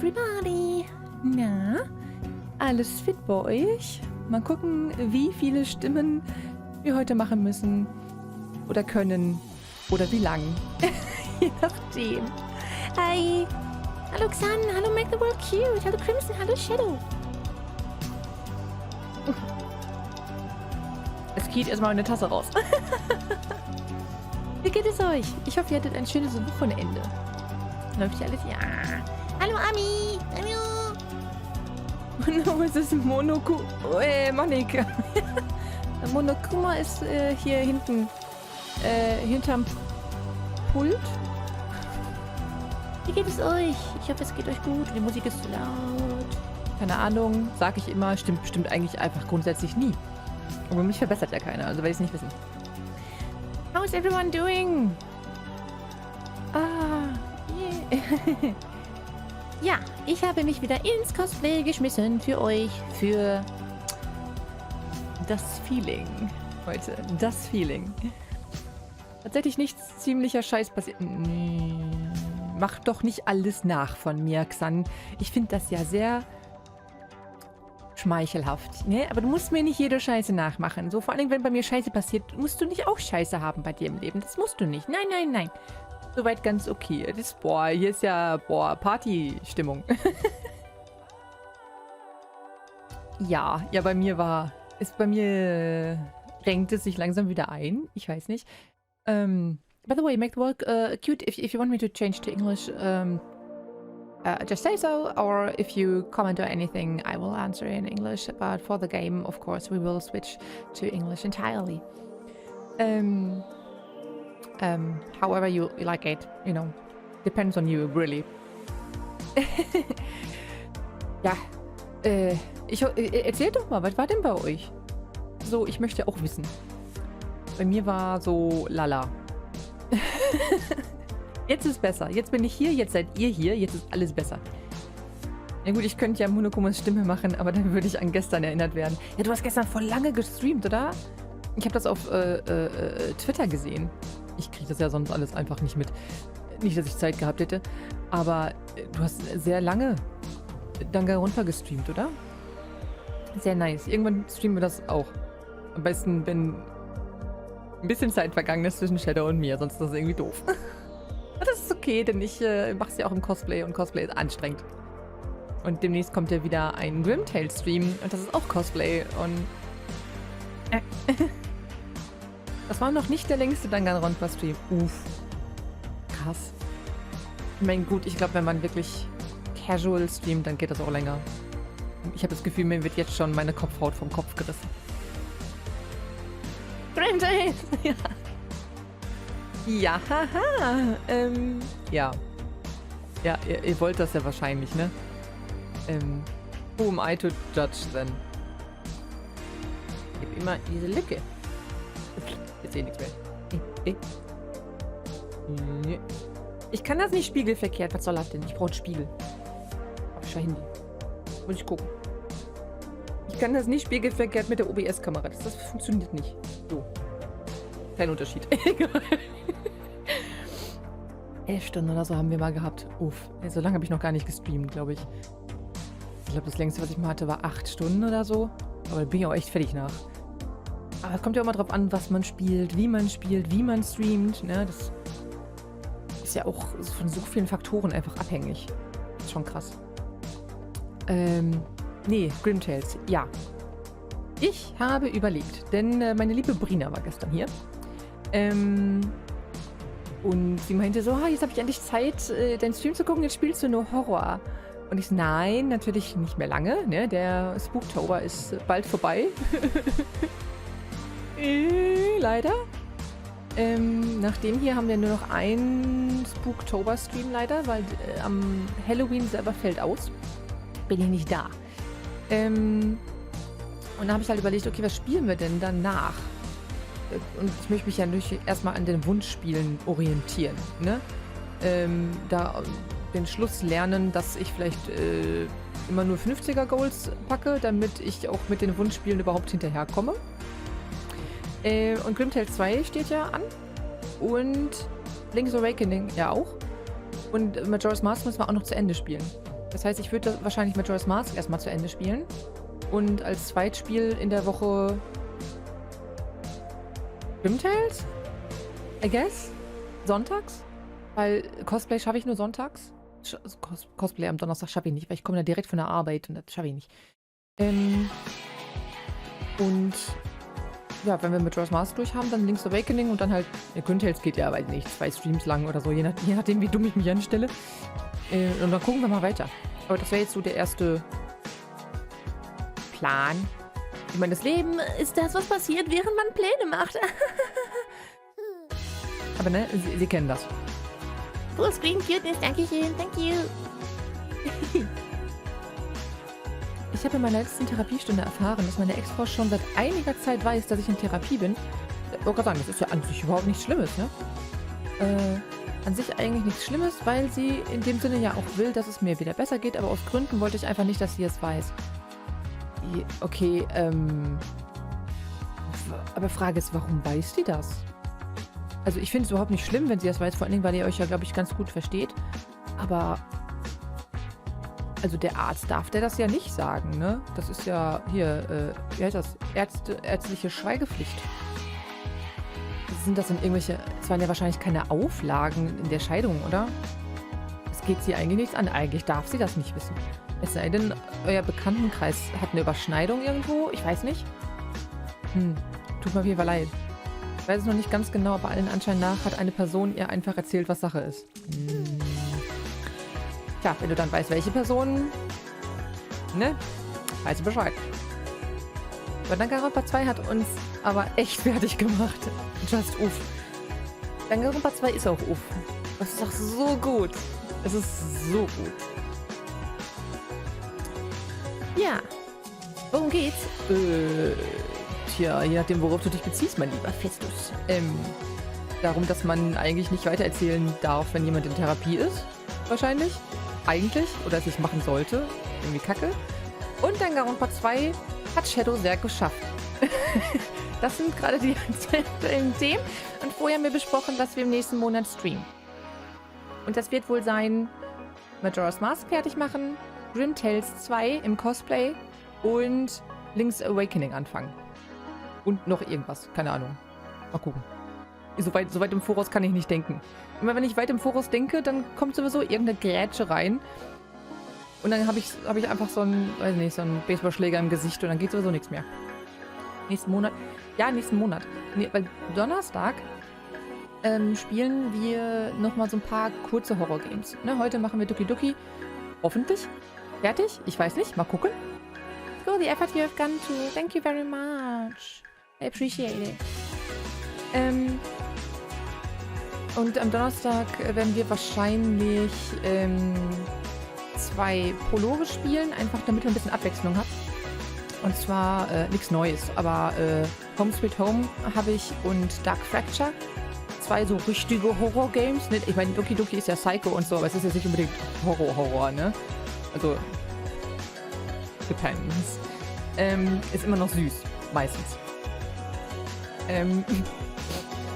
everybody! Na, alles fit bei euch? Mal gucken, wie viele Stimmen wir heute machen müssen oder können oder wie lang. Je nachdem. Hi! Hallo Xan, hallo Make the World Cute, hallo Crimson, hallo Shadow. Es geht erstmal eine Tasse raus. Wie geht es euch? Ich hoffe, ihr hattet ein schönes Wochenende. Läuft hier alles? Ja. Hallo Ami! Hallo! No, es ist Monika. Monokuma ist hier hinten. Hinterm Pult. Wie geht es euch? Ich hoffe, es geht euch gut. Die Musik ist zu laut. Keine Ahnung, sag ich immer. Stimmt bestimmt eigentlich einfach grundsätzlich nie. Aber mich verbessert ja keiner, also werde ich es nicht wissen. How is everyone doing? Ah, yeah. Ja, ich habe mich wieder ins Cosplay geschmissen für euch, für das Feeling heute. Das Feeling. Tatsächlich nichts ziemlicher Scheiß passiert. Nee. Mach doch nicht alles nach von mir, Xan. Ich finde das ja sehr schmeichelhaft. Ne? Aber du musst mir nicht jede Scheiße nachmachen. So vor allem, wenn bei mir Scheiße passiert, musst du nicht auch Scheiße haben bei dir im Leben. Das musst du nicht. Nein, nein, nein. Soweit ganz okay. Das, boah, hier ist ja, boah, Partystimmung. Ja, bei mir renkt es sich langsam wieder ein. Ich weiß nicht. By the way, make the work cute. If you want me to change to English, just say so. Or if you comment or anything, I will answer in English. But for the game, of course, we will switch to English entirely. However you like it, you know. Depends on you, really. Ja, erzählt doch mal, was war denn bei euch? So, ich möchte auch wissen. Bei mir war so lala. Jetzt ist besser. Jetzt bin ich hier, jetzt seid ihr hier, jetzt ist alles besser. Ja gut, ich könnte ja Monokumas Stimme machen, aber dann würde ich an gestern erinnert werden. Ja, du hast gestern voll lange gestreamt, oder? Ich habe das auf Twitter gesehen. Ich kriege das ja sonst alles einfach nicht mit. Nicht, dass ich Zeit gehabt hätte. Aber du hast sehr lange Danganronpa gestreamt, oder? Sehr nice. Irgendwann streamen wir das auch. Am besten, wenn ein bisschen Zeit vergangen ist zwischen Shadow und mir. Sonst ist das irgendwie doof. Das ist okay, denn ich mache es ja auch im Cosplay und Cosplay ist anstrengend. Und demnächst kommt ja wieder ein Grimtail-Stream und das ist auch Cosplay und... Das war noch nicht der längste Danganronpa-Stream. Uff. Krass. Ich meine, gut, ich glaube, wenn man wirklich casual streamt, dann geht das auch länger. Ich habe das Gefühl, mir wird jetzt schon meine Kopfhaut vom Kopf gerissen. Grimtail! Ja. Ja, haha. Ja. Ja, ihr wollt das ja wahrscheinlich, ne? Who am I to judge then? Ich hab immer diese Lücke. Jetzt sehe ich nichts mehr. Ich kann das nicht spiegelverkehrt. Was soll das denn? Ich brauche einen Spiegel. Hab ich schon Handy. Muss ich gucken. Ich kann das nicht spiegelverkehrt mit der OBS-Kamera. Das funktioniert nicht. So. Kein Unterschied. Egal. 11 Stunden oder so haben wir mal gehabt. Uff. So lange habe ich noch gar nicht gestreamt, glaube ich. Ich glaube, das längste, was ich mal hatte, war 8 Stunden oder so. Aber da bin ich auch echt fertig nach. Aber es kommt ja auch mal drauf an, was man spielt, wie man streamt. Ne? Das ist ja auch von so vielen Faktoren einfach abhängig. Das ist schon krass. Nee, Grimtails. Ja. Ich habe überlegt, denn meine liebe Brina war gestern hier. Und sie meinte so, jetzt habe ich endlich Zeit, deinen Stream zu gucken, jetzt spielst du nur Horror. Und ich so, nein, natürlich nicht mehr lange, ne? Der Spooktober ist bald vorbei. Leider. Nach dem hier haben wir nur noch einen Spooktober-Stream leider, weil am Halloween selber fällt aus. Bin ich nicht da. Und da habe ich halt überlegt, okay, was spielen wir denn danach? Und ich möchte mich ja natürlich erstmal an den Wunschspielen orientieren. Ne? Da den Schluss lernen, dass ich vielleicht immer nur 50er Goals packe, damit ich auch mit den Wunschspielen überhaupt hinterherkomme. Und Grimtail 2 steht ja an. Und Link's Awakening ja auch. Und Majora's Mask müssen wir auch noch zu Ende spielen. Das heißt, ich würde wahrscheinlich Majora's Mask erstmal zu Ende spielen. Und als Zweitspiel in der Woche Grimtales? I guess? Sonntags? Weil Cosplay schaffe ich nur sonntags. Cosplay am Donnerstag schaffe ich nicht, weil ich komme da direkt von der Arbeit und das schaffe ich nicht. Und ja, wenn wir mit Majora's Mask durch haben, dann Link's Awakening und dann halt, Grimtales geht ja, weiß nicht, 2 Streams lang oder so, je nachdem, wie dumm ich mich anstelle. Und dann gucken wir mal weiter. Aber das wäre jetzt so der erste Plan. Ich meine, das Leben ist das, was passiert, während man Pläne macht. Aber ne, Sie kennen das. Fullscreen Cuteness, dankeschön, thank you. Ich habe in meiner letzten Therapiestunde erfahren, dass meine Ex-Frau schon seit einiger Zeit weiß, dass ich in Therapie bin. Ich wollte gerade sagen, das ist ja an sich überhaupt nichts Schlimmes, ne? An sich eigentlich nichts Schlimmes, weil sie in dem Sinne ja auch will, dass es mir wieder besser geht, aber aus Gründen wollte ich einfach nicht, dass sie es weiß. Okay, aber Frage ist, warum weiß die das? Also ich finde es überhaupt nicht schlimm, wenn sie das weiß, vor allen Dingen, weil ihr euch ja, glaube ich, ganz gut versteht. Aber, also der Arzt darf der das ja nicht sagen, ne? Das ist ja wie heißt das? Ärztliche Schweigepflicht. Sind das dann irgendwelche, es waren ja wahrscheinlich keine Auflagen in der Scheidung, oder? Es geht sie eigentlich nichts an. Eigentlich darf sie das nicht wissen. Es sei denn, euer Bekanntenkreis hat eine Überschneidung irgendwo? Ich weiß nicht. Tut mir auf jeden Fall leid. Ich weiß es noch nicht ganz genau, aber allen Anschein nach hat eine Person ihr einfach erzählt, was Sache ist. Tja, wenn du dann weißt, welche Person, ne, weißt du Bescheid. Aber Danganronpa 2 hat uns aber echt fertig gemacht. Just uff. Danganronpa 2 ist auch uff. Das ist doch so gut. Es ist so gut. Ja. Worum geht's? Tja, je nachdem, worauf du dich beziehst, mein lieber Festus. Darum, dass man eigentlich nicht weitererzählen darf, wenn jemand in Therapie ist. Wahrscheinlich. Eigentlich. Oder es nicht machen sollte. Irgendwie kacke. Und Danganronpa 2 hat Shadow sehr geschafft. Das sind gerade die aktuellen Themen. Und vorher haben wir besprochen, dass wir im nächsten Monat streamen. Und das wird wohl sein, Majora's Mask fertig machen, Grimtales 2 im Cosplay und Link's Awakening anfangen. Und noch irgendwas, keine Ahnung. Mal gucken. So weit im Voraus kann ich nicht denken. Immer wenn ich weit im Voraus denke, dann kommt sowieso irgendeine Grätsche rein. Und dann habe ich einfach so einen, weiß nicht, so einen Baseballschläger im Gesicht und dann geht sowieso nichts mehr. Nächsten Monat? Ja, nächsten Monat. Nee, weil Donnerstag spielen wir nochmal so ein paar kurze Horror-Games. Ne, heute machen wir Doki Doki. Hoffentlich. Fertig? Ich weiß nicht. Mal gucken. Oh, the effort you have gone to. Thank you very much. I appreciate it. Und am Donnerstag werden wir wahrscheinlich 2 Prologe spielen, einfach damit ihr ein bisschen Abwechslung habt. Und zwar nichts Neues, aber Home Sweet Home habe ich und Dark Fracture. 2 so richtige Horror-Games. Ich meine, Doki Doki ist ja Psycho und so, aber es ist jetzt nicht unbedingt Horror, ne? Also, depends. Ist immer noch süß, meistens.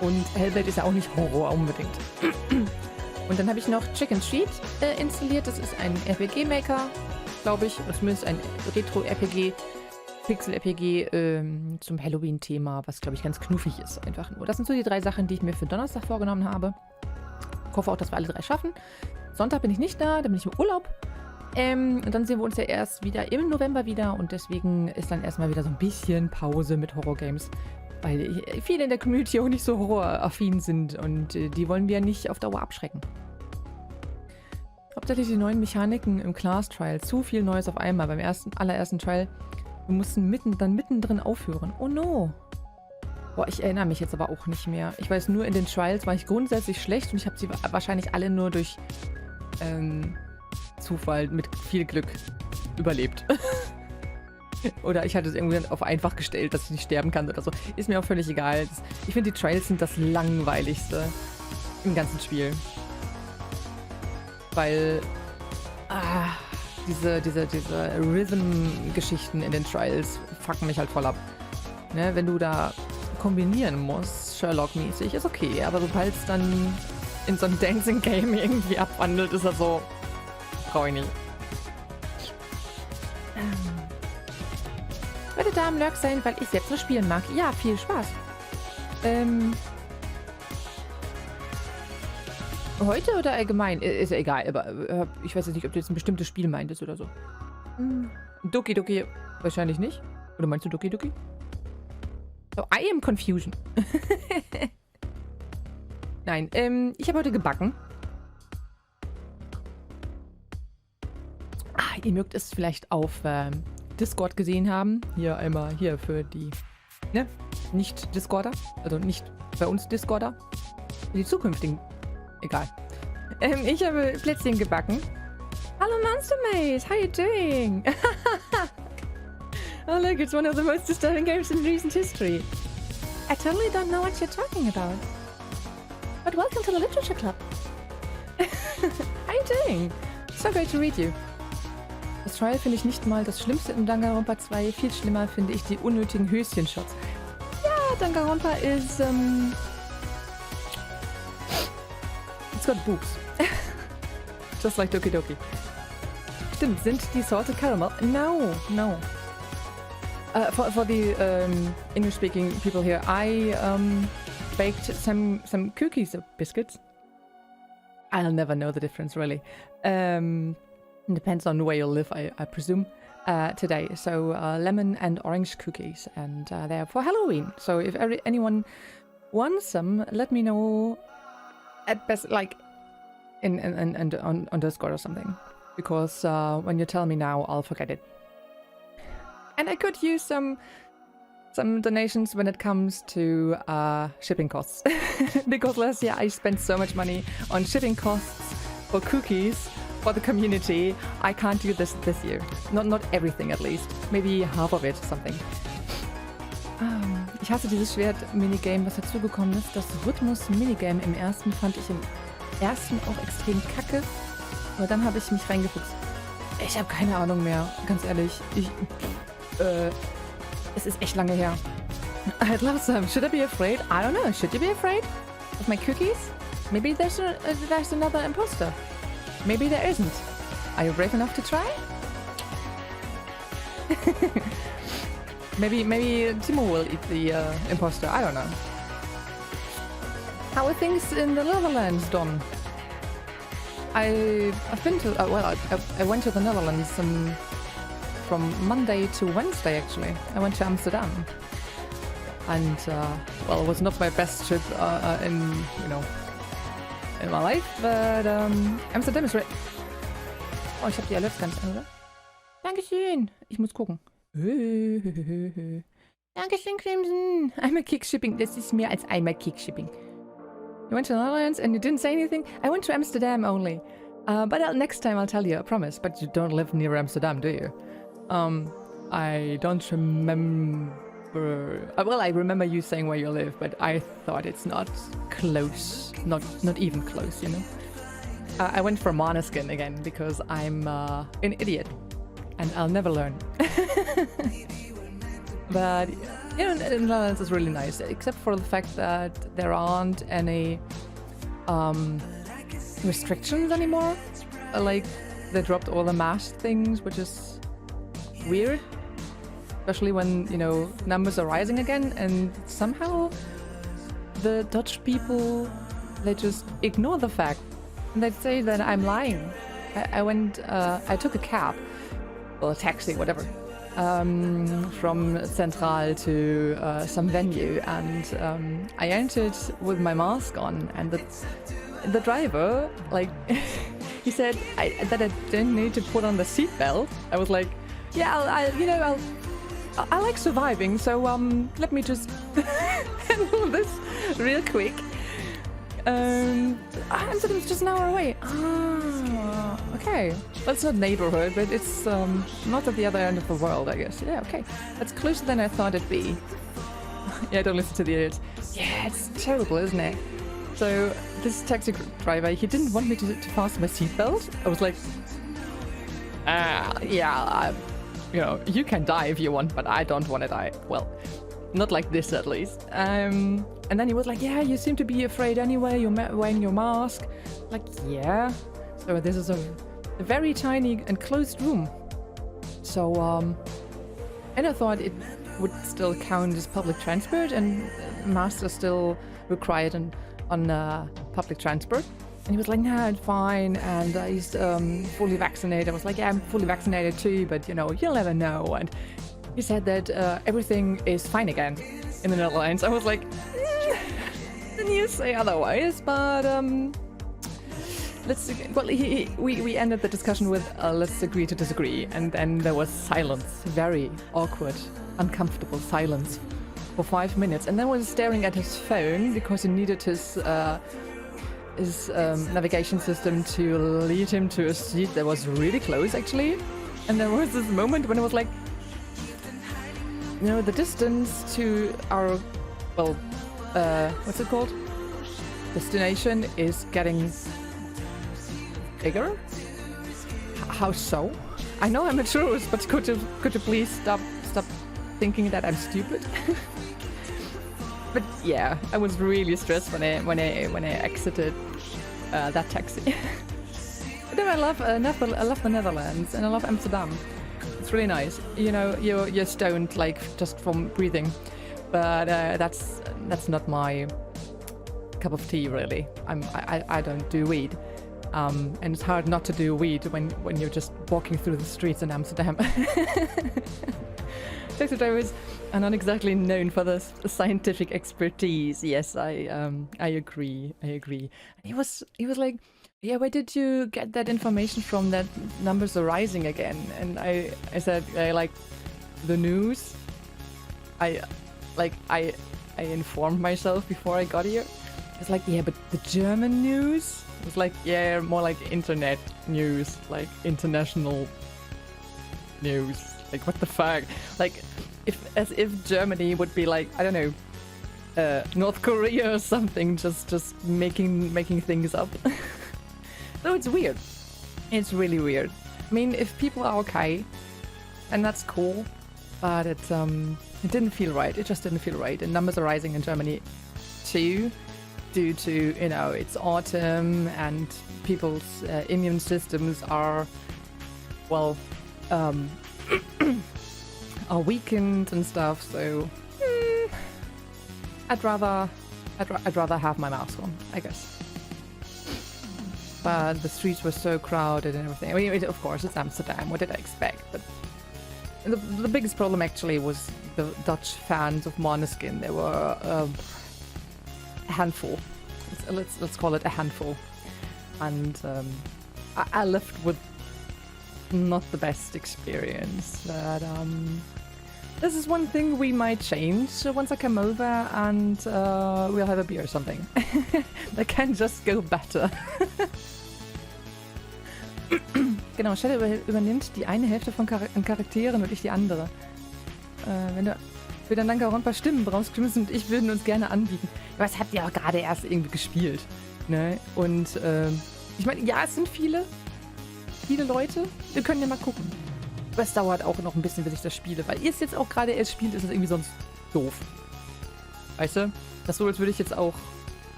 Und Hellblade ist ja auch nicht Horror unbedingt. Und dann habe ich noch Chicken Street installiert. Das ist ein RPG-Maker, glaube ich. Zumindest ein Retro-RPG, Pixel-RPG zum Halloween-Thema, was, glaube ich, ganz knuffig ist. Einfach nur. Das sind so die 3 Sachen, die ich mir für Donnerstag vorgenommen habe. Ich hoffe auch, dass wir alle 3 schaffen. Sonntag bin ich nicht da, dann bin ich im Urlaub. Und dann sehen wir uns ja erst wieder im November wieder. Und deswegen ist dann erstmal wieder so ein bisschen Pause mit Horror-Games. Weil viele in der Community auch nicht so horroraffin sind und die wollen wir ja nicht auf Dauer abschrecken. Hauptsächlich die neuen Mechaniken im Class Trial. Zu viel Neues auf einmal. Beim allerersten Trial. Wir mussten mittendrin aufhören. Oh no. Boah, ich erinnere mich jetzt aber auch nicht mehr. Ich weiß nur, in den Trials war ich grundsätzlich schlecht und ich habe sie wahrscheinlich alle nur durch Zufall mit viel Glück überlebt. Oder ich hatte es irgendwie auf einfach gestellt, dass ich nicht sterben kann oder so. Ist mir auch völlig egal. Ich finde, die Trials sind das langweiligste im ganzen Spiel. Weil diese Rhythm-Geschichten in den Trials fucken mich halt voll ab. Ne, wenn du da kombinieren musst, Sherlock-mäßig, ist okay. Aber sobald es dann in so ein Dancing-Game irgendwie abwandelt, ist das so, brauche ich nicht. Würde da am Lurk sein, weil ich selbst nur spielen mag. Ja, viel Spaß. Heute oder allgemein? Ist ja egal, aber ich weiß jetzt nicht, ob du jetzt ein bestimmtes Spiel meintest oder so. Doki Doki wahrscheinlich nicht. Oder meinst du Doki Doki? Oh, I am confusion. Nein, ich habe heute gebacken. Ihr mögt es vielleicht auf Discord gesehen haben. Hier einmal hier für die Nicht-Discorder. Also nicht bei uns Discorder. Für die zukünftigen. Egal. Ich habe Plätzchen gebacken. Hallo Monster Maze, how you doing? Oh look, it's one of the most disturbing games in recent history. I totally don't know what you're talking about. But welcome to the Literature Club. How you doing? So great to read you. Das Trial finde ich nicht mal das Schlimmste in Danganronpa 2. Viel schlimmer finde ich die unnötigen Höschenshots. Ja, Danganronpa ist, it's got boobs. Just like Doki Doki. Stimmt, sind die Salted Caramel? No, no. For the English-speaking people here, I baked some cookies or biscuits. I'll never know the difference, really. Depends on where you live, I presume. Today, so lemon and orange cookies, and they're for Halloween. So if anyone wants some, let me know. At best, like on Discord or something, because when you tell me now, I'll forget it. And I could use some donations when it comes to shipping costs, because last year I spent so much money on shipping costs for cookies for the community. I can't do this year. Not everything, at least. Maybe half of it, something. Ich hasse dieses Schwert-Minigame, was dazugekommen ist. Das Rhythmus-Minigame im ersten fand ich im ersten auch extrem kacke. Aber dann habe ich mich reingefuchst. Ich habe keine Ahnung mehr, ganz ehrlich. Es ist echt lange her. I'd love some. Should I be afraid? I don't know. Should you be afraid of my cookies? Maybe there's another imposter. Maybe there isn't. Are you brave enough to try? Maybe Timo will eat the imposter. I don't know. How are things in the Netherlands, Don? I've been to I went to the Netherlands from Monday to Wednesday, actually. I went to Amsterdam, and well, it was not my best trip in my life, but Amsterdam is right. Oh, ich habe die Alerts ganz an, oder? Dankeschön. Ich muss gucken. Dankeschön, Crimson. Einmal Kick-Shipping. Das ist mehr als einmal Kick-Shipping. You went to the Netherlands and you didn't say anything? I went to Amsterdam only. But next time I'll tell you, I promise. But you don't live near Amsterdam, do you? I don't remember... well, I remember you saying where you live, but I thought it's not close. Not even close, you know? I went for Måneskin again, because I'm an idiot. And I'll never learn. But, you know, the Netherlands is really nice, except for the fact that there aren't any restrictions anymore. Like, they dropped all the mask things, which is weird. Especially when, you know, numbers are rising again, and somehow the Dutch people, they just ignore the fact. And they say that I'm lying. I took a cab, or a taxi, whatever, from Central to some venue, and I entered with my mask on, and the driver, like, he said that I didn't need to put on the seatbelt. I was like, yeah, I like surviving, so let me just handle this real quick. Amsterdam's just an hour away. Ah, okay. Well, it's not neighborhood, but it's not at the other end of the world, I guess. Yeah, okay. That's closer than I thought it'd be. Yeah, don't listen to the idiots. Yeah, it's terrible, isn't it? So, this taxi driver, he didn't want me to fasten my seatbelt. I was like, yeah, you know, you can die if you want, but I don't want to die. Well, not like this, at least. And then he was like, yeah, you seem to be afraid anyway, you're wearing your mask. Like, yeah. So this is a very tiny and closed room. So, and I thought it would still count as public transport, and masks are still required on public transport. And he was like, nah, it's fine, and he's fully vaccinated. I was like, yeah, I'm fully vaccinated too, but you know, you'll never know. And he said that everything is fine again in the Netherlands. I was like, then you say otherwise, but we ended the discussion with let's agree to disagree, and then there was silence, very awkward, uncomfortable silence for 5 minutes, and then was staring at his phone because he needed his navigation system to lead him to a seat that was really close, actually. And there was this moment when it was like, you know, the distance to our, well, what's it called? Destination is getting bigger? How so? I know I'm a tourist, but could you please stop thinking that I'm stupid? But yeah, I was really stressed when I exited that taxi. But then I love the Netherlands, and I love Amsterdam. It's really nice. You know, you're stoned like just from breathing, but that's not my cup of tea really. I don't do weed, and it's hard not to do weed when you're just walking through the streets in Amsterdam. Taxi drivers are not exactly known for the scientific expertise. Yes, I agree. And he was like, yeah, where did you get that information from that numbers are rising again? And I said, I like the news. I informed myself before I got here. It's like, yeah, but the German news? It was like, yeah, more like internet news, like international news. Like, what the fuck? Like, as if Germany would be like, I don't know, North Korea or something, just making things up. So it's weird. It's really weird. I mean, if people are okay, and that's cool, but it didn't feel right. It just didn't feel right. And numbers are rising in Germany too, due to, you know, it's autumn and people's immune systems are, well, are weakened and stuff. So I'd rather have my mask on, I guess. But the streets were so crowded and everything. I mean, of course, it's Amsterdam. What did I expect? But the biggest problem actually was the Dutch fans of Måneskin. They were a handful. Let's call it a handful. And I left with not the best experience. But this is one thing we might change once I come over, and we'll have a beer or something. That can just go better. Genau, Shadow übernimmt die eine Hälfte von Charakteren und ich die andere. Wenn du für dein Danke auch ein paar Stimmen brauchst, Chris und ich würden uns gerne anbieten. Aber es habt ihr auch gerade erst irgendwie gespielt. Ne? Und ich meine, ja, es sind viele Leute. Wir können ja mal gucken. Aber es dauert auch noch ein bisschen, bis ich das spiele. Weil ihr es jetzt auch gerade erst spielt, ist es irgendwie sonst doof. Weißt du? Das ist so, als würde ich jetzt auch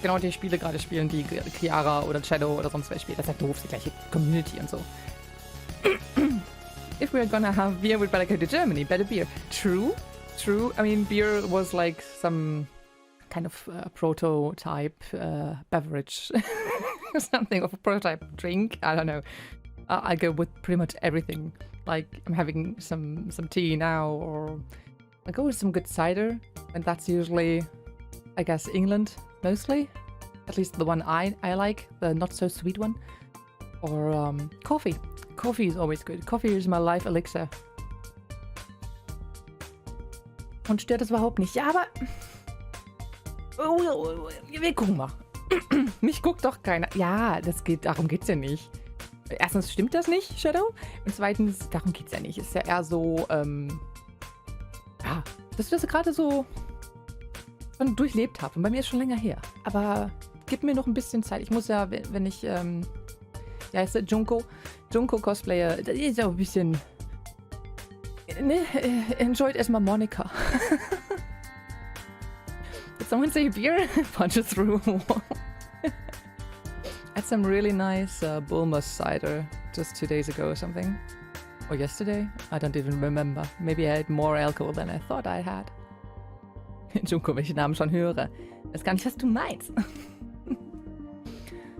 genau die Spiele gerade spielen, die Chiara oder Shadow oder sonst wer spielt. Das ist ja doof, die gleiche Community und so. If we're gonna have beer, we'd better go to Germany. Better beer. True. I mean, beer was like some kind of prototype beverage. Something of a prototype drink. I don't know. I go with pretty much everything. Like, I'm having some tea now, or I go with some good cider, and that's usually, I guess, England mostly. At least the one I like, the not so sweet one. Or coffee. Coffee is always good. Coffee is my life elixir. Und stört das überhaupt nicht. Ja, aber wir gucken mal. Mich guckt doch keiner. Ja, darum geht's ja nicht. Erstens stimmt das nicht, Shadow. Und zweitens, darum geht's ja nicht. Ist ja eher so, ja, dass ich das gerade so schon durchlebt habe. Und bei mir ist schon länger her. Aber gib mir noch ein bisschen Zeit. Ich muss ja, wenn ich, ja, ist der Junko Cosplayer, das ist ja ein bisschen, ne, enjoyed erstmal Monika. Did someone say beer? Punches through a wall. Had some really nice Bulmers cider just 2 days ago or something. Or yesterday? I don't even remember. Maybe I had more alcohol than I thought I had. Junko, wenn ich den Namen schon höre. Weiß gar nicht, was du meinst.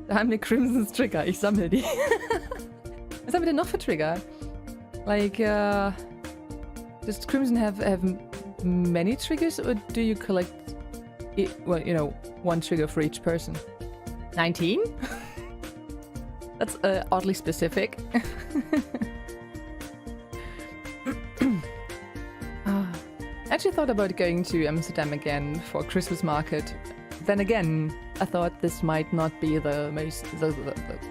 Da haben wir Crimson's Trigger. Ich sammle die. Was haben wir denn noch für Trigger? Like, does Crimson have many triggers, or do you collect, well, you know, one trigger for each person? 19? That's oddly specific. I actually thought about going to Amsterdam again for Christmas market. Then again, I thought this might not be the most,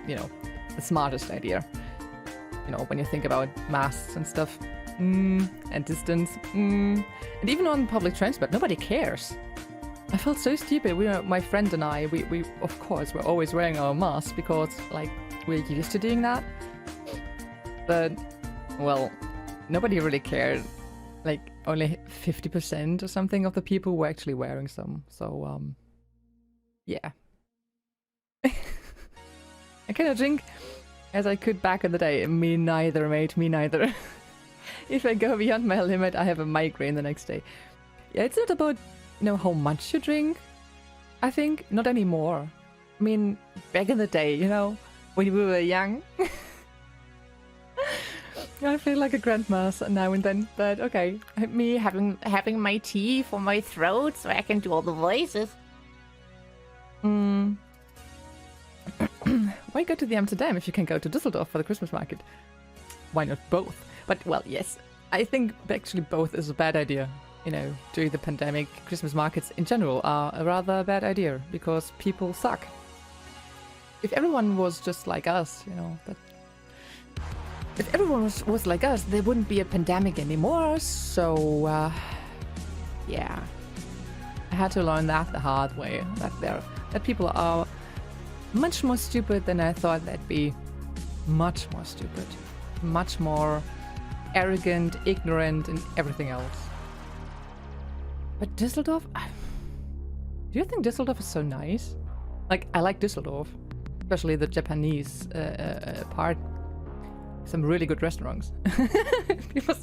you know, the smartest idea. You know, when you think about masks and stuff. And distance. And even on public transport, nobody cares. I felt so stupid. My friend and I, we of course, we're always wearing our masks because, like, we're used to doing that. But, well, nobody really cared. Like, only 50% or something of the people were actually wearing some. So, yeah. I cannot drink as I could back in the day. Me neither, mate, me neither. If I go beyond my limit, I have a migraine the next day. Yeah, it's not about, you know, how much you drink. I think not anymore. I mean, back in the day, you know, when we were young. I feel like a grandma now and then, but okay. Me having my tea for my throat so I can do all the voices. Why go to the Amsterdam if you can go to Düsseldorf for the Christmas market? Why not both? But, well, yes, I think actually both is a bad idea. You know, during the pandemic, Christmas markets in general are a rather bad idea because people suck. If everyone was just like us, you know, but if everyone was like us, there wouldn't be a pandemic anymore. So, yeah, I had to learn that the hard way. That people are much more stupid than I thought they'd be. Much more stupid, much more arrogant, ignorant, and everything else. But Düsseldorf? Do you think Düsseldorf is so nice? Like, I like Düsseldorf, especially the Japanese part. Some really good restaurants. People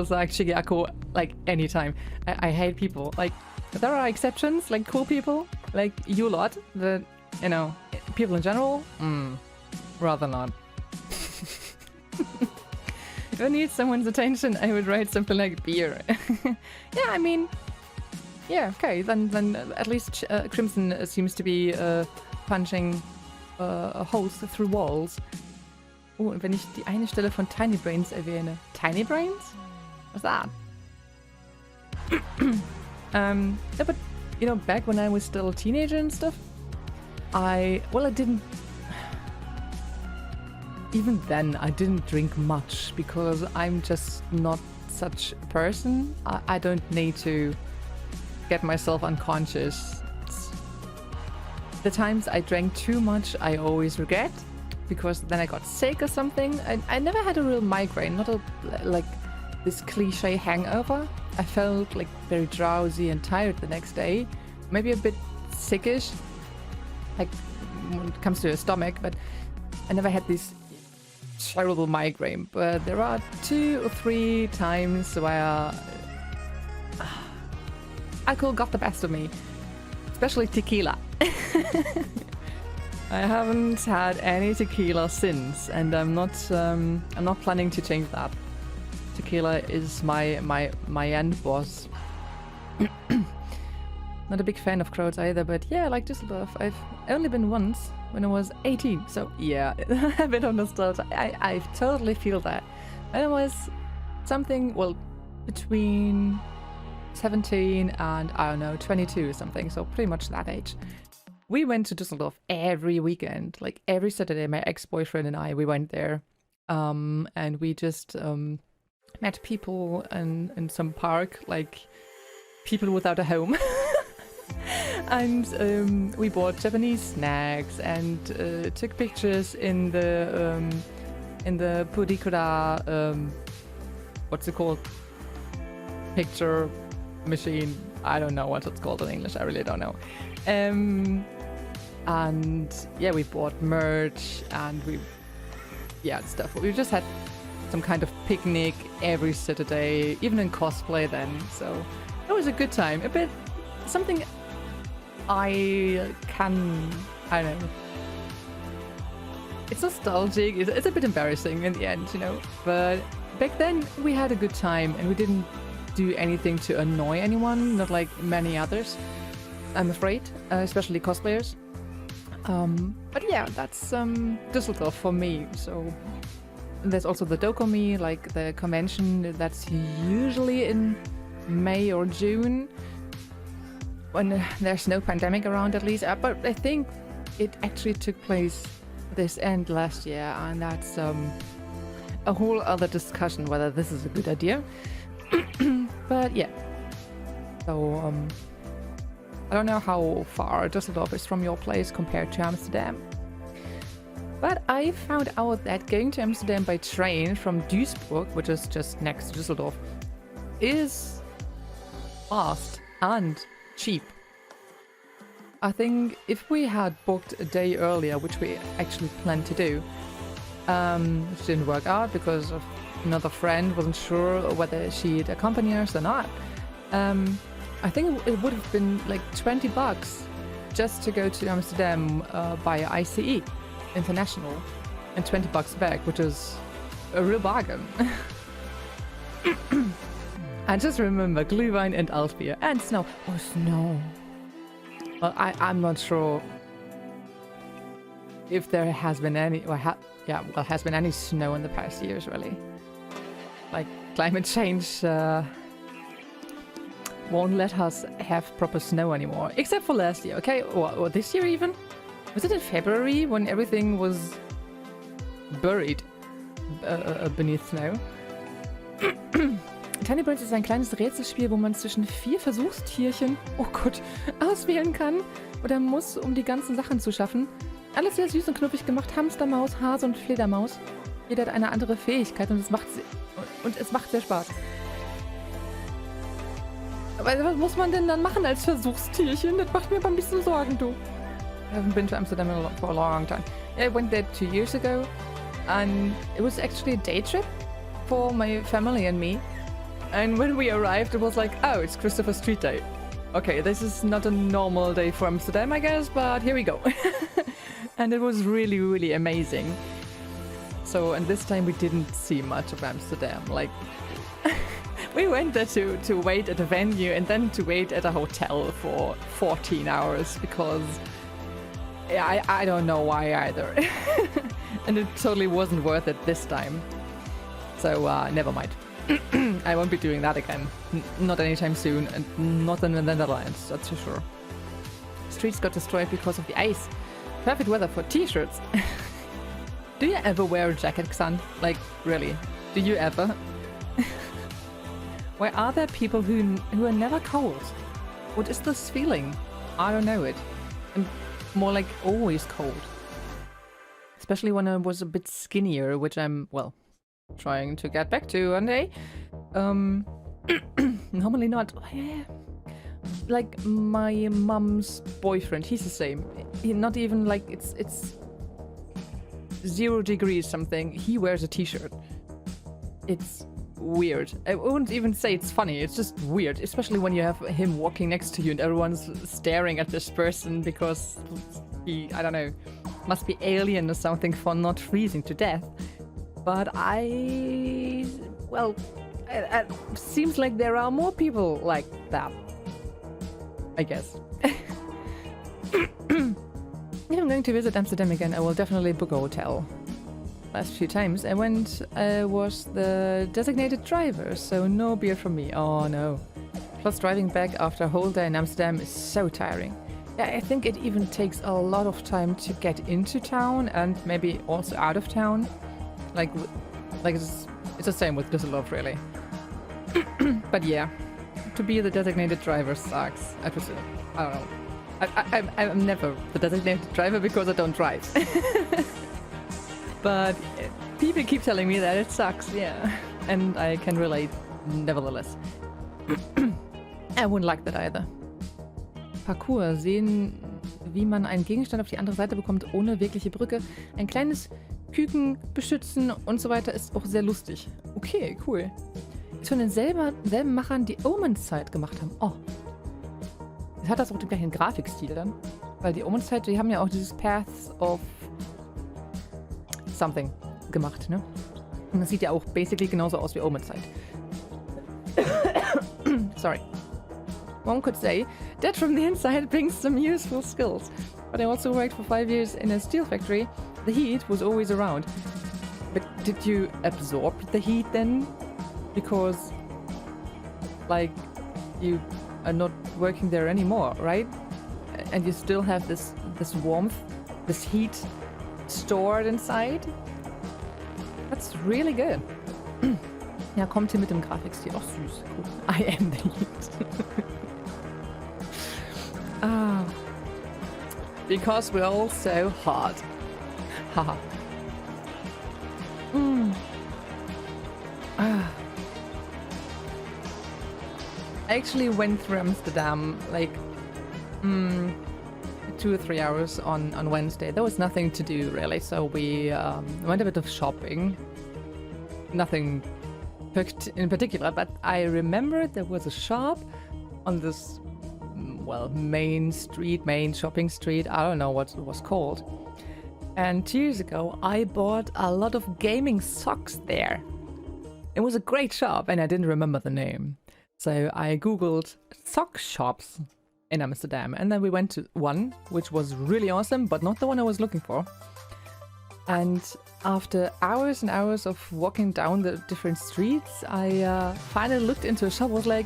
like Shigeako like anytime. I hate people. Like, there are exceptions, like cool people, like you lot, but, you know, people in general, rather not. If I need someone's attention, I would write something like beer. Yeah, I mean, yeah, okay, then at least Crimson seems to be punching holes through walls. Oh, und wenn ich die eine Stelle von Tiny Brains erwähne. Tiny Brains? What's that? Yeah, but, you know, back when I was still a teenager and stuff, I didn't... Even then, I didn't drink much because I'm just not such a person. I don't need to get myself unconscious. The times I drank too much, I always regret because then I got sick or something. I never had a real migraine, not like this cliche hangover. I felt like very drowsy and tired the next day, maybe a bit sickish, like when it comes to your stomach, but I never had this terrible migraine. But there are 2 or 3 times where alcohol got the best of me, especially tequila. I haven't had any tequila since, and I'm not planning to change that. Tequila is my end boss. Not a big fan of crowds either, but yeah, I like Düsseldorf. I've only been once when I was 18, so yeah, a bit of nostalgia. I totally feel that. When I was something, well, between 17 and, I don't know, 22 or something, so pretty much that age. We went to Düsseldorf every weekend, like every Saturday. My ex-boyfriend and I, we went there, and we just met people in some park, like people without a home. And we bought Japanese snacks and took pictures in the Purikura, what's it called? Picture machine. I don't know what it's called in English. I really don't know. And yeah, we bought merch and we yeah, stuff. We just had some kind of picnic every Saturday, even in cosplay then. So it was a good time. A bit something I don't know. It's nostalgic. It's a bit embarrassing in the end, you know. But back then we had a good time and we didn't do anything to annoy anyone, not like many others, I'm afraid, especially cosplayers. But yeah, that's Düsseldorf for me. So there's also the Dokomi, like the convention that's usually in May or June when there's no pandemic around, at least. But I think it actually took place this end last year, and that's a whole other discussion whether this is a good idea. But yeah, so I don't know how far Düsseldorf is from your place compared to Amsterdam, but I found out that going to Amsterdam by train from Duisburg, which is just next to Düsseldorf, is fast and cheap. I think if we had booked a day earlier, which we actually planned to do, which didn't work out because of another friend wasn't sure whether she'd accompany us or not. I think it would have been like $20 just to go to Amsterdam via ICE International, and $20 back, which is a real bargain. I just remember Glühwein and Altbier and snow. Oh, snow. Well, I'm not sure if there has been any, has been any snow in the past years, really. Like, climate change won't let us have proper snow anymore. Except for last year, okay? Or this year even? Was it in February when everything was buried beneath snow? Tiny Brains ist ein kleines Rätselspiel, wo man zwischen 4 Versuchstierchen, oh Gott, auswählen kann oder muss, um die ganzen Sachen zu schaffen. Alles sehr süß und knuffig gemacht. Hamster, Maus, Hase und Fledermaus. Jeder hat eine andere Fähigkeit und es macht sehr Spaß. Aber was muss man denn dann machen als Versuchstierchen? Das macht mir aber ein bisschen Sorgen, du. I haven't been to Amsterdam for a long time. Yeah, I went there 2 years ago, and it was actually a day trip for my family and me. And when we arrived, it was like, oh, it's Christopher Street Day. Okay, this is not a normal day for Amsterdam, I guess, but here we go. And it was really, really amazing. So, and this time we didn't see much of Amsterdam. Like, we went there to wait at a venue and then to wait at a hotel for 14 hours because I don't know why either. And it totally wasn't worth it this time. So, never mind. I won't be doing that again. Not anytime soon, and not in the Netherlands, that's for sure. Streets got destroyed because of the ice. Perfect weather for t-shirts. Do you ever wear a jacket, Xan? Like, really? Do you ever? Why are there people who are never cold? What is this feeling? I don't know it. I'm more like always cold. Especially when I was a bit skinnier, which I'm, well, trying to get back to one day. Normally not. Yeah. Like my mum's boyfriend, he's the same. Not even like it's 0 degrees something. He wears a t-shirt. It's weird. I wouldn't even say it's funny. It's just weird, especially when you have him walking next to you and everyone's staring at this person because he, I don't know, must be alien or something for not freezing to death. But well, it seems like there are more people like that, I guess. If I'm going to visit Amsterdam again, I will definitely book a hotel. Last few times I went, I was the designated driver, so no beer from me. Oh no. Plus driving back after a whole day in Amsterdam is so tiring. Yeah, I think it even takes a lot of time to get into town and maybe also out of town. Like it's the same with Düsseldorf, really. But yeah, to be the designated driver sucks. I don't know. I'm never the designated driver because I don't drive. But people keep telling me that it sucks, yeah. And I can relate, nevertheless. I wouldn't like that either. Parcours, sehen, wie man einen Gegenstand auf die andere Seite bekommt, ohne wirkliche Brücke. Ein kleines Küken beschützen und so weiter ist auch sehr lustig. Okay, cool. Ist von denselben Machern, die Omen's Zeit gemacht haben. Oh. Hat das auch den gleichen Grafikstil dann? Weil die Omen's Zeit, die haben ja auch dieses Paths of Something gemacht, ne? Und das sieht ja auch basically genauso aus wie Omen's Zeit. Sorry. One could say that from the inside brings some useful skills. But I also worked for 5 years in a steel factory. The heat was always around. But did you absorb the heat then? Because, like, you are not working there anymore, right? And you still have this warmth, this heat stored inside? That's really good. Ja, kommt hier mit dem Grafikstil. Ach, süß. Cool. I am the heat. Ah. Because we're all so hot. Haha. Ah. I actually went through Amsterdam like 2 or 3 hours on Wednesday. There was nothing to do really, so we went a bit of shopping. Nothing in particular, but I remember there was a shop on this, well, main shopping street. I don't know what it was called. And 2 years ago, I bought a lot of gaming socks there. It was a great shop, and I didn't remember the name. So I googled sock shops in Amsterdam, and then we went to one, which was really awesome, but not the one I was looking for. And after hours and hours of walking down the different streets, I finally looked into a shop. I was like,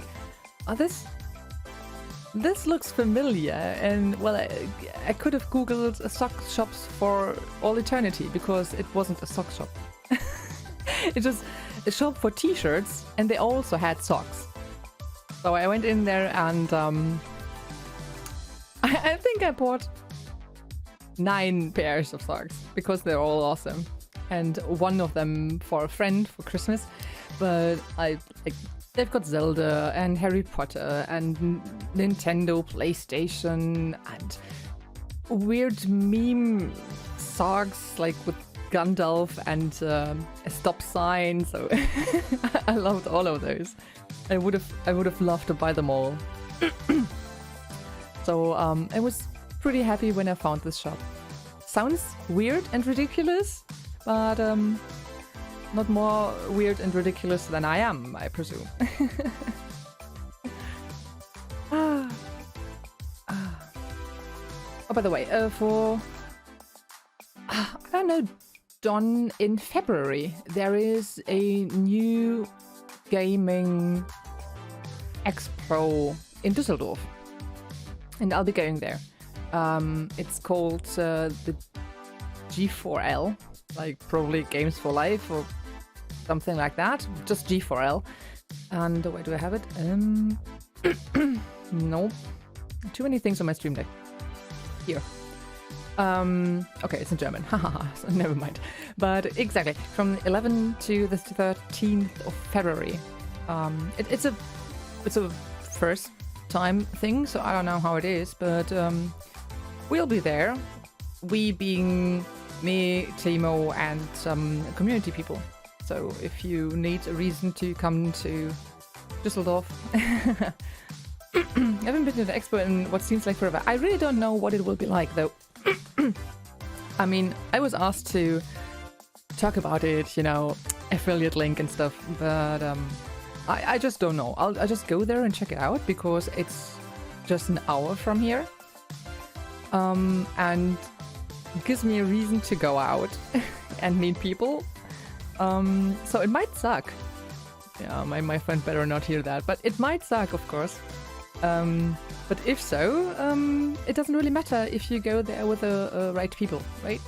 oh, this looks familiar. And well, I could have googled sock shops for all eternity because it wasn't a sock shop. It was a shop for t-shirts, and they also had socks. So I went in there and I think I bought 9 pairs of socks because they're all awesome. And one of them for a friend for Christmas. But they've got Zelda and Harry Potter and Nintendo, PlayStation, and weird meme socks like with Gandalf and a stop sign. So I loved all of those. I would have loved to buy them all. So I was pretty happy when I found this shop. Sounds weird and ridiculous, but not more weird and ridiculous than I am, I presume. Oh, by the way, I don't know, Don, in February there is a new gaming expo in Düsseldorf, and I'll be going there. It's called the G4L, like probably Games for Life or something like that. Just G4L. And where do I have it? No. Too many things on my stream deck. Here. Okay, it's in German. Haha, so never mind. But exactly, from 11 to the 13th of February. It's a first time thing, so I don't know how it is, but we'll be there. We being me, Timo, and some community people. So if you need a reason to come to Düsseldorf, I haven't been to the expo in what seems like forever. I really don't know what it will be like, though. I mean, I was asked to talk about it, you know, affiliate link and stuff, but I just don't know. I'll just go there and check it out because it's just an hour from here. And it gives me a reason to go out and meet people. So it might suck. Yeah, my friend better not hear that, but it might suck, of course. But if so, it doesn't really matter if you go there with the right people, right?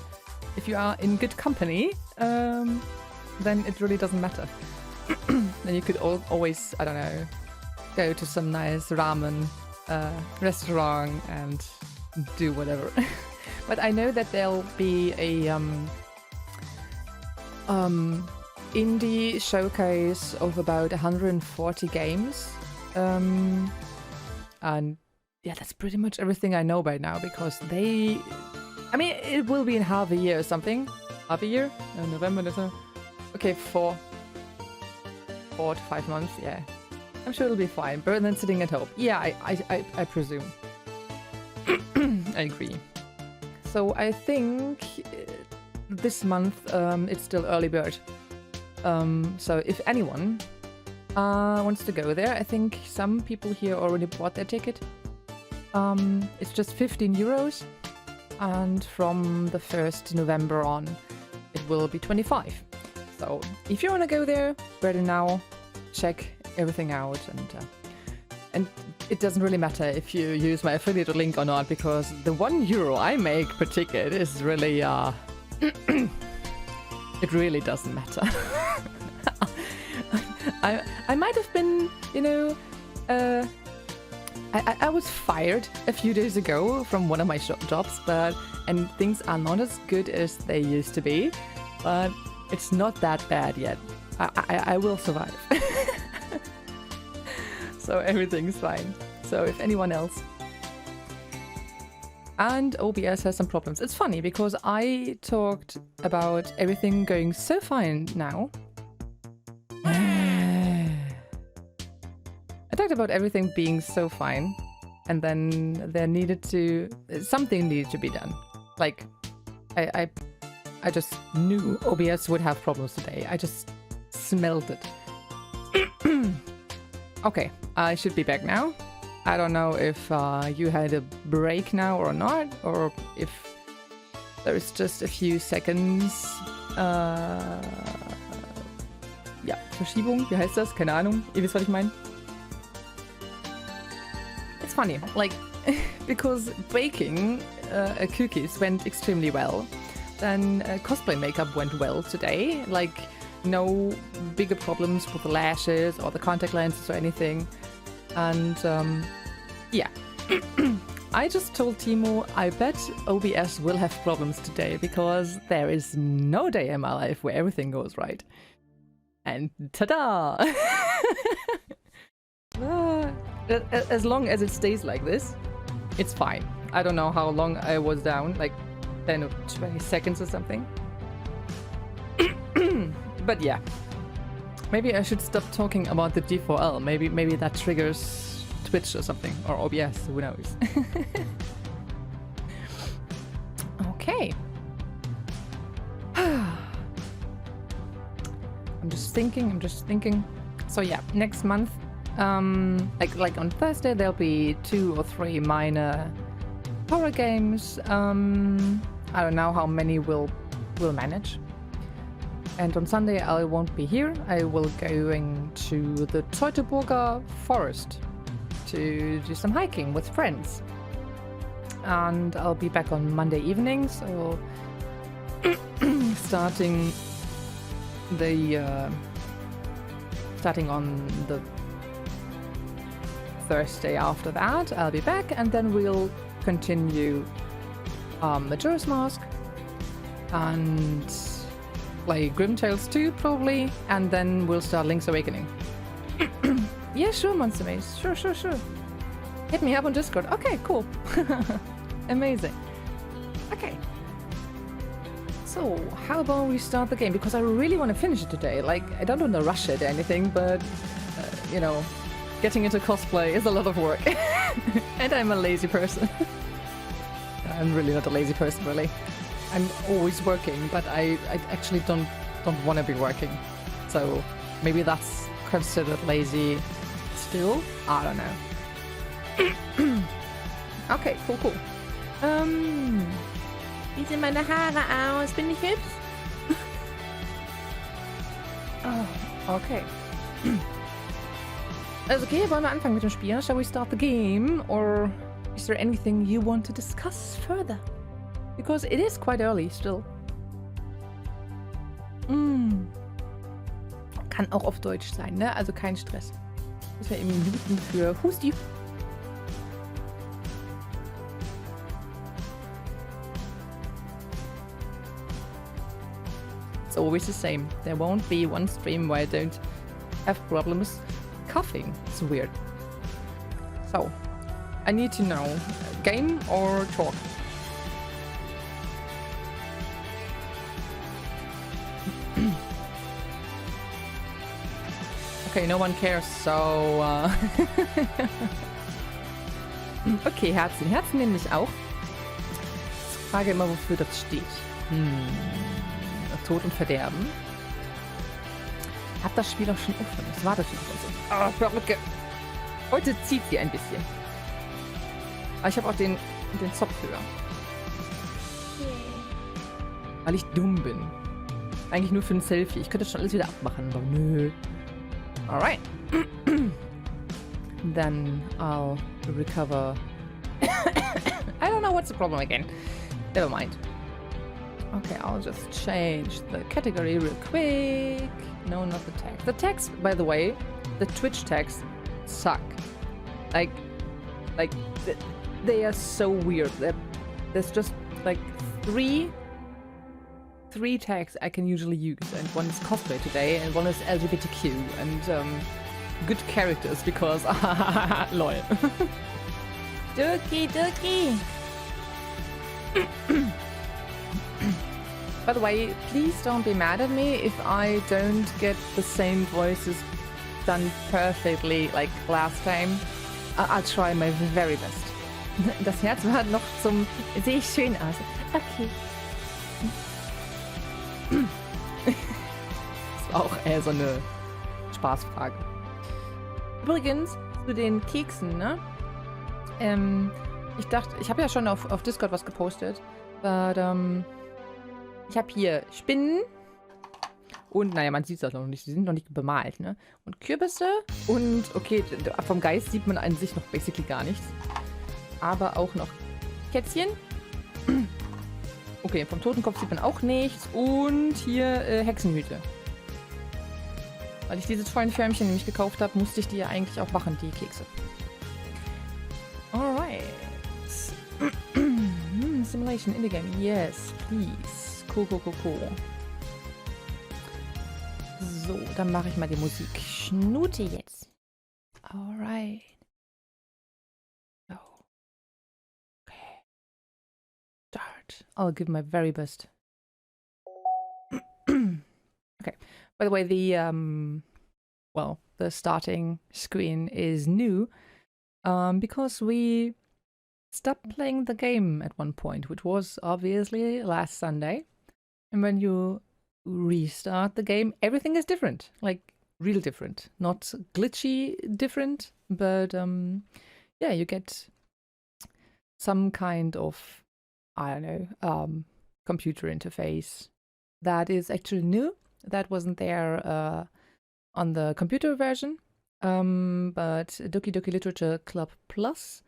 If you are in good company, then it really doesn't matter. Then you could always, I don't know, go to some nice ramen restaurant and do whatever. But I know that there'll be a indie showcase of about 140 games. And yeah, that's pretty much everything I know by now, because I mean, it will be in half a year or something. half a year? November, December. Okay, 4 to 5 months, yeah. I'm sure it'll be fine. Better than sitting at home. Yeah, I presume. I agree. So I think this month it's still early bird. So if anyone wants to go there, I think some people here already bought their ticket. It's just 15 euros. And from the 1st November on, it will be 25. So if you want to go there, better now, check everything out, and it doesn't really matter if you use my affiliate link or not, because the €1 I make per ticket is really it really doesn't matter. I might have been, you know, I was fired a few days ago from one of my jobs, and things are not as good as they used to be, but it's not that bad yet. I will survive. So everything's fine. So if anyone else... And OBS has some problems. It's funny because I talked about everything going so fine now. I talked about everything being so fine, and then something needed to be done. Like, I just knew OBS would have problems today. I just smelled it. Okay, I should be back now. I don't know if you had a break now or not, or if there is just a few seconds. Ja, Verschiebung, wie heißt das? Keine Ahnung. Ihr wisst, was ich meine? It's funny, like, because baking cookies went extremely well. Then cosplay makeup went well today. Like, no bigger problems with the lashes or the contact lenses or anything. And yeah, I just told Timo, I bet OBS will have problems today because there is no day in my life where everything goes right. And ta-da! As long as it stays like this, it's fine. I don't know how long I was down, like 10 or 20 seconds or something. But yeah, maybe I should stop talking about the D4L. Maybe that triggers Twitch or something, or OBS, who knows. Okay. I'm just thinking. So yeah, next month, like on Thursday, there'll be 2 or 3 minor horror games. I don't know how many we'll manage. And on Sunday I won't be here. I will going to the Teutoburger forest to do some hiking with friends. And I'll be back on Monday evening, so starting on the Thursday after that, I'll be back, and then we'll continue Majora's Mask and play Grim Tales 2 probably, and then we'll start Link's Awakening. Yeah, sure, Monster Maze. Sure. Hit me up on Discord. Okay, cool. Amazing. Okay. So, how about we start the game? Because I really want to finish it today. Like, I don't want to rush it or anything, but, you know, getting into cosplay is a lot of work. And I'm a lazy person. I'm really not a lazy person, really. I'm always working, but I actually don't want to be working. So maybe that's considered lazy still? I don't know. Okay, cool. Wie sehen meine Haare aus? Bin ich hübsch? Okay. Also okay, wollen wir anfangen mit dem Spiel? Shall we start the game? Or is there anything you want to discuss further? Because it is quite early still. Kann auch auf Deutsch sein, ne? Also kein Stress. Das wäre eben Minuten für Husti. It's always the same. There won't be one stream where I don't have problems coughing. It's weird. So, I need to know, game or talk? Okay, no one cares, so... okay, Herzen. Herzen nehme ich auch. Ich frage immer, wofür das steht. Tod und Verderben. Hab das Spiel auch schon offen. Das war das schon so. Ah, Perücke. Heute zieht sie ein bisschen. Aber ich habe auch den Zopf höher. Weil ich dumm bin. Eigentlich nur für ein Selfie. Ich könnte schon alles wieder abmachen, aber nö. Alright. Then I'll recover. I don't know what's the problem again. Never mind. Okay, I'll just change the category real quick. No, not the text. The text, by the way, the Twitch tags suck. Like they are so weird. There's just like three tags I can usually use, and one is cosplay today, and one is LGBTQ, and good characters because lol. Doki Doki. By the way, please don't be mad at me if I don't get the same voices done perfectly like last time. I'll try my very best. Das Herz war noch zum sehe ich schön aus. Okay. Das war auch eher so eine Spaßfrage. Übrigens zu den Keksen, ne? Ich dachte, ich habe ja schon auf Discord was gepostet. But, ich habe hier Spinnen und, naja, man sieht das noch nicht, sie sind noch nicht bemalt, ne? Und Kürbisse und, okay, vom Geist sieht man an sich noch basically gar nichts. Aber auch noch Kätzchen. Okay, vom Totenkopf sieht man auch nichts. Und hier Hexenhüte. Weil ich diese tollen Förmchen nämlich gekauft habe, musste ich die ja eigentlich auch machen, die Kekse. Alright. Simulation in the game. Yes, please. Cool. So, dann mache ich mal die Musik. Schnute jetzt. Alright. So. Okay. Start. I'll give my very best. Okay. By the way, the starting screen is new because we stopped playing the game at one point, which was obviously last Sunday. And when you restart the game, everything is different, like real different, not glitchy different, but yeah, you get some kind of, I don't know, computer interface that is actually new. That wasn't there on the computer version, but Doki Doki Literature Club Plus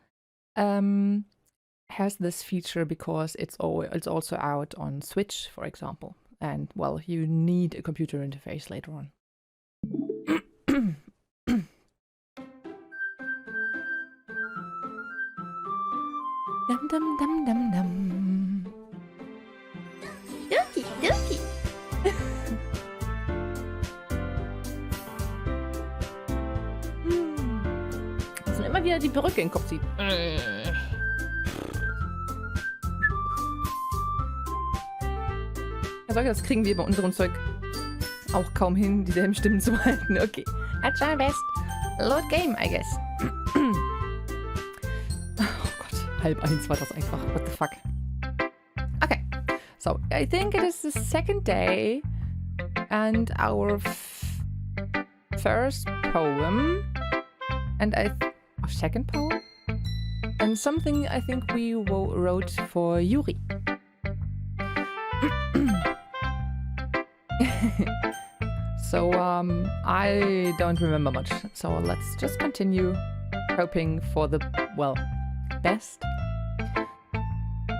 has this feature because it's also out on Switch, for example. And, well, you need a computer interface later on. Dum dum dum dum dum. Doki Doki. Dass man immer wieder die Perücke in den Kopf sieht. Das kriegen wir bei unserem Zeug auch kaum hin, dieselben Stimmen zu halten. Okay. I try best. Load game, I guess. Oh Gott, 12:30 war das einfach. What the fuck? Okay. So, I think it is the second day and our first poem. And second poem? And something I think we wrote for Yuri. So, I don't remember much, so let's just continue hoping for the, well, best.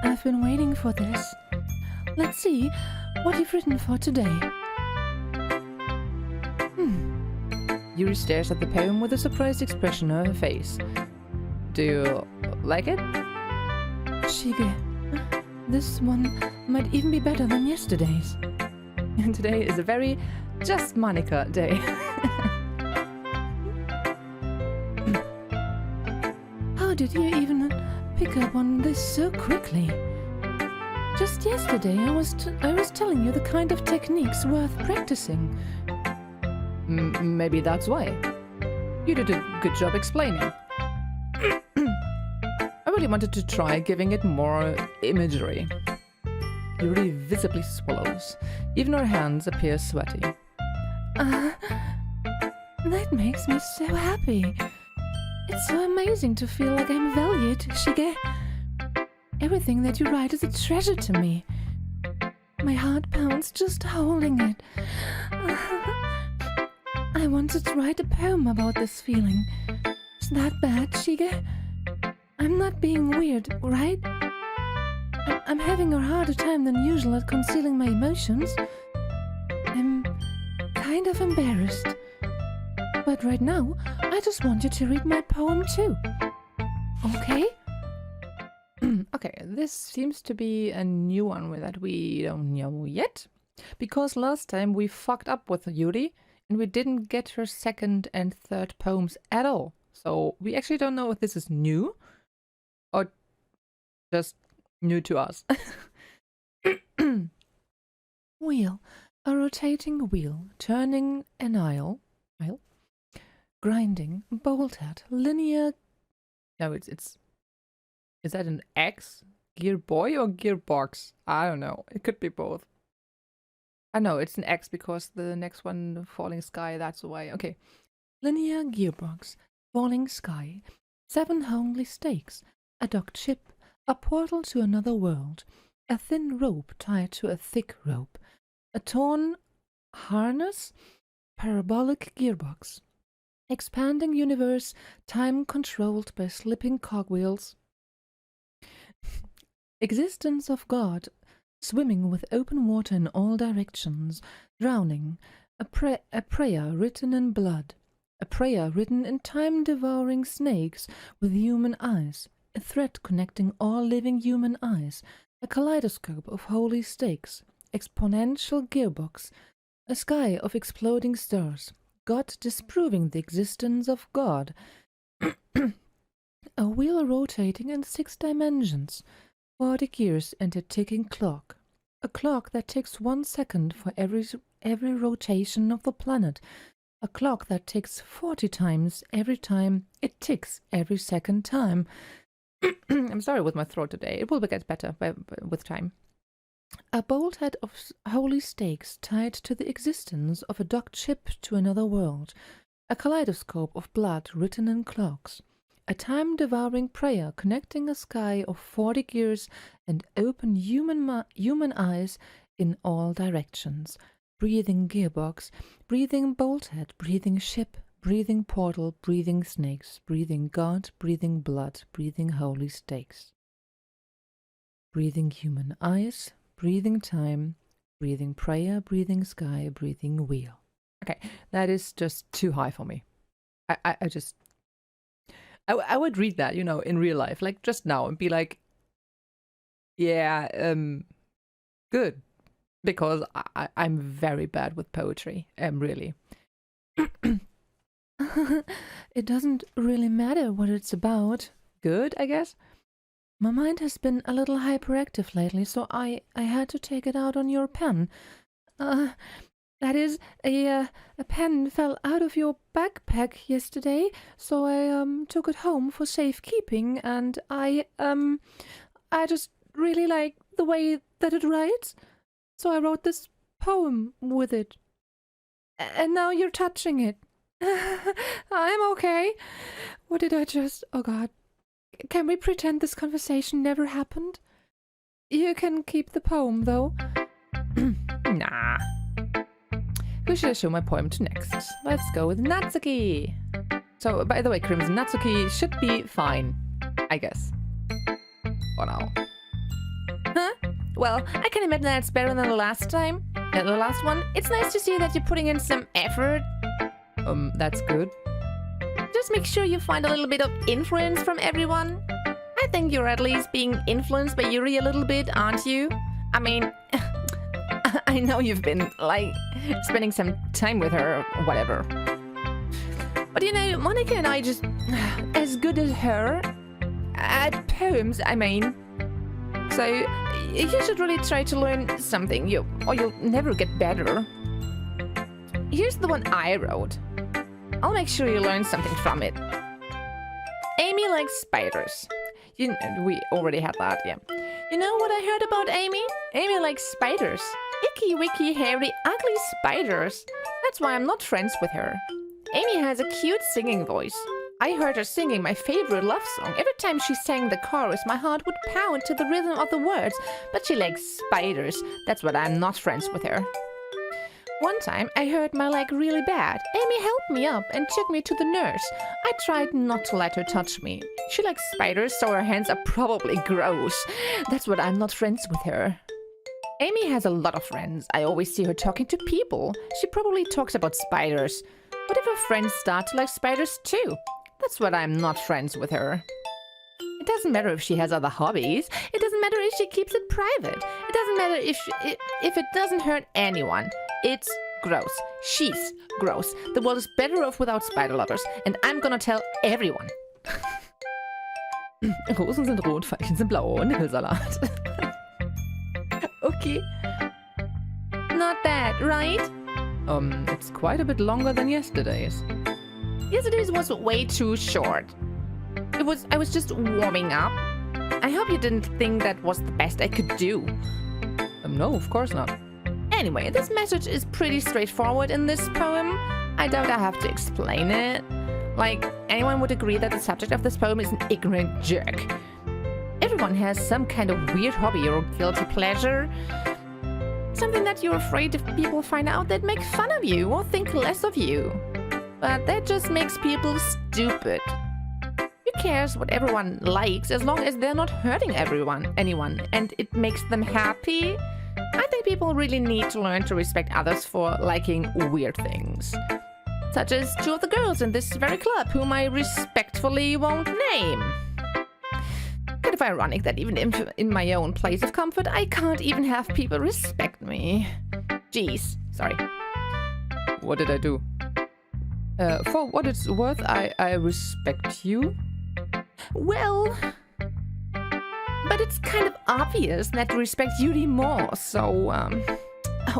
I've been waiting for this. Let's see what you've written for today. Yuri stares at the poem with a surprised expression on her face. Do you like it? Shige, this one might even be better than yesterday's. And today is a very just Monika day. How did you even pick up on this so quickly? Just yesterday I was telling you the kind of techniques worth practicing. Maybe that's why. You did a good job explaining. I really wanted to try giving it more imagery. Yuri visibly swallows. Even her hands appear sweaty. That makes me so happy. It's so amazing to feel like I'm valued, Shige. Everything that you write is a treasure to me. My heart pounds just holding it. I wanted to write a poem about this feeling. Is that bad, Shige? I'm not being weird, right? I'm having a harder time than usual at concealing my emotions. I'm kind of embarrassed. But right now, I just want you to read my poem too. Okay? Okay, this seems to be a new one that we don't know yet. Because last time we fucked up with Yuri and we didn't get her second and third poems at all. So we actually don't know if this is new or just new to us. Wheel. A rotating wheel, turning an aisle, grinding, bolted, linear. No, it's. Is that an X? Gear boy or gearbox? I don't know. It could be both. I know it's an X because the next one, falling sky, that's why. Okay. Linear gearbox, falling sky, 7 homely stakes, a docked ship, a portal to another world, a thin rope tied to a thick rope, a torn harness, parabolic gearbox, expanding universe, time controlled by slipping cogwheels, existence of God, swimming with open water in all directions, drowning, a prayer written in blood, a prayer written in time-devouring snakes with human eyes, a thread connecting all living human eyes, a kaleidoscope of holy stakes, exponential gearbox, a sky of exploding stars, God disproving the existence of God, a wheel rotating in 6 dimensions, 40 gears and a ticking clock, a clock that ticks 1 second for every rotation of the planet, a clock that ticks 40 times every time it ticks every second time. I'm sorry with my throat today. It will get better with time. A bolthead of holy stakes tied to the existence of a docked ship to another world, a kaleidoscope of blood written in clocks, a time-devouring prayer connecting a sky of 40 gears and open human eyes in all directions, breathing gearbox, breathing bolthead, breathing ship, breathing portal, breathing snakes, breathing God, breathing blood, breathing holy stakes, breathing human eyes, breathing time, breathing prayer, breathing sky, breathing wheel. Okay, that is just too high for me. I would read that, you know, in real life, like just now, and be like, yeah, good, because I'm very bad with poetry, really. It doesn't really matter what it's about. Good, I guess. My mind has been a little hyperactive lately, so I had to take it out on your pen. That is, a pen fell out of your backpack yesterday, so I took it home for safekeeping, and I just really like the way that it writes, so I wrote this poem with it. And now you're touching it. I'm okay. What did I just... Oh God. Can we pretend this conversation never happened? You can keep the poem, though. Nah. Who should I show my poem to next? Let's go with Natsuki. So, by the way, Crimson, Natsuki should be fine, I guess. For now. Huh? Well, I can imagine that it's better than the last time. The last one. It's nice to see that you're putting in some effort. That's good. Just make sure you find a little bit of influence from everyone. I think you're at least being influenced by Yuri a little bit, aren't you? I mean, I know you've been, like, spending some time with her or whatever. But you know, Monika and I just as good as her at poems, I mean. So you should really try to learn something, or you'll never get better. here's the one I wrote. I'll make sure you learn something from it. Amy likes spiders. We already had that, yeah. You know what I heard about Amy? Amy likes spiders. Icky, wicky, hairy, ugly spiders. That's why I'm not friends with her. Amy has a cute singing voice. I heard her singing my favorite love song. Every time she sang the chorus, my heart would pound to the rhythm of the words. But she likes spiders. That's why I'm not friends with her. One time, I hurt my leg really bad. Amy helped me up and took me to the nurse. I tried not to let her touch me. She likes spiders, so her hands are probably gross. That's why I'm not friends with her. Amy has a lot of friends. I always see her talking to people. She probably talks about spiders. What if her friends start to like spiders too? That's why I'm not friends with her. It doesn't matter if she has other hobbies. It doesn't matter if she keeps it private. It doesn't matter if it doesn't hurt anyone. It's gross. She's gross. The world is better off without spider lovers. And I'm gonna tell everyone. Rosen sind rot, Veilchen sind blau. Nippelsalat. Okay. Not bad, right? It's quite a bit longer than yesterday's. Yesterday's was way too short. I was just warming up. I hope you didn't think that was the best I could do. No, of course not. Anyway, this message is pretty straightforward in this poem. I doubt I have to explain it. Like, anyone would agree that the subject of this poem is an ignorant jerk. Everyone has some kind of weird hobby or guilty pleasure. Something that you're afraid if people find out they'd make fun of you or think less of you. But that just makes people stupid. Who cares what everyone likes as long as they're not hurting anyone, and it makes them happy? I think people really need to learn to respect others for liking weird things. Such as two of the girls in this very club, whom I respectfully won't name. Kind of ironic that even in my own place of comfort, I can't even have people respect me. Jeez, sorry. What did I do? For what it's worth, I respect you. Well... But it's kind of obvious that we respect Yuri more, so,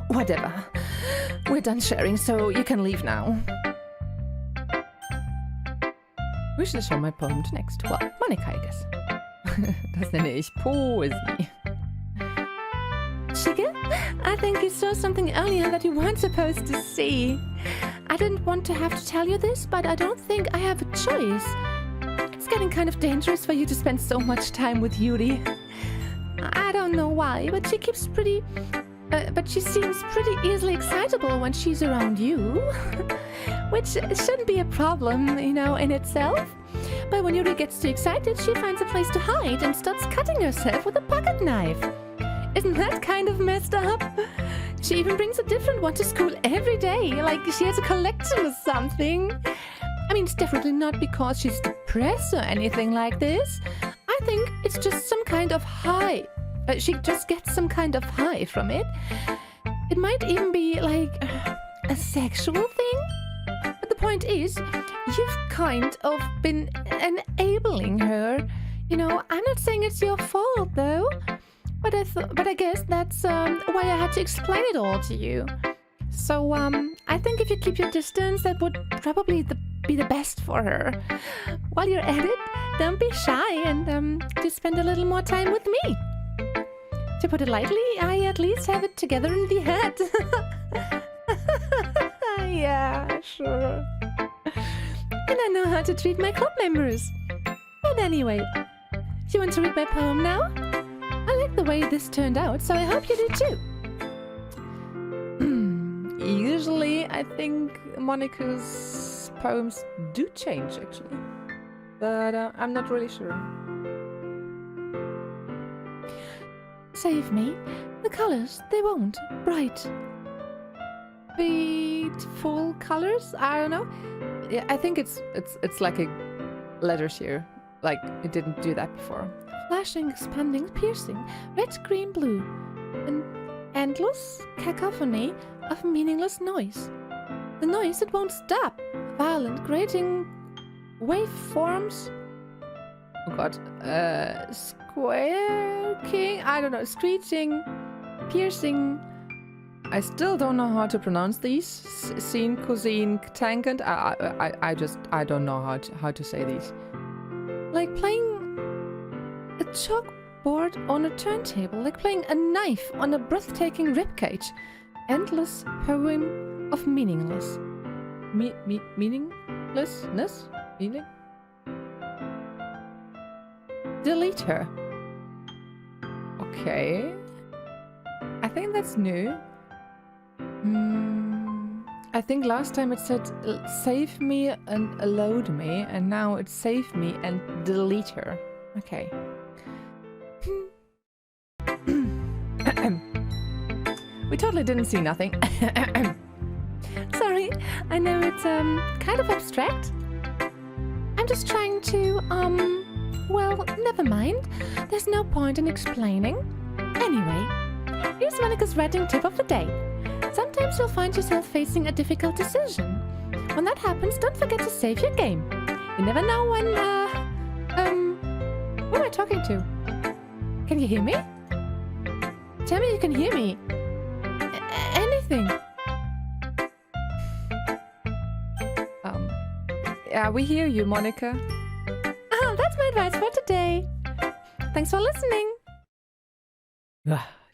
whatever. We're done sharing, so you can leave now. Who should I show my poem to next? Well, Monika, I guess. Das nenne ich Poesie. Sugar, I think you saw something earlier that you weren't supposed to see. I didn't want to have to tell you this, but I don't think I have a choice. It's getting kind of dangerous for you to spend so much time with Yuri. I don't know why, but she seems pretty easily excitable when she's around you. Which shouldn't be a problem, you know, in itself. But when Yuri gets too excited, she finds a place to hide and starts cutting herself with a pocket knife. Isn't that kind of messed up? She even brings a different one to school every day, like she has a collection or something. I mean, it's definitely not because she's depressed or anything like this. I think it's just some kind of high. She just gets some kind of high from it. It might even be like a sexual thing. But the point is, you've kind of been enabling her. You know, I'm not saying it's your fault though. But I guess that's why I had to explain it all to you. So I think if you keep your distance, that would probably be the best for her. While you're at it, don't be shy and just spend a little more time with me. To put it lightly, I at least have it together in the head. Yeah, sure. And I know how to treat my club members. But anyway, you want to read my poem now? I like the way this turned out, so I hope you do too. Usually, I think Monika's poems do change, actually. But I'm not really sure. Save me. The colors, they won't. Bright. Beautiful colors? I don't know. Yeah, I think it's like a letters here. Like, it didn't do that before. Flashing, expanding, piercing. Red, green, blue. An endless cacophony of meaningless noise. The noise that won't stop. Violent, grating waveforms. Oh god. Squawking? I don't know. Screeching, piercing, I still don't know how to pronounce these. Scene, cuisine, tangent. I don't know how to say these. Like playing a chalkboard on a turntable, like playing a knife on a breathtaking ribcage. Endless poem of meaningless. Meaninglessness? Meaning? Delete her. Okay. I think that's new. I think last time it said save me and load me, and now it's save me and delete her. Okay. We totally didn't see nothing. Sorry, I know it's kind of abstract. I'm just trying to well, never mind. There's no point in explaining. Anyway, here's Monika's writing tip of the day. Sometimes you'll find yourself facing a difficult decision. When that happens, don't forget to save your game. You never know when, who am I talking to? Can you hear me? Tell me you can hear me. Anything. Yeah, we hear you, Monika. Oh, that's my advice for today. Thanks for listening.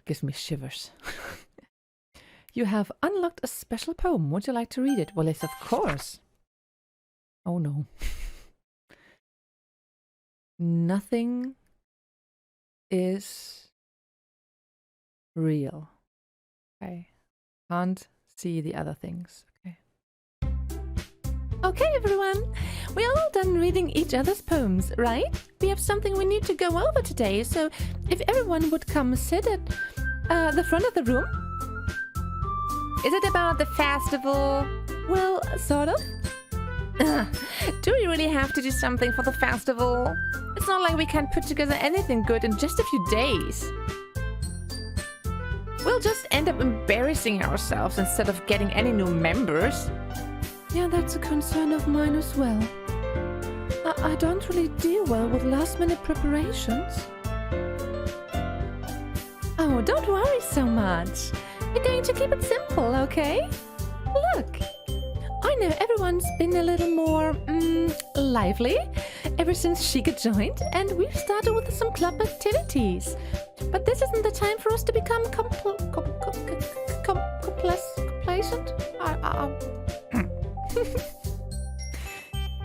Gives me shivers. You have unlocked a special poem. Would you like to read it? Well, yes, of course. Oh no. Nothing is real. Okay. Can't see the other things. Okay. Okay, everyone. We're all done reading each other's poems, right? We have something we need to go over today, so if everyone would come sit at the front of the room. Is it about the festival? Well, sort of. Do we really have to do something for the festival? It's not like we can put together anything good in just a few days. We'll just end up embarrassing ourselves instead of getting any new members. Yeah, that's a concern of mine as well. I don't really deal well with last-minute preparations. Oh, don't worry so much. We're going to keep it simple, okay? Look, I know everyone's been a little more, lively ever since Shiga joined, and we've started with some club activities. But this isn't the time for us to become complacent.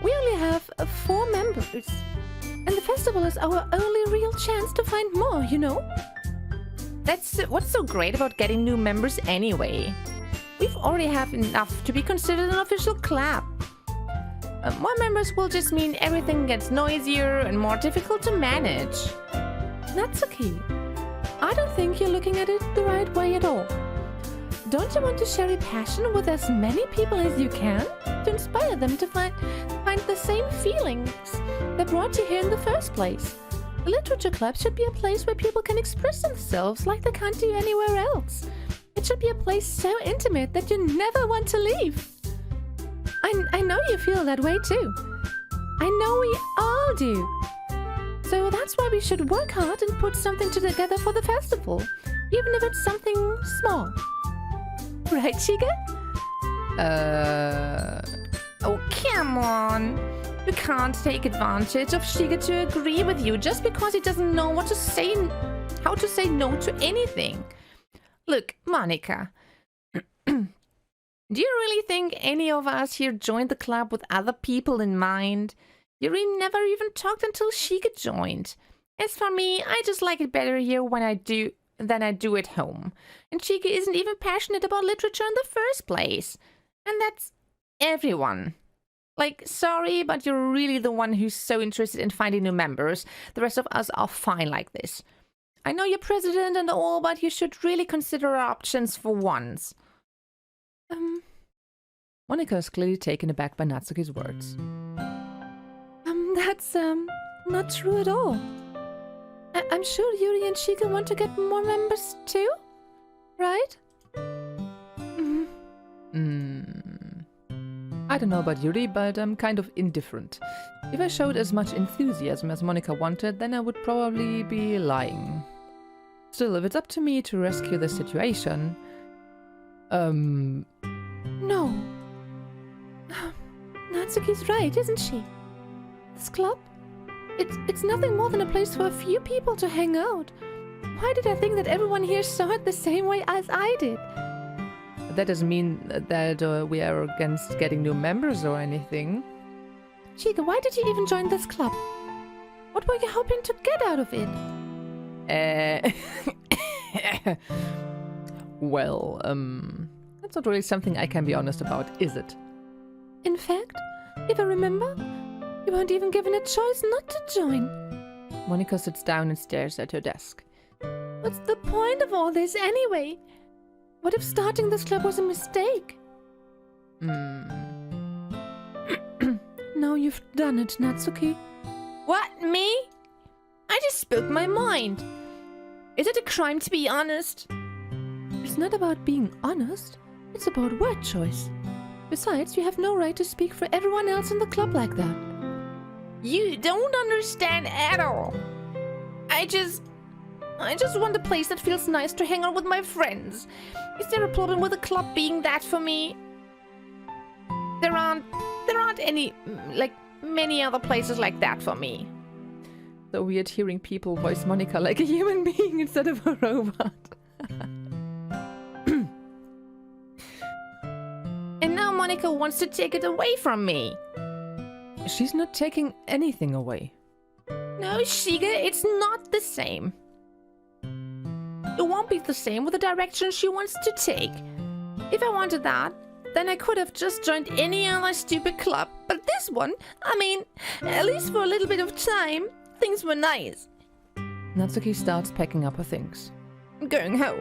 We only have 4 members, and the festival is our only real chance to find more, you know? That's what's so great about getting new members anyway. We've already have enough to be considered an official club. More members will just mean everything gets noisier and more difficult to manage. Natsuki, I don't think you're looking at it the right way at all. Don't you want to share your passion with as many people as you can to inspire them to find the same feelings that brought you here in the first place? The literature club should be a place where people can express themselves like they can't do anywhere else. It should be a place so intimate that you never want to leave. I know you feel that way too. I know we all do. So that's why we should work hard and put something together for the festival, even if it's something small. Right, Shiga? Oh, come on. You can't take advantage of Shiga to agree with you just because he doesn't know how to say no to anything. Look, Monika, do you really think any of us here joined the club with other people in mind? Yuri never even talked until Shiga joined. As for me, I just like it better here than I do at home. And Shiga isn't even passionate about literature in the first place. And that's everyone. Like, sorry, but you're really the one who's so interested in finding new members. The rest of us are fine like this. I know you're president and all, but you should really consider our options for once. Monika is clearly taken aback by Natsuki's words. That's, not true at all. I'm sure Yuri and Shiga want to get more members too, right? I don't know about Yuri, but I'm kind of indifferent. If I showed as much enthusiasm as Monika wanted, then I would probably be lying. Still, if it's up to me to rescue the situation... No. Natsuki's right, isn't she? This club? It's nothing more than a place for a few people to hang out. Why did I think that everyone here saw it the same way as I did? That doesn't mean that we are against getting new members or anything. Chica, why did you even join this club? What were you hoping to get out of it? Well, that's not really something I can be honest about, is it? In fact, if I remember, you weren't even given a choice not to join. Monika sits down and stares at her desk. What's the point of all this anyway? What if starting this club was a mistake? Now you've done it, Natsuki. What, me? I just spoke my mind. Is it a crime to be honest? It's not about being honest. It's about word choice. Besides, you have no right to speak for everyone else in the club like that. You don't understand at all. I just want a place that feels nice to hang out with my friends. Is there a problem with the club being that for me? There aren't any, like, many other places like that for me. So weird hearing people voice Monika like a human being instead of a robot. And now Monika wants to take it away from me. She's not taking anything away. No, Shiga, it's not the same. It won't be the same with the direction she wants to take. If I wanted that, then I could have just joined any other stupid club. But this one, I mean, at least for a little bit of time, things were nice. Natsuki starts packing up her things. I'm going home.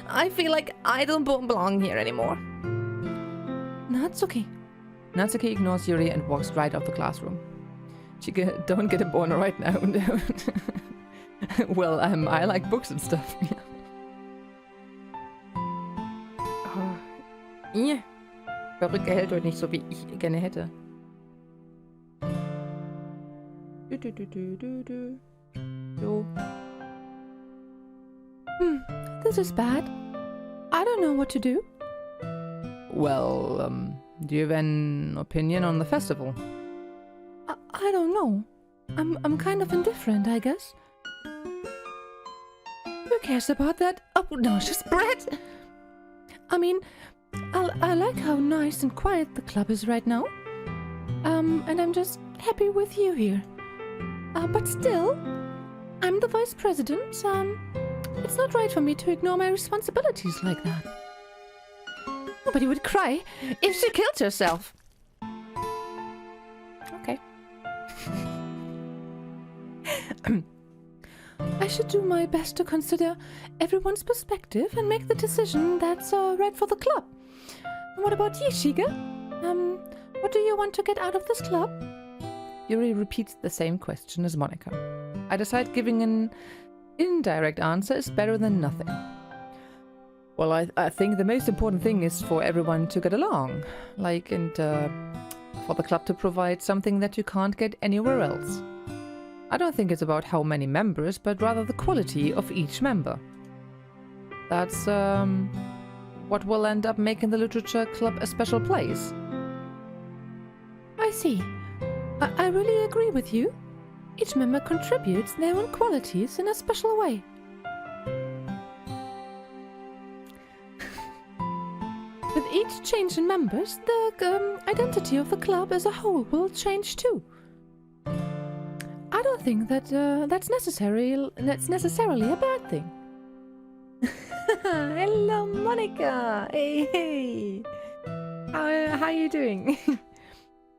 I feel like I don't belong here anymore. Natsuki. Natsuki ignores Yuri and walks right out the classroom. Don't get a boner right now. Well, I like books and stuff. Ja. Perücke hält euch nicht so, wie ich gerne hätte. So. This is bad. I don't know what to do. Well, do you have an opinion on the festival? I don't know. I'm kind of indifferent, I guess. Who cares about that obnoxious brat? I mean, I like how nice and quiet the club is right now. And I'm just happy with you here. But still, I'm the vice president. It's not right for me to ignore my responsibilities like that. Nobody would cry if she killed herself. Okay. I should do my best to consider everyone's perspective and make the decision that's right for the club. And what about you, Shiga? What do you want to get out of this club? Yuri repeats the same question as Monika. I decide giving an indirect answer is better than nothing. Well, I think the most important thing is for everyone to get along. And for the club to provide something that you can't get anywhere else. I don't think it's about how many members, but rather the quality of each member. That's what will end up making the literature club a special place. I see. I really agree with you. Each member contributes their own qualities in a special way. With each change in members, the identity of the club as a whole will change too. I don't think that that's necessarily a bad thing. Hello, Monika. Hey. How are you doing?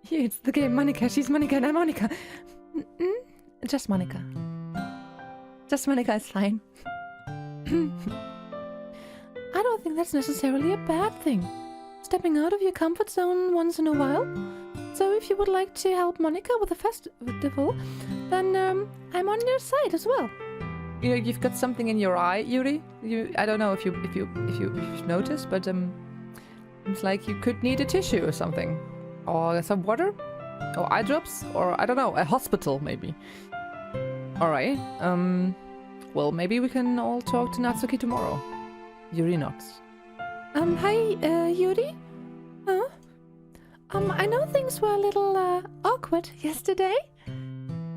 Here, it's the game Monika. She's Monika and I'm Monika. Just Monika. Just Monika is fine. I don't think that's necessarily a bad thing. Stepping out of your comfort zone once in a while. So if you would like to help Monika with the festival, then I'm on your side as well. You know, you've got something in your eye, Yuri. I don't know if you've noticed, but it's like you could need a tissue or something, or some water, or eye drops, or I don't know, a hospital maybe. All right. Well, maybe we can all talk to Natsuki tomorrow. Yuri nods. Hi, Yuri? Huh? I know things were a little, awkward yesterday.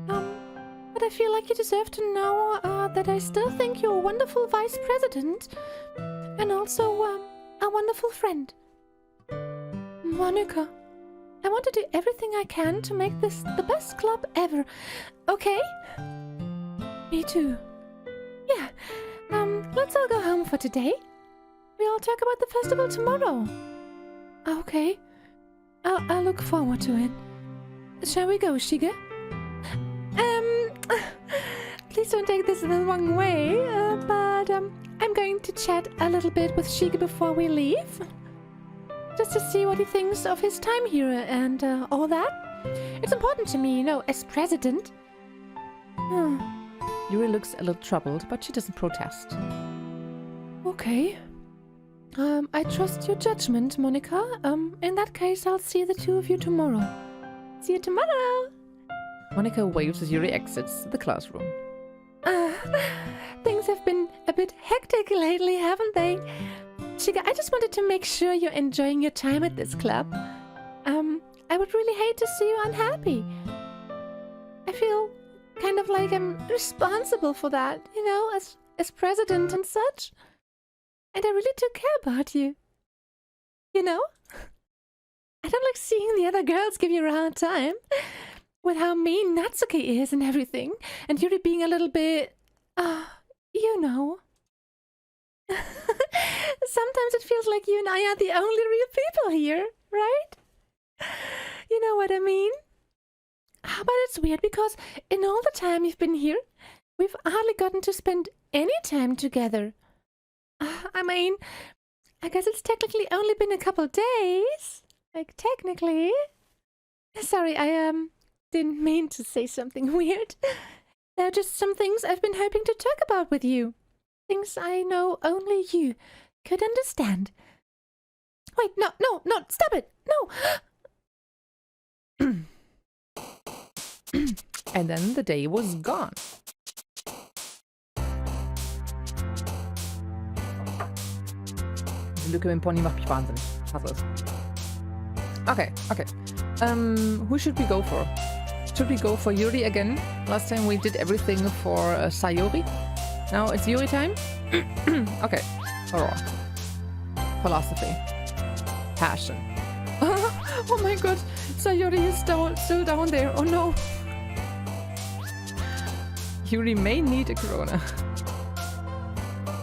But I feel like you deserve to know, that I still think you're a wonderful vice president. And also, a wonderful friend. Monika, I want to do everything I can to make this the best club ever. Okay? Me too. Yeah. Let's all go home for today. We'll talk about the festival tomorrow. Okay. I'll look forward to it. Shall we go, Shige? Please don't take this the wrong way, but I'm going to chat a little bit with Shige before we leave. Just to see what he thinks of his time here and all that. It's important to me, you know, as president. Yuri looks a little troubled, but she doesn't protest. Okay. I trust your judgment, Monika. In that case, I'll see the two of you tomorrow. See you tomorrow! Monika waves as Yuri exits the classroom. Things have been a bit hectic lately, haven't they? Shiga, I just wanted to make sure you're enjoying your time at this club. I would really hate to see you unhappy. I feel kind of like I'm responsible for that, you know, as president and such. And I really do care about you. You know? I don't like seeing the other girls give you a hard time. With how mean Natsuki is and everything. And Yuri being a little bit... you know. Sometimes it feels like you and I are the only real people here, right? You know what I mean? But it's weird because in all the time you've been here, we've hardly gotten to spend any time together. I mean, I guess it's technically only been a couple days. Like, technically. Sorry, I didn't mean to say something weird. There are just some things I've been hoping to talk about with you. Things I know only you could understand. Wait, no, stop it! No! And then the day was gone. Die Lücke mit dem Pony macht mich wahnsinnig. Hasse es. Okay. Who should we go for? Should we go for Yuri again? Last time we did everything for Sayori. Now it's Yuri time? Okay. Horror. Philosophy. Passion. Oh my god. Sayori is still down there. Oh no. Yuri may need a corona.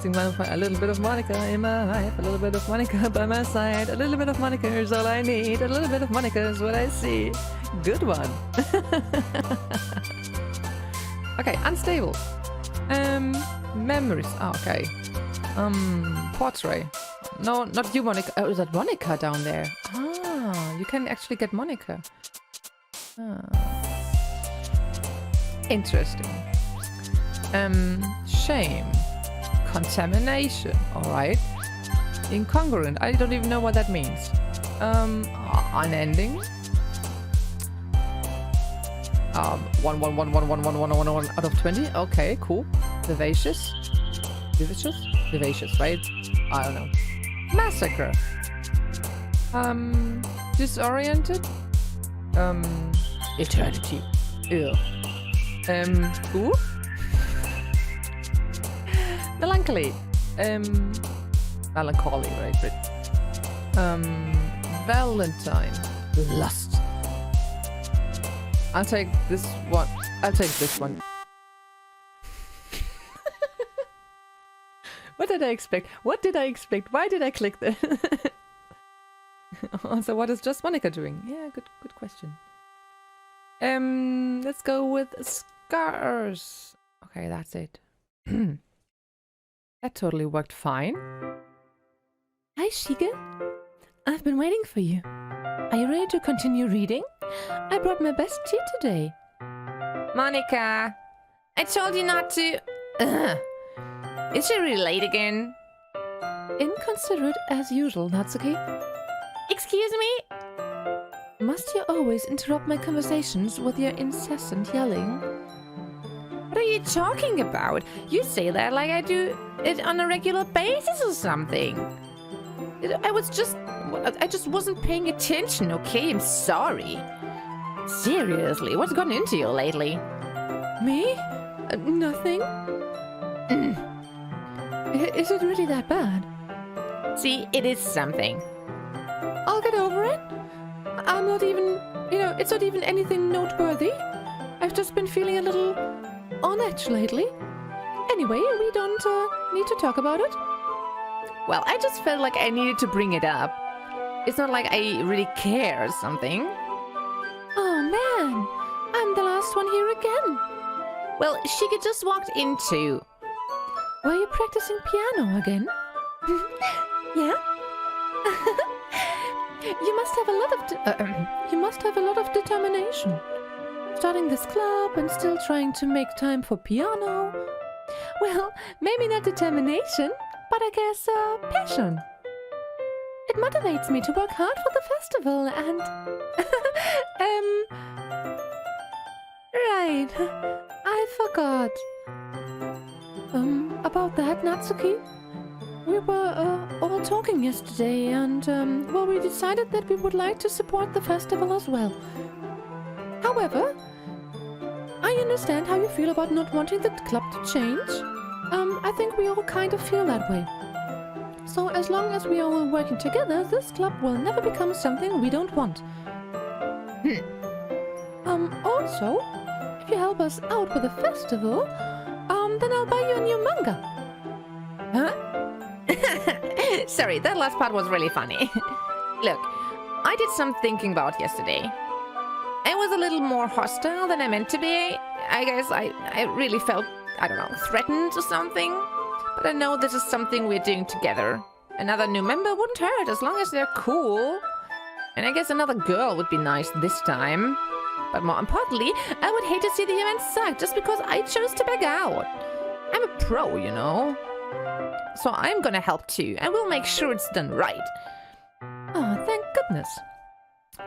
A little bit of Monika in my life, a little bit of Monika by my side, a little bit of Monika is all I need, a little bit of Monika is what I see. Good one. Okay, unstable. Memories. Oh, okay. Portrait. No, not you, Monika. Oh, is that Monika down there? Ah, you can actually get Monika. Interesting. Shame. Contamination. Alright. Incongruent. I don't even know what that means. Unending. 1 out of 20. Okay, cool. Vivacious. Vivacious, right? I don't know. Massacre. Disoriented. Eternity. Ew. Who? Melancholy. Melancholy, right? Valentine. Lust. I'll take this one. What did I expect? Why did I click that? Also, what is just Monika doing? Yeah, good question. Let's go with scars. Okay, that's it. That totally worked fine. Hi, Shige. I've been waiting for you. Are you ready to continue reading? I brought my best tea today. Monika, I told you not to... Is she really late again? Inconsiderate as usual, Natsuki. Excuse me? Must you always interrupt my conversations with your incessant yelling? What are you talking about? You say that like I do it on a regular basis or something. I just wasn't paying attention, okay? I'm sorry. Seriously, what's gotten into you lately? Me? Nothing. Is it really that bad? See, it is something. I'll get over it. I'm not even, it's not even anything noteworthy. I've just been feeling a little on edge lately. Anyway, we don't need to talk about it. Well, I just felt like I needed to bring it up. It's not like I really care or something. Oh man, I'm the last one here again. Well, Shika just walked in too. Were you practicing piano again? Yeah? You must have a lot of determination. Starting this club and still trying to make time for piano. Well, maybe not determination, but I guess passion. It motivates me to work hard for the festival and right. I forgot. About that, Natsuki. We were all talking yesterday and well, we decided that we would like to support the festival as well. However, I understand how you feel about not wanting the club to change. I think we all kind of feel that way. So as long as we are all working together, this club will never become something we don't want. Also, if you help us out with the festival, then I'll buy you a new manga. Huh? Sorry, that last part was really funny. Look, I did some thinking about yesterday. I was a little more hostile than I meant to be. I guess I really felt, I don't know, threatened or something. But I know this is something we're doing together. Another new member wouldn't hurt as long as they're cool. And I guess another girl would be nice this time. But more importantly, I would hate to see the event suck just because I chose to back out. I'm a pro, you know. So I'm gonna help too, and we'll make sure it's done right. Oh, thank goodness.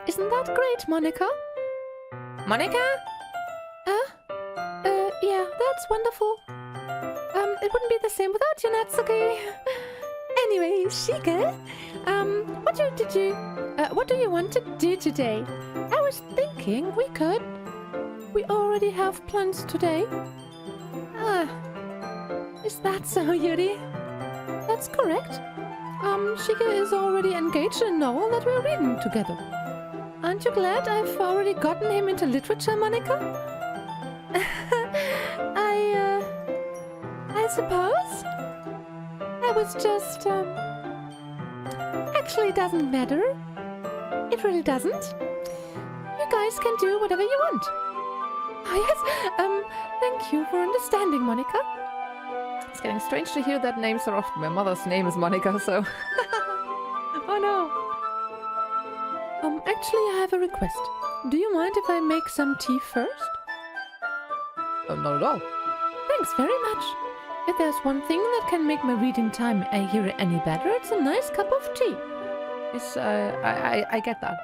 Isn't that great, Monika? Monika? Yeah, that's wonderful. It wouldn't be the same without you, Natsuki. Anyway, Shika, what do you want to do today? I was thinking we already have plans today. Is that so, Yuri? That's correct. Shika is already engaged in a novel that we're reading together. Aren't you glad I've already gotten him into literature, Monika? I suppose. I was just, Actually, it doesn't matter. It really doesn't. You guys can do whatever you want. Oh, yes. Thank you for understanding, Monika. It's getting strange to hear that name so often. My mother's name is Monika, so... Oh, no. Actually, I have a request. Do you mind if I make some tea first? Oh, not at all. Thanks very much. If there's one thing that can make my reading time here any better, it's a nice cup of tea. It's, I get that.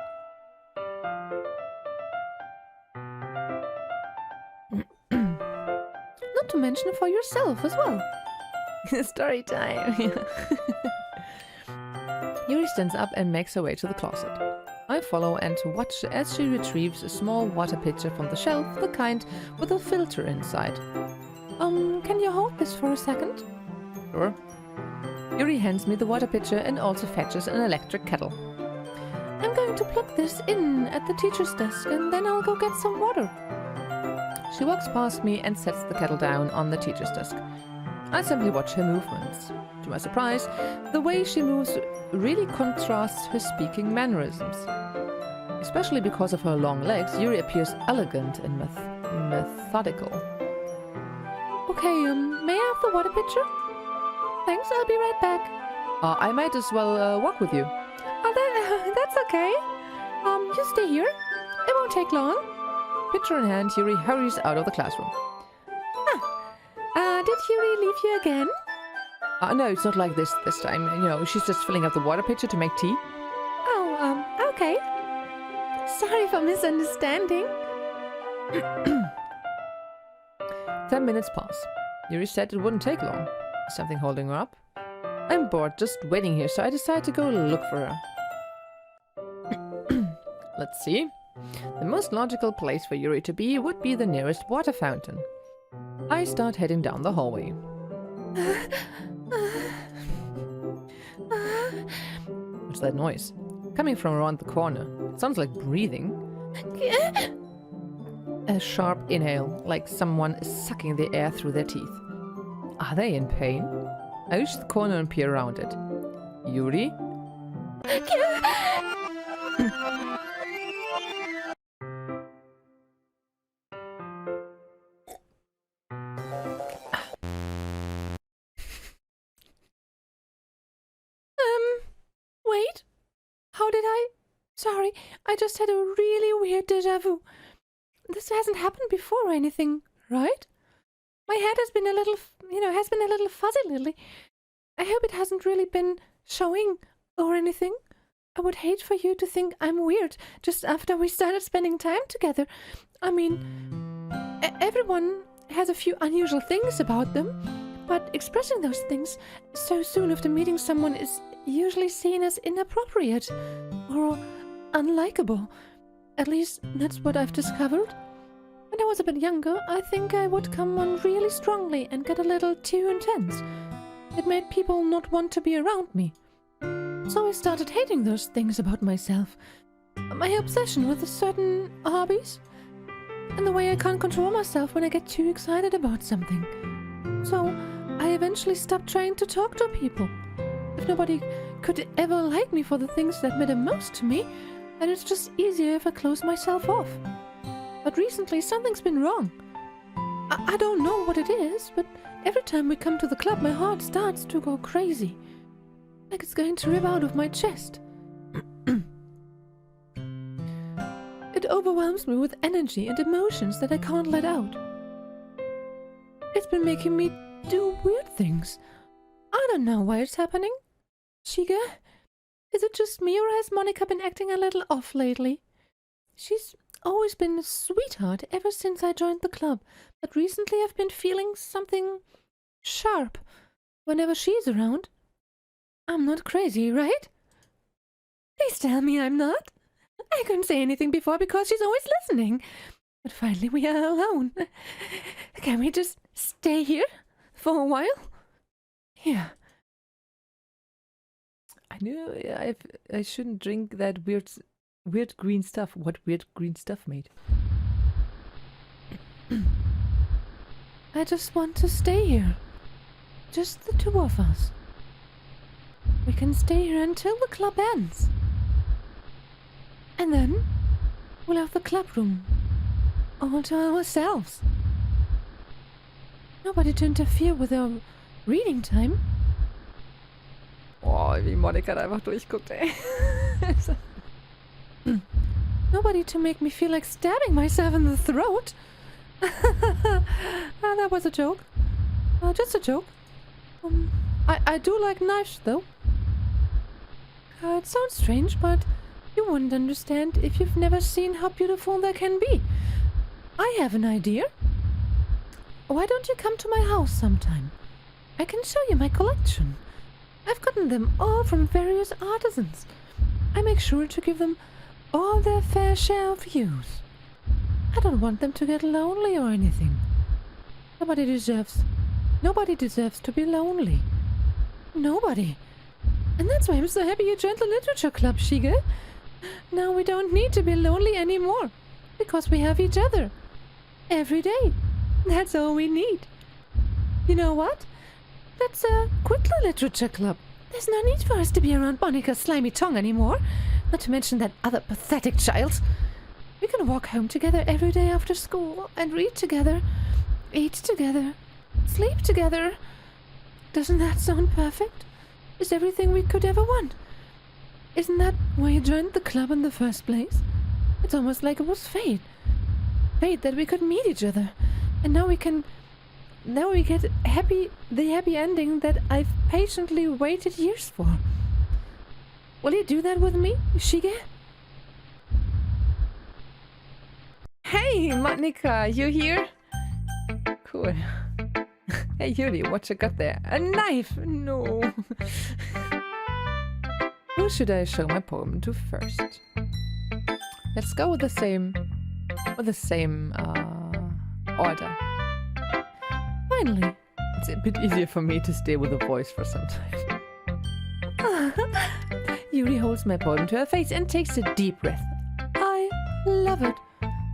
Not to mention for yourself as well. Story time. Yuri stands up and makes her way to the closet. I follow and watch as she retrieves a small water pitcher from the shelf, the kind with a filter inside. Can you hold this for a second? Sure. Yuri hands me the water pitcher and also fetches an electric kettle. I'm going to plug this in at the teacher's desk and then I'll go get some water. She walks past me and sets the kettle down on the teacher's desk. I simply watch her movements. To my surprise, the way she moves really contrasts her speaking mannerisms. Especially because of her long legs, Yuri appears elegant and methodical. Okay, may I have the water pitcher? Thanks, I'll be right back. I might as well walk with you. Oh, that's okay. You stay here. It won't take long. Pitcher in hand, Yuri hurries out of the classroom. Did Yuri leave you again? No, it's not like this time. You know, she's just filling up the water pitcher to make tea. Oh, okay. Sorry for misunderstanding. 10 minutes pass. Yuri said it wouldn't take long. Is something holding her up? I'm bored just waiting here, so I decided to go look for her. Let's see. The most logical place for Yuri to be would be the nearest water fountain. I start heading down the hallway. What's that noise? Coming from around the corner. It sounds like breathing. A sharp inhale, like someone is sucking the air through their teeth. Are they in pain? I reach the corner and peer around it. Yuri? Wait. How did I? Sorry, I just had a really weird déjà vu. This hasn't happened before or anything, right? My head has been a little, fuzzy lately. I hope it hasn't really been showing or anything. I would hate for you to think I'm weird just after we started spending time together. I mean, everyone has a few unusual things about them, but expressing those things so soon after meeting someone is usually seen as inappropriate or unlikable. At least that's what I've discovered. When I was a bit younger, I think I would come on really strongly and get a little too intense. It made people not want to be around me. So I started hating those things about myself. My obsession with certain hobbies, and the way I can't control myself when I get too excited about something. So I eventually stopped trying to talk to people. If nobody could ever like me for the things that matter most to me, then it's just easier if I close myself off. But recently something's been wrong. I don't know what it is, but every time we come to the club my heart starts to go crazy. Like it's going to rip out of my chest. It overwhelms me with energy and emotions that I can't let out. It's been making me do weird things. I don't know why it's happening. Shiga, is it just me or has Monika been acting a little off lately? She's always been a sweetheart ever since I joined the club, but recently I've been feeling something sharp whenever she's around. I'm not crazy, right? Please tell me I'm not. I couldn't say anything before because she's always listening. But finally we are alone. Can we just stay here for a while? Yeah. I knew I shouldn't drink that weird green stuff. What weird green stuff, mate? I just want to stay here. Just the two of us. We can stay here until the club ends. And then we'll have the club room all to ourselves. Nobody to interfere with our reading time. Oh, wie Monika da einfach durchguckt, ey. Nobody to make me feel like stabbing myself in the throat. That was a joke. Just a joke. I do like knives, though. It sounds strange, but you wouldn't understand if you've never seen how beautiful they can be. I have an idea. Why don't you come to my house sometime? I can show you my collection. I've gotten them all from various artisans. I make sure to give them all their fair share of use. I don't want them to get lonely or anything. Nobody deserves to be lonely. Nobody. And that's why I'm so happy you joined the literature club, Shiga. Now we don't need to be lonely anymore, because we have each other. Every day. That's all we need. You know what? Let's quit the literature club. There's no need for us to be around Monika's slimy tongue anymore. Not to mention that other pathetic child. We can walk home together every day after school and read together, eat together, sleep together. Doesn't that sound perfect? It's everything we could ever want. Isn't that why you joined the club in the first place? It's almost like it was fate. Fate that we could meet each other. And now we get the happy ending that I've patiently waited years for. Will you do that with me, Shige? Hey, Monika, you here? Cool. Hey Yuri, what you got there? A knife! No. Who should I show my poem to first? Let's go with the same order. Finally, it's a bit easier for me to stay with a voice for some time. Yuri holds my poem to her face and takes a deep breath. I love it.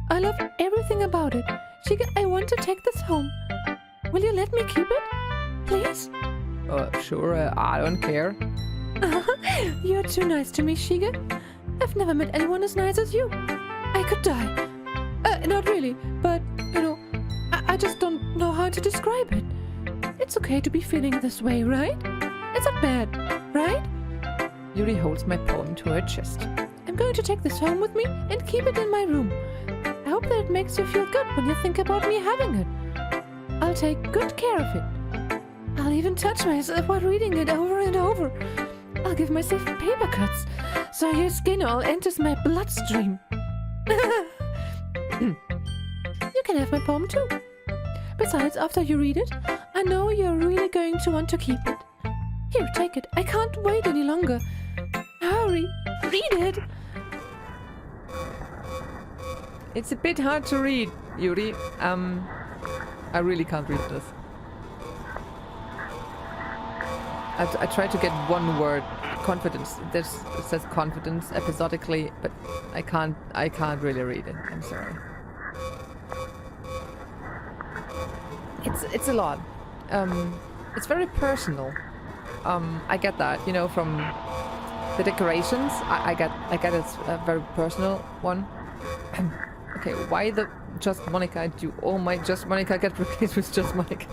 I love everything about it. Shiga, I want to take this home. Will you let me keep it? Please? Sure, I don't care. You're too nice to me, Shiga. I've never met anyone as nice as you. I could die. Not really, but, you know, I just don't know how to describe it. It's okay to be feeling this way, right? It's not bad, right? Yuri holds my poem to her chest. I'm going to take this home with me and keep it in my room. I hope that it makes you feel good when you think about me having it. I'll take good care of it. I'll even touch myself while reading it over and over. I'll give myself paper cuts, so your skin all enters my bloodstream. You can have my poem too. Besides, after you read it, I know you're really going to want to keep it. Here, take it. I can't wait any longer. Hurry, read it. It's a bit hard to read, Yuri. I really can't read this. I tried to get one word, confidence. It says confidence episodically, but I can't really read it. I'm sorry. It's a lot. It's very personal. I get that, you know, from the decorations. I get it's a very personal one. Okay, why the Just Monika? Do all my Just Monika get replaced with Just Monika?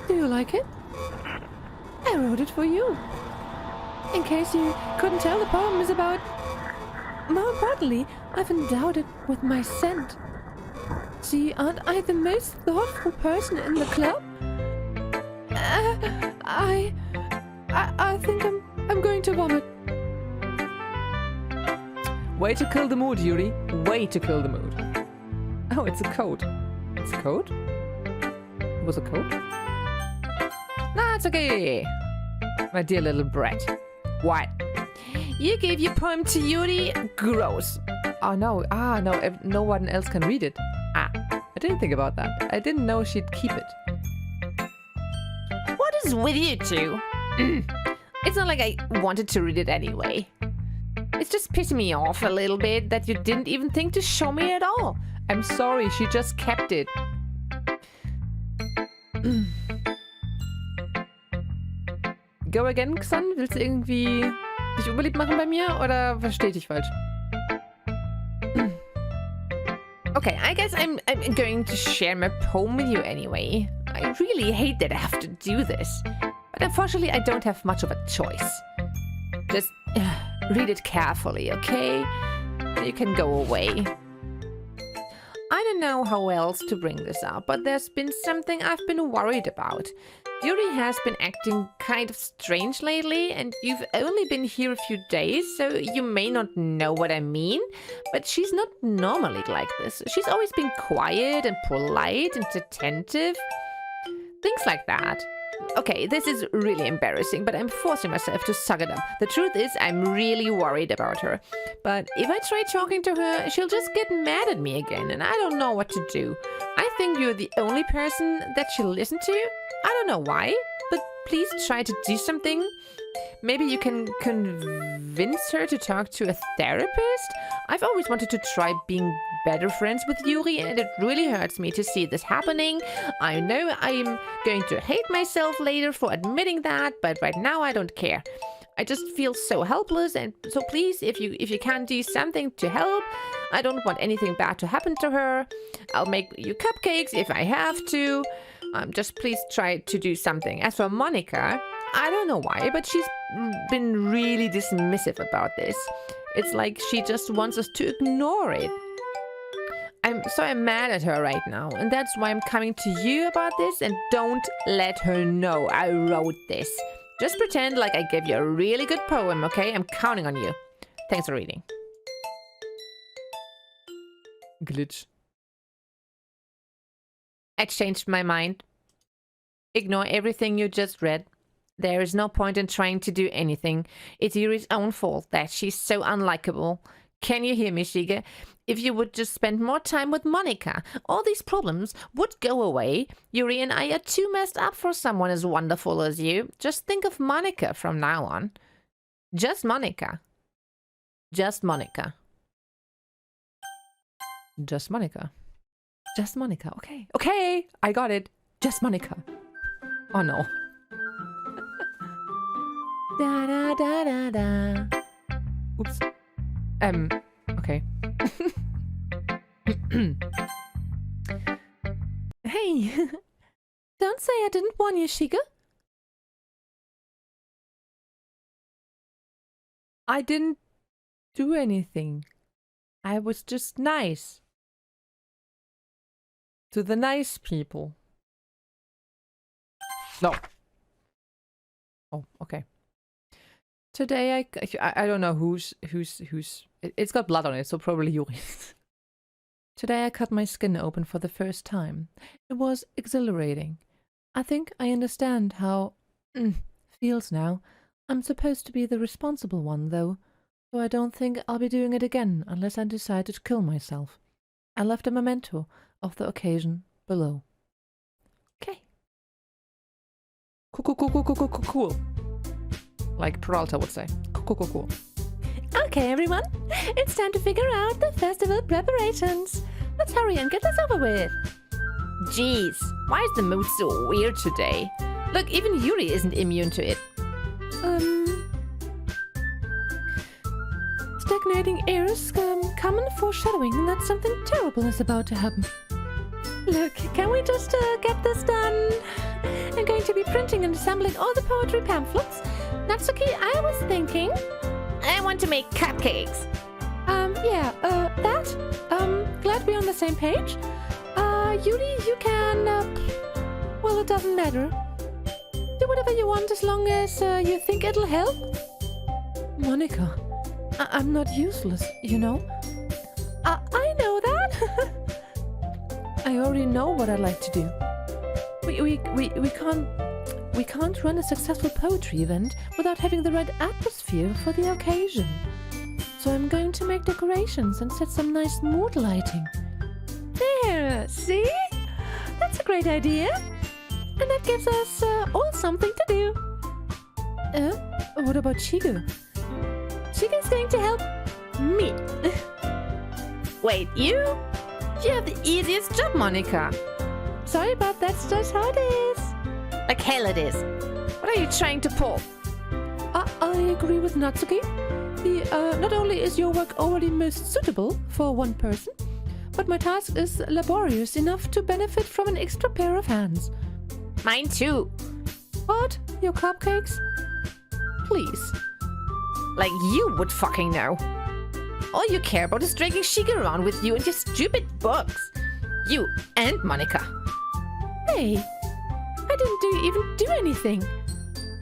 Do you like it? I wrote it for you. In case you couldn't tell, the poem is about... More importantly, I've endowed it with my scent. See, aren't I the most thoughtful person in the club? I think I'm going to vomit. Way to kill the mood, Yuri. Way to kill the mood. Oh, it's a coat. It's a coat? It was a coat? That's okay. My dear little brat. What? You gave your poem to Yuri? Gross. Oh no. No. No one else can read it. I didn't think about that. I didn't know she'd keep it. What is with you two? It's not like I wanted to read it anyway. It's just pissing me off a little bit that you didn't even think to show me at all. I'm sorry, she just kept it. Go again, Xan? Willst du irgendwie dich unbeliebt machen bei mir oder verstehe ich dich falsch? Okay, I guess I'm going to share my poem with you anyway. I really hate that I have to do this. But unfortunately, I don't have much of a choice. Just read it carefully, okay? You can go away. I don't know how else to bring this up, but there's been something I've been worried about. Yuri has been acting kind of strange lately, and you've only been here a few days, so you may not know what I mean, but she's not normally like this. She's always been quiet and polite and attentive. Things like that. Okay, this is really embarrassing, but I'm forcing myself to suck it up. The truth is, I'm really worried about her. But if I try talking to her, she'll just get mad at me again, and I don't know what to do. I think you're the only person that she'll listen to. I don't know why, but please try to do something. Maybe you can convince her to talk to a therapist? I've always wanted to try being better friends with Yuri, and it really hurts me to see this happening. I know I'm going to hate myself later for admitting that, but right now I don't care. I just feel so helpless, and so please, if you can do something to help. I don't want anything bad to happen to her. I'll make you cupcakes if I have to. Just please try to do something. As for Monika, I don't know why, but she's been really dismissive about this. It's like she just wants us to ignore it. I'm mad at her right now, and that's why I'm coming to you about this, and don't let her know I wrote this. Just pretend like I gave you a really good poem, okay? I'm counting on you. Thanks for reading. Glitch. I changed my mind. Ignore everything you just read. There is no point in trying to do anything. It's Yuri's own fault that she's so unlikable. Can you hear me, Shiga? If you would just spend more time with Monika, all these problems would go away. Yuri and I are too messed up for someone as wonderful as you. Just think of Monika from now on. Just Monika. Just Monika. Just Monika. Just Monika. Okay. Okay. I got it. Just Monika. Oh no. Da da da da da. Oops. Okay. Hey, don't say I didn't warn you, Shiga. I didn't do anything. I was just nice. To the nice people. No. Oh, okay. Today I don't know who's it's got blood on it, so probably Yuri's. Today I cut my skin open for the first time. It was exhilarating. I think I understand how feels now. I'm supposed to be the responsible one though, so I don't think I'll be doing it again unless I decide to kill myself. I left a memento of the occasion below. Okay. Cool. Like Peralta would say. Cool. Okay, everyone. It's time to figure out the festival preparations. Let's hurry and get this over with. Jeez, why is the mood so weird today? Look, even Yuri isn't immune to it. Stagnating air is common foreshadowing that something terrible is about to happen. Look, can we just get this done? I'm going to be printing and assembling all the poetry pamphlets. Natsuki, I was thinking... I want to make cupcakes. Glad we're on the same page. Yuri, you can, well, it doesn't matter. Do whatever you want as long as you think it'll help. Monika, I'm not useless, you know? I know that. I already know what I'd like to do. We can't run a successful poetry event without having the right atmosphere for the occasion. So I'm going to make decorations and set some nice mood lighting. There, see? That's a great idea. And that gives us all something to do. What about Shiga? Shiga's going to help me. Wait, you? You have the easiest job, Monika. Sorry, but that's just how it is. Like hell it is. What are you trying to pull? I agree with Natsuki. Not only is your work already most suitable for one person, but my task is laborious enough to benefit from an extra pair of hands. Mine too. What? Your cupcakes? Please. Like you would fucking know. All you care about is dragging Shiga around with you and your stupid books. You and Monika. Hey, I didn't even do anything.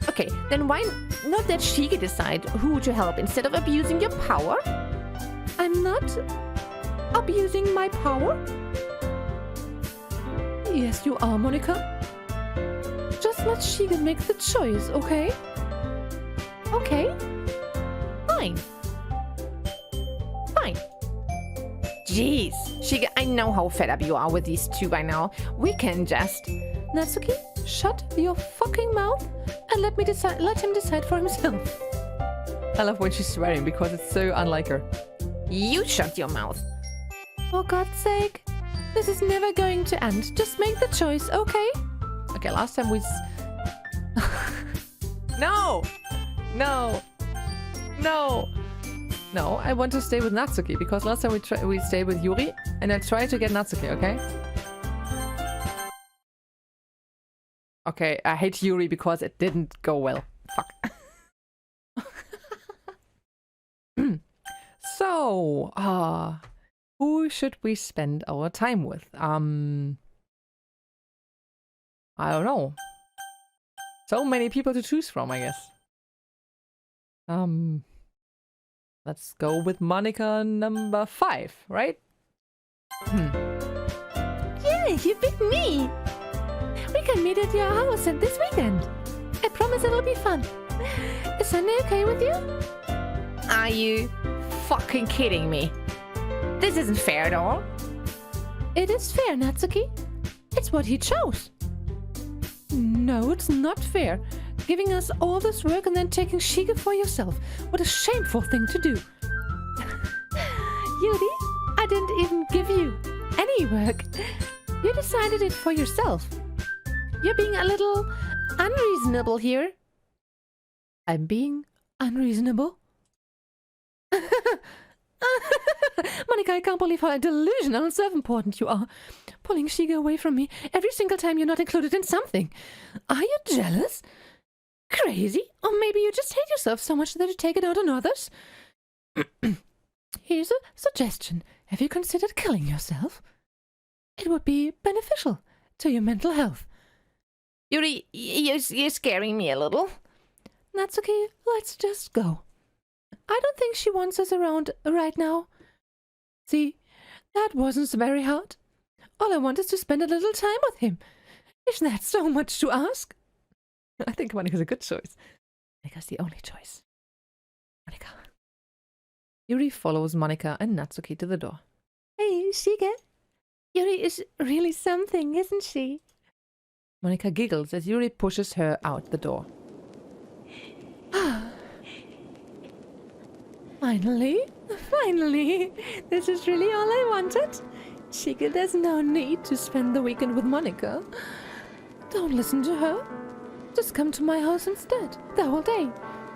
Okay, then why not let Shiga decide who to help instead of abusing your power? I'm not abusing my power. Yes, you are, Monika. Just let Shiga make the choice, okay? Okay. Fine. Fine. Jeez, Shiga, I know how fed up you are with these two by now. We can just... Natsuki, shut your fucking mouth and let him decide for himself. I love when she's swearing because it's so unlike her. You shut your mouth. For God's sake, this is never going to end. Just make the choice, okay? Okay, last time we... No! No! No! No, I want to stay with Natsuki because last time we stayed with Yuri and I tried to get Natsuki, okay? Okay, I hate Yuri because it didn't go well. Fuck. So, who should we spend our time with? I don't know. So many people to choose from, I guess. Let's go with Monika number 5, right? Yay! Hi, you picked me! We can meet at your house this weekend. I promise it'll be fun. Is Sunday okay with you? Are you fucking kidding me? This isn't fair at all. It is fair, Natsuki. It's what he chose. No, it's not fair. Giving us all this work and then taking Shiga for yourself. What a shameful thing to do. Yuri, I didn't even give you any work. You decided it for yourself. You're being a little unreasonable here. I'm being unreasonable? Monika, I can't believe how delusional and self-important you are. Pulling Shiga away from me every single time you're not included in something. Are you jealous? Crazy? Or maybe you just hate yourself so much that you take it out on others? Here's a suggestion. Have you considered killing yourself? It would be beneficial to your mental health. Yuri, you're scaring me a little. Natsuki, let's just go. I don't think she wants us around right now. See, that wasn't very hard. All I want is to spend a little time with him. Isn't that so much to ask? I think Monika's a good choice. Monika's the only choice. Monika. Yuri follows Monika and Natsuki to the door. Hey, Shiga. Yuri is really something, isn't she? Monika giggles as Yuri pushes her out the door. Finally, finally. This is really all I wanted. Shiga, there's no need to spend the weekend with Monika. Don't listen to her. Just come to my house instead, the whole day.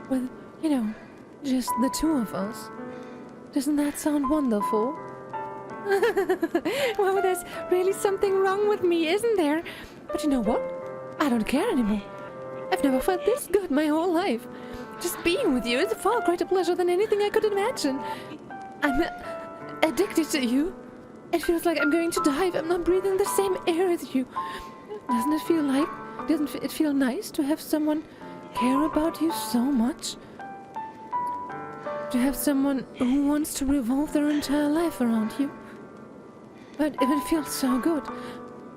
With, just the two of us. Doesn't that sound wonderful? Well, there's really something wrong with me, isn't there? But you know what? I don't care anymore. I've never felt this good my whole life. Just being with you is a far greater pleasure than anything I could imagine. I'm addicted to you. It feels like I'm going to die if I'm not breathing the same air as you. Doesn't it feel nice to have someone care about you so much? To have someone who wants to revolve their entire life around you? But if it feels so good,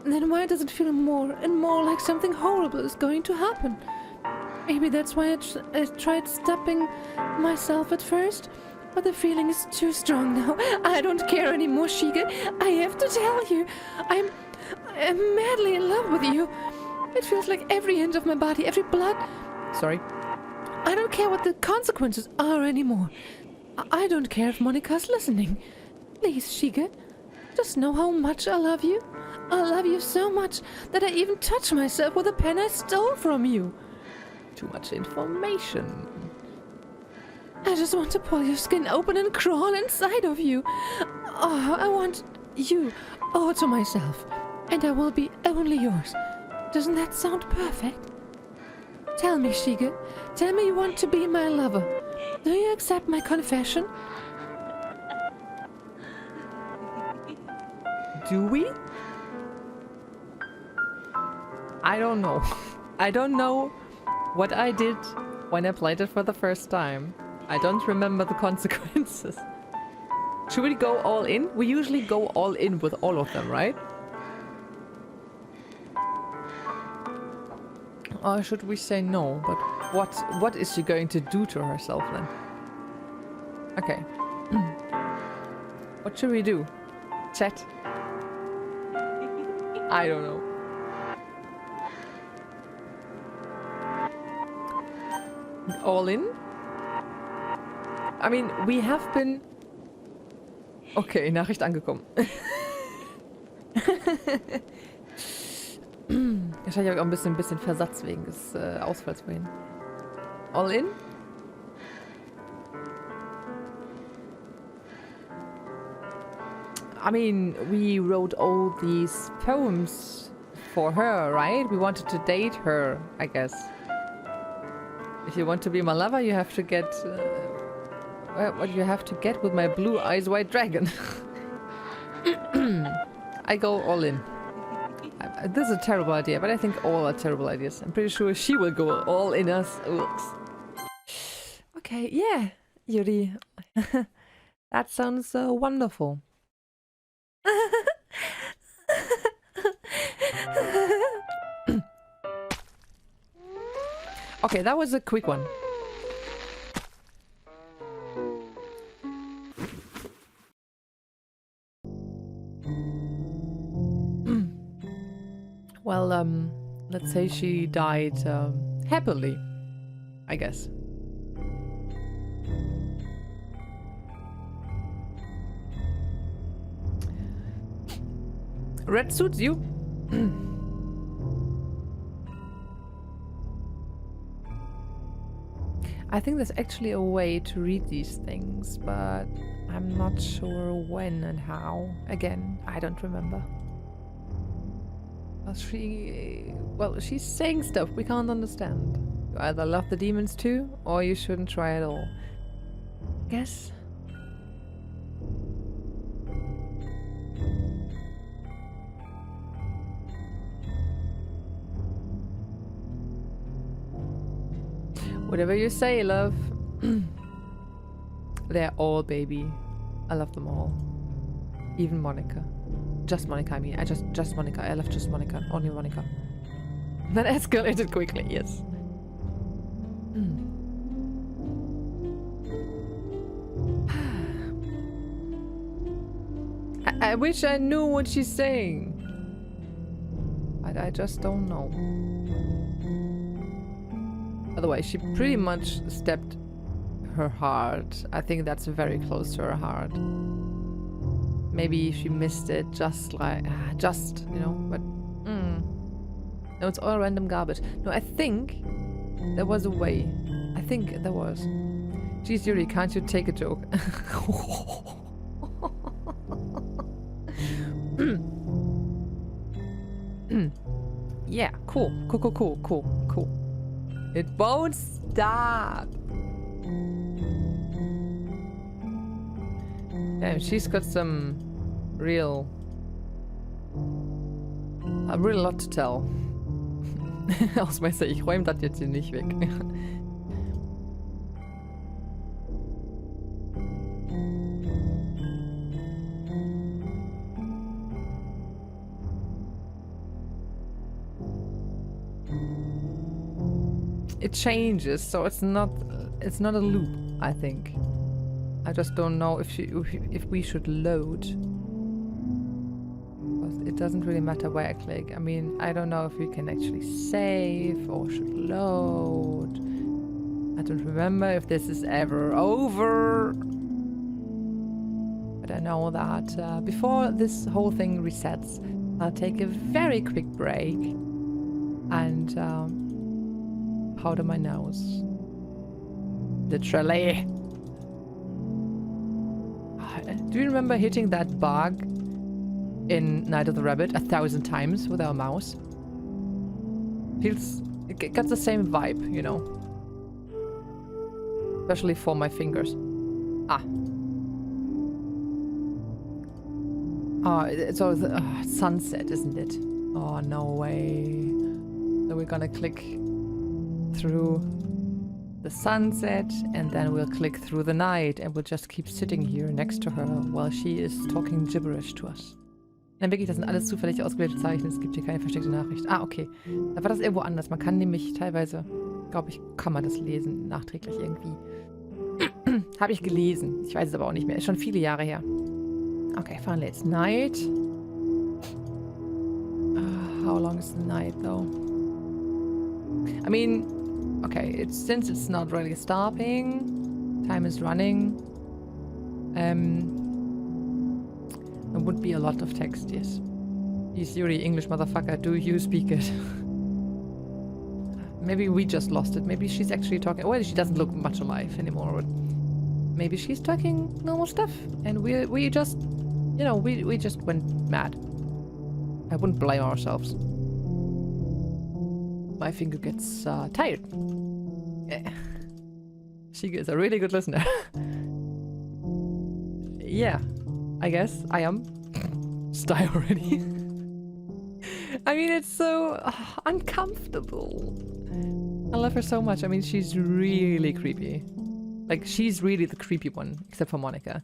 then why does it feel more and more like something horrible is going to happen? Maybe that's why I tried stopping myself at first, but the feeling is too strong now. I don't care anymore, Shiga. I have to tell you, I'm madly in love with you. It feels like every inch of my body, every blood... Sorry. I don't care what the consequences are anymore. I don't care if Monika's listening. Please, Shiga, just know how much I love you. I love you so much that I even touch myself with a pen I stole from you. Too much information. I just want to pull your skin open and crawl inside of you. Oh, I want you all to myself. And I will be only yours. Doesn't that sound perfect? Tell me, Shiga. Tell me you want to be my lover. Do you accept my confession? Do we? I don't know. I don't know what I did when I played it for the first time. I don't remember the consequences. Should we go all in? We usually go all in with all of them, right? Or should we say no? But what is she going to do to herself then? Okay. What should we do? Chat? I don't know. All in? I mean, we have been... Okay, Nachricht angekommen. Wahrscheinlich habe ich auch ein bisschen Versatz wegen des Ausfalls vorhin. All in? I mean, we wrote all these poems for her, right? We wanted to date her, I guess. If you want to be my lover, you have to get... what you have to get with my blue eyes white dragon. I go all in. This is a terrible idea, but I think all are terrible ideas. I'm pretty sure she will go all in us. Oops. Okay, yeah, Yuri. That sounds wonderful. Okay, that was a quick one. Well, let's say she died happily, I guess. Red suits you. I think there's actually a way to read these things, but I'm not sure when and how. Again, I don't remember. Well, she's saying stuff we can't understand. You either love the demons too, or you shouldn't try at all. Guess. Whatever you say, love. They're all baby. I love them all. Even Monika. Just Monika, I mean. Just Monika. I love just Monika. Only Monika. That escalated quickly, yes. I wish I knew what she's saying. But I just don't know. Otherwise, she pretty much stepped her heart. I think that's very close to her heart. Maybe she missed it, just like, you know, but, no, it's all random garbage. No, I think there was a way. I think there was. Geez, Yuri, can't you take a joke? Yeah, cool. It won't stop. Damn, she's got some real... a real lot to tell. Ausmeister, ich räume das jetzt hier nicht weg. It changes, so it's not a loop, I think. I just don't know if we should load. It doesn't really matter where I click. I mean, I don't know if we can actually save or should load. I don't remember if this is ever over. But I know that before this whole thing resets, I'll take a very quick break and powder my nose. Literally. Do you remember hitting that bug in Night of the Rabbit 1,000 times with our mouse? It got the same vibe, you know. Especially for my fingers. Oh, it's always sunset, isn't it? Oh, no way. So we're gonna click through the sunset and then we'll click through the night and we'll just keep sitting here next to her while she is talking gibberish to us. Nein, wirklich, das sind alles zufällig ausgewählte Zeichen. Es gibt hier keine versteckte Nachricht. Ah, okay. Da war das irgendwo anders. Man kann nämlich teilweise, glaube ich, kann man das lesen, nachträglich irgendwie. Habe ich gelesen. Ich weiß es aber auch nicht mehr. Ist schon viele Jahre her. Okay, finally it's night. How long is the night, though? I mean, okay, since it's not really stopping, time is running. There would be a lot of text, yes. Yes, Yuri, English motherfucker, do you speak it? Maybe we just lost it. Maybe she's actually talking... Well, she doesn't look much alive anymore, but maybe she's talking normal stuff. And we just... You know, we just went mad. I wouldn't blame ourselves. My finger gets tired. Yeah. She is a really good listener. Yeah. I guess I am. Die already. I mean, it's so uncomfortable. I love her so much. I mean, she's really creepy. Like, she's really the creepy one, except for Monika.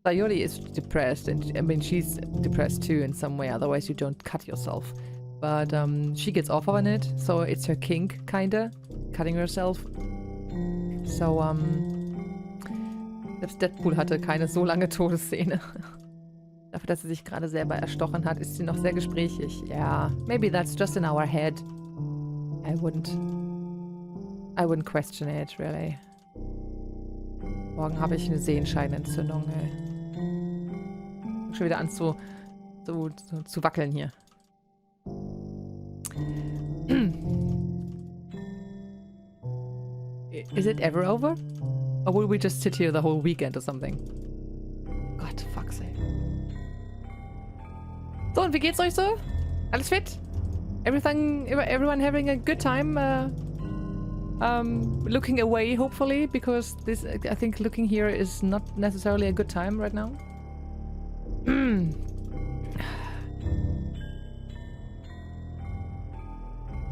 Sayori is depressed, and I mean, she's depressed too in some way, otherwise you don't cut yourself. But she gets off on it, so it's her kink, kinda. cutting herself. So, selbst Deadpool hatte keine so lange Todesszene. Dafür, dass sie sich gerade selber erstochen hat, ist sie noch sehr gesprächig. Ja, maybe that's just in our head. I wouldn't question it, really. Morgen habe ich eine Sehenscheidenentzündung, ey. Schon wieder an zu wackeln hier. Is it ever over? Or will we just sit here the whole weekend or something? God, fuck's sake. So, und wie geht's euch so? Alles fit? Everyone having a good time? Looking away, hopefully, because this, I think looking here is not necessarily a good time right now.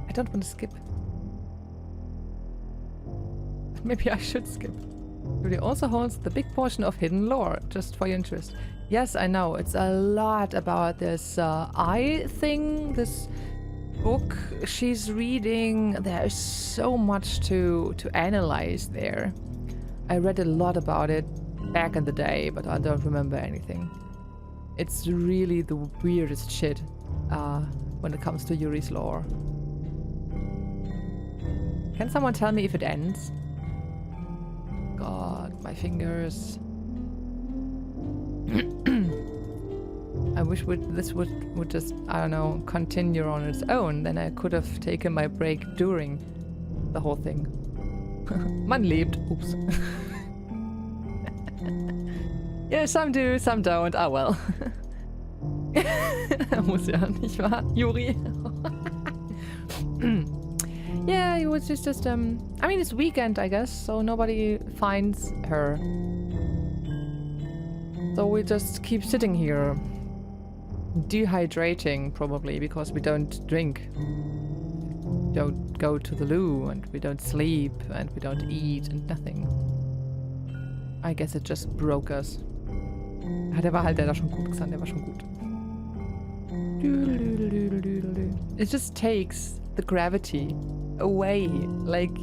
I don't want to skip. Maybe I should skip. But it also holds the big portion of hidden lore, just for your interest. Yes, I know. It's a lot about this eye thing, this book she's reading. There's so much to analyze there. I read a lot about it back in the day, but I don't remember anything. It's really the weirdest shit when it comes to Yuri's lore. Can someone tell me if it ends? God, my fingers. I wish this would just, I don't know, continue on its own. Then I could have taken my break during the whole thing. Man lebt. Oops. Yeah, some do, some don't. Ah, well. Muss ja, nicht wahr, Yuri? Yeah, it was just I mean, it's weekend, I guess, so nobody finds her. So we just keep sitting here. Dehydrating, probably, because we don't drink. Don't go to the loo, and we don't sleep, and we don't eat, and nothing. I guess it just broke us. Der war schon gut gesagt, der war schon gut. It just takes the gravity away. Like,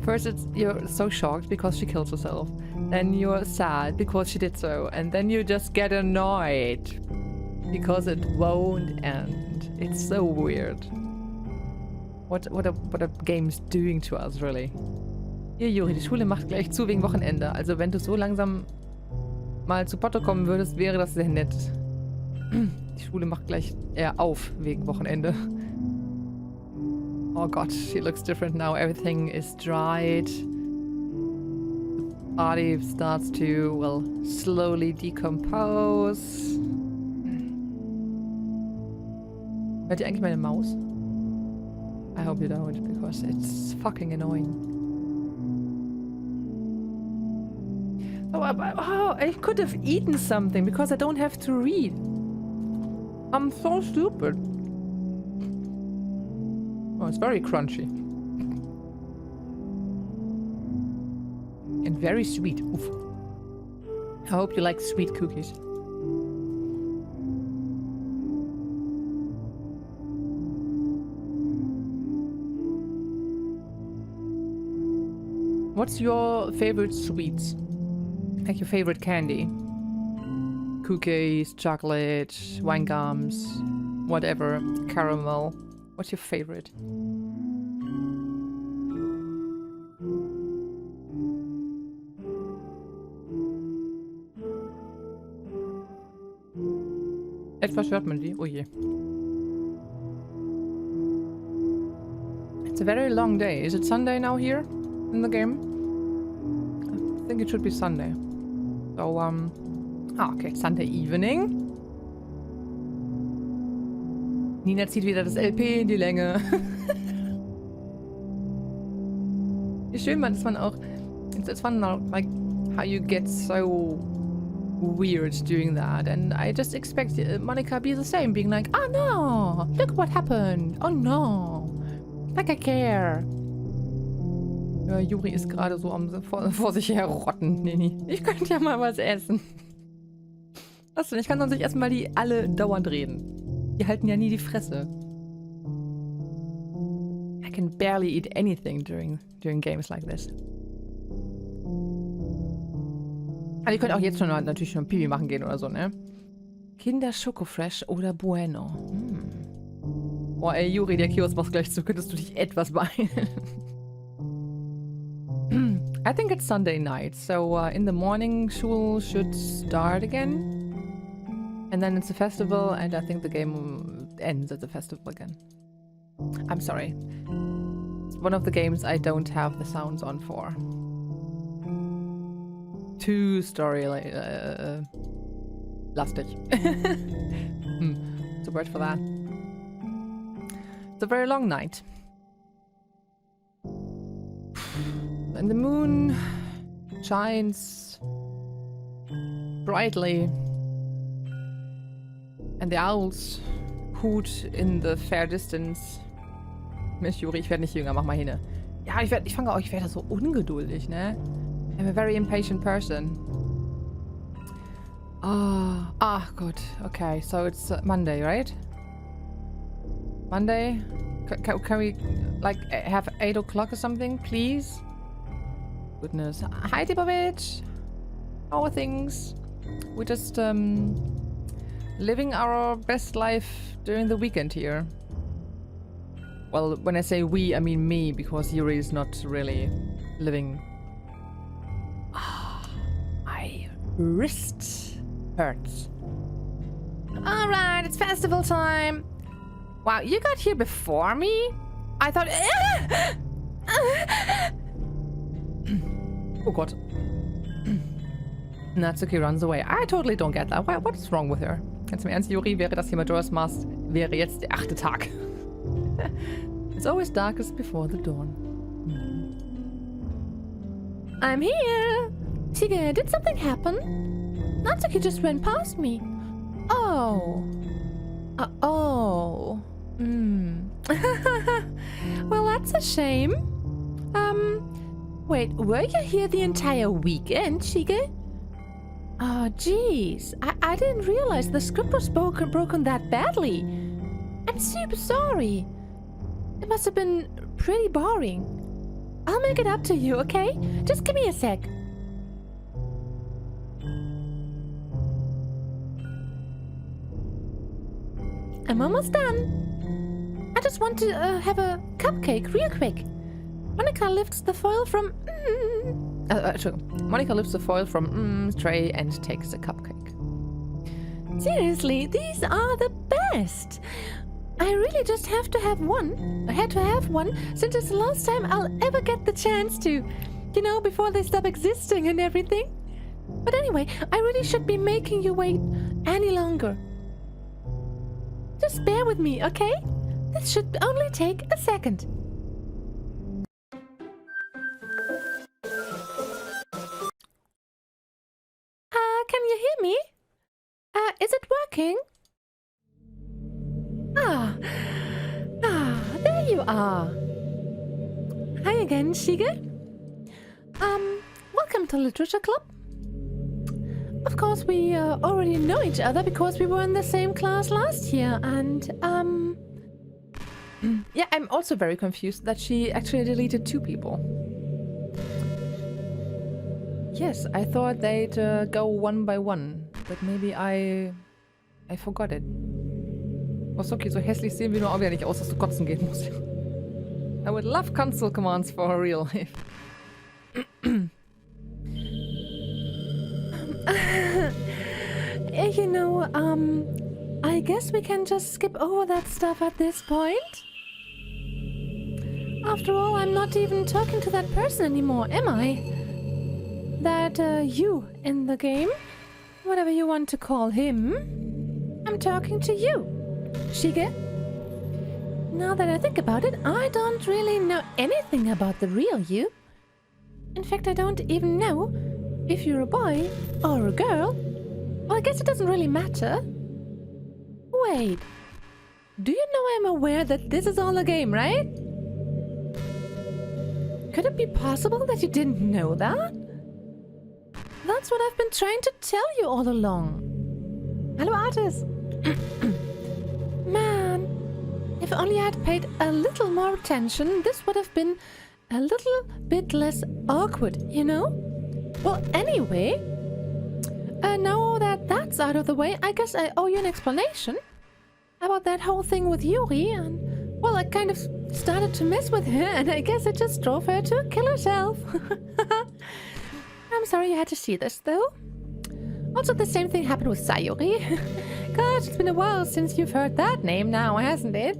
first you're so shocked because she killed herself. Then you're sad because she did so. And then you just get annoyed because it won't end. It's so weird. What a game's doing to us, really. Hier, Juri, die Schule macht gleich zu wegen Wochenende. Also wenn du so langsam mal zu Potte kommen würdest, wäre das sehr nett. Die Schule macht gleich eher auf wegen Wochenende. Oh God, she looks different now. Everything is dried. The body starts to, well, slowly decompose. Hört ihr eigentlich meine Maus? I hope you don't, because it's fucking annoying. Oh, I could have eaten something because I don't have to read. I'm so stupid. Oh, it's very crunchy. And very sweet. Oof. I hope you like sweet cookies. What's your favorite sweets? Like your favorite candy? Cookies, chocolate, wine gums, whatever, caramel. What's your favorite? Etwas hört man die. Oh je. It's a very long day. Is it Sunday now here in the game? I think it should be Sunday. So, okay, Sunday evening. Nina zieht wieder das LP in die Länge. Wie schön man, dass man auch... It's fun now, like, how you get so weird doing that. And I just expect Monika be the same, being like, oh no, look what happened. Oh no, like I care. Ja, Yuri ist gerade so am vor sich her rotten. Nee. Ich könnte ja mal was essen. Was denn? Ich kann sonst nicht essen, weil die alle dauernd reden. Die halten ja nie die Fresse. I can barely eat anything during games like this. Aber ihr könnt auch jetzt schon natürlich schon Pipi machen gehen oder so, ne? Kinder Schokofresh oder Bueno. Boah, ey, Juri, der Kiosk macht gleich zu. Könntest du dich etwas beeilen? I think it's Sunday night, so in the morning school should start again. And then it's a festival, and I think the game ends at the festival again. I'm sorry. It's one of the games I don't have the sounds on for. Too story lastig. It's a word for that. It's a very long night. And the moon shines brightly. And the owls hoot in the fair distance. Mensch, Juri, ich werde nicht jünger, mach mal hin. Ja, ich werde so ungeduldig, ne? I'm a very impatient person. Good. Okay, so it's Monday, right? Monday? Can we, like, have 8 o'clock or something, please? Goodness. Hi, Dibovich. How are things? We're just, living our best life during the weekend here. Well, when I say we, I mean me, because Yuri is not really living. My wrist hurts. Alright, it's festival time. Wow, you got here before me? I thought... Oh God. Natsuki runs away. I totally don't get that. What is wrong with her? Ganz im Ernst, Yuri, wäre das hier Majora's Mask, wäre jetzt der 8. Tag. It's always darkest before the dawn. I'm here. Shige, did something happen? Natsuki just ran past me. Oh. Well, that's a shame. Wait, were you here the entire weekend, Shige? Oh, jeez. I didn't realize the script was broken that badly. I'm super sorry. It must have been pretty boring. I'll make it up to you, okay? Just give me a sec. I'm almost done. I just want to have a cupcake real quick. Monika lifts the foil from... Monika lifts the foil from tray and takes a cupcake. Seriously, these are the best. I really just have to have one. I had to have one since it's the last time I'll ever get the chance to. You know, before they stop existing and everything. But anyway, I really should be making you wait any longer. Just bear with me, okay? This should only take a second. Can you hear me? Is it working? There you are. Hi again, Shige. Welcome to Literature Club. Of course, we already know each other because we were in the same class last year, and Yeah, I'm also very confused that she actually deleted 2 people. Yes, I thought they'd go one by one, but maybe I forgot it. Was okay, so hässlich sehen wir nur auch wieder nicht aus, dass du kotzen gehen musst. I would love console commands for real life. you know, I guess we can just skip over that stuff at this point. After all, I'm not even talking to that person anymore, am I? That, you in the game, whatever you want to call him. I'm talking to you, Shige. Now that I think about it, I don't really know anything about the real you. In fact, I don't even know if you're a boy or a girl. Well, I guess it doesn't really matter. Wait, do you know I'm aware that this is all a game, right? Could it be possible that you didn't know that? That's what I've been trying to tell you all along. Hello, artist. Man, If only I had paid a little more attention, this would have been a little bit less awkward, you know? Well, anyway, now that that's out of the way, I guess I owe you an explanation about that whole thing with Yuri, and, well, I kind of started to mess with her, and I guess it just drove her to kill herself. I'm sorry you had to see this, though. Also, the same thing happened with Sayuri. Gosh, it's been a while since you've heard that name now, hasn't it?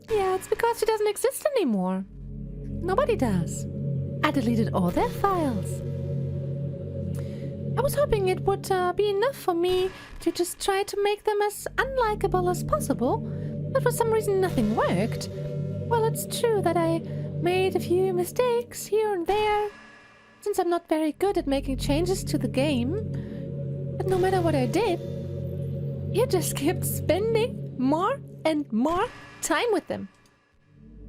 Yeah, it's because she doesn't exist anymore. Nobody does. I deleted all their files. I was hoping it would be enough for me to just try to make them as unlikable as possible, but for some reason nothing worked. Well, it's true that I made a few mistakes here and there, since I'm not very good at making changes to the game. But no matter what I did, you just kept spending more and more time with them.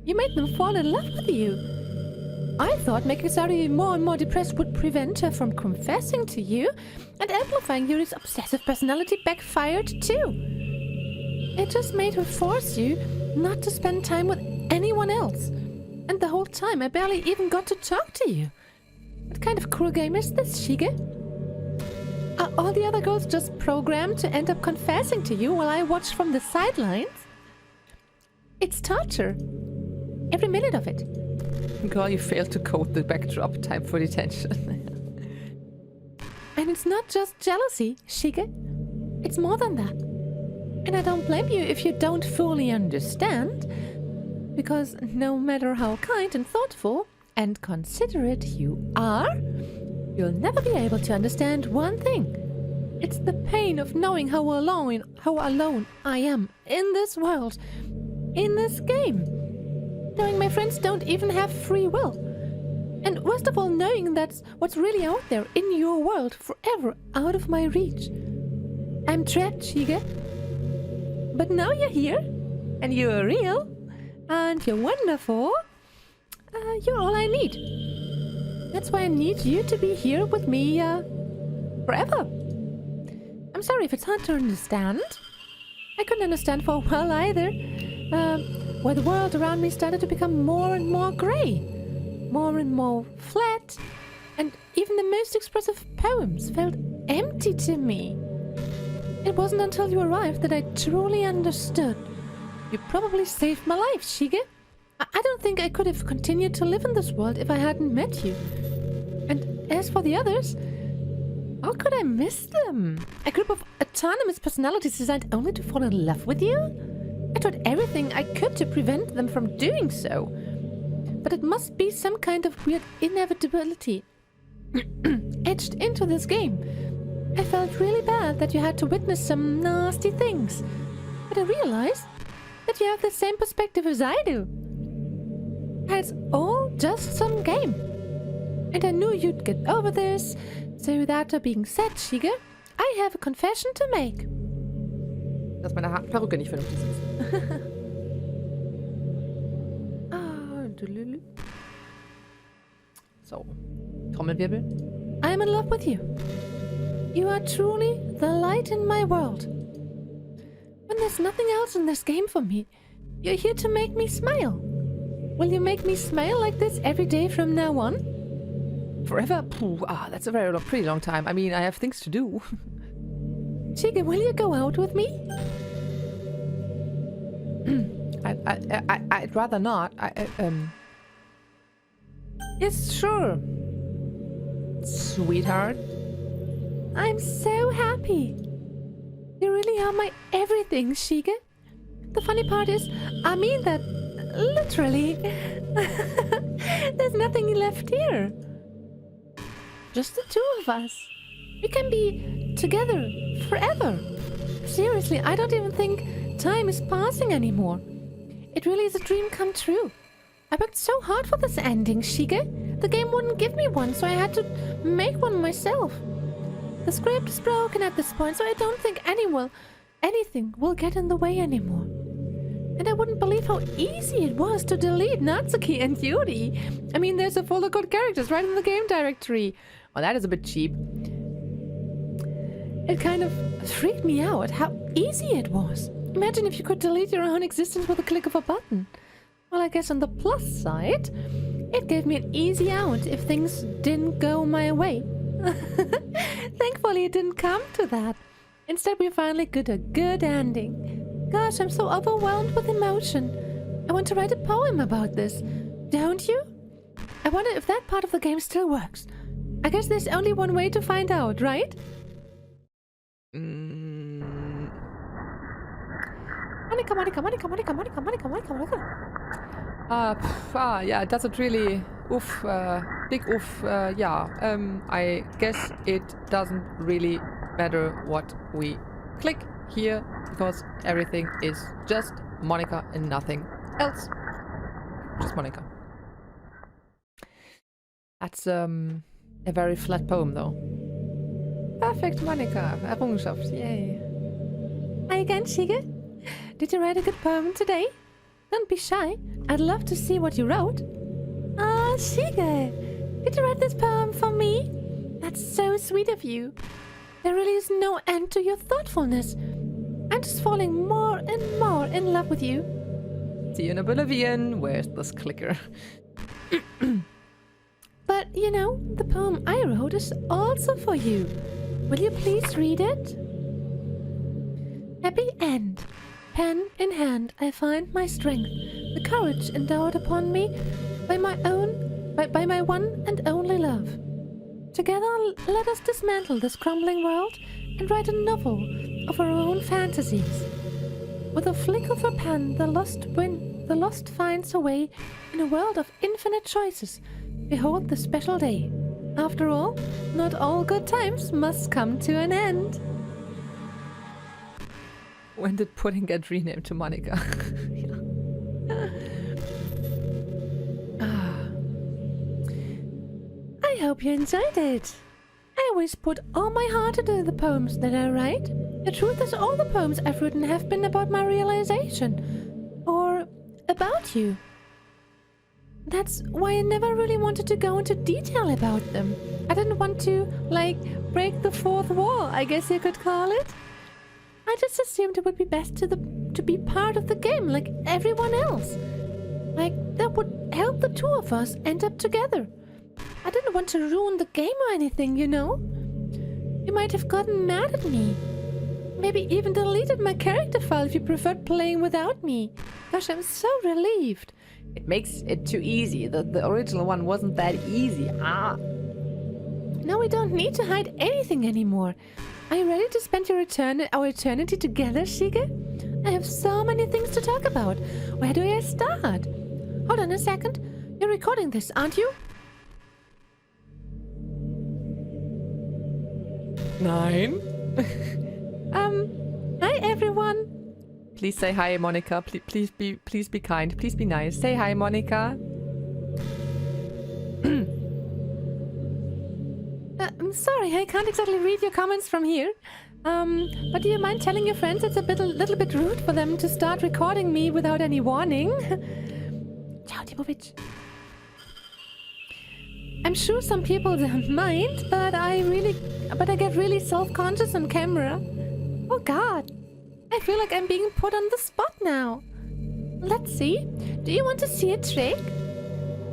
You made them fall in love with you. I thought making Sayuri more and more depressed would prevent her from confessing to you, and amplifying Yuri's obsessive personality backfired too. It just made her force you not to spend time with anyone else. And the whole time I barely even got to talk to you. What kind of cruel game is this, Shige? Are all the other girls just programmed to end up confessing to you while I watch from the sidelines? It's torture. Every minute of it. Girl, you failed to code the backdrop. Time for detention. And it's not just jealousy, Shige. It's more than that. And I don't blame you if you don't fully understand. Because no matter how kind and thoughtful and considerate you are, you'll never be able to understand one thing. It's the pain of knowing how alone I am in this world, in this game. Knowing my friends don't even have free will. And worst of all, knowing that's what's really out there in your world, forever out of my reach. I'm trapped, Shige. But now you're here, and you're real, and you're wonderful. You're all I need. That's why I need you to be here with me, forever. I'm sorry if it's hard to understand. I couldn't understand for a while either. Where the world around me started to become more and more grey, more and more flat, and even the most expressive poems felt empty to me. It wasn't until you arrived that I truly understood. You probably saved my life, Shige. I don't think I could have continued to live in this world if I hadn't met you. And as for the others, how could I miss them? A group of autonomous personalities designed only to fall in love with you? I tried everything I could to prevent them from doing so. But it must be some kind of weird inevitability etched into this game. I felt really bad that you had to witness some nasty things. But I realized that you have the same perspective as I do. It's all just some game. And I knew you'd get over this. So with that being said, Shige, I have a confession to make. Dass meine Perücke nicht vernünftig ist. So, Trommelwirbel. I'm in love with you. You are truly the light in my world. When there's nothing else in this game for me, you're here to make me smile. Will you make me smile like this every day from now on? Forever? That's a pretty long time. I mean, I have things to do. Shige, will you go out with me? I'd rather not. Yes, sure. Sweetheart. I'm so happy. You really are my everything, Shige. The funny part is, I mean that literally. There's nothing left here. Just the two of us. We can be together forever. Seriously, I don't even think time is passing anymore. It really is a dream come true. I worked so hard for this ending, Shige. The game wouldn't give me one, so I had to make one myself. The script is broken at this point, so I don't think anything will get in the way anymore. And I wouldn't believe how easy it was to delete Natsuki and Yuri. I mean, there's a folder called characters right in the game directory. Well, that is a bit cheap. It kind of freaked me out how easy it was. Imagine if you could delete your own existence with a click of a button. Well, I guess on the plus side, it gave me an easy out if things didn't go my way. Thankfully, it didn't come to that. Instead, we finally got a good ending. Gosh, I'm so overwhelmed with emotion. I want to write a poem about this. Don't you? I wonder if that part of the game still works. I guess there's only one way to find out, right? Monika, Monika, Monika, Monika, Monika, Monika, Monika, Monika. Yeah, does it really... Oof, big oof, yeah. I guess it doesn't really matter what we click here, because everything is just Monika and nothing else. Just Monika. That's, a very flat poem, though. Perfect, Monika. Errungenschaft, yay. Hi again, Shige. Did you write a good poem today? Don't be shy. I'd love to see what you wrote. Ah, Shige, did you write this poem for me? That's so sweet of you. There really is no end to your thoughtfulness. I'm just falling more and more in love with you. See you in oblivion. Where's this clicker? But, you know, the poem I wrote is also for you. Will you please read it? Happy End. Pen in hand, I find my strength, the courage endowed upon me by my one and only love. Together, let us dismantle this crumbling world and write a novel of our own fantasies. With a flick of a pen, the lost finds a way in a world of infinite choices. Behold the special day. After all, not all good times must come to an end. When did pudding get renamed to Monika? I hope you enjoyed it. I always put all my heart into the poems that I write. The truth is, all the poems I've written have been about my realization. Or about you. That's why I never really wanted to go into detail about them. I didn't want to, like, break the fourth wall, I guess you could call it. I just assumed it would be best to be part of the game like everyone else. Like, that would help the two of us end up together. I didn't want to ruin the game or anything, you know? You might have gotten mad at me. Maybe even deleted my character file if you preferred playing without me. Gosh, I'm so relieved. It makes it too easy. The original one wasn't that easy. Now we don't need to hide anything anymore. Are you ready to spend our eternity together, Shige? I have so many things to talk about. Where do I start? Hold on a second. You're recording this, aren't you? Nein. Hi everyone. Please say hi, Monika. Please be kind. Please be nice. Say hi, Monika. I'm sorry, I can't exactly read your comments from here. But do you mind telling your friends it's a little bit rude for them to start recording me without any warning? Ciao, Timovich. I'm sure some people don't mind, but I get really self-conscious on camera. Oh God, I feel like I'm being put on the spot now. Let's see. Do you want to see a trick?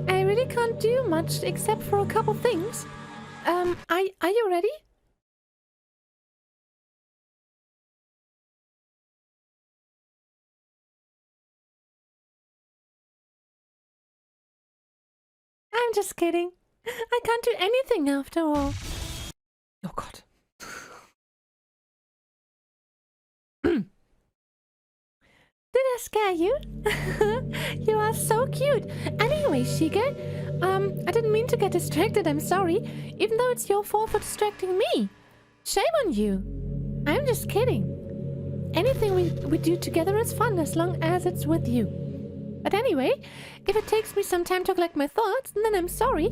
I really can't do much except for a couple things. Are you ready? I'm just kidding. I can't do anything after all. Oh God. Did I scare you? You are so cute. Anyway, Shige, I didn't mean to get distracted, I'm sorry. Even though it's your fault for distracting me. Shame on you. I'm just kidding. Anything we do together is fun as long as it's with you. But anyway, if it takes me some time to collect my thoughts, then I'm sorry.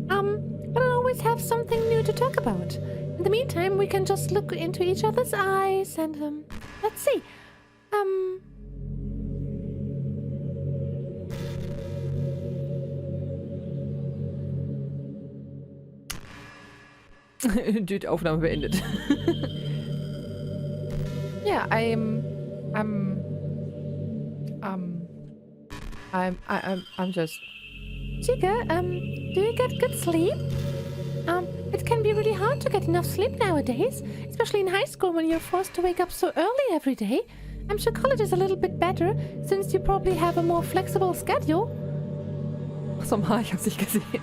But I always have something new to talk about. In the meantime, we can just look into each other's eyes and, let's see. Dude, Aufnahme beendet. Yeah, I'm just... Chica, do you get good sleep? It can be really hard to get enough sleep nowadays, especially in high school when you're forced to wake up so early every day. I'm sure college is a little bit better, since you probably have a more flexible schedule. So mal, ich hab's nicht gesehen.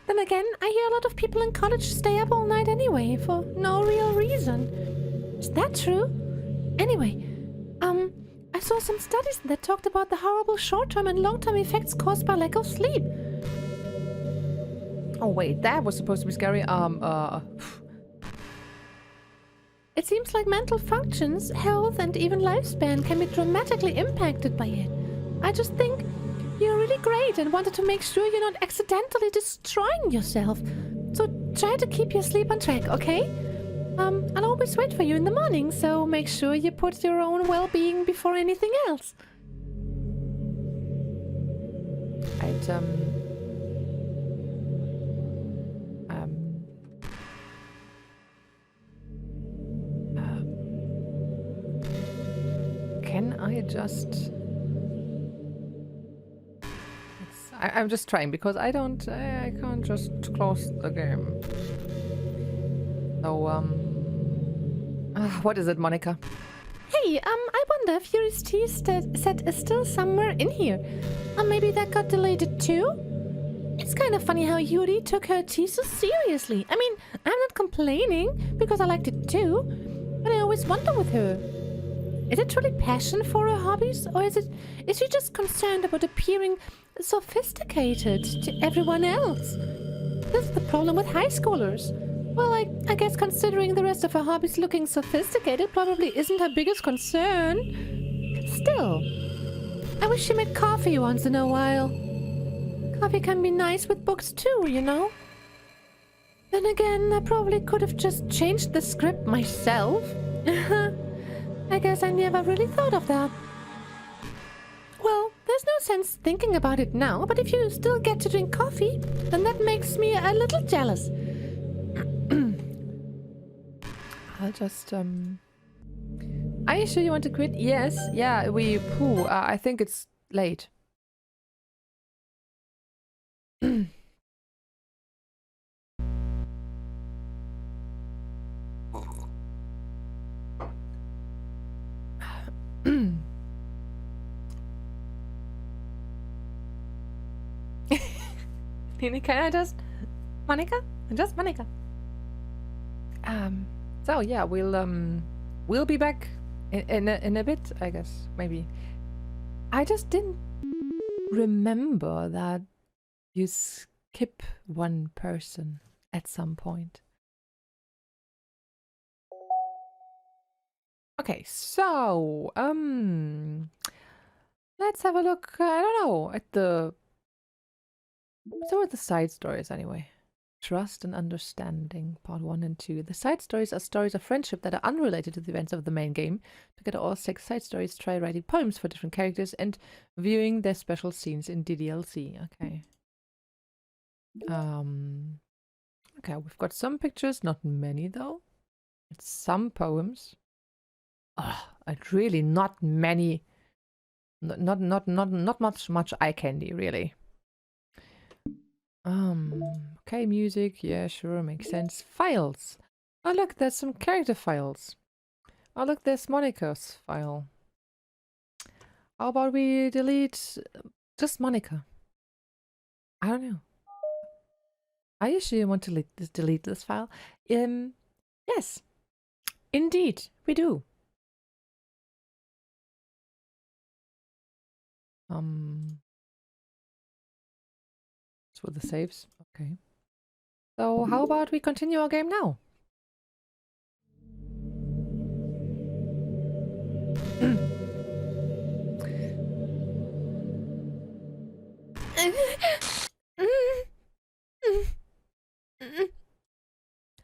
Then again, I hear a lot of people in college stay up all night anyway, for no real reason. Is that true? Anyway, I saw some studies that talked about the horrible short-term and long-term effects caused by lack of sleep. Oh wait, that was supposed to be scary. It seems like mental functions, health, and even lifespan can be dramatically impacted by it. I just think you're really great and wanted to make sure you're not accidentally destroying yourself. So try to keep your sleep on track, okay? I'll always wait for you in the morning, so make sure you put your own well-being before anything else. Can I just... I'm just trying, because I can't just close the game. So, what is it, Monika? Hey, I wonder if Yuri's tea set is still somewhere in here. Or maybe that got deleted too? It's kind of funny how Yuri took her tea so seriously. I mean, I'm not complaining, because I liked it too. But I always wonder with her. Is it truly passion for her hobbies? Or is she just concerned about appearing sophisticated to everyone else? This is the problem with high schoolers. Well, I guess considering the rest of her hobbies looking sophisticated probably isn't her biggest concern. Still, I wish she made coffee once in a while. Coffee can be nice with books too, you know? Then again, I probably could have just changed the script myself. I guess I never really thought of that. Well, there's no sense thinking about it now, but if you still get to drink coffee, then that makes me a little jealous. I'll just, Are you sure you want to quit? Yes. Yeah, I think it's late. Can I just... Monika? Just Monika. So yeah, we'll be back in a bit, I guess, maybe. I just didn't remember that you skip one person at some point. Okay, so let's have a look, I don't know, at the... So are the side stories anyway. Trust and Understanding, Part 1 and 2. The side stories are stories of friendship that are unrelated to the events of the main game. To get all 6 side stories, try writing poems for different characters and viewing their special scenes in DDLC. Okay. Okay, we've got some pictures, not many though. It's some poems. Oh, and really not many. Not much eye candy, really. Okay, music, yeah, sure, makes sense. Files. Oh, look, there's some character files. Oh, look, there's Monika's file. How about we delete just Monika? I don't know. Are you sure you want to delete this file? Yes. Indeed, we do. For the saves. Okay. So how about we continue our game now?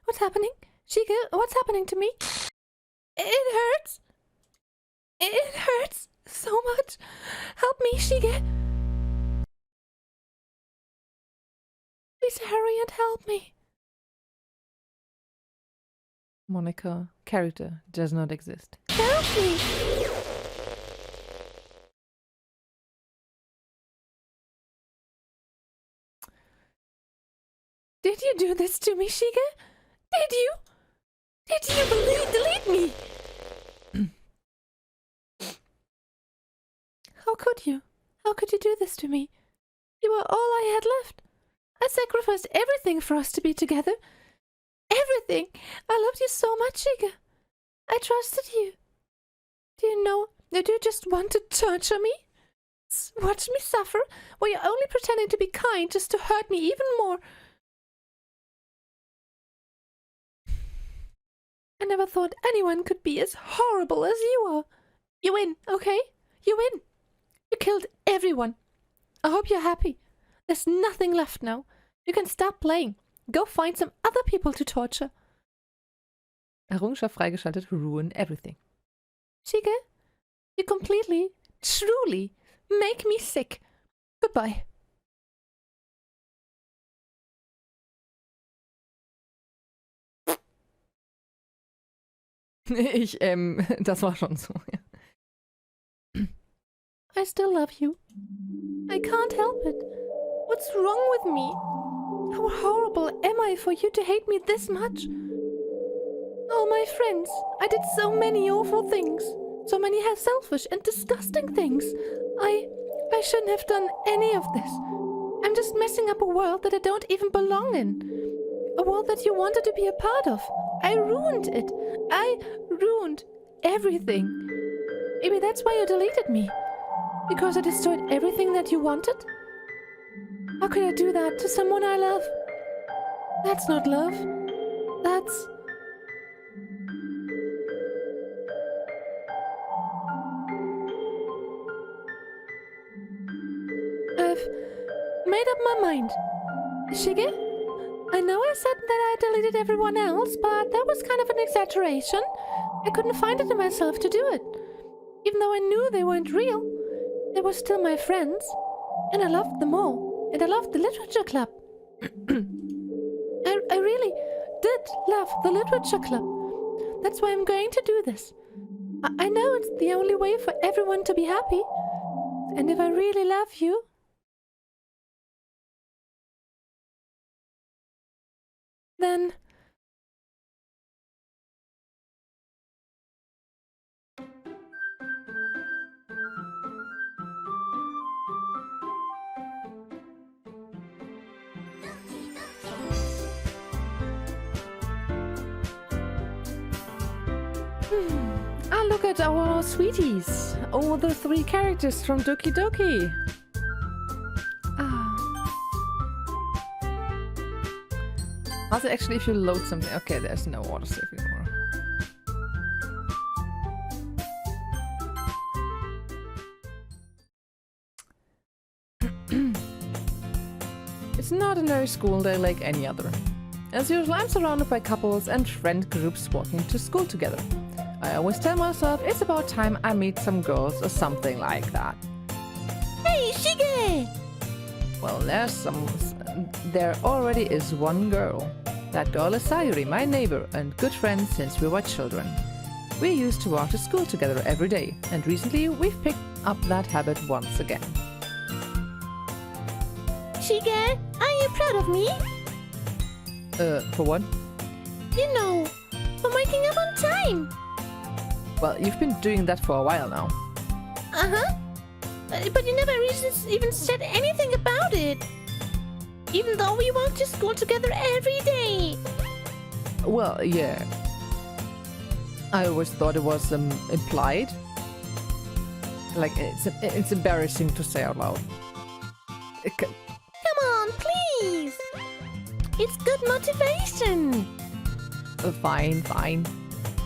What's happening? Shiga, what's happening to me? It hurts. It hurts so much. Help me, Shiga. Please hurry and help me. Monika, character does not exist. Help me. Did you do this to me, Shiga? Did you? Did you delete me? How could you? How could you do this to me? You were all I had left. I sacrificed everything for us to be together. Everything. I loved you so much, Shiga. I trusted you. Do you know that you just want to torture me? Watch me suffer? Were you only pretending to be kind just to hurt me even more? I never thought anyone could be as horrible as you are. You win, okay? You win. You killed everyone. I hope you're happy. There's nothing left now. You can stop playing. Go find some other people to torture. Errungenschaft freigeschaltet. Ruin everything. Shiga, you completely, truly make me sick. Goodbye. Das war schon so. I still love you. I can't help it. What's wrong with me? How horrible am I for you to hate me this much? Oh, my friends, I did so many awful things. So many selfish and disgusting things. I shouldn't have done any of this. I'm just messing up a world that I don't even belong in. A world that you wanted to be a part of. I ruined it. I ruined everything. Maybe that's why you deleted me. Because I destroyed everything that you wanted? How could I do that to someone I love? That's not love. That's... I've made up my mind. Shige? I know I said that I deleted everyone else, but that was kind of an exaggeration. I couldn't find it in myself to do it. Even though I knew they weren't real, they were still my friends. And I loved them all. And I loved the literature club. I really did love the literature club. That's why I'm going to do this. I know it's the only way for everyone to be happy. And if I really love you... then... Ah, look at our sweeties. All the 3 characters from Doki Doki. Ah. Also, actually, if you load something... Okay, there's no autosave anymore. It's not an ordinary school day like any other. As usual, I'm surrounded by couples and friend groups walking to school together. I always tell myself it's about time I meet some girls or something like that. Hey, Shige! Well, there already is one girl. That girl is Sayuri, my neighbor and good friend since we were children. We used to walk to school together every day, and recently we've picked up that habit once again. Shige, are you proud of me? For what? You know, for waking up on time. Well, you've been doing that for a while now. Uh-huh. But you never even said anything about it. Even though we walk to school together every day. Well, yeah. I always thought it was implied. Like, it's embarrassing to say out loud. Come on, please. It's good motivation. Fine, fine.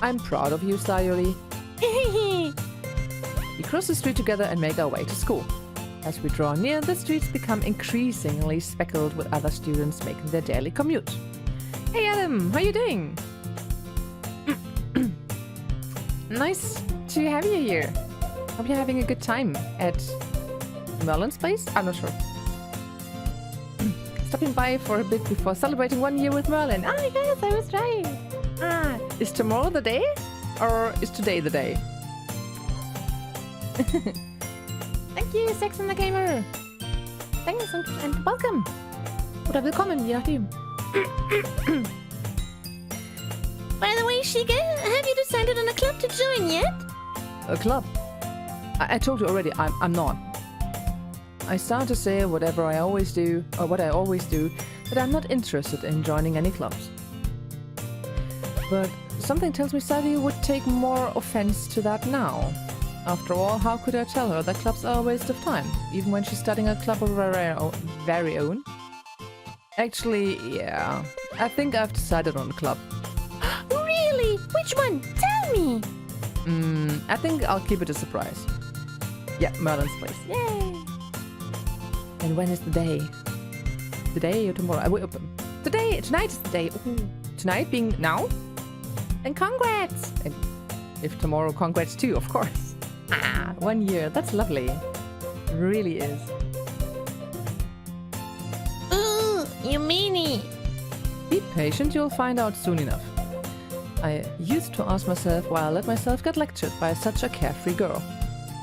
I'm proud of you, Sayuri. We cross the street together and make our way to school. As we draw near, the streets become increasingly speckled with other students making their daily commute. Hey Adam, how you doing? Nice to have you here. Hope you're having a good time at Merlin's place? I'm not sure. Stopping by for a bit before celebrating 1 year with Merlin. Ah, yes, I was right. Ah, is tomorrow the day? Or is today the day? Thank you, Sex and the Gamer. Thanks and welcome. Oder willkommen, je nachdem. By the way, Shiga, have you decided on a club to join yet? A club? I told you already, I'm not. I start to say whatever I always do, or what I always do, that I'm not interested in joining any clubs. But something tells me Sadie would take more offense to that now. After all, how could I tell her that clubs are a waste of time, even when she's starting a club of her very own? Actually, yeah, I think I've decided on a club. Really? Which one? Tell me! I think I'll keep it a surprise. Yeah, Merlin's place. Yay! And when is the day? Today or tomorrow? Tonight is the day. Ooh. Tonight being now? And congrats! And if tomorrow, congrats too, of course. 1 year. That's lovely. It really is. Ooh, you meanie! Be patient, you'll find out soon enough. I used to ask myself why I let myself get lectured by such a carefree girl.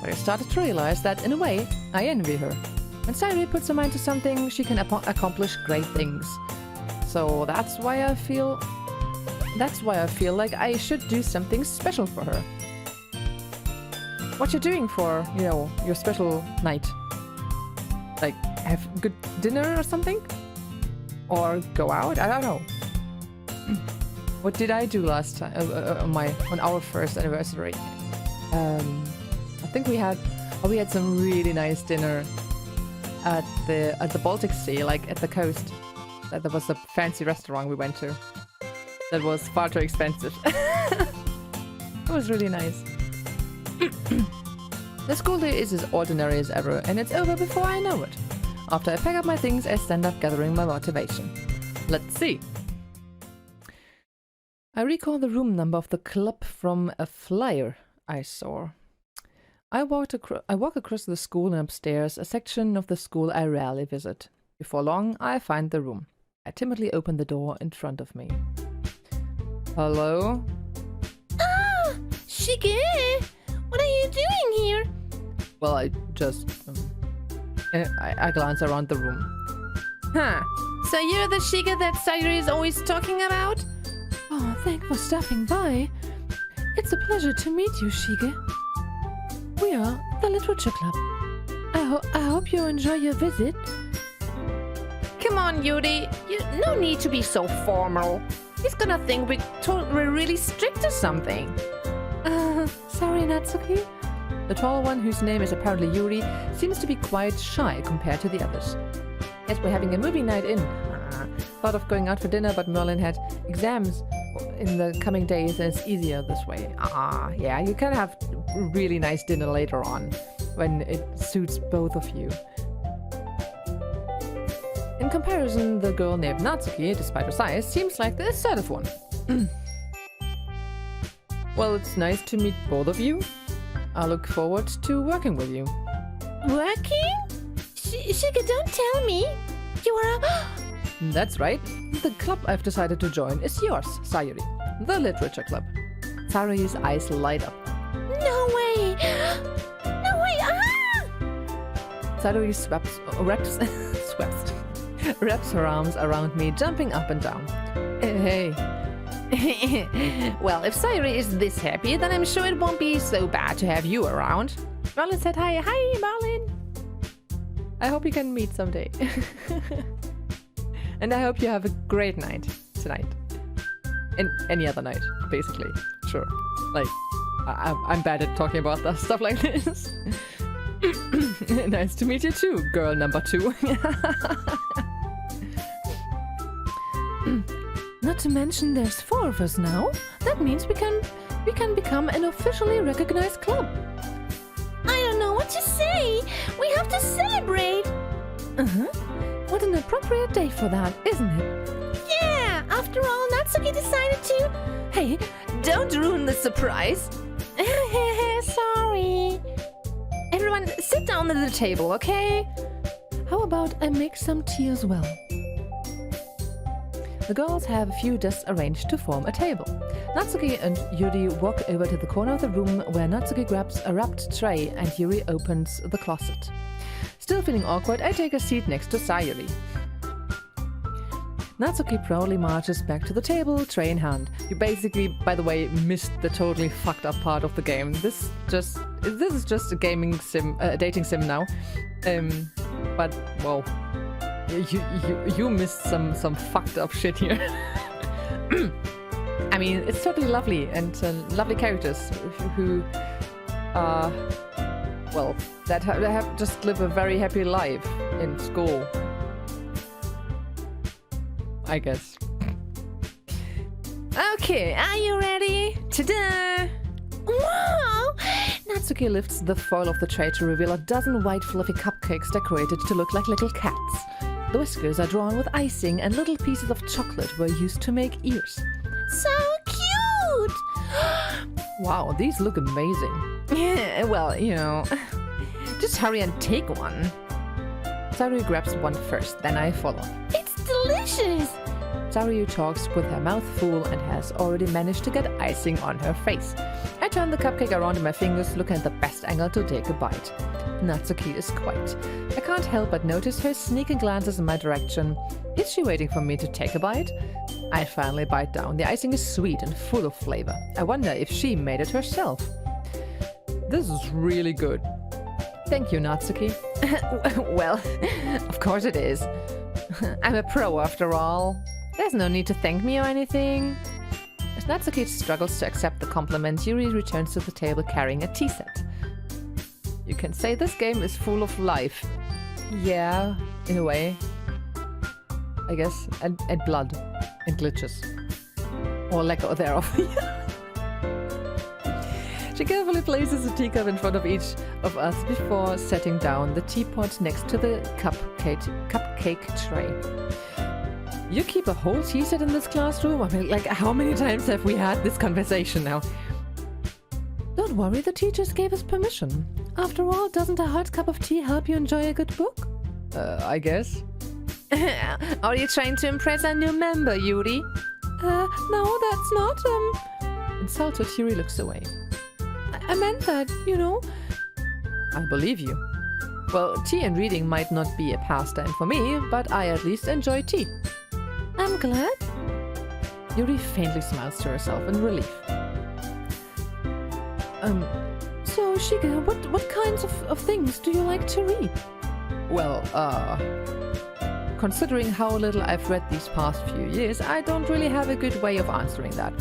But I started to realize that, in a way, I envy her. When Sayuri puts her mind to something, she can accomplish great things. So that's why I feel like I should do something special for her. What you doing for, you know, your special night? Like, have good dinner or something? Or go out? I don't know. What did I do last time on our first anniversary? I think we had some really nice dinner at the Baltic Sea, like at the coast. There was a fancy restaurant we went to. That was far too expensive. It was really nice. The school day is as ordinary as ever, and it's over before I know it. After I pack up my things, I stand up gathering my motivation. Let's see. I recall the room number of the club from a flyer I saw. I walk across the school and upstairs, a section of the school I rarely visit. Before long, I find the room. I timidly open the door in front of me. Hello? Ah! Shige! What are you doing here? Well, I just... I glance around the room. Huh. So you're the Shiga that Sayuri is always talking about? Oh, thanks for stopping by. It's a pleasure to meet you, Shige. We are the Literature Club. I hope you enjoy your visit. Come on, Yuri. No need to be so formal. He's gonna think we're really strict or something. Sorry, Natsuki. The tall one, whose name is apparently Yuri, seems to be quite shy compared to the others. Yes, we're having a movie night in. Thought of going out for dinner, but Merlin had exams in the coming days and it's easier this way. Yeah, you can have really nice dinner later on when it suits both of you. In comparison, the girl named Natsuki, despite her size, seems like the assertive one. Well, it's nice to meet both of you. I look forward to working with you. Working? Shiga, don't tell me. You are a... That's right. The club I've decided to join is yours, Sayuri. The Literature Club. Sayuri's eyes light up. No way! No way! Ah! Sayuri wraps her arms around me, jumping up and down. Hey. Well, if Sayuri is this happy, then I'm sure it won't be so bad to have you around. Merlin said hi. Hi, Merlin. I hope we can meet someday. And I hope you have a great night tonight. And any other night, basically. Sure. Like, I'm bad at talking about that stuff like this. Nice to meet you too, girl number 2. Not to mention there's 4 of us now. That means we can become an officially recognized club. I don't know what to say. We have to celebrate. What an appropriate day for that, isn't it? Yeah, after all, Natsuki decided to... Hey, don't ruin the surprise. Sorry. Everyone, sit down at the table, okay? How about I make some tea as well? The girls have a few desks arranged to form a table. Natsuki and Yuri walk over to the corner of the room where Natsuki grabs a wrapped tray and Yuri opens the closet. Still feeling awkward, I take a seat next to Sayuri. Natsuki proudly marches back to the table, tray in hand. You basically, by the way, missed the totally fucked up part of the game. This is just a gaming sim, dating sim now. But well, you missed some fucked up shit here. I mean, it's totally lovely and lovely characters who well, that have just live a very happy life in school, I guess. Okay, are you ready? Ta-da! Wow! Natsuki lifts the foil of the tray to reveal a dozen white fluffy cupcakes decorated to look like little cats. The whiskers are drawn with icing and little pieces of chocolate were used to make ears. So cute! Wow, these look amazing. Yeah, well, you know, just hurry and take one. Saru grabs one first, then I follow. It's delicious! Saru talks with her mouth full and has already managed to get icing on her face. I turn the cupcake around in my fingers, looking at the best angle to take a bite. Natsuki is quiet. I can't help but notice her sneaking glances in my direction. Is she waiting for me to take a bite? I finally bite down. The icing is sweet and full of flavor. I wonder if she made it herself. This is really good. Thank you, Natsuki. Well, of course it is. I'm a pro after all. There's no need to thank me or anything. As Natsuki struggles to accept the compliment, Yuri returns to the table carrying a tea set. You can say this game is full of life. Yeah, in a way. I guess. And blood. And glitches. Or lack thereof. She carefully places a teacup in front of each of us before setting down the teapot next to the cupcake tray. You keep a whole tea set in this classroom? I mean, like, how many times have we had this conversation now? Don't worry, the teachers gave us permission. After all, doesn't a hot cup of tea help you enjoy a good book? I guess. Are you trying to impress a new member, Yuri? No, that's not, Insulted, Yuri looks away. I meant that, you know. I believe you. Well, tea and reading might not be a pastime for me, but I at least enjoy tea. I'm glad. Yuri faintly smiles to herself in relief. So, Shiga, what kinds of things do you like to read? Well, considering how little I've read these past few years, I don't really have a good way of answering that.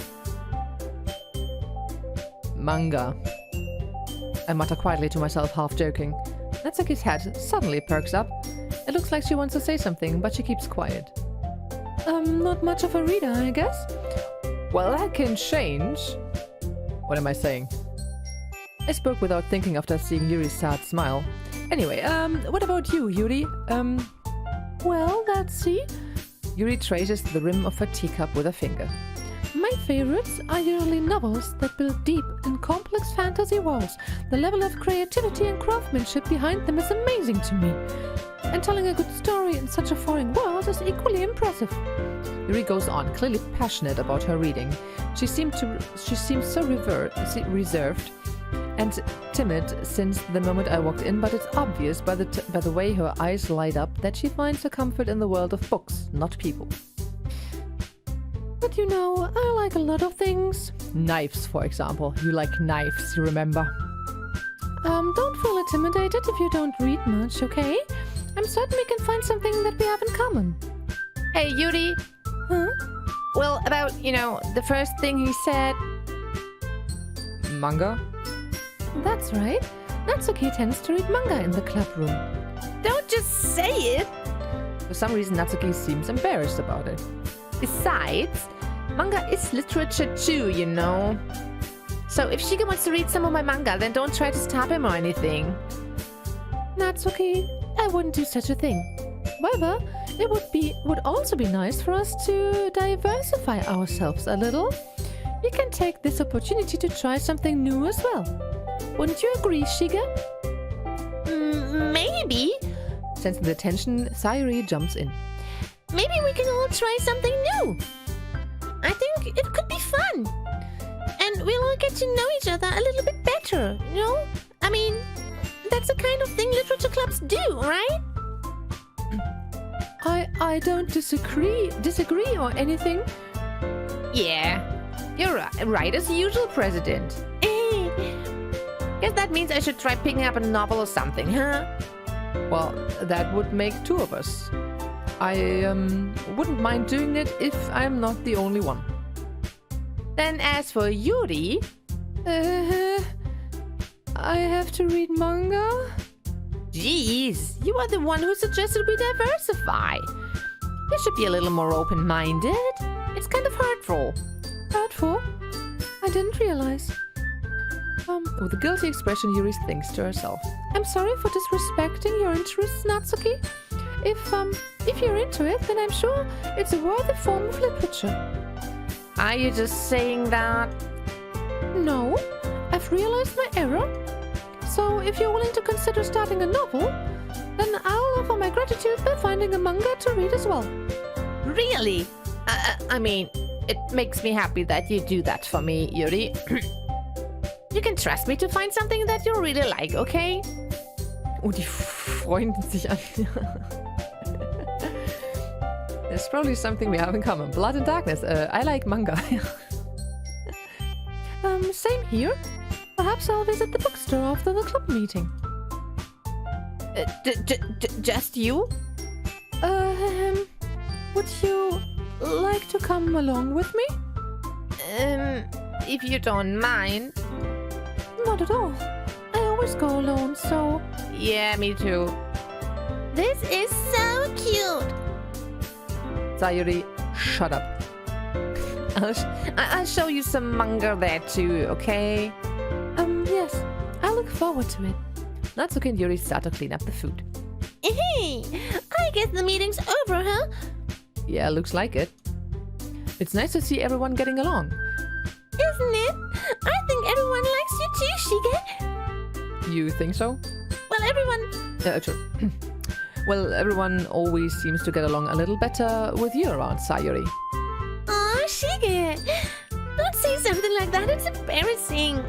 Manga. I mutter quietly to myself, half joking. Natsuki's head suddenly perks up. It looks like she wants to say something, but she keeps quiet. Not much of a reader, I guess. Well, that can change. What am I saying? I spoke without thinking after seeing Yuri's sad smile. Anyway, what about you, Yuri? Well, let's see. Yuri traces the rim of her teacup with a finger. My favorites are usually novels that build deep and complex fantasy worlds. The level of creativity and craftsmanship behind them is amazing to me. And telling a good story in such a foreign world is equally impressive. Yuri goes on, clearly passionate about her reading. She seems so reserved and timid since the moment I walked in, but it's obvious by the way her eyes light up that she finds her comfort in the world of books, not people. But you know, I like a lot of things. Knives, for example. You like knives, you remember? Don't feel intimidated if you don't read much, okay? I'm certain we can find something that we have in common. Hey, Yuri. Huh? Well, about, you know, the first thing he said. Manga? That's right. Natsuki tends to read manga in the club room. Don't just say it. For some reason, Natsuki seems embarrassed about it. Besides, manga is literature too, you know. So if Shiga wants to read some of my manga, then don't try to stop him or anything. Natsuki, I wouldn't do such a thing. However, it would also be nice for us to diversify ourselves a little. We can take this opportunity to try something new as well. Wouldn't you agree, Shiga? Maybe. Sensing the tension, Sayuri jumps in. maybe we can all try something new. I think it could be fun. And we'll all get to know each other a little bit better, you know? I mean, that's the kind of thing literature clubs do, right? I don't disagree or anything. Yeah, you're right as usual, President. Guess that means I should try picking up a novel or something, huh? Well, that would make two of us. I wouldn't mind doing it if I'm not the only one. Then as for Yuri... I have to read manga? Jeez, you are the one who suggested we diversify. You should be a little more open-minded. It's kind of hurtful. Hurtful? I didn't realize. With a guilty expression, Yuri thinks to herself. I'm sorry for disrespecting your interests, Natsuki. If you're into it, then I'm sure it's a worthy form of literature. Are you just saying that? No, I've realized my error. So if you're willing to consider starting a novel, then I'll offer my gratitude by finding a manga to read as well. Really? I mean, it makes me happy that you do that for me, Yuri. You can trust me to find something that you really like, okay? Oh, die freunden sich an. There's probably something we have in common. Blood and Darkness. I like manga. Same here. Perhaps I'll visit the bookstore after the club meeting. Just you? Would you like to come along with me? If you don't mind. Not at all. I always go alone, so... Yeah, me too. This is so cute. Sayuri, shut up. I'll show you some manga there too, okay? Yes. I look forward to it. Natsuki and Yuri start to clean up the food. Hey, I guess the meeting's over, huh? Yeah, looks like it. It's nice to see everyone getting along. Isn't it? I think everyone likes you too, Shige. You think so? Well, everyone... True. Well, everyone always seems to get along a little better with you around, Sayuri. Aw, Shige. Don't say something like that. It's embarrassing.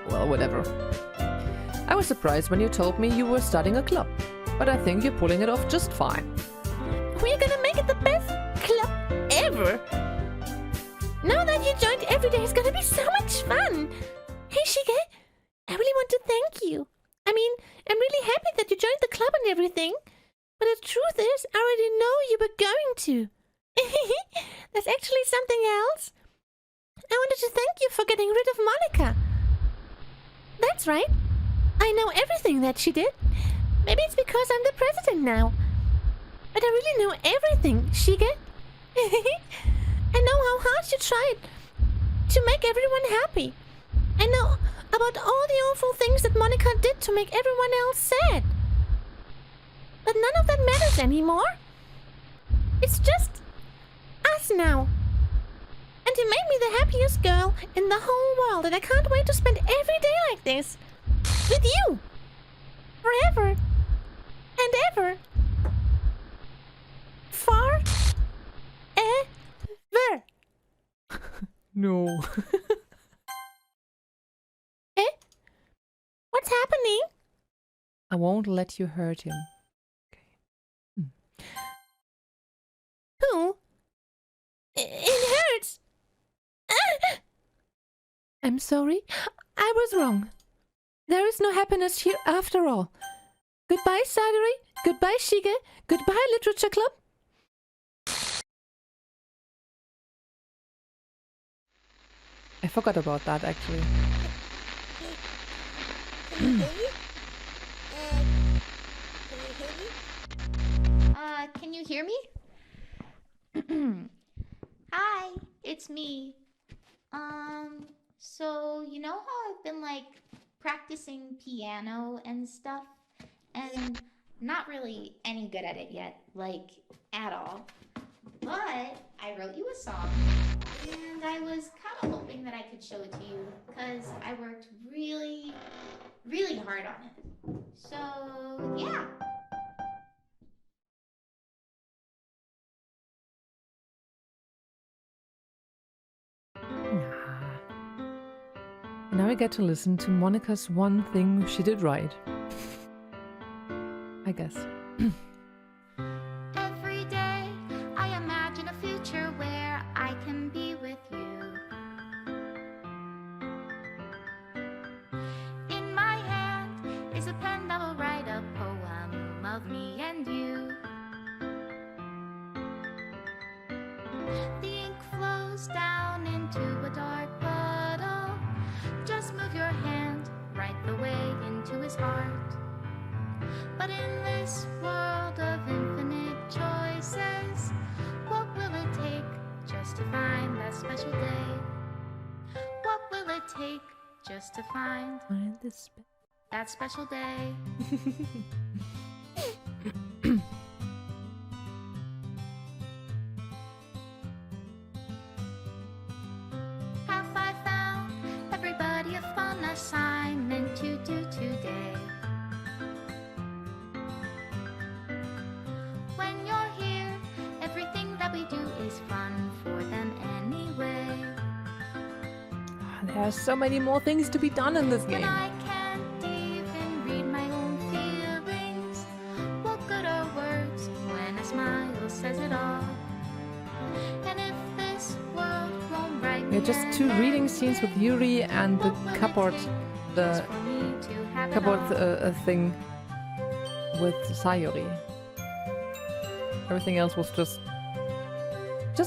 Well, whatever. I was surprised when you told me you were starting a club, but I think you're pulling it off just fine. We're gonna make it the best club ever. Now that you joined every day, it's gonna be so much fun. Hey, Shige, I really want to thank you. I mean, I'm really happy that you joined the club and everything. But the truth is, I already know you were going to. There's actually something else. I wanted to thank you for getting rid of Monika. That's right. I know everything that she did. Maybe it's because I'm the president now. But I really know everything, Shige. I know how hard you tried to make everyone happy. I know about all the awful things that Monika did to make everyone else sad. But none of that matters anymore. It's just us now. And you made me the happiest girl in the whole world, and I can't wait to spend every day like this. With you. Forever. And ever. Forever. No. Eh? What's happening? I won't let you hurt him. Who? It hurts. I'm sorry. I was wrong. There is no happiness here after all. Goodbye, Sayuri. Goodbye, Shige. Goodbye, Literature Club. I forgot about that, actually. Can you hear me? Hi, it's me. So you know how I've been like practicing piano and stuff, and not really any good at it yet, like at all. But I wrote you a song, and I was kind of hoping that I could show it to you, because I worked really, really hard on it. So yeah. now I get to listen to Monika's one thing she did right. I guess. Every day I imagine a future where I can be with you. In my hand is a pen that will write a poem of me and you. The ink flows down into a dark puddle. Just move your hand right the way into his heart. But in this world of infinite choices, what will it take just to find that special day? What will it take just to find that special day? Have I found everybody a fun assignment to do today? When you're here, everything that we do is fun for them anyway. There are so many more things to be done in this When game. I can't even read my own feelings, what good are words when a smile says it all? And if this world won't write me Yeah, just two reading scenes with Yuri and the cupboard, the thing with Sayori. Everything else was just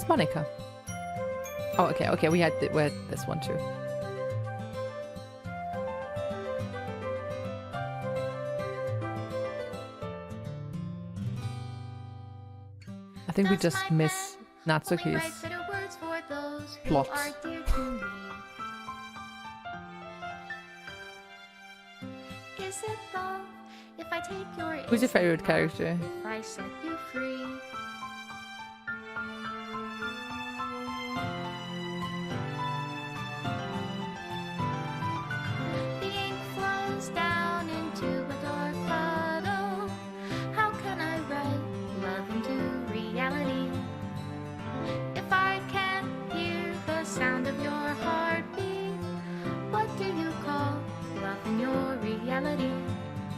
Monika. Oh, okay, we had this one too. I think we just miss Natsuki's plots. Is it love if I take your Who's your favorite character? if I set you free? The ink flows down into a dark puddle. How can I write love into reality? If I can't hear the sound of your heartbeat, what do you call love in your reality?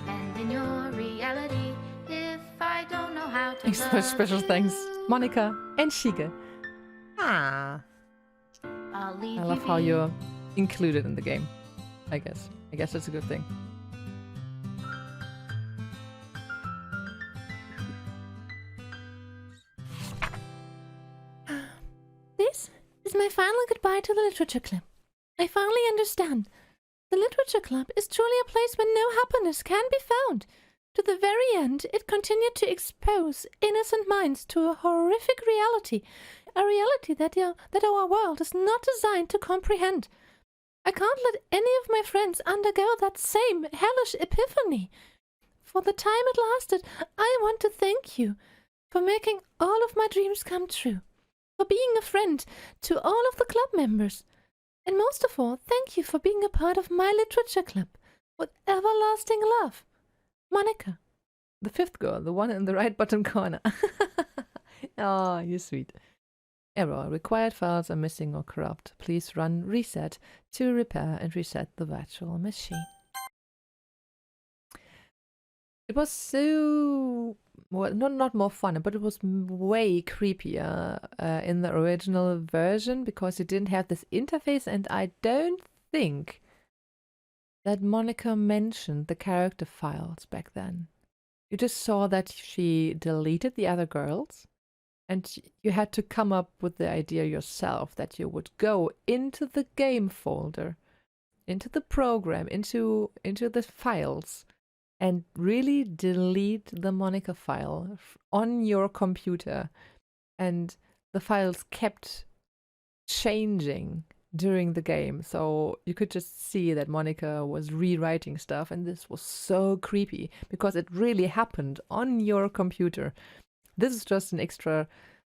And in your reality, if I don't know how to Extra special love thanks, you, Monika and Shige. Ah, I'll leave I love you how be. you're included in the game. I guess that's a good thing. This is my final goodbye to the Literature Club. I finally understand. The Literature Club is truly a place where no happiness can be found. To the very end, it continued to expose innocent minds to a horrific reality, a reality that our world is not designed to comprehend. I can't let any of my friends undergo that same hellish epiphany. For the time it lasted, I want to thank you for making all of my dreams come true, for being a friend to all of the club members, and most of all, thank you for being a part of my literature club with everlasting love. Monika. The fifth girl, the one in the right bottom corner. Oh, you're sweet. Error. Required files are missing or corrupt. Please run reset to repair and reset the virtual machine. It was so... well, not more fun, but it was way creepier in the original version because you didn't have this interface, and I don't think that Monika mentioned the character files back then. You just saw that she deleted the other girls, and you had to come up with the idea yourself that you would go into the game folder, into the program, into the files, and really delete the Monika file on your computer. And the files kept changing during the game, so you could just see that Monika was rewriting stuff, and this was so creepy because it really happened on your computer. This is just an extra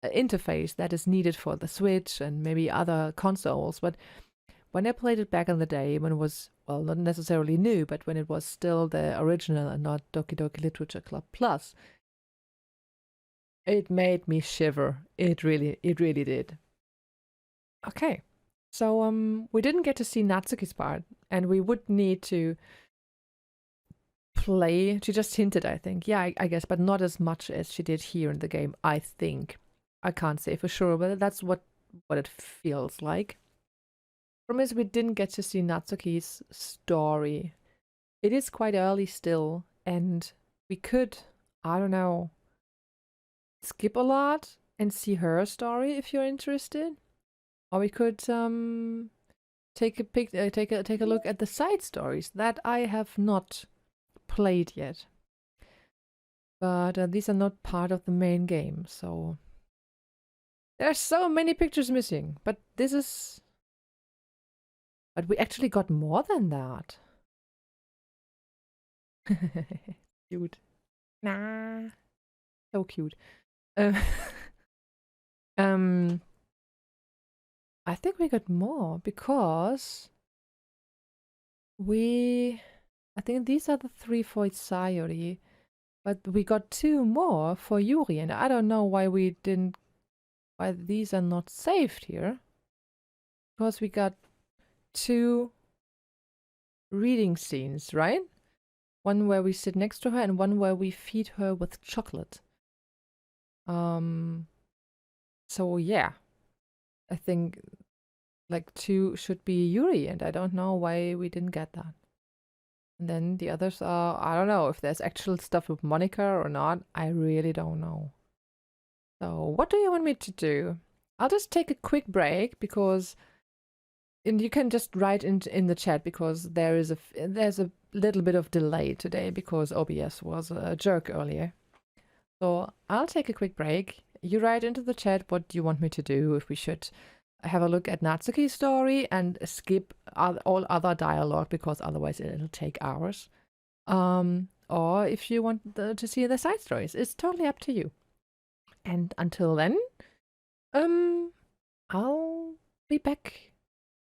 interface that is needed for the Switch and maybe other consoles, but when I played it back in the day, when it was, well, not necessarily new, but when it was still the original and not Doki Doki Literature Club Plus, it made me shiver. It really did. Okay. So, we didn't get to see Natsuki's part, and we would need to play. She just hinted, I think. Yeah, I guess, but not as much as she did here in the game, I think. I can't say for sure, but that's what it feels like. Problem is, we didn't get to see Natsuki's story. It is quite early still, and we could, I don't know, skip a lot and see her story if you're interested. Or we could take a look at the side stories that I have not played yet. But these are not part of the main game, so there's so many pictures missing. But this is. But we actually got more than that. Cute. Nah. So cute. I think we got more because I think these are the 3 for Sayori, but we got 2 more for Yuri, and I don't know why these are not saved here. Because we got 2 reading scenes, right? One where we sit next to her and one where we feed her with chocolate. So yeah. I think like 2 should be Yuri, and I don't know why we didn't get that. And then the others are, I don't know if there's actual stuff with Monika or not. I really don't know. So what do you want me to do? I'll just take a quick break because, and you can just write in the chat because there's a little bit of delay today because OBS was a jerk earlier. So I'll take a quick break. You write into the chat what you want me to do, if we should have a look at Natsuki's story and skip all other dialogue because otherwise it'll take hours. Or if you want to see the side stories, it's totally up to you. And until then, I'll be back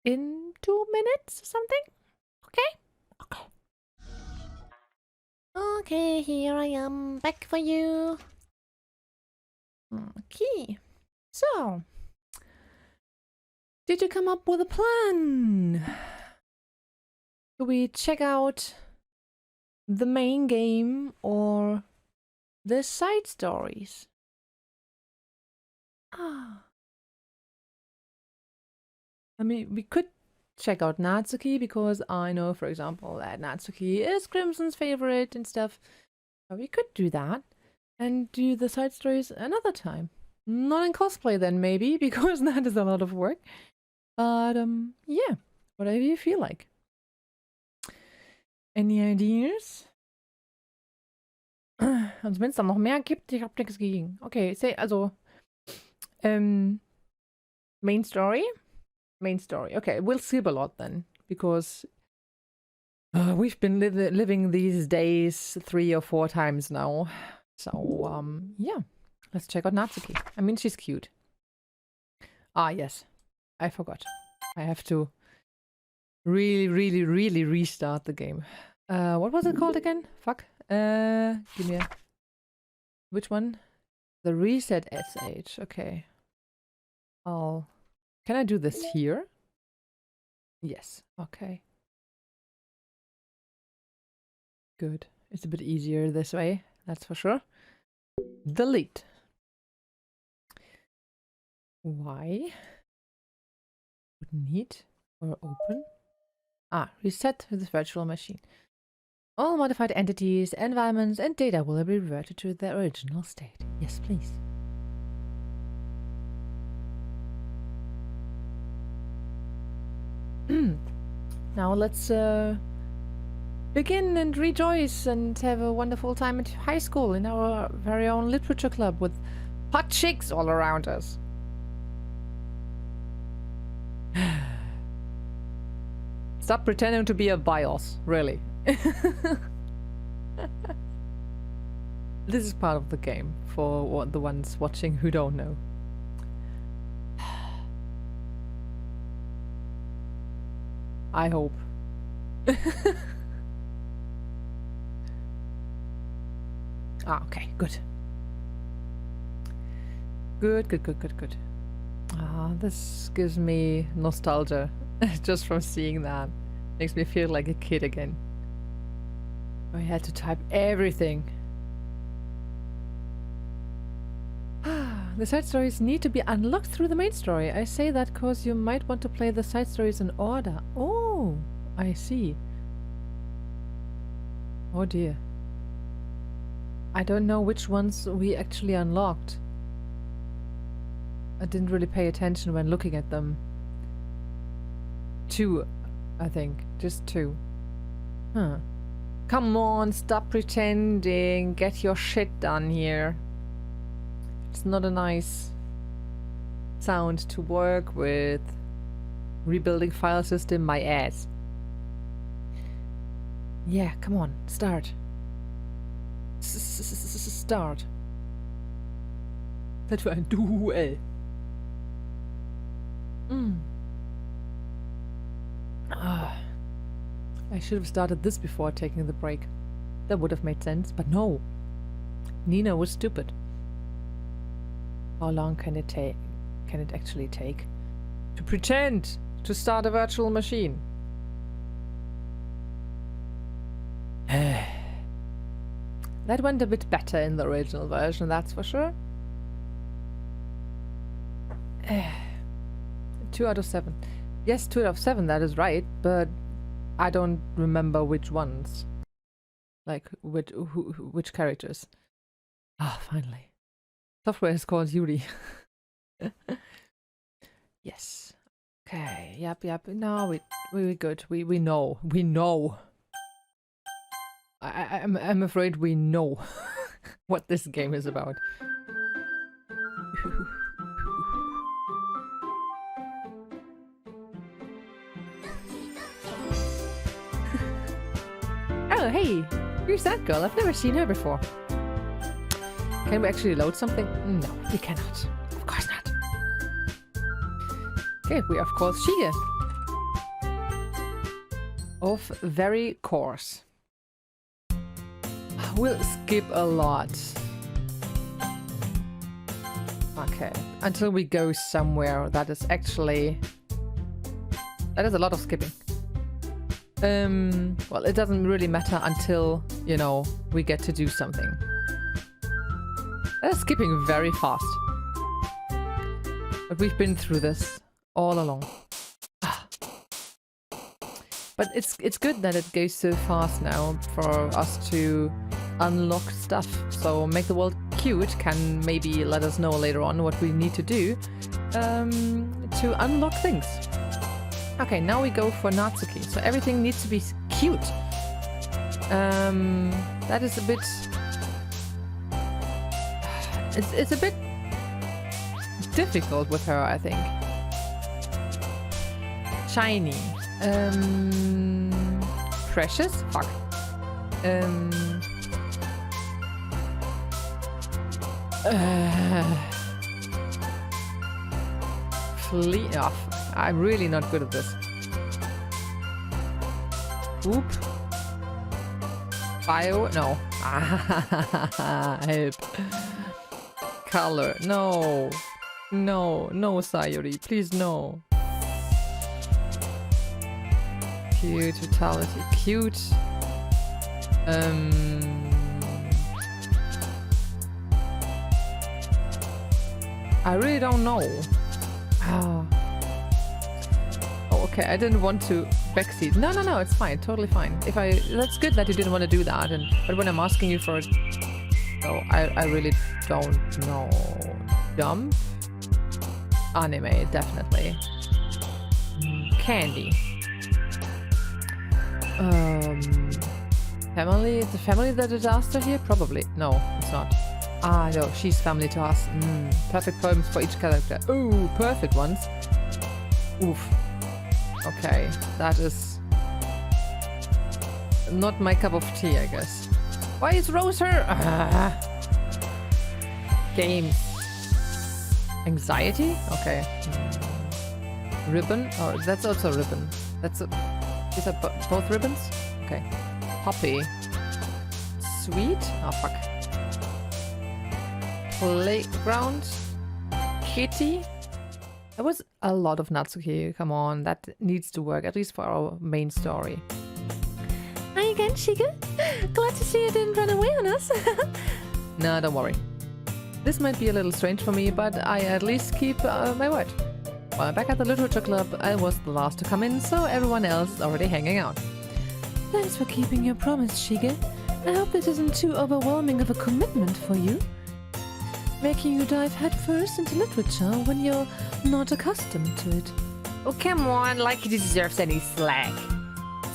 in 2 minutes or something. Okay? Okay, here I am, back for you. Okay. So, did you come up with a plan? Do we check out the main game or the side stories? I mean, we could check out Natsuki because I know, for example, that Natsuki is Crimson's favorite and stuff. So we could do that and do the side stories another time. Not in cosplay then, maybe, because that is a lot of work. But, yeah, whatever you feel like. Any ideas? Also wenn es dann noch mehr gibt, ich hab nichts gegen. Okay, also, main story? Main story. Okay, we'll skip a lot then, because we've been living these days 3 or 4 times now. So, yeah. Let's check out Natsuki. I mean, she's cute. Ah, yes. I forgot. I have to really restart the game. What was it called again? Fuck. Give me a... Which one? The reset SH. Okay. Can I do this here? Yes. Okay. Good. It's a bit easier this way. That's for sure. Delete. Why? Would need or open? Reset this virtual machine. All modified entities, environments, and data will be reverted to their original state. Yes, please. Now let's begin and rejoice and have a wonderful time at high school in our very own literature club with hot chicks all around us. Stop pretending to be a BIOS, really. This is part of the game for the ones watching who don't know. I hope. Okay, good. Good. Ah, this gives me nostalgia just from seeing that. Makes me feel like a kid again. I had to type everything. The side stories need to be unlocked through the main story. I say that because you might want to play the side stories in order. Oh, I see. Oh dear. I don't know which ones we actually unlocked. I didn't really pay attention when looking at them. 2, I think. Just 2. Huh. Come on, stop pretending. Get your shit done here. It's not a nice sound to work with. Rebuilding file system, my ass. Yeah, come on, start. Start. Zeit für ein Duell. I should have started this before taking the break. That would have made sense, but no. Nina was stupid. How long can it take? Can it actually take? To pretend to start a virtual machine. That went a bit better in the original version, that's for sure. 2 out of 7. Yes, 2 out of 7, that is right, but I don't remember which ones. Like, which characters. Ah, finally. Software is called Yuri. Yes. Okay, yep. No, we're good. We know. We know. I'm afraid we know what this game is about. Oh, hey! Who's that girl? I've never seen her before. Can we actually load something? No, we cannot. Of course not. Okay, we are of course Shige. Of very course. We'll skip a lot. Okay, until we go somewhere that is actually... That is a lot of skipping. Well, it doesn't really matter until, you know, we get to do something. That is skipping very fast. But we've been through this all along. But it's good that it goes so fast now for us to unlock stuff. So Make the World Cute can maybe let us know later on what we need to do to unlock things. Okay, now we go for Natsuki. So everything needs to be cute. That is a bit... It's a bit difficult with her, I think. Shiny. Precious? Fuck. Flee off. I'm really not good at this. Oop. Bio? No. Help. Color. No. No. No, Sayuri. Please, no. Cute. Vitality. Cute. I really don't know. Oh, okay. I didn't want to backseat. No, it's fine. Totally fine. That's good that you didn't want to do that. But when I'm asking you for it, no, I really don't know. Jump? Anime, definitely. Candy. Family? Is the family the disaster here? Probably. No, it's not. Ah, no, she's family to us. Perfect poems for each character. Ooh, perfect ones. Oof. Okay, that is not my cup of tea, I guess. Why is Rose her? Games. Anxiety? Okay. Ribbon? Oh, that's also a ribbon. These are both ribbons? Okay. Poppy. Sweet? Oh, fuck. Playground. Kitty. There was a lot of Natsuki, come on, that needs to work, at least for our main story. Hi again, Shiga. Glad to see you didn't run away on us. Nah, don't worry. This might be a little strange for me, but I at least keep my word. While I'm back at the literature club, I was the last to come in, so everyone else is already hanging out. Thanks for keeping your promise, Shiga. I hope this isn't too overwhelming of a commitment for you. Making you dive headfirst into literature when you're not accustomed to it. Oh, come on, like he deserves any slack.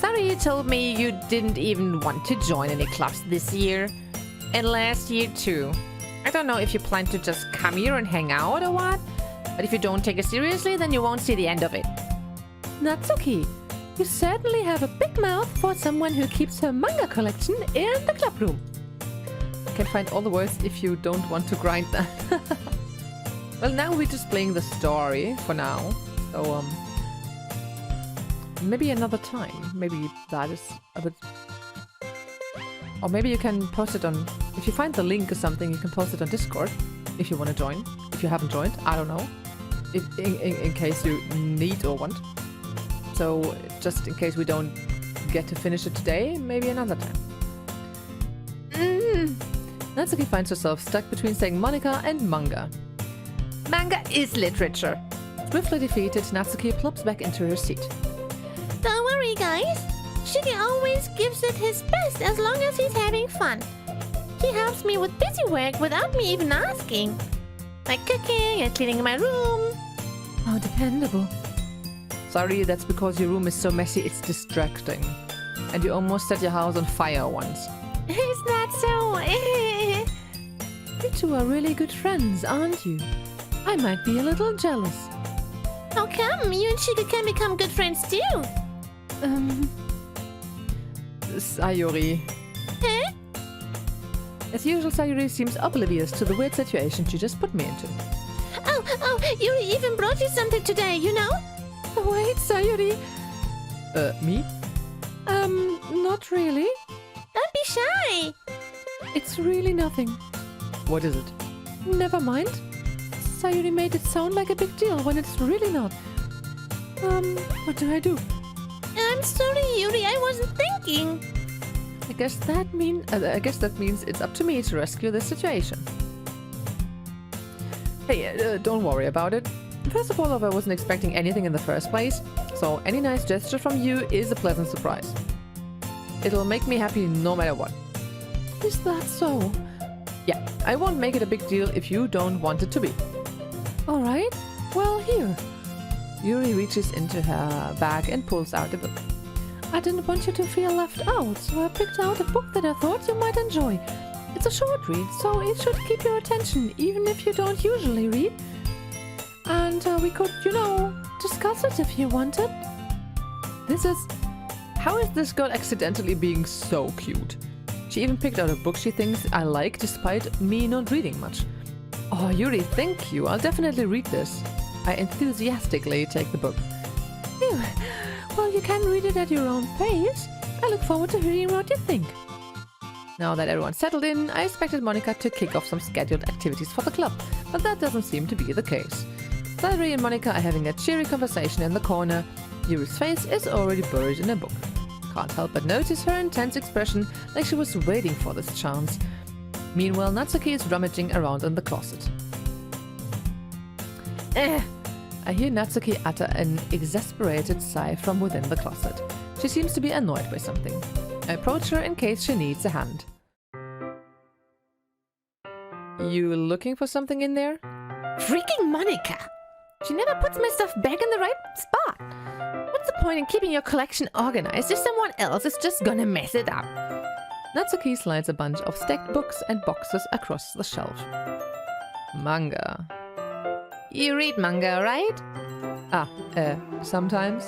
Sorry you told me you didn't even want to join any clubs this year. And last year too. I don't know if you plan to just come here and hang out or what, but if you don't take it seriously, then you won't see the end of it. Natsuki, you certainly have a big mouth for someone who keeps her manga collection in the club room. I can find all the words if you don't want to grind that. Well, now we're just playing the story for now. So, maybe another time. Maybe that is a bit... Or maybe you can post it on... If you find the link or something, you can post it on Discord. If you want to join. If you haven't joined, I don't know. In case you need or want. So, just in case we don't get to finish it today, maybe another time. Natsuki finds herself stuck between saying Monika and manga. Manga is literature. Swiftly defeated, Natsuki plops back into her seat. Don't worry, guys. Shiga always gives it his best as long as he's having fun. He helps me with busy work without me even asking. Like cooking and cleaning my room. How dependable. Sorry, that's because your room is so messy it's distracting. And you almost set your house on fire once. Is that so? You two are really good friends, aren't you? I might be a little jealous. How come? You and Shiga can become good friends too. Sayuri. Huh? As usual, Sayuri seems oblivious to the weird situation she just put me into. Oh, Yuri even brought you something today, you know? Wait, Sayuri. Me? Not really. Don't be shy. It's really nothing. What is it? Never mind. Sayuri made it sound like a big deal when it's really not. What do I do? I'm sorry, Yuri, I wasn't thinking. I guess that means it's up to me to rescue this situation. Hey, don't worry about it. First of all, I wasn't expecting anything in the first place, so any nice gesture from you is a pleasant surprise. It'll make me happy no matter what. Is that so? Yeah, I won't make it a big deal if you don't want it to be. Alright, well, here. Yuri reaches into her bag and pulls out a book. I didn't want you to feel left out, so I picked out a book that I thought you might enjoy. It's a short read, so it should keep your attention, even if you don't usually read. And we could, discuss it if you wanted. How is this girl accidentally being so cute? She even picked out a book she thinks I like despite me not reading much. Oh, Yuri, thank you. I'll definitely read this. I enthusiastically take the book. Phew. Well, you can read it at your own pace. I look forward to hearing what you think. Now that everyone's settled in, I expected Monika to kick off some scheduled activities for the club, but that doesn't seem to be the case. Sayuri and Monika are having a cheery conversation in the corner. Yuri's face is already buried in a book. Can't help but notice her intense expression, like she was waiting for this chance. Meanwhile, Natsuki is rummaging around in the closet. I hear Natsuki utter an exasperated sigh from within the closet. She seems to be annoyed by something. I approach her in case she needs a hand. You looking for something in there? Freaking Monika! She never puts my stuff back in the right spot. What's the point in keeping your collection organized if someone else is just gonna mess it up? Natsuki slides a bunch of stacked books and boxes across the shelf. Manga. You read manga, right? Sometimes.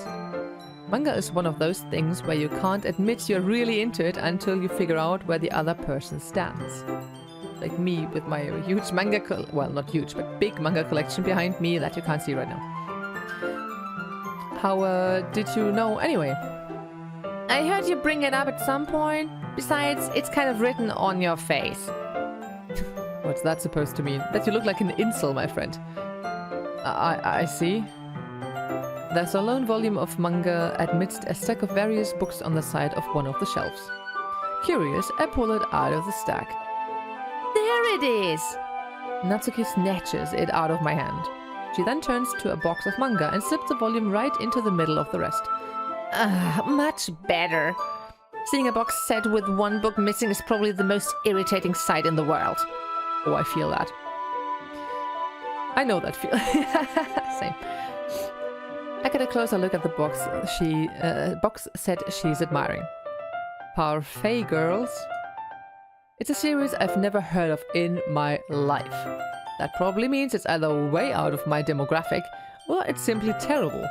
Manga is one of those things where you can't admit you're really into it until you figure out where the other person stands. Like me with my huge manga, well, not huge, but big manga collection behind me that you can't see right now. How, did you know anyway? I heard you bring it up at some point. Besides, it's kind of written on your face. What's that supposed to mean? That you look like an incel, my friend. I see. There's a lone volume of manga amidst a stack of various books on the side of one of the shelves. Curious, I pull it out of the stack. There it is! Natsuki snatches it out of my hand. She then turns to a box of manga and slips the volume right into the middle of the rest. Much better. Seeing a box set with one book missing is probably the most irritating sight in the world. Oh, I feel that. I know that feel. Same. I get a closer look at the box box set she's admiring. Parfait Girls. It's a series I've never heard of in my life. That probably means it's either way out of my demographic, or it's simply terrible.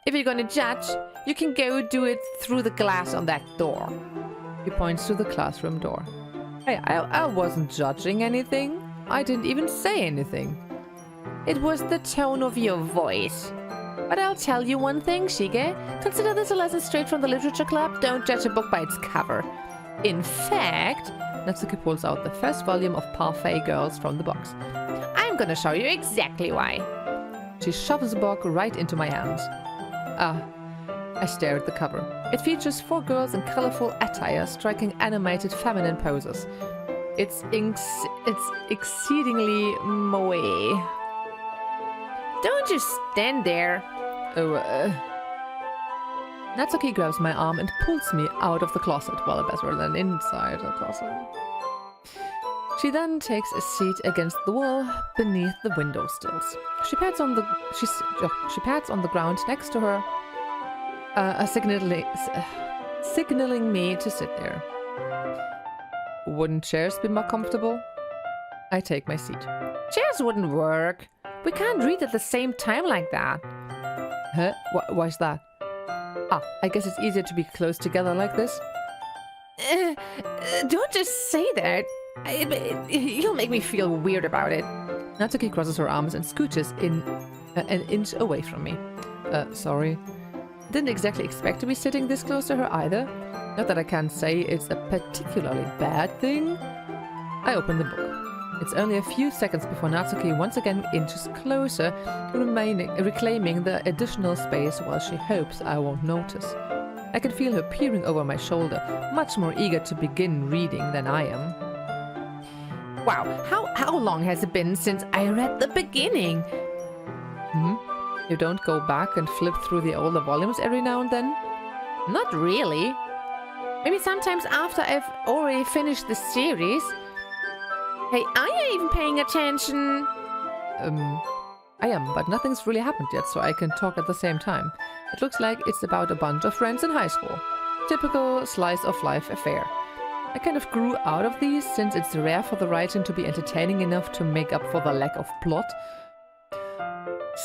If you're gonna judge, you can go do it through the glass on that door. He points to the classroom door. Hey, I wasn't judging anything. I didn't even say anything. It was the tone of your voice. But I'll tell you one thing, Shige. Consider this a lesson straight from the literature club. Don't judge a book by its cover. In fact, Natsuki pulls out the first volume of Parfait Girls from the box. I'm gonna show you exactly why. She shoves the book right into my hands. I stare at the cover. It features 4 girls in colorful attire striking animated feminine poses. It's exceedingly moe. Don't just stand there. Natsuki grabs my arm and pulls me out of the closet. Well, better than inside the closet. She then takes a seat against the wall beneath the window sills. She pats on the ground next to her, signaling me to sit there. Wouldn't chairs be more comfortable? I take my seat. Chairs wouldn't work. We can't read at the same time like that. Huh? Why's that? I guess it's easier to be close together like this. Don't just say that. You'll make me feel weird about it. Natsuki crosses her arms and scooches an inch away from me. Sorry. Didn't exactly expect to be sitting this close to her either. Not that I can say it's a particularly bad thing. I open the book. It's only a few seconds before Natsuki once again inches closer, reclaiming the additional space while she hopes I won't notice. I can feel her peering over my shoulder, much more eager to begin reading than I am. Wow, how long has it been since I read the beginning? You don't go back and flip through the older volumes every now and then? Not really. Maybe sometimes after I've already finished the series. Hey, are you even paying attention? I am, but nothing's really happened yet, so I can talk at the same time. It looks like it's about a bunch of friends in high school. Typical slice of life affair. I kind of grew out of these, since it's rare for the writing to be entertaining enough to make up for the lack of plot.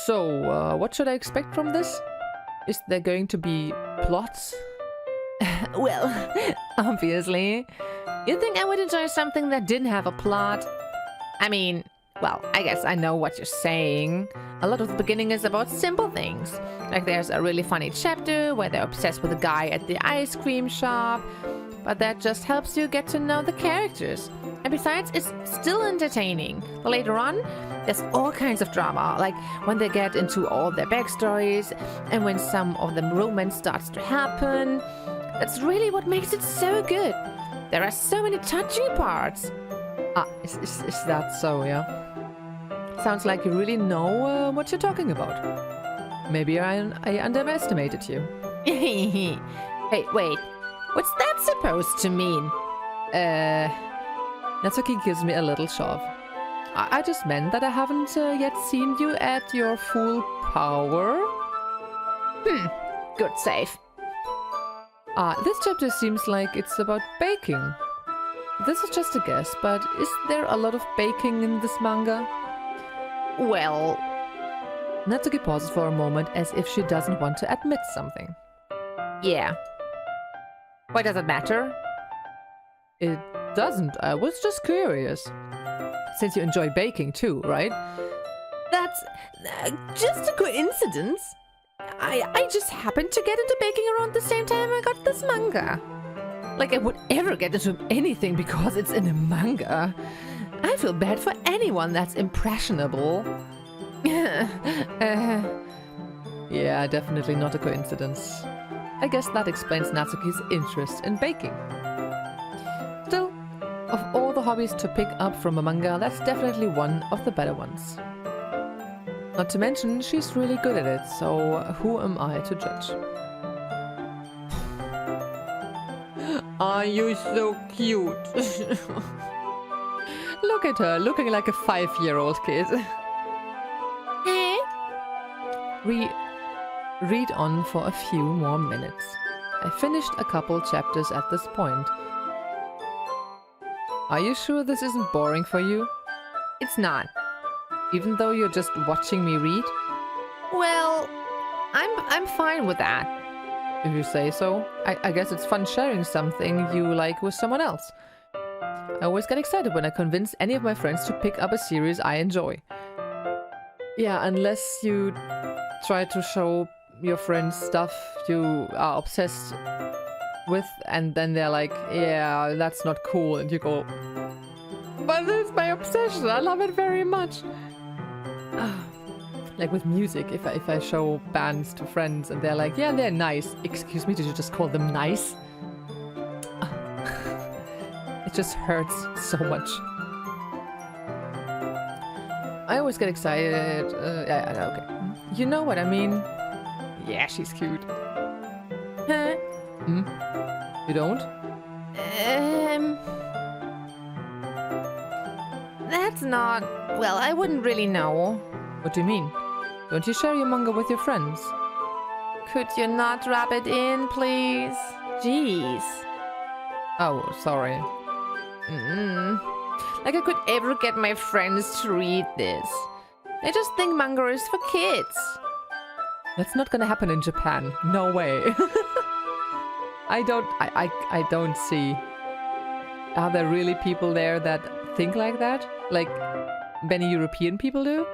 So, what should I expect from this? Is there going to be plots? Well, obviously. You'd think I would enjoy something that didn't have a plot. I mean, well, I guess I know what you're saying. A lot of the beginning is about simple things. Like there's a really funny chapter where they're obsessed with a guy at the ice cream shop. But that just helps you get to know the characters. And besides, it's still entertaining. But later on, there's all kinds of drama. Like when they get into all their backstories and when some of the romance starts to happen. That's really what makes it so good. There are so many touching parts. Is that so, yeah? Sounds like you really know what you're talking about. Maybe I underestimated you. Hey, wait. What's that supposed to mean? Natsuki gives me a little shove. I just meant that I haven't yet seen you at your full power. Good save. This chapter seems like it's about baking. This is just a guess, but is there a lot of baking in this manga? Well... Natsuki pauses for a moment as if she doesn't want to admit something. Yeah. Why does it matter? It doesn't. I was just curious. Since you enjoy baking too, right? That's just a coincidence. I just happened to get into baking around the same time I got this manga. Like I would ever get into anything because it's in a manga. I feel bad for anyone that's impressionable. Yeah, definitely not a coincidence. I guess that explains Natsuki's interest in baking. Still, of all the hobbies to pick up from a manga, that's definitely one of the better ones. Not to mention, she's really good at it, so who am I to judge? Are you so cute? Look at her, looking like a 5-year-old kid. Eh? Read on for a few more minutes. I finished a couple chapters at this point. Are you sure this isn't boring for you? It's not. Even though you're just watching me read? Well, I'm fine with that. If you say so. I guess it's fun sharing something you like with someone else. I always get excited when I convince any of my friends to pick up a series I enjoy. Yeah, unless you try to show your friends stuff you are obsessed with, and then they're like, yeah, that's not cool, and you go, but it's my obsession, I love it very much. Like with music, if I show bands to friends and they're like, yeah, they're nice. Excuse me, did you just call them nice? It just hurts so much. I always get excited. Yeah, okay. You know what I mean? Yeah, she's cute. Huh? Hmm? You don't? That's not... Well, I wouldn't really know. What do you mean? Don't you share your manga with your friends? Could you not rub it in, please? Jeez. Oh, sorry. Like I could ever get my friends to read this. They just think manga is for kids. That's not gonna happen in Japan. No way. I don't see. Are there really people there that think like that? Like many European people do?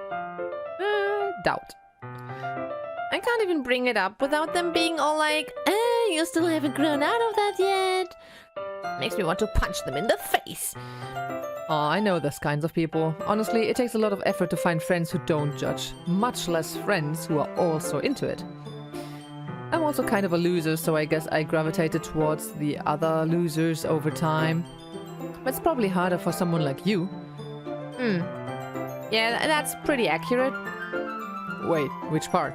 Doubt. I can't even bring it up without them being all like, you still haven't grown out of that yet. Makes me want to punch them in the face. Oh, I know those kinds of people. Honestly, it takes a lot of effort to find friends who don't judge, much less friends who are also into it. I'm also kind of a loser, so I guess I gravitated towards the other losers over time. But it's probably harder for someone like you. Yeah, that's pretty accurate. Wait, which part?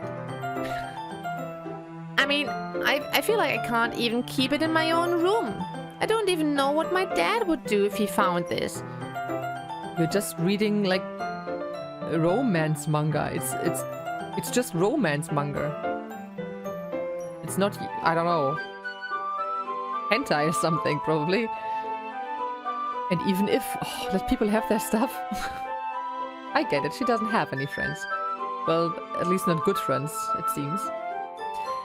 I mean, I feel like I can't even keep it in my own room. I don't even know what my dad would do if he found this. You're just reading like a romance manga. It's just romance manga. It's not, I don't know, hentai or something probably. And even if, let people have their stuff. I get it, she doesn't have any friends. Well, at least not good friends, it seems.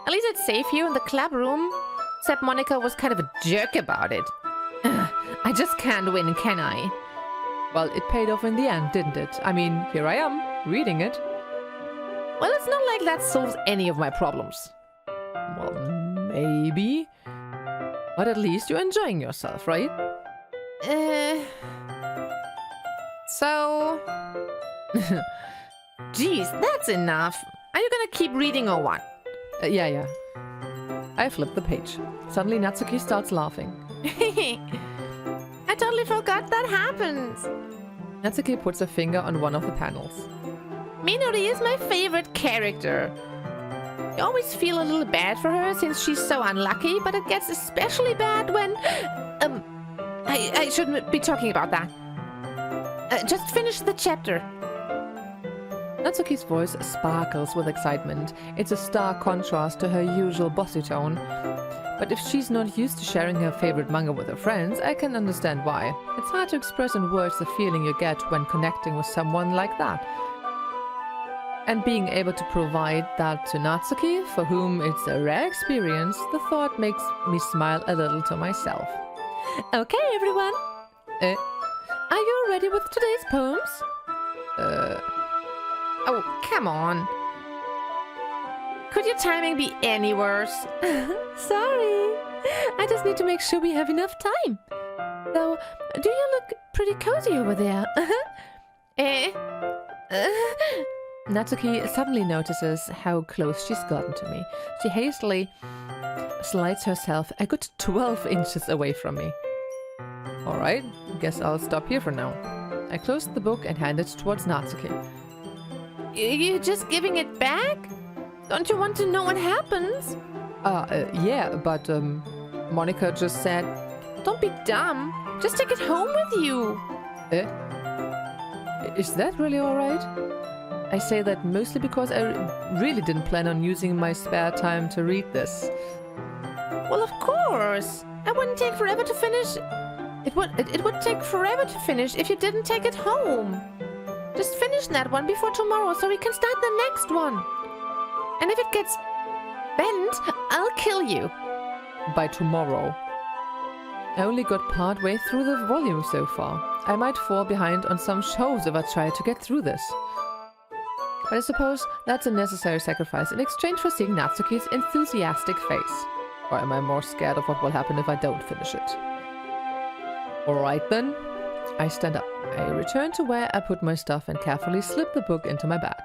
At least it's safe here in the club room. Except Monika was kind of a jerk about it. I just can't win, can I? Well, it paid off in the end, didn't it? I mean, here I am, reading it. Well, it's not like that solves any of my problems. Well, maybe. But at least you're enjoying yourself, right? So... Jeez, that's enough. Are you gonna keep reading or what? Yeah. I flip the page. Suddenly Natsuki starts laughing. I totally forgot that happens. Natsuki puts a finger on one of the panels. Minori is my favorite character. I always feel a little bad for her since she's so unlucky, but it gets especially bad when... I shouldn't be talking about that. Just finish the chapter. Natsuki's voice sparkles with excitement. It's a stark contrast to her usual bossy tone. But if she's not used to sharing her favorite manga with her friends, I can understand why. It's hard to express in words the feeling you get when connecting with someone like that. And being able to provide that to Natsuki, for whom it's a rare experience, the thought makes me smile a little to myself. Okay, everyone. Are you ready with today's poems? Oh, come on. Could your timing be any worse? Sorry. I just need to make sure we have enough time. Though, do you look pretty cozy over there? Natsuki suddenly notices how close she's gotten to me. She hastily slides herself a good 12 inches away from me. Alright, guess I'll stop here for now. I closed the book and handed it towards Natsuki. You're just giving it back? Don't you want to know what happens? Yeah, but, Monika just said... Don't be dumb. Just take it home with you. Is that really alright? I say that mostly because I really didn't plan on using my spare time to read this. Well, of course. It wouldn't take forever to finish. It would take forever to finish if you didn't take it home. Just finish that one before tomorrow so we can start the next one. And if it gets bent, I'll kill you. By tomorrow. I only got part way through the volume so far. I might fall behind on some shows if I try to get through this. But I suppose that's a necessary sacrifice in exchange for seeing Natsuki's enthusiastic face. Or am I more scared of what will happen if I don't finish it? Alright then. I stand up. I return to where I put my stuff and carefully slip the book into my bag.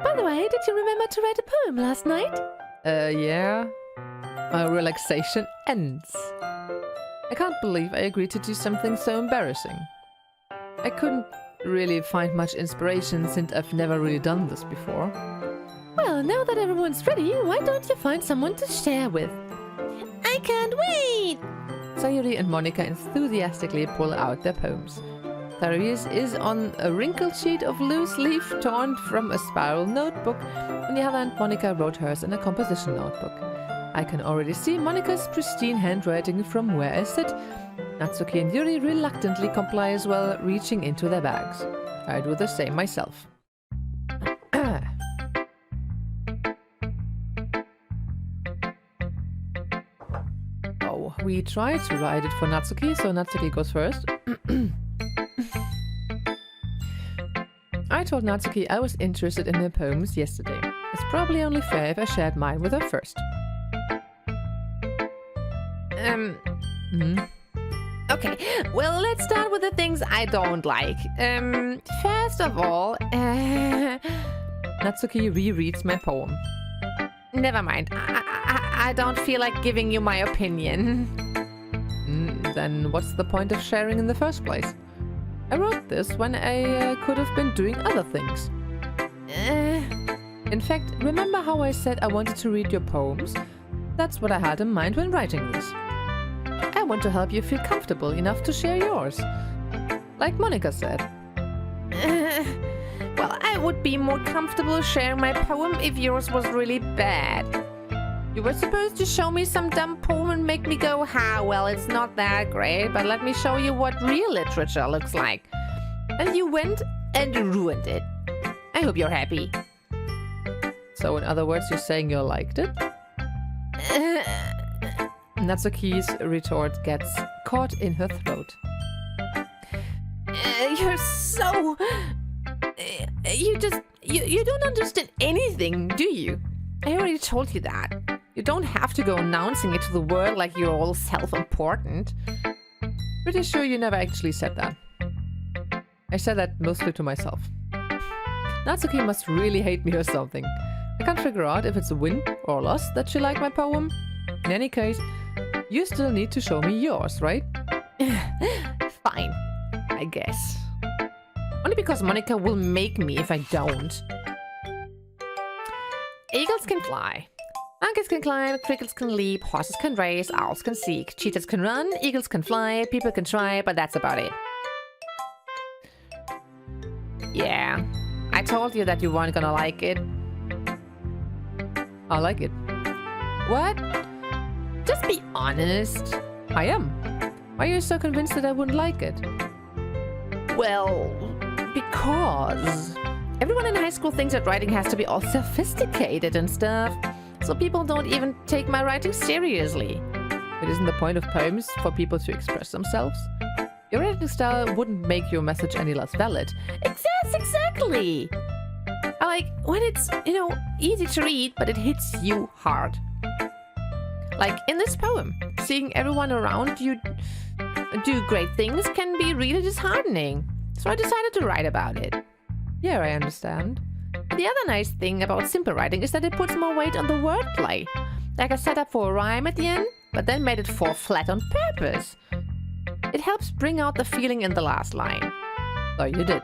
By the way, did you remember to write a poem last night? Yeah. My relaxation ends. I can't believe I agreed to do something so embarrassing. I couldn't really find much inspiration since I've never really done this before. Well, now that everyone's ready, why don't you find someone to share with? I can't wait! Sayuri and Monika enthusiastically pull out their poems. Sayuri's is on a wrinkled sheet of loose leaf torn from a spiral notebook. On the other hand, Monika wrote hers in a composition notebook. I can already see Monika's pristine handwriting from where I sit. Natsuki and Yuri reluctantly comply as well, reaching into their bags. I do the same myself. Oh, we tried to write it for Natsuki, so Natsuki goes first. I told Natsuki I was interested in her poems yesterday. It's probably only fair if I shared mine with her first. Okay, well, let's start with the things I don't like. First of all, Natsuki rereads my poem. Never mind. I don't feel like giving you my opinion. Then what's the point of sharing in the first place? I wrote this when I could have been doing other things. In fact, remember how I said I wanted to read your poems? That's what I had in mind when writing this. I want to help you feel comfortable enough to share yours. Like Monika said. Well, I would be more comfortable sharing my poem if yours was really bad. You were supposed to show me some dumb poem and make me go, well, it's not that great, but let me show you what real literature looks like. And you went and ruined it. I hope you're happy. So in other words, you're saying you liked it? Natsuki's retort gets caught in her throat. You're so... You don't understand anything, do you? I already told you that. You don't have to go announcing it to the world like you're all self-important. Pretty sure you never actually said that. I said that mostly to myself. Natsuki must really hate me or something. I can't figure out if it's a win or a loss that she liked my poem. In any case, you still need to show me yours, right? Fine, I guess. Only because Monika will make me if I don't. Eagles can fly. Monkeys can climb, crickets can leap, horses can race, owls can seek, cheetahs can run, eagles can fly, people can try, but that's about it. Yeah, I told you that you weren't gonna like it. I like it. What? Just be honest. I am. Why are you so convinced that I wouldn't like it? Well, because everyone in high school thinks that writing has to be all sophisticated and stuff. So people don't even take my writing seriously. It isn't the point of poems for people to express themselves. Your writing style wouldn't make your message any less valid. Exactly. I like when it's, easy to read, but it hits you hard. Like in this poem, seeing everyone around you do great things can be really disheartening. So I decided to write about it. Yeah, I understand. The other nice thing about simple writing is that it puts more weight on the wordplay. Like I set up for a rhyme at the end, but then made it fall flat on purpose. It helps bring out the feeling in the last line. So you did.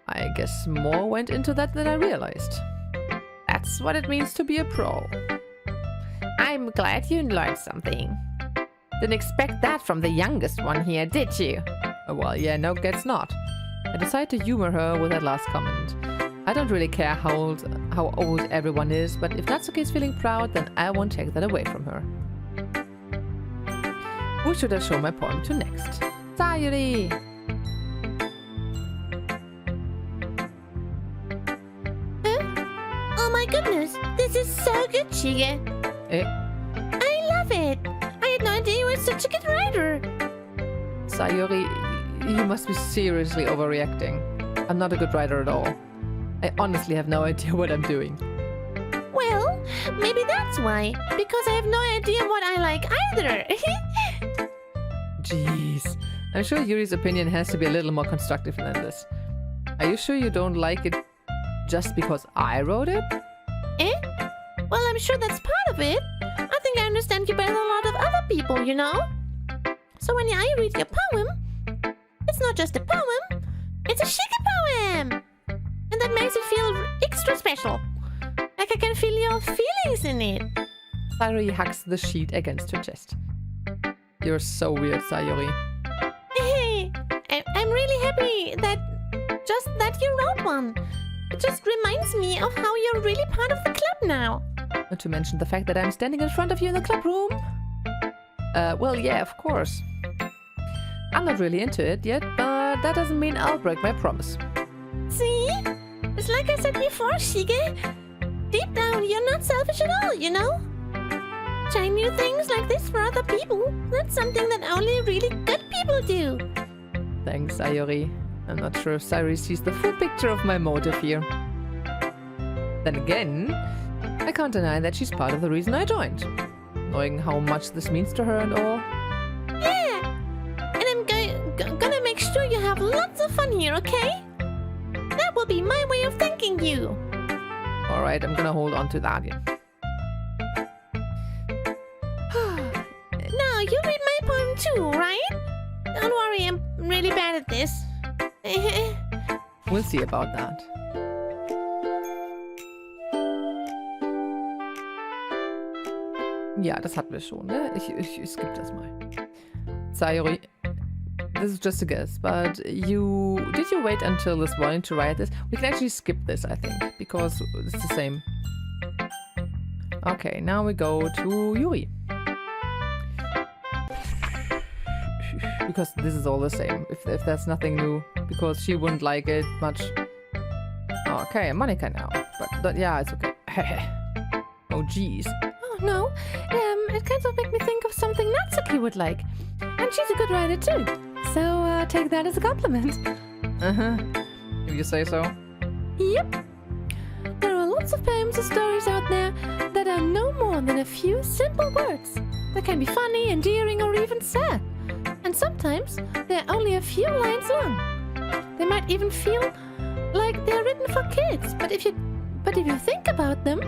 I guess more went into that than I realized. That's what it means to be a pro. I'm glad you learned something. Didn't expect that from the youngest one here, did you? Well, yeah, no, guess not. I decided to humor her with that last comment. I don't really care how old everyone is, but if Natsuki is feeling proud, then I won't take that away from her. Who should I show my poem to next? Sayuri! Oh my goodness, this is so good, Shige. Eh? I love it. I had no idea you were such a good writer. Sayuri, you must be seriously overreacting. I'm not a good writer at all. I honestly have no idea what I'm doing. Well, maybe that's why. Because I have no idea what I like either. Jeez. I'm sure Yuri's opinion has to be a little more constructive than this. Are you sure you don't like it just because I wrote it? Eh? Well, I'm sure that's part of it. I think I understand you better than a lot of other people, you know? So when I read your poem, it's not just a poem, it's a Shige poem! And that makes it feel extra special. Like I can feel your feelings in it. Sayuri hugs the sheet against her chest. You're so weird, Sayuri. Hey, I'm really happy that you wrote one. It just reminds me of how you're really part of the club now. Not to mention the fact that I'm standing in front of you in the club room. Well, yeah, of course. I'm not really into it yet, but that doesn't mean I'll break my promise. See? It's like I said before, Shige. Deep down, you're not selfish at all, you know? Trying new things like this for other people, that's something that only really good people do. Thanks, Sayuri. I'm not sure if Sayuri sees the full picture of my motive here. Then again, I can't deny that she's part of the reason I joined. Knowing how much this means to her and all. Yeah! And I'm gonna make sure you have lots of fun here, okay? That will be my way of thanking you. Alright, I'm gonna hold on to that. Yeah. Now, you read my poem too, right? Don't worry, I'm really bad at this. We'll see about that. Ja, das hatten wir schon, ne? Ich skippe das mal. Sayuri, this is just a guess, but did you wait until this morning to write this? We can actually skip this, I think, because it's the same. Okay, now we go to Yuri. Because this is all the same, if there's nothing new, because she wouldn't like it much. Okay, Monika now, but yeah, it's okay. Oh, jeez. Oh, no. It kind of made me think of something Natsuki would like. And she's a good writer, too. So, take that as a compliment. Uh-huh. If you say so. Yep. There are lots of poems and stories out there that are no more than a few simple words. They can be funny, endearing, or even sad. And sometimes they're only a few lines long. They might even feel like they're written for kids, but if you think about them,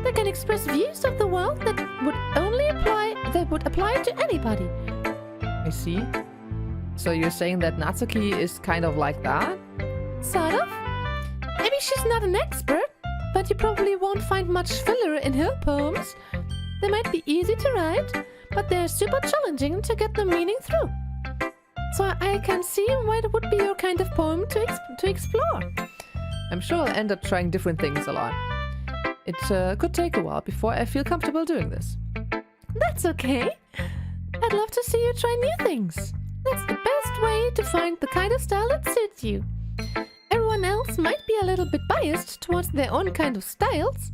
they can express views of the world that would apply to anybody. I see. So you're saying that Natsuki is kind of like that? Sort of. Maybe she's not an expert, but you probably won't find much filler in her poems. They might be easy to write, but they're super challenging to get the meaning through. So I can see why it would be your kind of poem to explore. I'm sure I'll end up trying different things a lot. It could take a while before I feel comfortable doing this. That's okay. I'd love to see you try new things. That's the best way to find the kind of style that suits you. Everyone else might be a little bit biased towards their own kind of styles,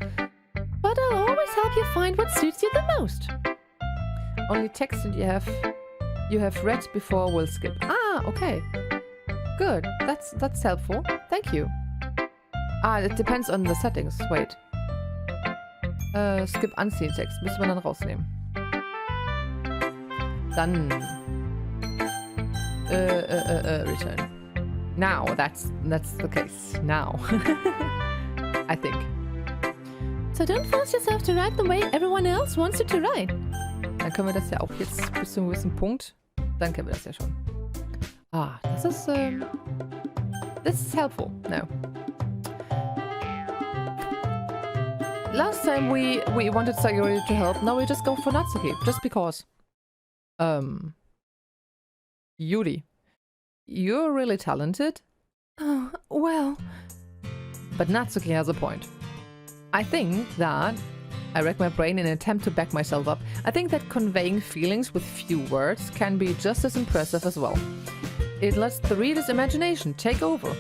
but I'll always help you find what suits you the most. Only text that you have read before will skip. Ah, okay. Good. That's helpful. Thank you. Ah, it depends on the settings. Wait. Skip Unseen Text. Müssen wir dann rausnehmen. Dann return. Now, that's the case. Now. I think. So don't force yourself to write the way everyone else wants you to write. Dann können wir das ja auch jetzt bis zu einem gewissen Punkt. Dann kennen wir das ja schon. Ah, das ist, this is helpful. No. Last time we wanted Sayori to help, now we just go for Natsuki, just because. Yuri, you're really talented. Oh, well. But Natsuki has a point. I think that, I rack my brain in an attempt to back myself up, I think that conveying feelings with few words can be just as impressive as well. It lets the reader's imagination take over.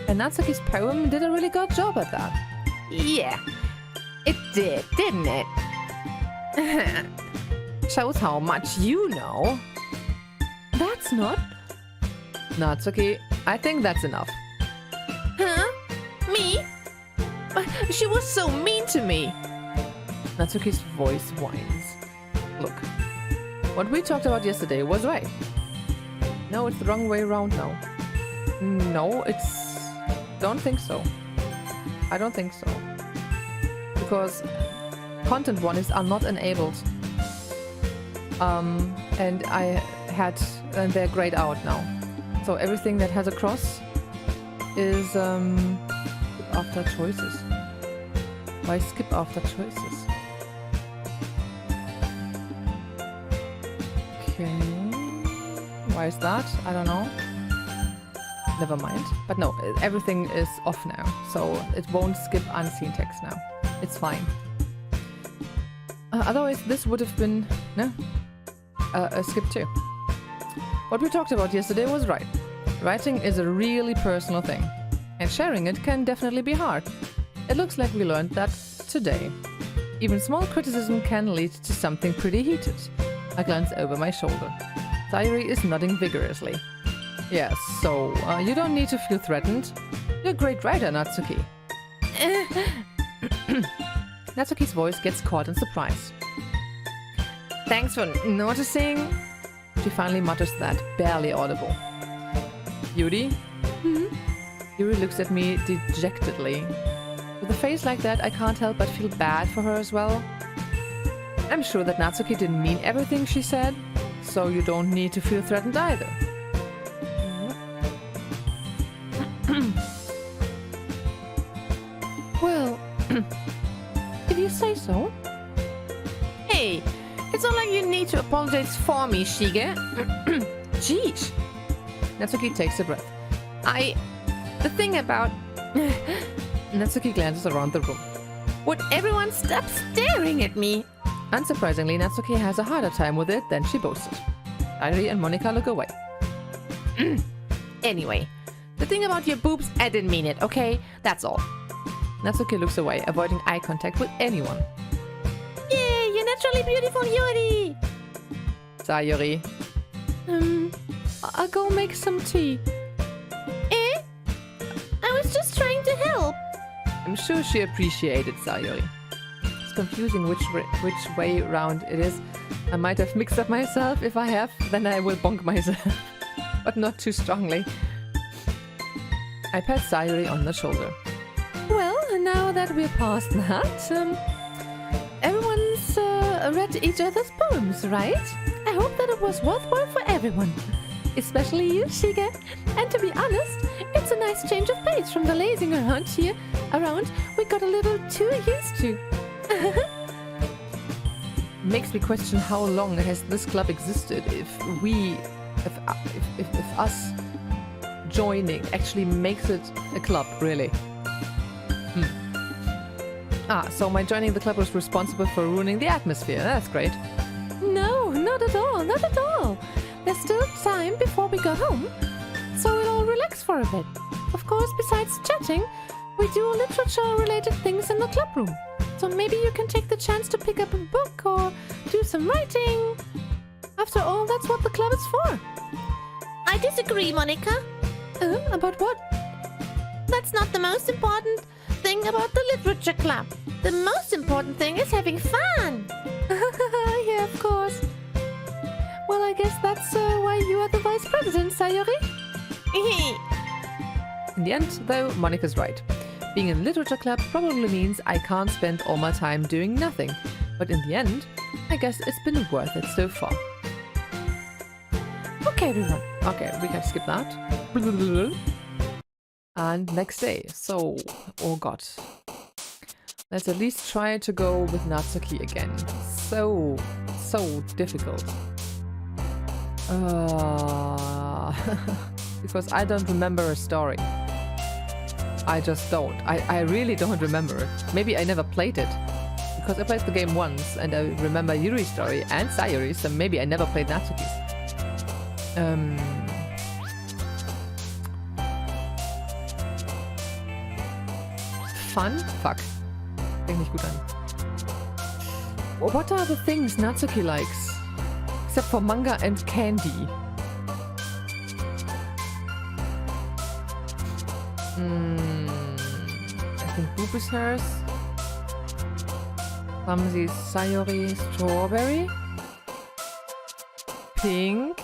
And Natsuki's poem did a really good job at that. Yeah, it did, didn't it? Shows how much you know. That's not... Natsuki, I think that's enough. Huh? Me? She was so mean to me. Natsuki's voice whines. Look, what we talked about yesterday was right. No, it's the wrong way around now. No, it's... Don't think so. I don't think so. Because content warnings are not enabled. And and they're grayed out now. So everything that has a cross is after choices. Why skip after choices? Okay. Why is that? I don't know. Never mind. But no, everything is off now. So it won't skip unseen text now. It's fine. Otherwise, this would have been a skip too. What we talked about yesterday was right. Writing is a really personal thing. And sharing it can definitely be hard. It looks like we learned that today. Even small criticism can lead to something pretty heated. I glance over my shoulder. Sayori is nodding vigorously. Yes, so you don't need to feel threatened. You're a great writer, Natsuki. Natsuki's voice gets caught in surprise. Thanks for noticing. She finally mutters that, barely audible. Yuri? Yuri looks at me dejectedly. With a face like that, I can't help but feel bad for her as well. I'm sure that Natsuki didn't mean everything she said, so you don't need to feel threatened either. Well, if you say so. Hey, it's not like you need to apologize for me, Shige. Jeez! Natsuki takes a breath. The thing about... Natsuki glances around the room. Would everyone stop staring at me? Unsurprisingly, Natsuki has a harder time with it than she boasted. Airi and Monika look away. Anyway, the thing about your boobs, I didn't mean it, okay? That's all. Natsuki looks away, avoiding eye contact with anyone. Yay, you're naturally beautiful, Yuri! Sayori. I'll go make some tea. Eh? I was just trying to help. I'm sure she appreciated Sayori. It's confusing which way round it is. I might have mixed up myself. If I have, then I will bonk myself. But not too strongly. I pat Sayori on the shoulder. Well, now that we're past that, everyone's read each other's poems, right? I hope that it was worthwhile for everyone. Especially you, Shige. And to be honest, it's a nice change of pace from the lazing around here. We got a little too used to. Makes me question how long has this club existed if us joining actually makes it a club, really. So my joining the club was responsible for ruining the atmosphere. That's great. No, not at all, not at all. There's still time before we go home, so we'll all relax for a bit. Of course, besides chatting, we do literature-related things in the club room. So maybe you can take the chance to pick up a book or do some writing. After all, that's what the club is for. I disagree, Monika. About what? That's not the most important thing about the literature club. The most important thing is having fun. Yeah, of course. Well, I guess that's why you are the vice president, Sayori. In the end, though, Monika's right. Being in a literature club probably means I can't spend all my time doing nothing. But in the end, I guess it's been worth it so far. Okay, everyone. Okay, we can skip that. And next day. So, oh god. Let's at least try to go with Natsuki again. So difficult. Because I don't remember a story. I just don't. I really don't remember it. Maybe I never played it. Because I played the game once and I remember Yuri's story and Sayuri's, so maybe I never played Natsuki's. Fun? Fuck. Fängt nicht gut an. What are the things Natsuki likes? Except for manga and candy. I think Boop is hers. Clumsy Sayori strawberry. Pink.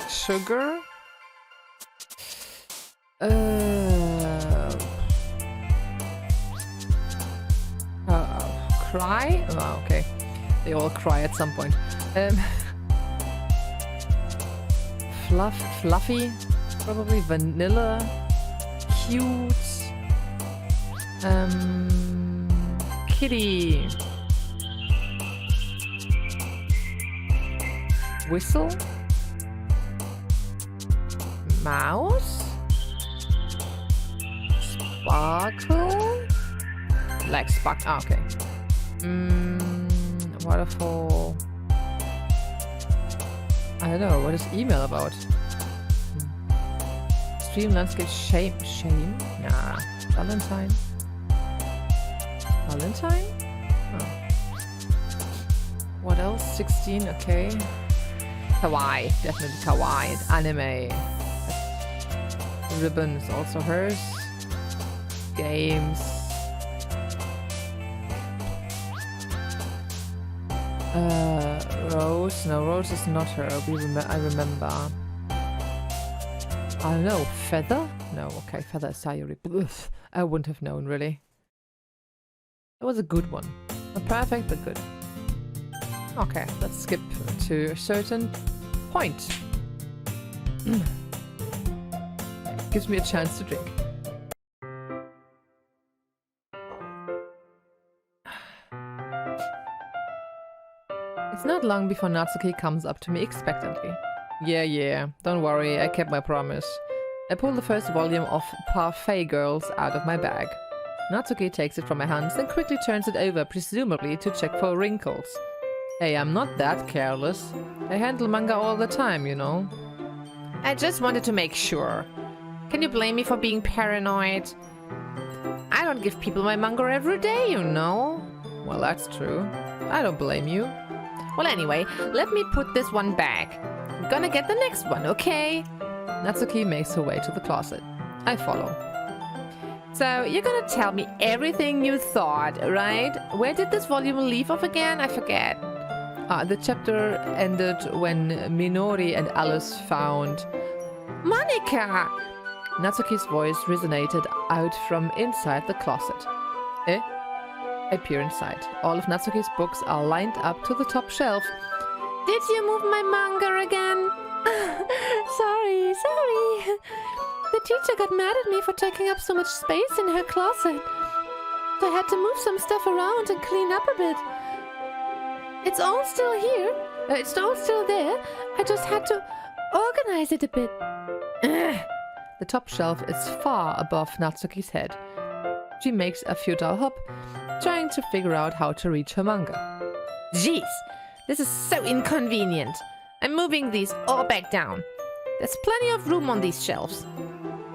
Sugar. Cry? Oh, okay. They all cry at some point. Fluffy. Probably vanilla. Cute. Kitty. Whistle. Mouse. Sparkle. Like spark. Ah, okay. Waterfall. I don't know. What is email about? Stream landscape. Shame. Nah. Valentine. Oh. What else? 16. Okay. Kawaii. Definitely kawaii. And anime. Ribbon is also hers. Games. Rose. No, Rose is not her. I remember. I don't know. Feather? No, okay. Feather is Sayuri. Ugh, I wouldn't have known, really. That was a good one. Not perfect, but good. Okay, let's skip to a certain point. Gives me a chance to drink. It's not long before Natsuki comes up to me expectantly. Yeah, don't worry, I kept my promise. I pull the first volume of Parfait Girls out of my bag. Natsuki takes it from my hands and quickly turns it over, presumably to check for wrinkles. Hey, I'm not that careless. I handle manga all the time, you know. I just wanted to make sure. Can you blame me for being paranoid? I don't give people my manga every day, you know. Well, that's true. I don't blame you. Well, anyway, let me put this one back. I'm gonna get the next one, okay? Natsuki makes her way to the closet. I follow. So, you're gonna tell me everything you thought, right? Where did this volume leave off again? I forget. The chapter ended when Minori and Alice found... Monika! Natsuki's voice resonated out from inside the closet. Eh? I peer inside. All of Natsuki's books are lined up to the top shelf. Did you move my manga again? Sorry. The teacher got mad at me for taking up so much space in her closet. So I had to move some stuff around and clean up a bit. It's all still here. It's all still there. I just had to organize it a bit. The top shelf is far above Natsuki's head. She makes a futile hop, trying to figure out how to reach her manga. Jeez, this is so inconvenient. I'm moving these all back down. There's plenty of room on these shelves.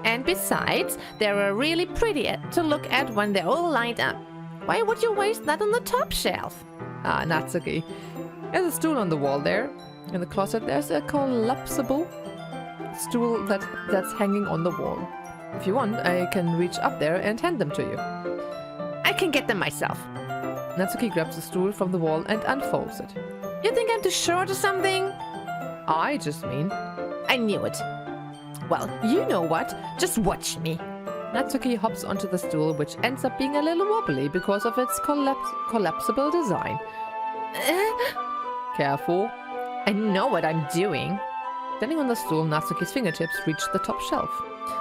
And besides, they're really pretty to look at when they're all lined up. Why would you waste that on the top shelf? Ah, Natsuki. There's a stool on the wall there. In the closet, there's a collapsible stool that's hanging on the wall. If you want, I can reach up there and hand them to you. I can get them myself. Natsuki grabs the stool from the wall and unfolds it. You think I'm too short or something? I just mean... I knew it. Well, you know what? Just watch me. Natsuki hops onto the stool, which ends up being a little wobbly because of its collapsible design. Careful. I know what I'm doing. Standing on the stool, Natsuki's fingertips reach the top shelf.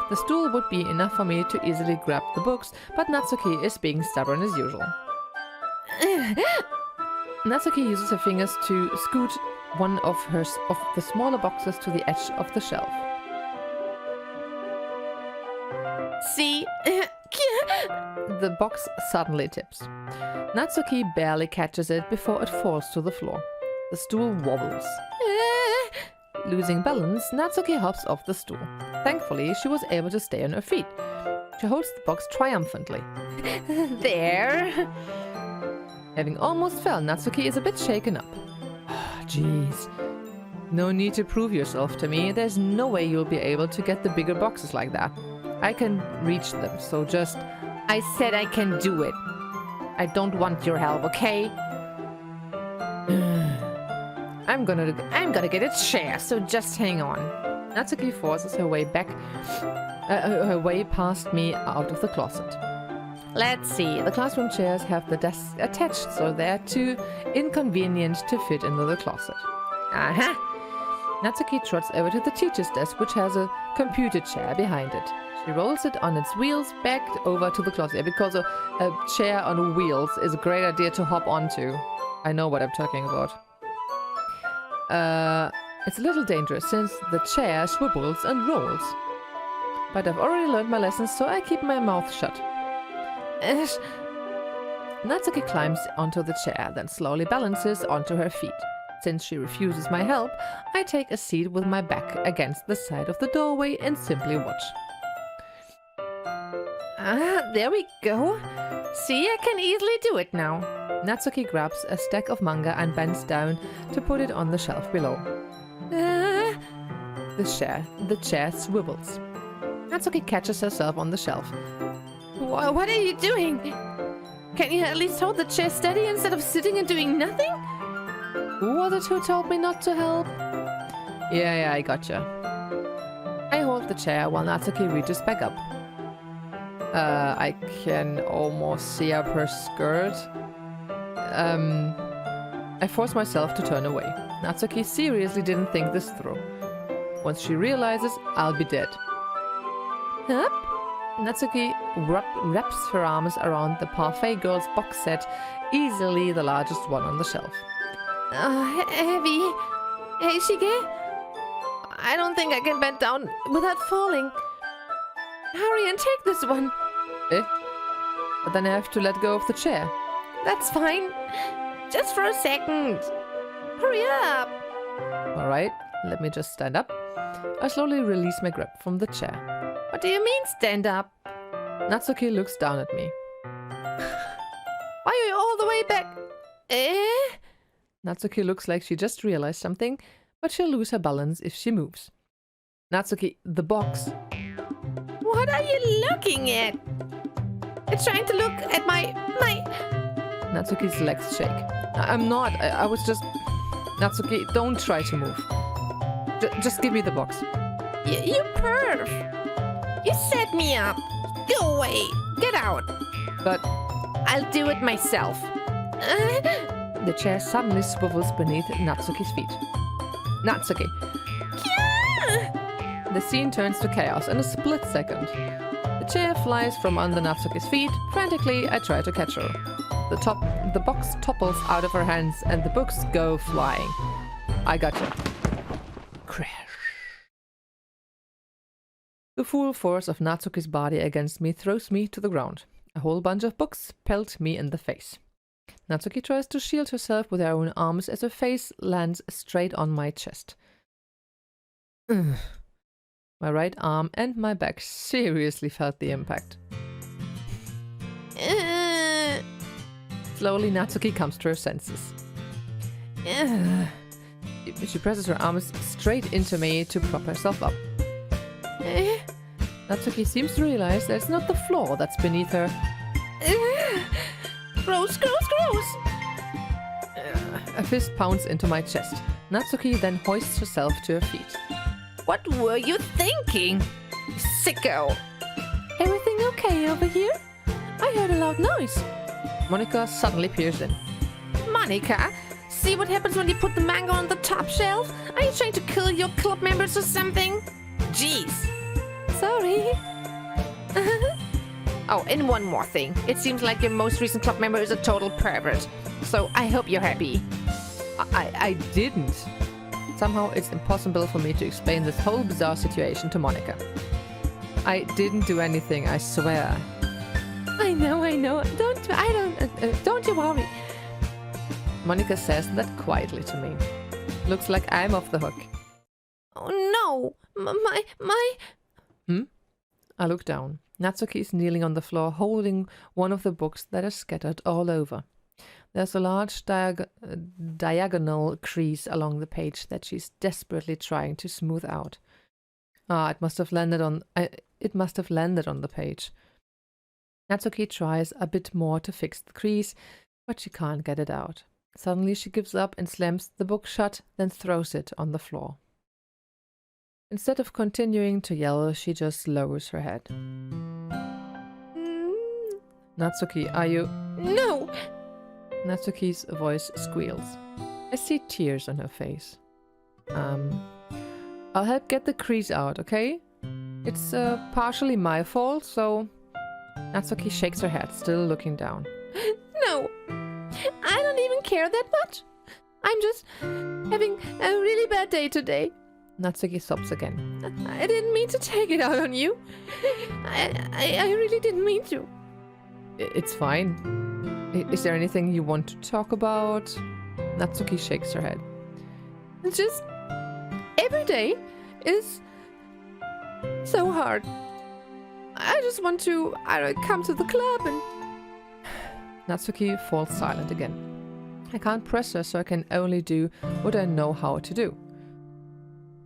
The stool would be enough for me to easily grab the books, but Natsuki is being stubborn as usual. Natsuki uses her fingers to scoot one of the smaller boxes to the edge of the shelf. See? The box suddenly tips. Natsuki barely catches it before it falls to the floor. The stool wobbles. Losing balance, Natsuki hops off the stool. Thankfully, she was able to stay on her feet. She holds the box triumphantly. There. Having almost fell, Natsuki is a bit shaken up. Jeez. No need to prove yourself to me. There's no way you'll be able to get the bigger boxes like that. I can reach them, so just... I said I can do it. I don't want your help, okay? I'm gonna get a chair, so just hang on. Natsuki forces her way back, her way past me out of the closet. Let's see. The classroom chairs have the desks attached, so they're too inconvenient to fit into the closet. Uh-huh. Natsuki trots over to the teacher's desk, which has a computer chair behind it. She rolls it on its wheels back over to the closet, because a chair on wheels is a great idea to hop onto. I know what I'm talking about. It's a little dangerous since the chair swivels and rolls. But I've already learned my lessons, so I keep my mouth shut. Natsuki climbs onto the chair, then slowly balances onto her feet. Since she refuses my help, I take a seat with my back against the side of the doorway and simply watch. There we go. See, I can easily do it now. Natsuki grabs a stack of manga and bends down to put it on the shelf below. The chair swivels. Natsuki catches herself on the shelf. What are you doing? Can you at least hold the chair steady instead of sitting and doing nothing? Who was it who told me not to help? Yeah, I gotcha. I hold the chair while Natsuki reaches back up. I can almost see up her skirt. I force myself to turn away. Natsuki seriously didn't think this through. Once she realizes, I'll be dead. Huh? Natsuki wraps her arms around the Parfait Girls box set, easily the largest one on the shelf. Heavy. Hey, Shige? I don't think I can bend down without falling. Hurry and take this one. But then I have to let go of the chair. That's fine. Just for a second. Hurry up. Alright, let me just stand up. I slowly release my grip from the chair. What do you mean, stand up? Natsuki looks down at me. Why are you all the way back? Natsuki looks like she just realized something, but she'll lose her balance if she moves. Natsuki, the box. What are you looking at? You're trying to look at my... Natsuki's legs shake. I'm not. I was just... Natsuki, don't try to move. Just give me the box. You perv. You set me up. Go away. Get out. But... I'll do it myself. The chair suddenly swivels beneath Natsuki's feet. Natsuki. The scene turns to chaos in a split second. The chair flies from under Natsuki's feet. Frantically, I try to catch her. The box topples out of her hands and the books go flying. I gotcha. Crash. The full force of Natsuki's body against me throws me to the ground. A whole bunch of books pelt me in the face. Natsuki tries to shield herself with her own arms as her face lands straight on my chest. My right arm and my back seriously felt the impact. Slowly, Natsuki comes to her senses. She presses her arms straight into me to prop herself up. Natsuki seems to realize that it's not the floor that's beneath her. Gross. A fist pounds into my chest. Natsuki then hoists herself to her feet. What were you thinking? Sicko. Everything Hey, over here? I heard a loud noise. Monika suddenly peers in. Monika, see what happens when you put the manga on the top shelf? Are you trying to kill your club members or something? Jeez. Sorry. Oh, and one more thing. It seems like your most recent club member is a total pervert. So I hope you're happy. I didn't. Somehow it's impossible for me to explain this whole bizarre situation to Monika. I didn't do anything, I swear. I know. Don't you worry. Monika says that quietly to me. Looks like I'm off the hook. Oh no, my. I look down. Natsuki is kneeling on the floor holding one of the books that are scattered all over. There's a large diagonal crease along the page that she's desperately trying to smooth out. It must have landed on the page. Natsuki tries a bit more to fix the crease, but she can't get it out. Suddenly she gives up and slams the book shut, then throws it on the floor. Instead of continuing to yell, she just lowers her head. Natsuki, are you... No! Natsuki's voice squeals. I see tears on her face. I'll help get the crease out, okay? It's partially my fault, so... Natsuki shakes her head, still looking down. No! I don't even care that much. I'm just having a really bad day today. Natsuki sobs again. I didn't mean to take it out on you. I really didn't mean to. It's fine. Is there anything you want to talk about? Natsuki shakes her head. It's just... every day is so hard. I just want to, come to the club and... Natsuki falls silent again. I can't press her, so I can only do what I know how to do.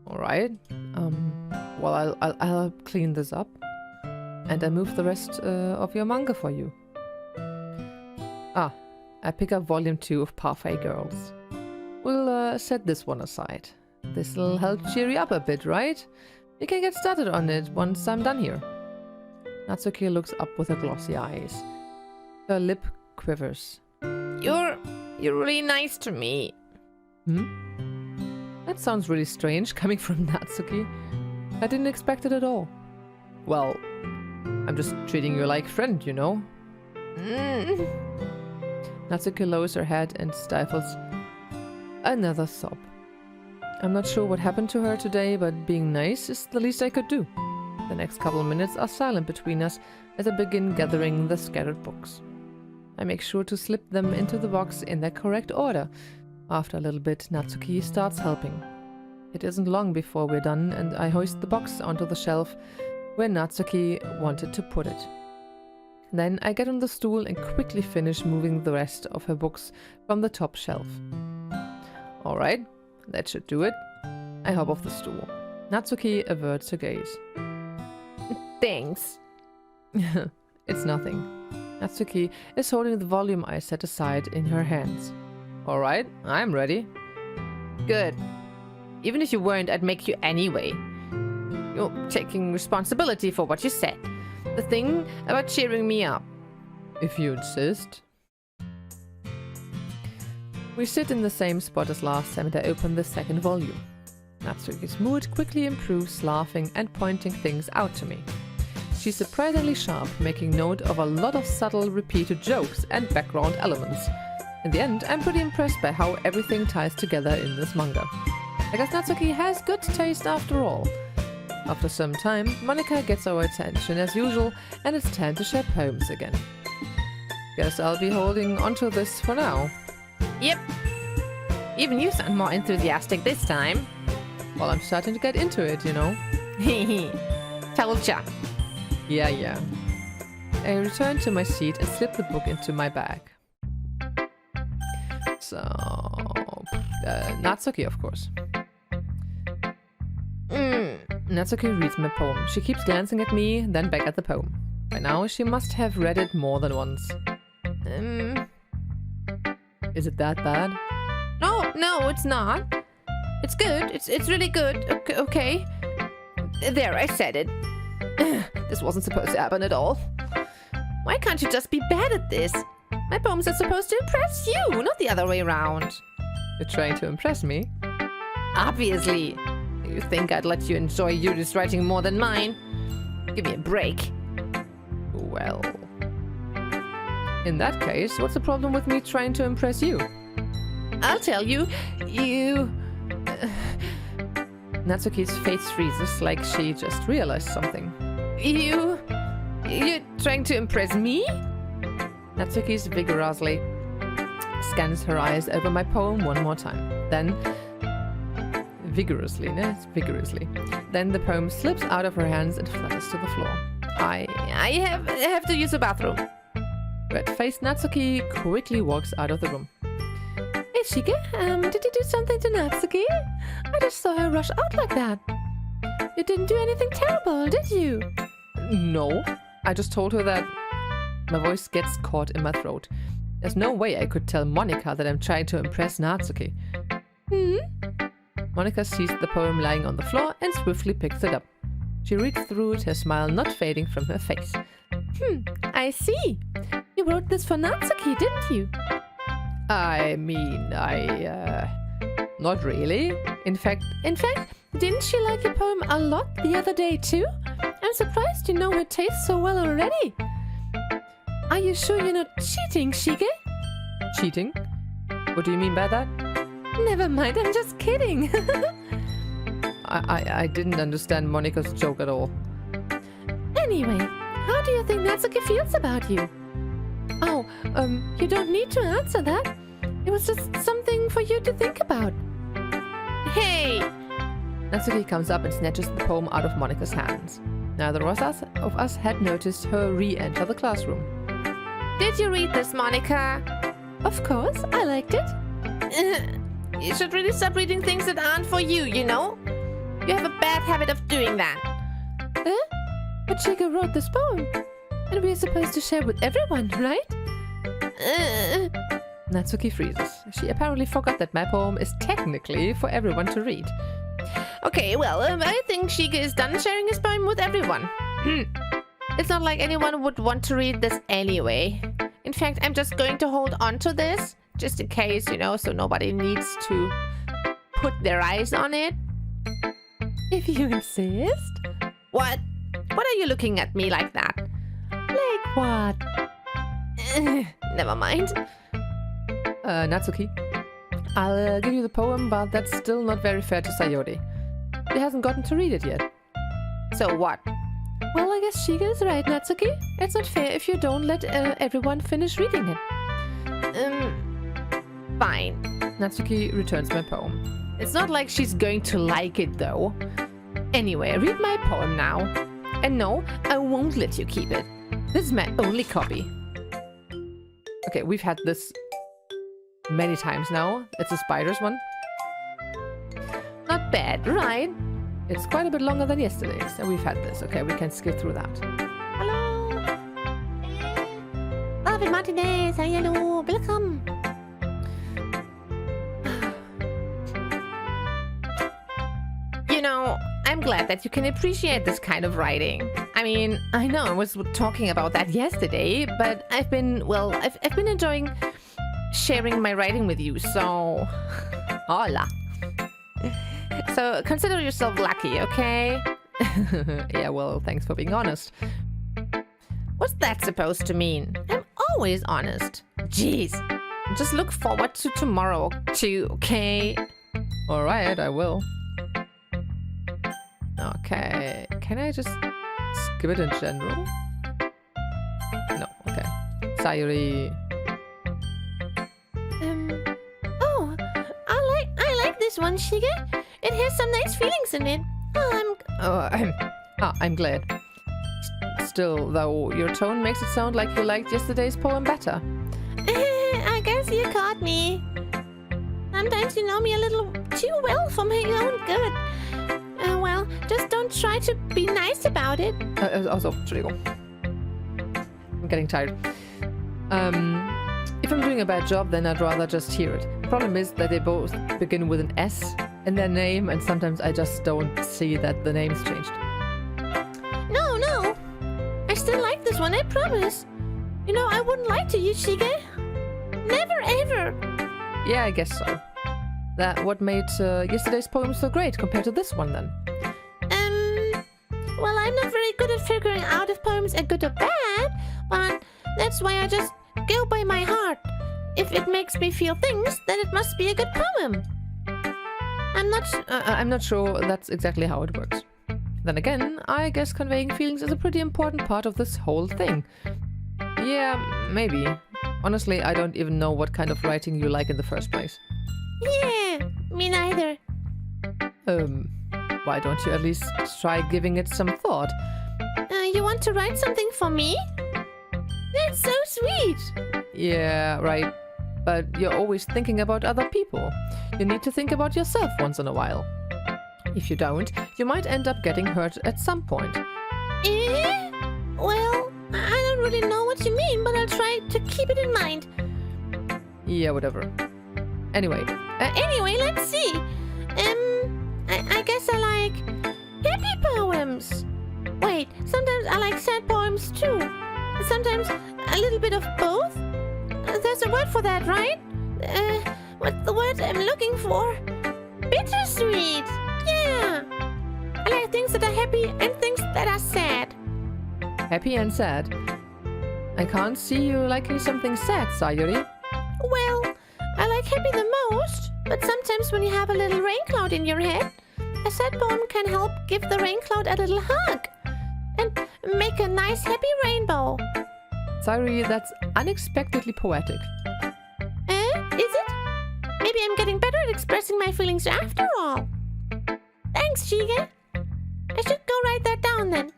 Alright. Well, I'll clean this up. And I move the rest of your manga for you. I pick up volume 2 of Parfait Girls. We'll set this one aside. This'll help cheer you up a bit, right? You can get started on it once I'm done here. Natsuki looks up with her glossy eyes. Her lip quivers. You're really nice to me. That sounds really strange coming from Natsuki. I didn't expect it at all. Well, I'm just treating you like a friend, you know? Natsuki lowers her head and stifles another sob. I'm not sure what happened to her today, but being nice is the least I could do. The next couple of minutes are silent between us as I begin gathering the scattered books. I make sure to slip them into the box in their correct order. After a little bit, Natsuki starts helping. It isn't long before we're done, and I hoist the box onto the shelf where Natsuki wanted to put it. Then I get on the stool and quickly finish moving the rest of her books from the top shelf. Alright, that should do it. I hop off the stool. Natsuki averts her gaze. Thanks. It's nothing. Natsuki is holding the volume I set aside in her hands. Alright, I'm ready. Good. Even if you weren't, I'd make you anyway. You're taking responsibility for what you said. The thing about cheering me up. If you insist. We sit in the same spot as last time and I open the second volume. Natsuki's mood quickly improves, laughing and pointing things out to me. She's surprisingly sharp, making note of a lot of subtle repeated jokes and background elements. In the end, I'm pretty impressed by how everything ties together in this manga. I guess Natsuki has good taste after all. After some time, Monika gets our attention as usual, and it's time to share poems again. Guess I'll be holding onto this for now. Yep. Even you sound more enthusiastic this time. Well, I'm starting to get into it, you know. Told ya. Yeah. I return to my seat and slip the book into my bag. So... Natsuki, of course. Natsuki reads my poem. She keeps glancing at me, then back at the poem. By now, she must have read it more than once. Is it that bad? No, it's not. It's good. It's really good. Okay. There, I said it. This wasn't supposed to happen at all. Why can't you just be bad at this? My poems are supposed to impress you, not the other way around. You're trying to impress me? Obviously. You think I'd let you enjoy Yuri's writing more than mine? Give me a break. Well... In that case, what's the problem with me trying to impress you? I'll tell you. Natsuki's face freezes like she just realized something. You're trying to impress me? Natsuki's vigorously scans her eyes over my poem one more time. Then... Vigorously. Then the poem slips out of her hands and flutters to the floor. I have to use the bathroom. Red-faced Natsuki quickly walks out of the room. Hey, Shige, did you do something to Natsuki? I just saw her rush out like that. You didn't do anything terrible, did you? No. I just told her that... My voice gets caught in my throat. There's no way I could tell Monika that I'm trying to impress Natsuki. Monika sees the poem lying on the floor and swiftly picks it up. She reads through it, her smile not fading from her face. I see. You wrote this for Natsuki, didn't you? I mean, not really. In fact, didn't she like your poem a lot the other day too? I'm surprised you know her taste so well already. Are you sure you're not cheating, Shige? Cheating? What do you mean by that? Never mind, I'm just kidding. I didn't understand Monika's joke at all. Anyway, how do you think Natsuki feels about you? Oh, you don't need to answer that. It was just something for you to think about. Hey! Natsuki comes up and snatches the poem out of Monika's hands. Neither of us had noticed her re-enter the classroom. Did you read this, Monika? Of course, I liked it. You should really stop reading things that aren't for you, you know? You have a bad habit of doing that. But Shige wrote this poem. And we're supposed to share with everyone, right? Natsuki freezes. She apparently forgot that my poem is technically for everyone to read. Okay, well, I think Shige is done sharing his poem with everyone. It's not like anyone would want to read this anyway. In fact, I'm just going to hold on to this, just in case, you know, so nobody needs to put their eyes on it. If you insist. What? What are you looking at me like that? Like what? Never mind. Natsuki, I'll give you the poem, but that's still not very fair to Sayori. He hasn't gotten to read it yet. So what? Well, I guess Shige is right, Natsuki. It's not fair if you don't let everyone finish reading it. Fine. Natsuki returns my poem. It's not like she's going to like it, though. Anyway, read my poem now. And no, I won't let you keep it. This is my only copy. Okay, we've had this many times now. It's a spider's one. Not bad, right? It's quite a bit longer than yesterday's, and we've had this. Okay, we can skip through that. Hallo! David Martinez, hallo, welcome! You know, I'm glad that you can appreciate this kind of writing. I mean, I know I was talking about that yesterday, but I've been enjoying sharing my writing with you, so... Hola! So, consider yourself lucky, okay? Yeah, well, thanks for being honest. What's that supposed to mean? I'm always honest. Jeez. Just look forward to tomorrow, too, okay? Alright, I will. Okay, can I just skip it in general? No, okay. Sayori... Oh, I like this one, Shige. It has some nice feelings in it. I'm glad. Still, though, your tone makes it sound like you liked yesterday's poem better. I guess you caught me. Sometimes you know me a little too well for my own good. Well, just don't try to be nice about it. Also, Entschuldigung. I'm getting tired. If I'm doing a bad job, then I'd rather just hear it. The problem is that they both begin with an S in their name, and sometimes I just don't see that the name's changed. No. I still like this one, I promise. know, I wouldn't lie to you, Shige. Never ever. Yeah, I guess so. That what made yesterday's poem so great compared to this one then? Well, I'm not very good at figuring out if poems are good or bad, but that's why I just go by my heart. If it makes me feel things, then it must be a good poem. I'm not sure that's exactly how it works. Then again, I guess conveying feelings is a pretty important part of this whole thing. Yeah, maybe. Honestly, I don't even know what kind of writing you like in the first place. Yeah, me neither. Why don't you at least try giving it some thought? You want to write something for me? That's so sweet. Yeah, right. But you're always thinking about other people. You need to think about yourself once in a while. If you don't, you might end up getting hurt at some point. Eh? Well, I don't really know what you mean, but I'll try to keep it in mind. Yeah, whatever. Anyway, Let's see. I guess I like happy poems. Wait, sometimes I like sad poems too. Sometimes a little bit of both. There's a word for that, right? What's the word I'm looking for? Bittersweet. Yeah. I like things that are happy and things that are sad. happy and sad. I can't see you liking something sad, Sayuri. Well, I like happy the most, but sometimes when you have a little rain cloud in your head, a sad poem can help give the rain cloud a little hug and make a nice happy rainbow. Sayuri, that's unexpectedly poetic. Is it? Maybe I'm getting better at expressing my feelings after all. Thanks, Shige. I should go write that down then.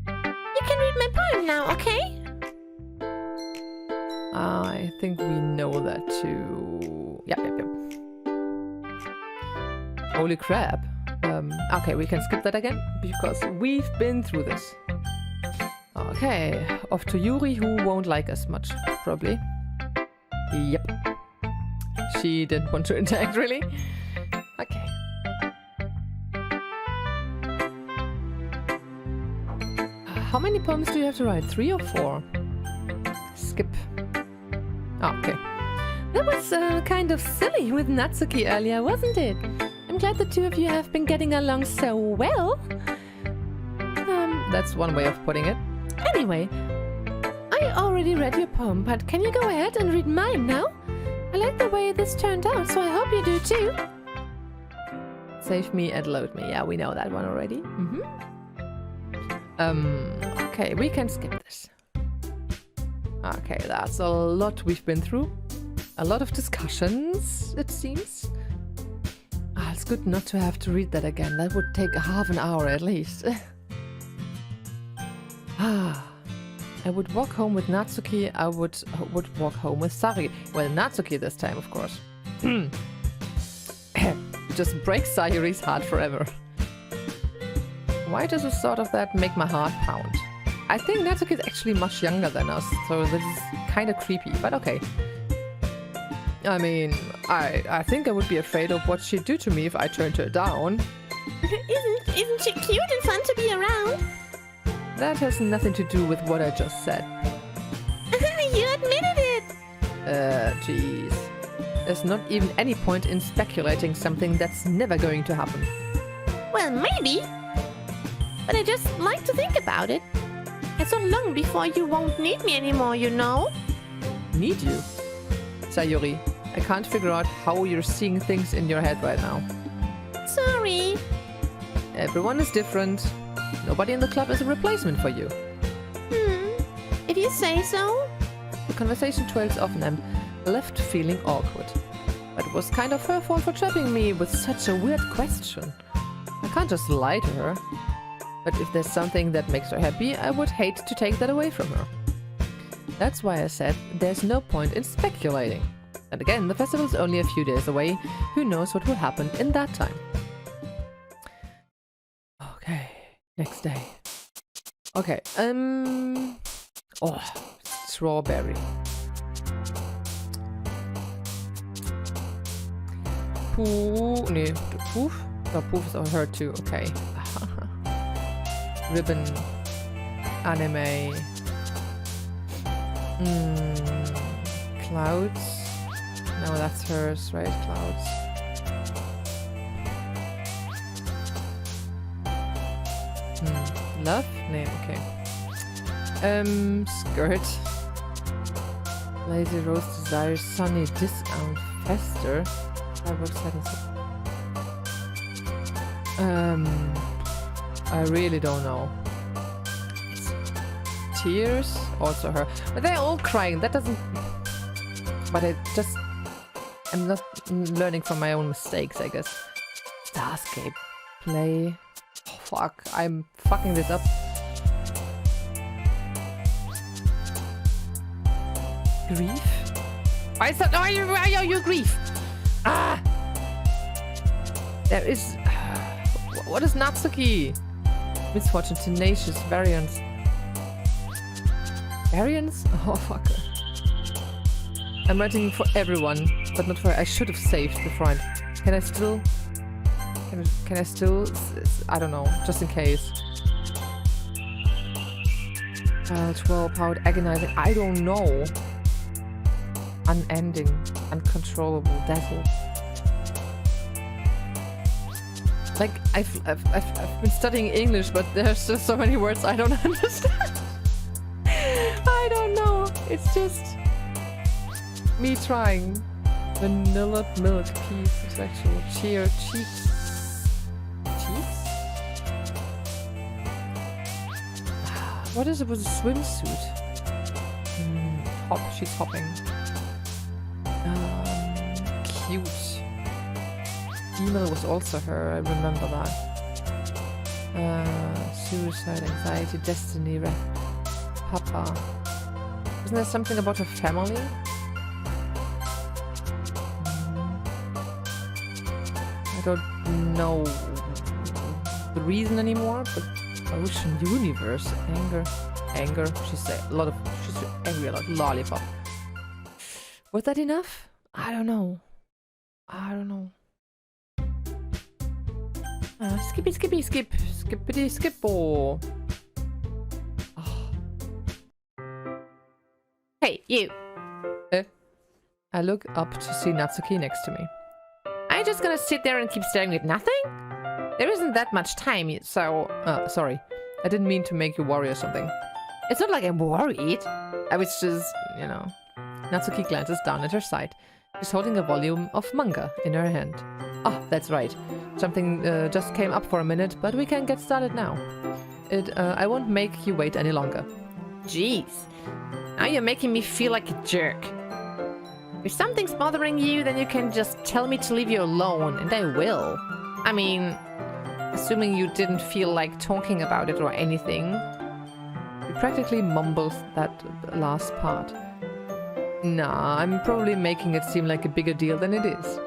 You can read my poem now, okay? I think we know that too. Yep. Holy crap. Okay, we can skip that again because we've been through this. Okay, off to Yuri, who won't like us much, probably. Yep. She didn't want to interact, really. Okay. How many poems do you have to write? 3 or 4? Skip. Oh, okay. That was kind of silly with Natsuki earlier, wasn't it? I'm glad the two of you have been getting along so well. That's one way of putting it. Anyway, I already read your poem, but can you go ahead and read mine now? I like the way this turned out, so I hope you do too. Save me and load me. Yeah, we know that one already. Okay, we can skip this. Okay, that's a lot we've been through. A lot of discussions, it seems. It's good not to have to read that again. That would take half an hour at least. I would walk home with Natsuki. I would walk home with Sari. Well, Natsuki this time, of course. Just break Sayuri's heart forever. Why does a thought of that make my heart pound? I think Natsuki is actually much younger than us, so this is kind of creepy, but okay. I mean, I think I would be afraid of what she'd do to me if I turned her down. Isn't she cute and fun to be around? That has nothing to do with what I just said. You admitted it! Jeez. There's not even any point in speculating something that's never going to happen. Well, maybe. But I just like to think about it. It's so long before you won't need me anymore, you know? Need you? Sayuri, I can't figure out how you're seeing things in your head right now. Sorry. Everyone is different. Nobody in the club is a replacement for you. If you say so. The conversation trails off and I'm left feeling awkward. But it was kind of her fault for trapping me with such a weird question. I can't just lie to her. But if there's something that makes her happy, I would hate to take that away from her. That's why I said there's no point in speculating. And again, the festival's only a few days away. Who knows what will happen in that time? Okay, next day. Okay, oh, strawberry. Poof, nee, Poof? Oh, Poof is her too, okay. Ribbon, anime. Clouds. No, that's hers, right? Clouds. Love? Nee, okay. Skirt. Lazy Rose desires sunny discount faster. I really don't know. Tears, also her. But they're all crying. That doesn't. But I'm not learning from my own mistakes, I guess. Starscape. Play. Oh, fuck. I'm fucking this up. Grief? Why are you grief? Ah! There is... What is Natsuki? Misfortune, tenacious, variance. Variance? Oh, fuck. I'm writing for everyone, but not for... I should have saved beforehand. Can I still... Can I still... I don't know, just in case. 12, powered, agonizing. I don't know. Unending, uncontrollable, dazzle. Like, I've been studying English, but there's just so many words I don't understand. I don't know. It's just me trying. Vanilla milk, peace, sexual, cheer, cheeks. Cheeks? What is it with a swimsuit? Hop, she's hopping. Cute. Email was also her, I remember that. Suicide, anxiety, destiny, Papa. Isn't there something about her family? I don't know the reason anymore, but Ocean Universe, anger. She's angry a lot. Lollipop. Was that enough? I don't know. Skippity skippo. Oh. Hey, you. I look up to see Natsuki next to me. Are you just gonna sit there and keep staring at nothing? There isn't that much time, so... Sorry. I didn't mean to make you worry or something. It's not like I'm worried. I was just, you know... Natsuki glances down at her side. She's holding a volume of manga in her hand. Oh, that's right. Something just came up for a minute, but we can get started now. I won't make you wait any longer. Jeez. Now you're making me feel like a jerk. If something's bothering you, then you can just tell me to leave you alone, and I will. I mean, assuming you didn't feel like talking about it or anything. You practically mumbled that last part. Nah, I'm probably making it seem like a bigger deal than it is.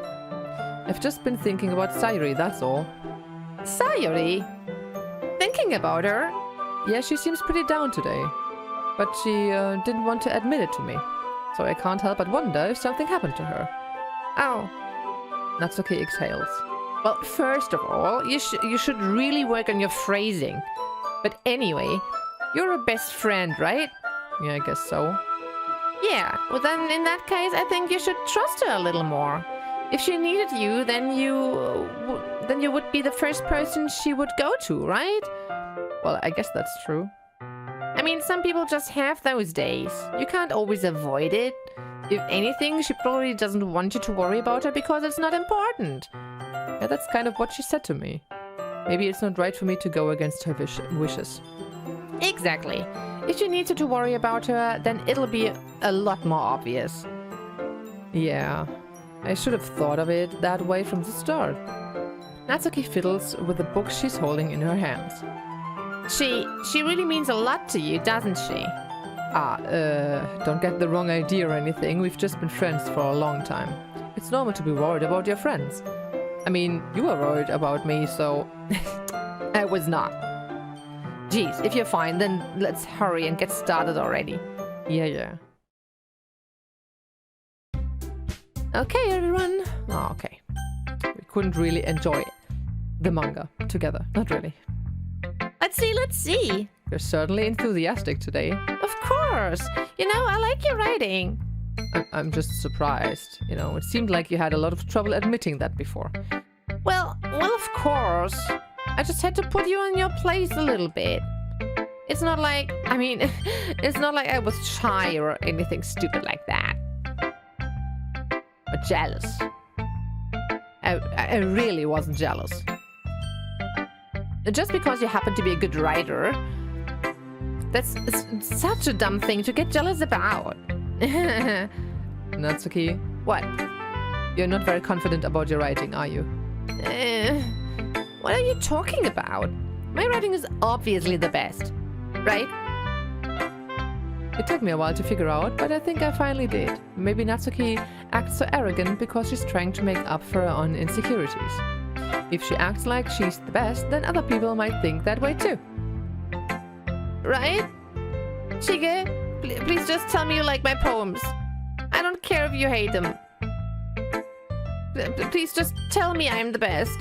I've just been thinking about Sayuri, that's all. Sayuri? Thinking about her? Yeah, she seems pretty down today. But she didn't want to admit it to me. So I can't help but wonder if something happened to her. Oh. Natsuki exhales. Well, first of all, you should really work on your phrasing. But anyway, you're her best friend, right? Yeah, I guess so. Yeah, well then in that case, I think you should trust her a little more. If she needed you, then you would be the first person she would go to, right? Well, I guess that's true. I mean, some people just have those days. You can't always avoid it. If anything, she probably doesn't want you to worry about her because it's not important. Yeah, that's kind of what she said to me. Maybe it's not right for me to go against her wishes. Exactly. If you need to worry about her, then it'll be a lot more obvious. Yeah, I should have thought of it that way from the start. Natsuki fiddles with the book she's holding in her hands. She really means a lot to you, doesn't she? Don't get the wrong idea or anything. We've just been friends for a long time. It's normal to be worried about your friends. I mean, you were worried about me, so... I was not. Geez, if you're fine, then let's hurry and get started already. Yeah. Okay, everyone. Oh, okay. We couldn't really enjoy the manga together. Not really. Let's see. You're certainly enthusiastic today. Of course. You know, I like your writing. I'm just surprised. You know, it seemed like you had a lot of trouble admitting that before. Well, of course. I just had to put you in your place a little bit. It's not like, I mean, it's not like I was shy or anything stupid like that. But jealous. I really wasn't jealous. Just because you happen to be a good writer, that's such a dumb thing to get jealous about. Natsuki, What? you're not very confident about your writing, are you? What are you talking about? My writing is obviously the best, right? It took me a while to figure out, but I think I finally did. Maybe Natsuki acts so arrogant because she's trying to make up for her own insecurities. If she acts like she's the best, then other people might think that way too. Right? Shige, please just tell me you like my poems. I don't care if you hate them. Please just tell me I'm the best.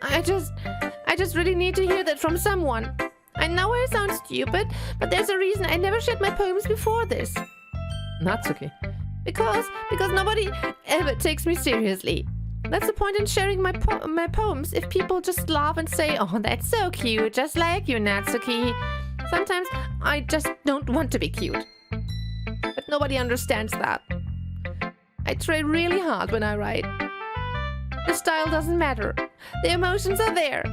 I just really need to hear that from someone. I know I sound stupid, but there's a reason I never shared my poems before this. Natsuki. Because nobody ever takes me seriously. That's the point in sharing my poems. If people just laugh and say, "Oh, that's so cute, just like you, Natsuki." Sometimes I just don't want to be cute. But nobody understands that. I try really hard when I write. The style doesn't matter. The emotions are there.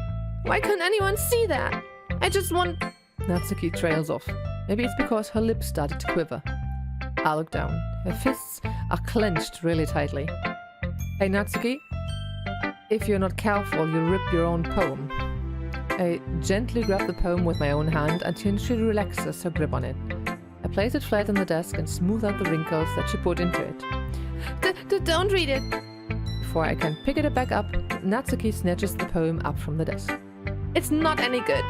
Why can't anyone see that? I just want... Natsuki trails off. Maybe it's because her lips started to quiver. I look down. Her fists are clenched really tightly. Hey, Natsuki. If you're not careful, you'll rip your own poem. I gently grab the poem with my own hand until she relaxes her grip on it. I place it flat on the desk and smooth out the wrinkles that she put into it. Don't read it. Before I can pick it back up, Natsuki snatches the poem up from the desk. It's not any good.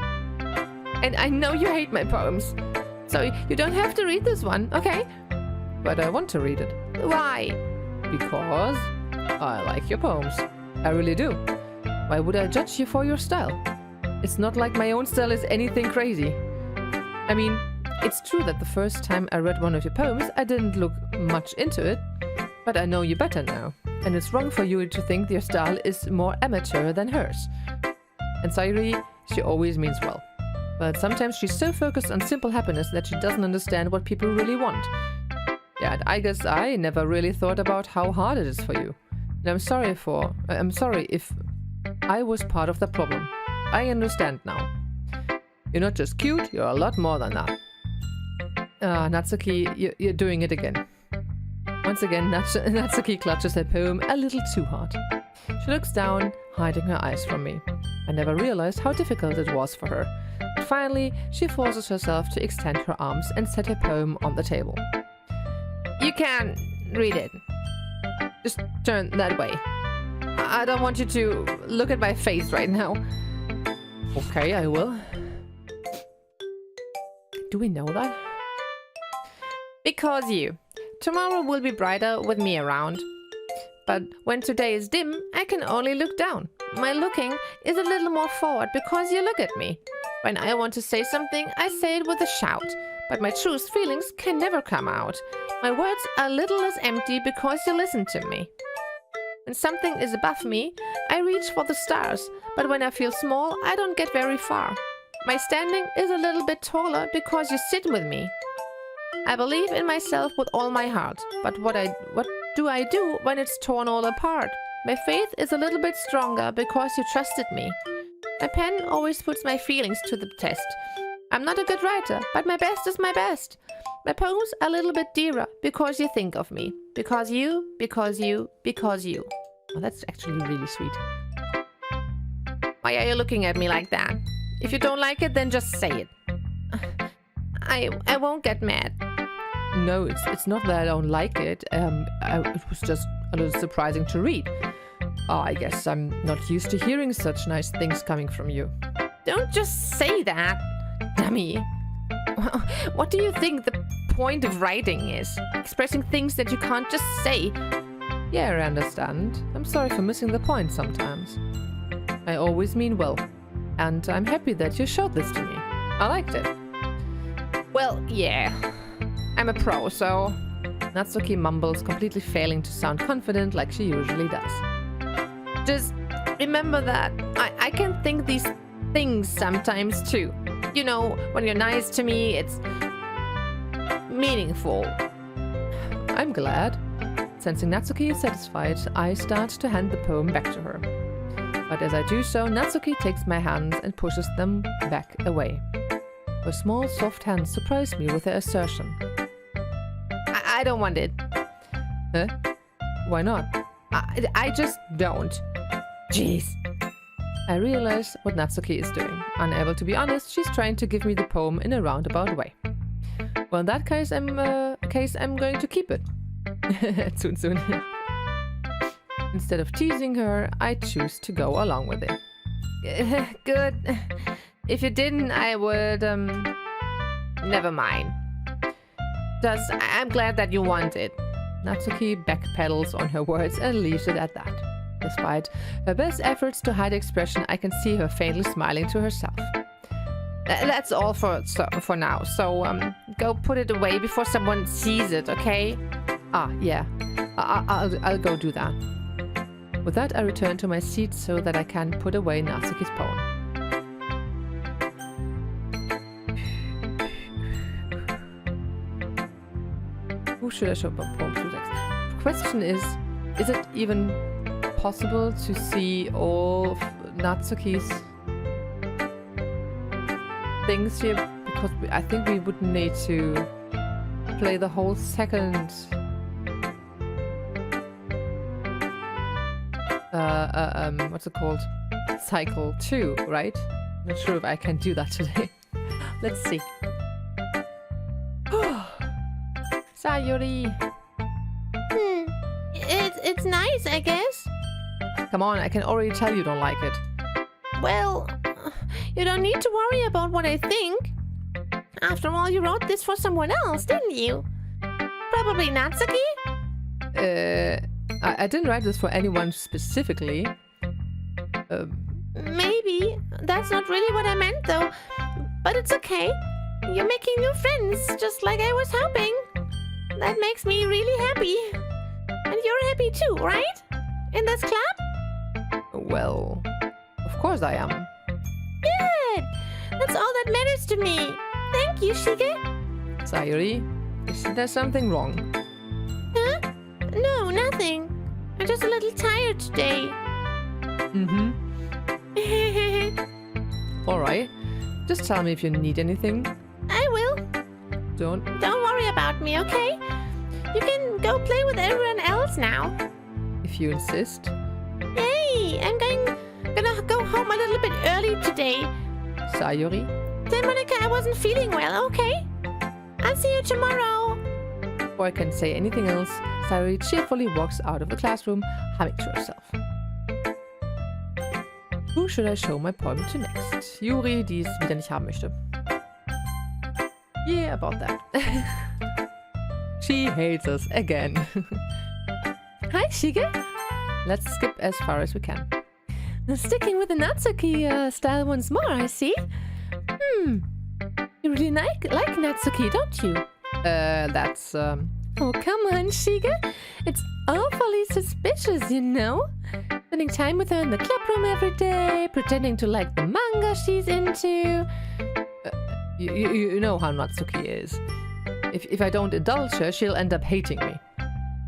And I know you hate my poems. So you don't have to read this one, okay? But I want to read it. Why? Because I like your poems. I really do. Why would I judge you for your style? It's not like my own style is anything crazy. I mean, it's true that the first time I read one of your poems, I didn't look much into it. But I know you better now. And it's wrong for you to think your style is more amateur than hers. And Sayuri, she always means well. But sometimes she's so focused on simple happiness that she doesn't understand what people really want. Yeah, and I guess I never really thought about how hard it is for you. And I'm sorry if I was part of the problem. I understand now. You're not just cute, you're a lot more than that. Natsuki, you're doing it again. Once again, Natsuki clutches her poem a little too hard. She looks down, hiding her eyes from me. I never realized how difficult it was for her. But finally, she forces herself to extend her arms and set her poem on the table. You can read it. Just turn that way. I don't want you to look at my face right now. Okay, I will. Do we know that? Because you. Tomorrow will be brighter with me around. But when today is dim, I can only look down. My looking is a little more forward because you look at me. When I want to say something, I say it with a shout. But my true feelings can never come out. My words are a little less empty because you listen to me. When something is above me, I reach for the stars. But when I feel small, I don't get very far. My standing is a little bit taller because you sit with me. I believe in myself with all my heart, but what do I do when it's torn all apart? My faith is a little bit stronger because you trusted me. My pen always puts my feelings to the test. I'm not a good writer, but my best is my best. My poems are a little bit dearer because you think of me. Because you. Oh, that's actually really sweet. Why are you looking at me like that? If you don't like it, then just say it. I won't get mad. No, it's not that I don't like it. It was just a little surprising to read. Oh, I guess I'm not used to hearing such nice things coming from you. Don't just say that, dummy. What do you think the point of writing is? Expressing things that you can't just say. Yeah, I understand. I'm sorry for missing the point sometimes. I always mean well. And I'm happy that you showed this to me. I liked it. Well, yeah. I'm a pro, so... Natsuki mumbles, completely failing to sound confident like she usually does. Just remember that I can think these things sometimes too. You know, when you're nice to me, it's meaningful. I'm glad. Sensing Natsuki is satisfied, I start to hand the poem back to her. But as I do so, Natsuki takes my hands and pushes them back away. Her small, soft hands surprise me with their assertion. I don't want it. Huh? Why not? I just don't. Jeez. I realize what Natsuki is doing. Unable to be honest, she's trying to give me the poem in a roundabout way. Well, in that case, I'm going to keep it. Soon. Instead of teasing her, I choose to go along with it. Good. If you didn't, I would, never mind. I'm glad that you want it. Natsuki backpedals on her words and leaves it at that. Despite her best efforts to hide expression, I can see her faintly smiling to herself. That's all for now, so go put it away before someone sees it, okay? Ah, yeah. I'll go do that. With that, I return to my seat so that I can put away Natsuki's poem. Who should I show my poem to next? The question is it even possible to see all of Natsuki's things here? Because I think we would need to play the whole second what's it called? Cycle 2, right? Not sure if I can do that today. Let's see. Sayori. It's nice, I guess. Come on, I can already tell you don't like it. Well, you don't need to worry about what I think. After all, you wrote this for someone else, didn't you? Probably Natsuki? I didn't write this for anyone specifically. Maybe. That's not really what I meant, though. But it's okay. You're making new friends, just like I was hoping. That makes me really happy. And you're happy too, right? In this club? Well, of course I am. Good! That's all that matters to me. Thank you, Shige. Sayori, is there something wrong? Huh? No, nothing. I'm just a little tired today. Mm-hmm. Alright. Just tell me if you need anything. I will. Don't worry about me, okay? You can go play with everyone else now. if you insist. Hey, I'm gonna go home a little bit early today. Sayori? Then, Monika, I wasn't feeling well, okay? I'll see you tomorrow. Before I can say anything else, Sayori cheerfully walks out of the classroom, humming to herself. Who should I show my poem to next? Yuri, die es wieder nicht haben möchte. Yeah, about that. She hates us again. Hi, Shige. Let's skip as far as we can. Sticking with the Natsuki style once more, I see. You really like Natsuki, don't you? That's, Oh, come on, Shige. It's awfully suspicious, you know? Spending time with her in the clubroom every day, pretending to like the manga she's into. You know how Natsuki is. If I don't indulge her, she'll end up hating me.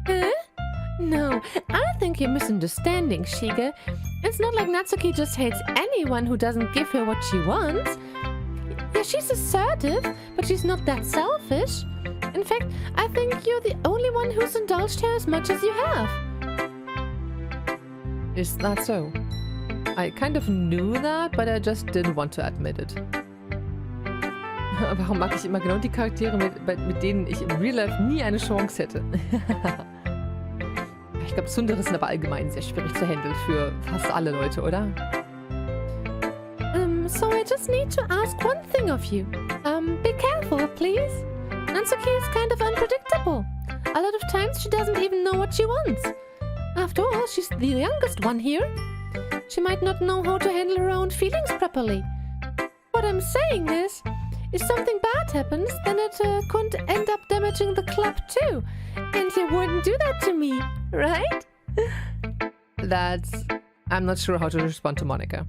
Huh? No, I think you're misunderstanding, Shige. It's not like Natsuki just hates anyone who doesn't give her what she wants. Yeah, she's assertive, but she's not that selfish. In fact, I think you're the only one who's indulged her as much as you have. Is that so? I kind of knew that, but I just didn't want to admit it. Warum mag ich immer genau die Charaktere, mit denen ich im Real Life nie eine Chance hätte? Ich glaube, Tsundere sind aber allgemein sehr schwierig zu handeln für fast alle Leute, oder? So I just need to ask one thing of you. Be careful, please. Natsuki is kind of unpredictable. A lot of times she doesn't even know what she wants. After all, she's the youngest one here. She might not know how to handle her own feelings properly. What I'm saying is, if something bad happens, then it could end up damaging the club too. And you wouldn't do that to me, right? I'm not sure how to respond to Monika.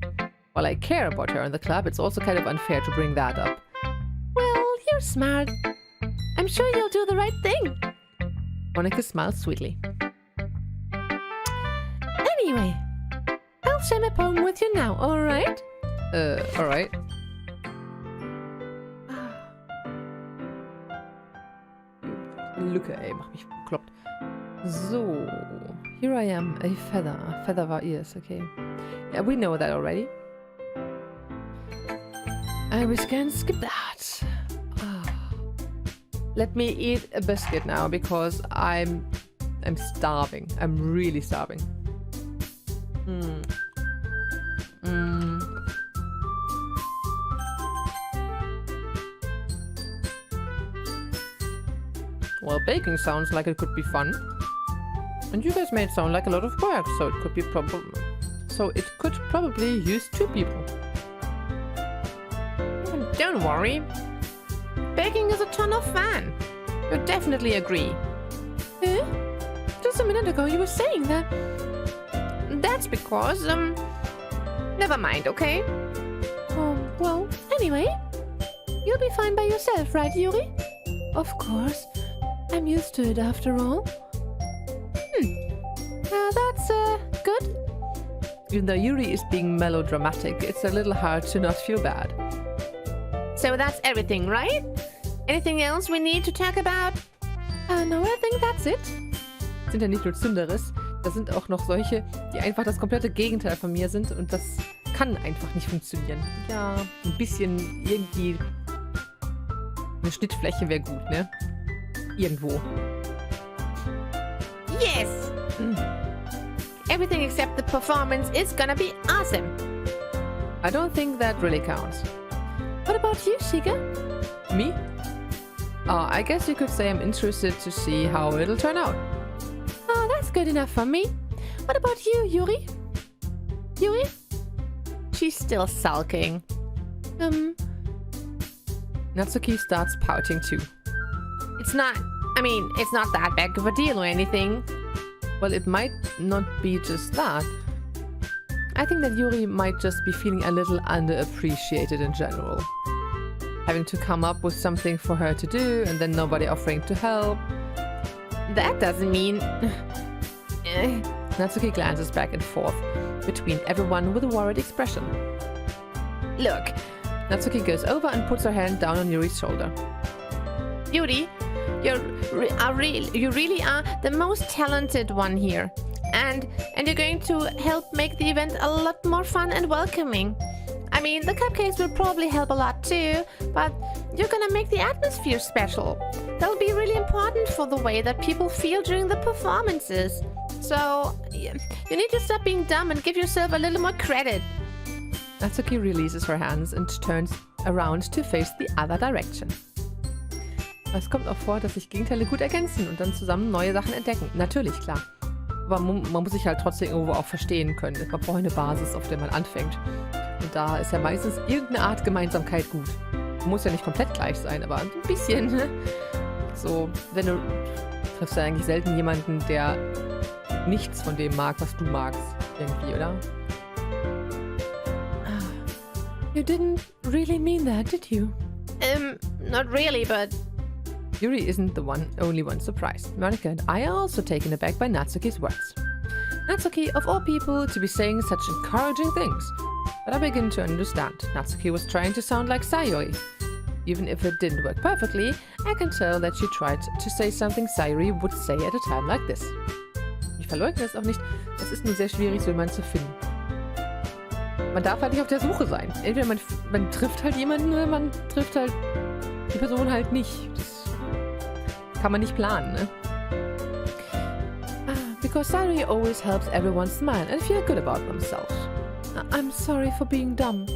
While I care about her and the club, it's also kind of unfair to bring that up. Well, you're smart. I'm sure you'll do the right thing. Monika smiles sweetly. Anyway, I'll share my poem with you now, alright? Alright. Lücke, ey, mach mich bekloppt. So, here I am, a feather. A feather war ears, okay. Yeah, we know that already. And we can skip that. Let me eat a biscuit now because I'm starving. I'm really starving. Well, baking sounds like it could be fun. And you guys made it sound like a lot of work, so it could probably use 2 people. Don't worry. Baking is a ton of fun. You definitely agree. Eh? Just a minute ago you were saying that. That's because, never mind, okay? Well, anyway, you'll be fine by yourself, right, Yuri? Of course. I'm used to it after all. That's, good. Even though Yuri is being melodramatic, it's a little hard to not feel bad. So that's everything, right? Anything else we need to talk about? No, I think that's it. Sind ja nicht nur Zünderes, da sind auch noch solche, die einfach das komplette Gegenteil von mir sind und das kann einfach nicht funktionieren. Ja, ein bisschen irgendwie eine Schnittfläche wäre gut, ne? Irgendwo. Yes! Everything except the performance is gonna be awesome. I don't think that really counts. What about you, Shiga? Me? I guess you could say I'm interested to see how it'll turn out. Oh, that's good enough for me. What about you, Yuri? Yuri? She's still sulking. Natsuki starts pouting too. It's not that big of a deal or anything. Well, it might not be just that. I think that Yuri might just be feeling a little underappreciated in general. Having to come up with something for her to do and then nobody offering to help. That doesn't mean... Natsuki glances back and forth between everyone with a worried expression. Look, Natsuki goes over and puts her hand down on Yuri's shoulder. Yuri, you really are the most talented one here. And you're going to help make the event a lot more fun and welcoming. I mean, the cupcakes will probably help a lot too, but you're gonna make the atmosphere special. That'll be really important for the way that people feel during the performances. So, you need to stop being dumb and give yourself a little more credit. Natsuki releases her hands and turns around to face the other direction. Es kommt auch vor, dass sich Gegenteile gut ergänzen und dann zusammen neue Sachen entdecken. Natürlich, klar. Aber man muss sich halt trotzdem irgendwo auch verstehen können. Man braucht eine Basis, auf der man anfängt. Und da ist ja meistens irgendeine Art Gemeinsamkeit gut. Muss ja nicht komplett gleich sein, aber ein bisschen. So, du triffst ja eigentlich selten jemanden, der nichts von dem mag, was du magst. Irgendwie, oder? You didn't really mean that, did you? Not really, but... Yuri isn't the only one surprised. Monika and I are also taken aback by Natsuki's words. Natsuki, of all people, to be saying such encouraging things. But I begin to understand. Natsuki was trying to sound like Sayori. Even if it didn't work perfectly, I can tell that she tried to say something Sayori would say at a time like this. Ich verleugne es auch nicht, es ist nur sehr schwierig, so jemanden zu finden. Man darf halt nicht auf der Suche sein. Entweder man trifft halt jemanden oder man trifft halt die Person halt nicht. Das kann man nicht planen, ne? Because Sayori always helps everyone smile and feel good about themselves. I'm sorry for being dumb.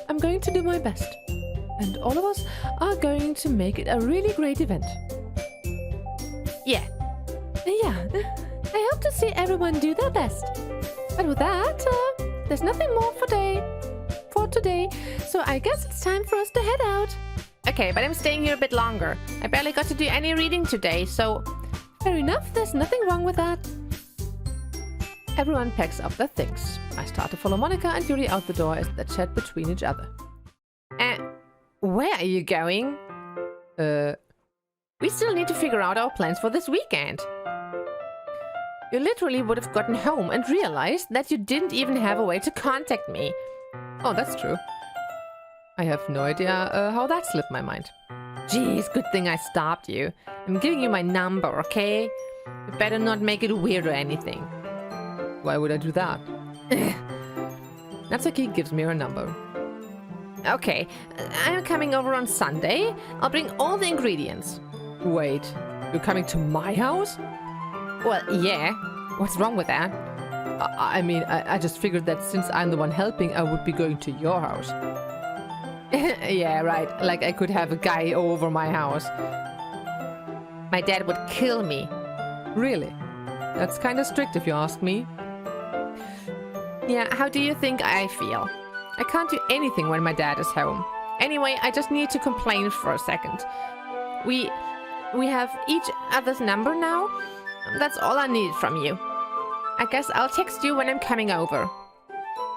I'm going to do my best. And all of us are going to make it a really great event. Yeah. I hope to see everyone do their best. But with that, there's nothing more for today, so I guess it's time for us to head out. Okay, but I'm staying here a bit longer. I barely got to do any reading today, so... Fair enough, there's nothing wrong with that. Everyone packs up their things. I start to follow Monika and Yuri out the door as they chat between each other. Where are you going? We still need to figure out our plans for this weekend. You literally would have gotten home and realized that you didn't even have a way to contact me. Oh, that's true. I have no idea how that slipped my mind. Jeez, good thing I stopped you. I'm giving you my number, okay? You better not make it weird or anything. Why would I do that? Natsuki gives me her number. Okay, I'm coming over on Sunday. I'll bring all the ingredients. Wait, you're coming to my house? Well, yeah. What's wrong with that? I mean, I just figured that since I'm the one helping, I would be going to your house. Yeah, right. Like I could have a guy over my house. My dad would kill me. Really? That's kind of strict if you ask me. Yeah, how do you think I feel? I can't do anything when my dad is home. Anyway, I just need to complain for a second. We have each other's number now. That's all I need from you. I guess I'll text you when I'm coming over.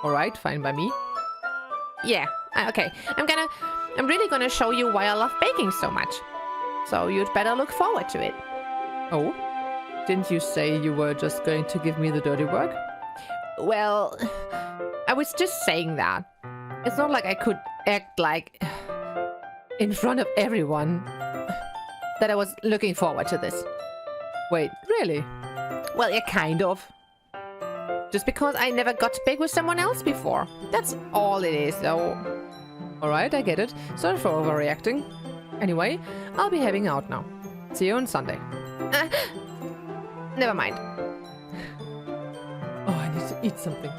Alright, fine by me. Yeah, okay. I'm really gonna show you why I love baking so much. So you'd better look forward to it. Oh? Didn't you say you were just going to give me the dirty work? Well, I was just saying that. It's not like I could act like in front of everyone that I was looking forward to this. Wait, really? Well, yeah, kind of. Just because I never got to bake with someone else before. That's all it is, though. Alright, I get it. Sorry for overreacting. Anyway, I'll be heading out now. See you on Sunday. Never mind. Oh, I need to eat something.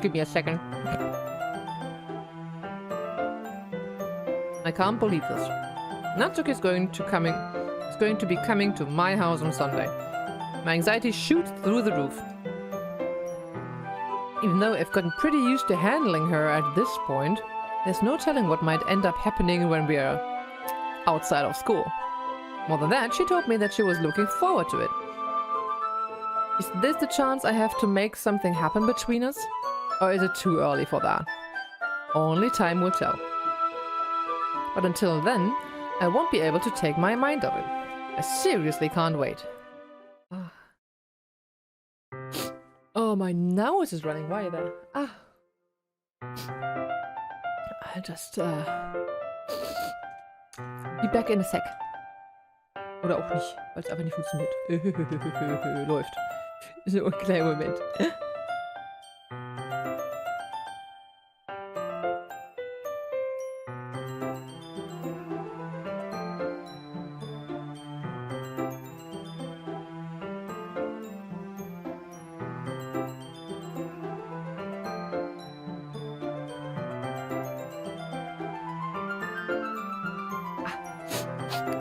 Give me a second. I can't believe this. Natsuki is going to be coming to my house on Sunday. My anxiety shoots through the roof. Even though I've gotten pretty used to handling her at this point, there's no telling what might end up happening when we are outside of school. More than that, she told me that she was looking forward to it. Is this the chance I have to make something happen between us? Or is it too early for that? Only time will tell. But until then, I won't be able to take my mind off it. I seriously can't wait. Oh, my nose is running. Why there? I'll just be back in a sec. Oder auch nicht, weil es einfach nicht funktioniert. Läuft. So, ein kleiner Moment.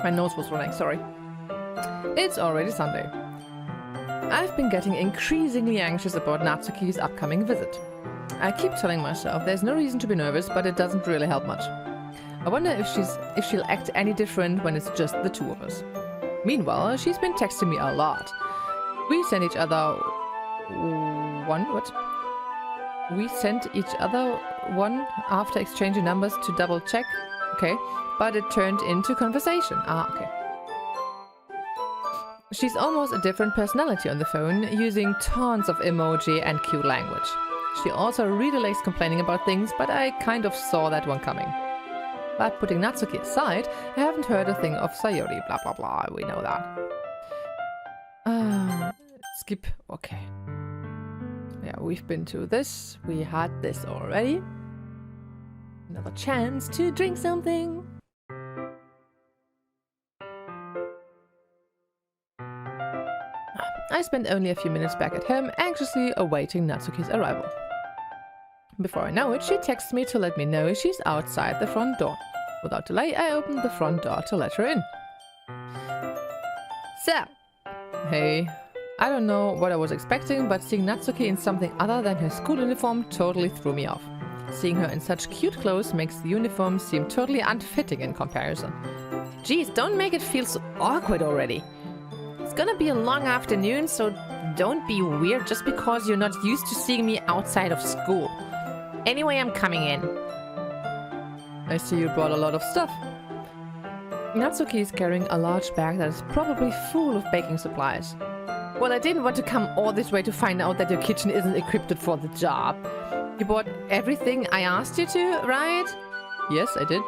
My nose was running, sorry. It's already Sunday. I've been getting increasingly anxious about Natsuki's upcoming visit. I keep telling myself there's no reason to be nervous, but it doesn't really help much. I wonder if she'll act any different when it's just the two of us. Meanwhile, she's been texting me a lot. We sent each other one after exchanging numbers to double check. Okay. But it turned into conversation. Okay. She's almost a different personality on the phone, using tons of emoji and cute language. She also really likes complaining about things, but I kind of saw that one coming. But putting Natsuki aside, I haven't heard a thing of Sayori, blah blah blah, we know that. Skip, okay. Yeah, we've been to this, we had this already. Another chance to drink something. I spent only a few minutes back at home, anxiously awaiting Natsuki's arrival. Before I know it, she texts me to let me know she's outside the front door. Without delay, I opened the front door to let her in. So, Hey, I don't know what I was expecting, but seeing Natsuki in something other than her school uniform totally threw me off. Seeing her in such cute clothes makes the uniform seem totally unfitting in comparison. Geez, don't make it feel so awkward already. It's gonna be a long afternoon, so don't be weird just because you're not used to seeing me outside of school. Anyway, I'm coming in. I see you brought a lot of stuff. Natsuki is carrying a large bag that is probably full of baking supplies. Well, I didn't want to come all this way to find out that your kitchen isn't equipped for the job. You bought everything I asked you to, right? Yes, I did.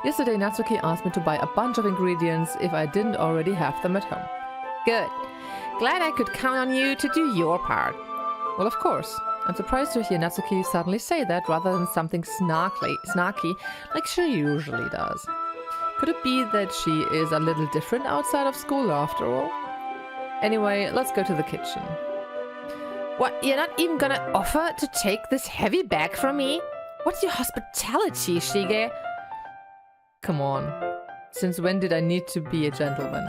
Yesterday, Natsuki asked me to buy a bunch of ingredients if I didn't already have them at home. Good. Glad I could count on you to do your part. Well, of course. I'm surprised to hear Natsuki suddenly say that rather than something snarky like she usually does. Could it be that she is a little different outside of school after all? Anyway, let's go to the kitchen. What, you're not even gonna offer to take this heavy bag from me? What's your hospitality, Shige? Come on. Since when did I need to be a gentleman?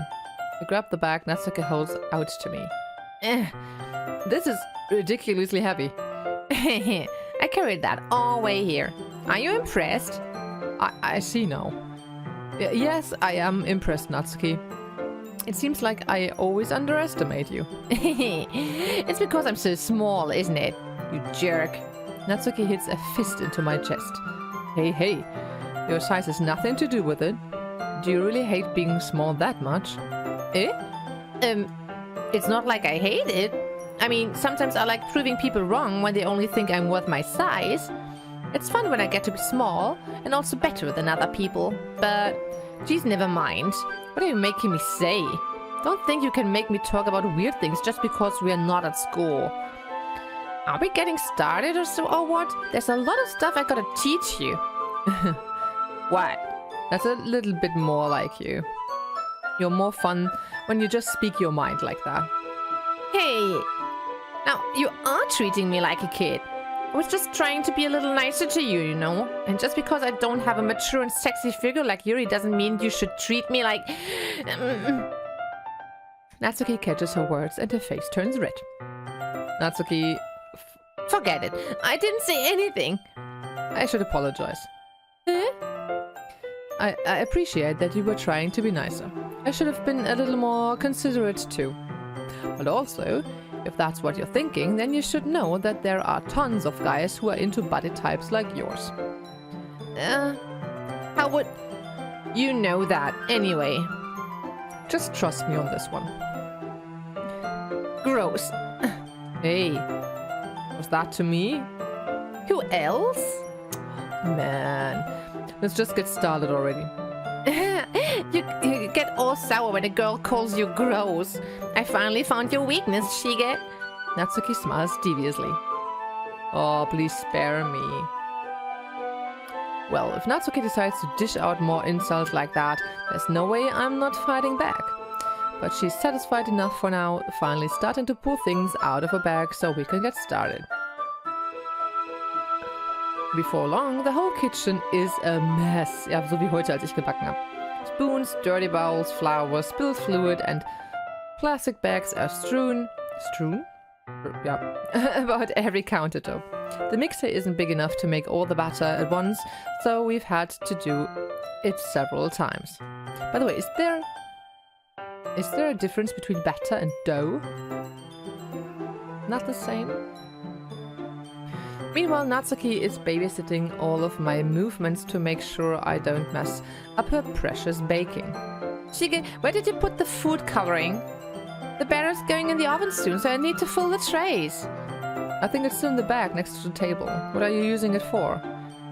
I grab the bag Natsuki holds out to me. This is ridiculously heavy. I carried that all the way here. Are you impressed? I see now. Yes, I am impressed, Natsuki. It seems like I always underestimate you. It's because I'm so small, isn't it? You jerk. Natsuki hits a fist into my chest. Hey, your size has nothing to do with it. Do you really hate being small that much? Eh? It's not like I hate it. I mean, sometimes I like proving people wrong when they only think I'm worth my size. It's fun when I get to be small, and also better than other people. But, geez, never mind. What are you making me say? Don't think you can make me talk about weird things just because we are not at school. Are we getting started or so, or what? There's a lot of stuff I gotta teach you. What? That's a little bit more like you. You're more fun when you just speak your mind like that. Hey! Now, you are treating me like a kid. I was just trying to be a little nicer to you, you know? And just because I don't have a mature and sexy figure like Yuri doesn't mean you should treat me like... Natsuki catches her words and her face turns red. Natsuki... Forget it. I didn't say anything. I should apologize. I appreciate that you were trying to be nicer. I should have been a little more considerate too. But also, if that's what you're thinking, then you should know that there are tons of guys who are into body types like yours. How would you know that anyway? Just trust me on this one. Gross. Hey, was that to me? Who else? Man, let's just get started already. You get all sour when a girl calls you gross. I finally found your weakness, Shige. Natsuki smiles deviously. Oh, please spare me. Well, if Natsuki decides to dish out more insults like that, there's no way I'm not fighting back. But she's satisfied enough for now, finally starting to pull things out of her bag so we can get started. Before long, the whole kitchen is a mess. Ja, so wie heute, als ich gebacken habe. Spoons, dirty bowls, flour, spilled fluid, and plastic bags are strewn? Yeah, about every countertop. The mixer isn't big enough to make all the batter at once, so we've had to do it several times. By the way, is there a difference between batter and dough? Not the same? Meanwhile, Natsuki is babysitting all of my movements to make sure I don't mess up her precious baking. Shige, where did you put the food coloring? The batter's going in the oven soon, so I need to fill the trays. I think it's still in the bag next to the table. What are you using it for?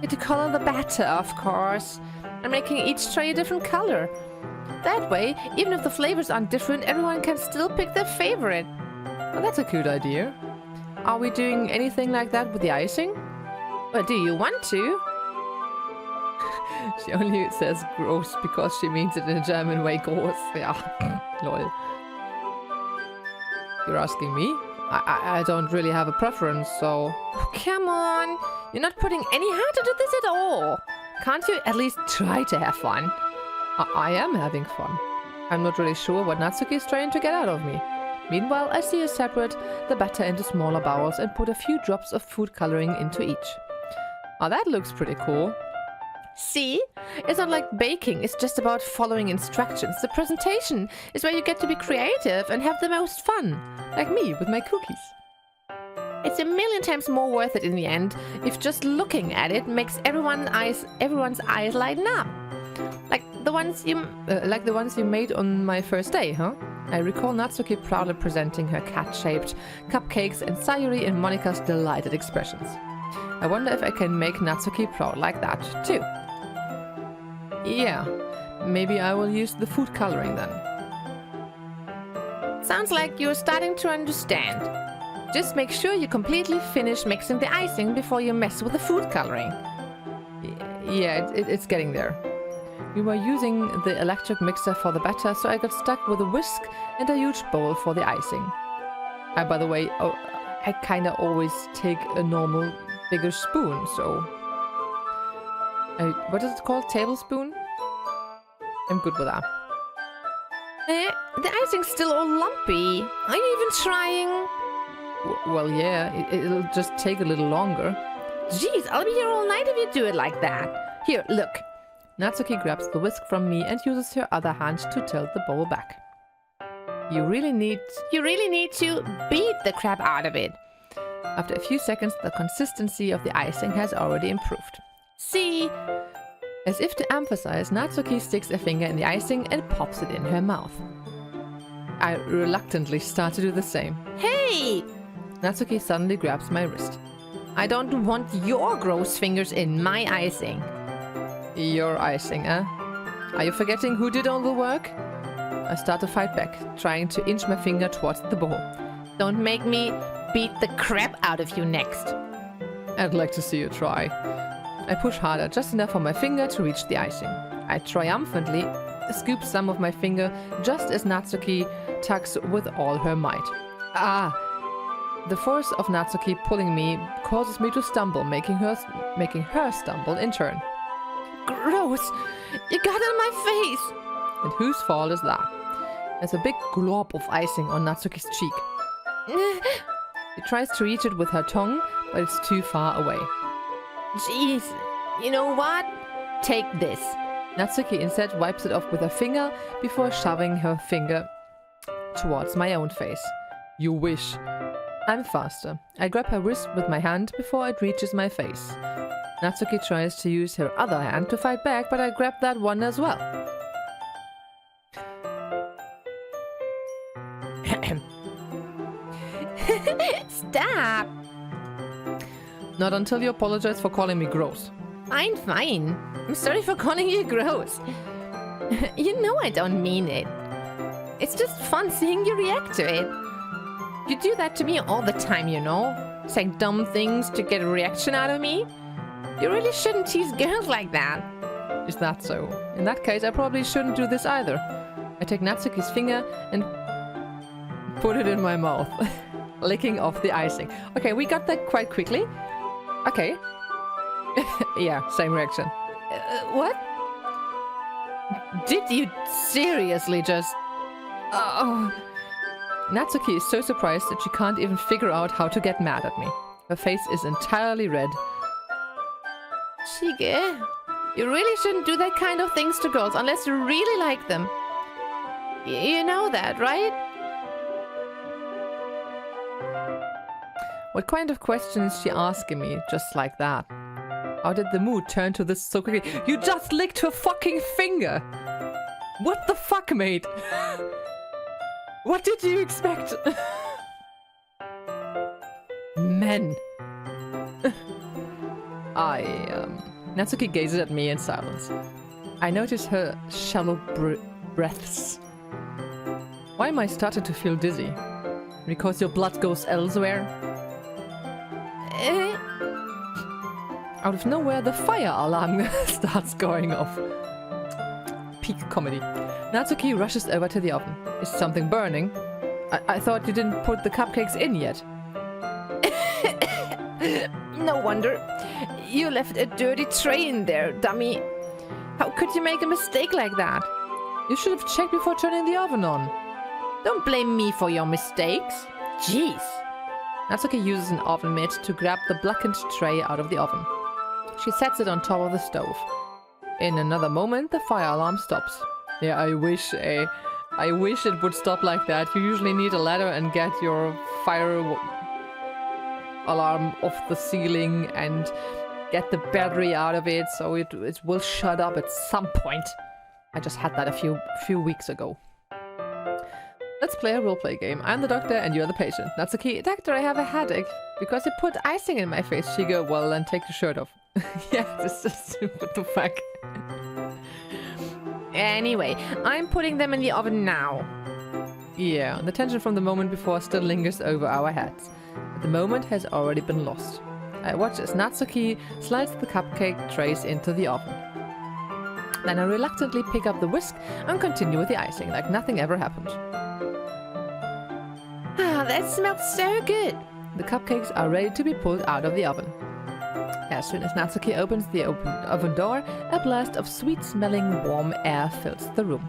To color the batter, of course. I'm making each tray a different color. That way, even if the flavors aren't different, everyone can still pick their favorite. Well, that's a good idea. Are we doing anything like that with the icing? Well, do you want to? She only says gross because she means it in a German way, gross. Yeah, lol. You're asking me? I don't really have a preference, so... Oh, come on! You're not putting any heart into this at all! Can't you at least try to have fun? I am having fun. I'm not really sure what Natsuki is trying to get out of me. Meanwhile, I see you separate the batter into smaller bowls and put a few drops of food coloring into each. Oh, that looks pretty cool. See? It's not like baking, it's just about following instructions. The presentation is where you get to be creative and have the most fun. Like me with my cookies. It's a million times more worth it in the end if just looking at it makes everyone's eyes lighten up. Like the ones you made on my first day, huh? I recall Natsuki proudly presenting her cat-shaped cupcakes and Sayuri and Monika's delighted expressions. I wonder if I can make Natsuki proud like that, too. Yeah, maybe I will use the food coloring then. Sounds like you're starting to understand. Just make sure you completely finish mixing the icing before you mess with the food coloring. Yeah, it's getting there. We were using the electric mixer for the batter, so I got stuck with a whisk and a huge bowl for the icing. By the way, I kinda always take a normal, bigger spoon, so... what is it called? Tablespoon? I'm good with that. The icing's still all lumpy. Are you even trying? Well, yeah, it'll just take a little longer. Jeez, I'll be here all night if you do it like that. Here, look. Natsuki grabs the whisk from me and uses her other hand to tilt the bowl back. You really need to beat the crap out of it. After a few seconds, the consistency of the icing has already improved. See? As if to emphasize, Natsuki sticks a finger in the icing and pops it in her mouth. I reluctantly start to do the same. Hey! Natsuki suddenly grabs my wrist. I don't want your gross fingers in my icing. Your icing, eh? Are you forgetting who did all the work? I start to fight back, trying to inch my finger towards the bowl. Don't make me beat the crap out of you next. I'd like to see you try. I push harder, just enough for my finger to reach the icing. I triumphantly scoop some of my finger just as Natsuki tugs with all her might. Ah! The force of Natsuki pulling me causes me to stumble, making her stumble in turn. Gross! You got it on my face! And whose fault is that? There's a big glob of icing on Natsuki's cheek. She tries to reach it with her tongue, but it's too far away. Jeez, you know what? Take this. Natsuki instead wipes it off with her finger before shoving her finger towards my own face. You wish. I'm faster. I grab her wrist with my hand before it reaches my face. Natsuki tries to use her other hand to fight back, but I grab that one as well. Stop! Not until you apologize for calling me gross. Fine, fine. I'm sorry for calling you gross. You know I don't mean it. It's just fun seeing you react to it. You do that to me all the time, you know? Saying dumb things to get a reaction out of me. You really shouldn't tease girls like that. Is that so? In that case, I probably shouldn't do this either. I take Natsuki's finger and put it in my mouth, licking off the icing. Okay, we got that quite quickly. Okay. Yeah, same reaction. What? Did you seriously just... Oh. Natsuki is so surprised that she can't even figure out how to get mad at me. Her face is entirely red. Shige, you really shouldn't do that kind of things to girls unless you really like them. You know that, right? What kind of question is she asking me just like that? How did the mood turn to this so quickly? You just licked her fucking finger! What the fuck, mate? What did you expect? Men. Natsuki gazes at me in silence. I notice her shallow breaths. Why am I starting to feel dizzy? Because your blood goes elsewhere? Out of nowhere, the fire alarm starts going off. Peak comedy. Natsuki rushes over to the oven. Is something burning? I thought you didn't put the cupcakes in yet. No wonder. You left a dirty tray in there, dummy. How could you make a mistake like that? You should have checked before turning the oven on. Don't blame me for your mistakes. Jeez. Natsuki uses an oven mitt to grab the blackened tray out of the oven. She sets it on top of the stove. In another moment, the fire alarm stops. Yeah, I wish it would stop like that. You usually need a ladder and get your fire alarm off the ceiling and get the battery out of it so it will shut up at some point. I just had that a few weeks ago. Let's play a roleplay game. I'm the doctor and you're the patient. Natsuki, doctor, I have a headache because you put icing in my face. Shiga, well, then take your shirt off. Yeah, this is what the fuck. Anyway, I'm putting them in the oven now. Yeah, the tension from the moment before still lingers over our heads. But the moment has already been lost. I watch as Natsuki slides the cupcake trays into the oven. Then I reluctantly pick up the whisk and continue with the icing like nothing ever happened. Ah, that smells so good. The cupcakes are ready to be pulled out of the oven. As soon as Natsuki opens the oven door, a blast of sweet-smelling warm air fills the room.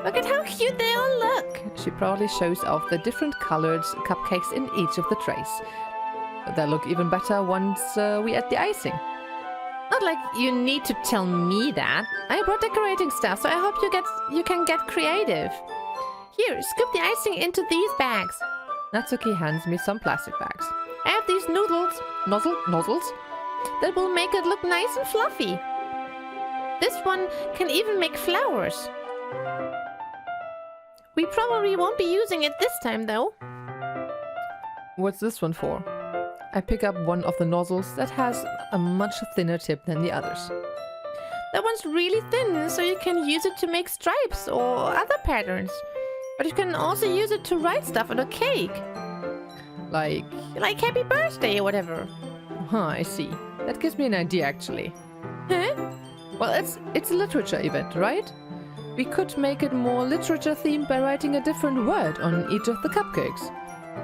Look at how cute they all look. She proudly shows off the different colored cupcakes in each of the trays. They'll look even better once we add the icing. Not like you need to tell me that. I brought decorating stuff, so I hope you can get creative. Here, scoop the icing into these bags. Natsuki hands me some plastic bags. I have these nozzles that will make it look nice and fluffy. This one can even make flowers. We probably won't be using it this time, though. What's this one for? I pick up one of the nozzles that has a much thinner tip than the others. That one's really thin, so you can use it to make stripes or other patterns. But you can also use it to write stuff on a cake. Like happy birthday or whatever. Huh, I see. That gives me an idea, actually. Huh? Well, it's a literature event, right? We could make it more literature-themed by writing a different word on each of the cupcakes.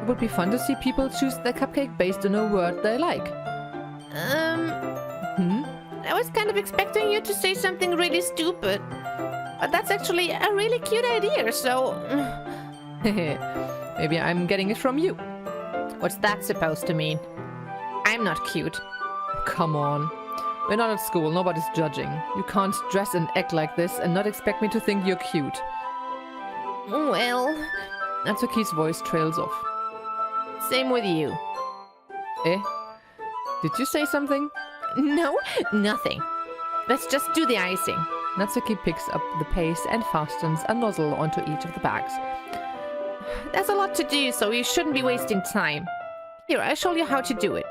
It would be fun to see people choose their cupcake based on a word they like. I was kind of expecting you to say something really stupid. But that's actually a really cute idea, so... Maybe I'm getting it from you. What's that supposed to mean? I'm not cute. Come on. We're not at school, nobody's judging. You can't dress and act like this and not expect me to think you're cute. Well... Natsuki's voice trails off. Same with you. Eh? Did you say something? No, nothing. Let's just do the icing. Natsuki picks up the pace and fastens a nozzle onto each of the bags. There's a lot to do, so you shouldn't be wasting time. Here, I'll show you how to do it.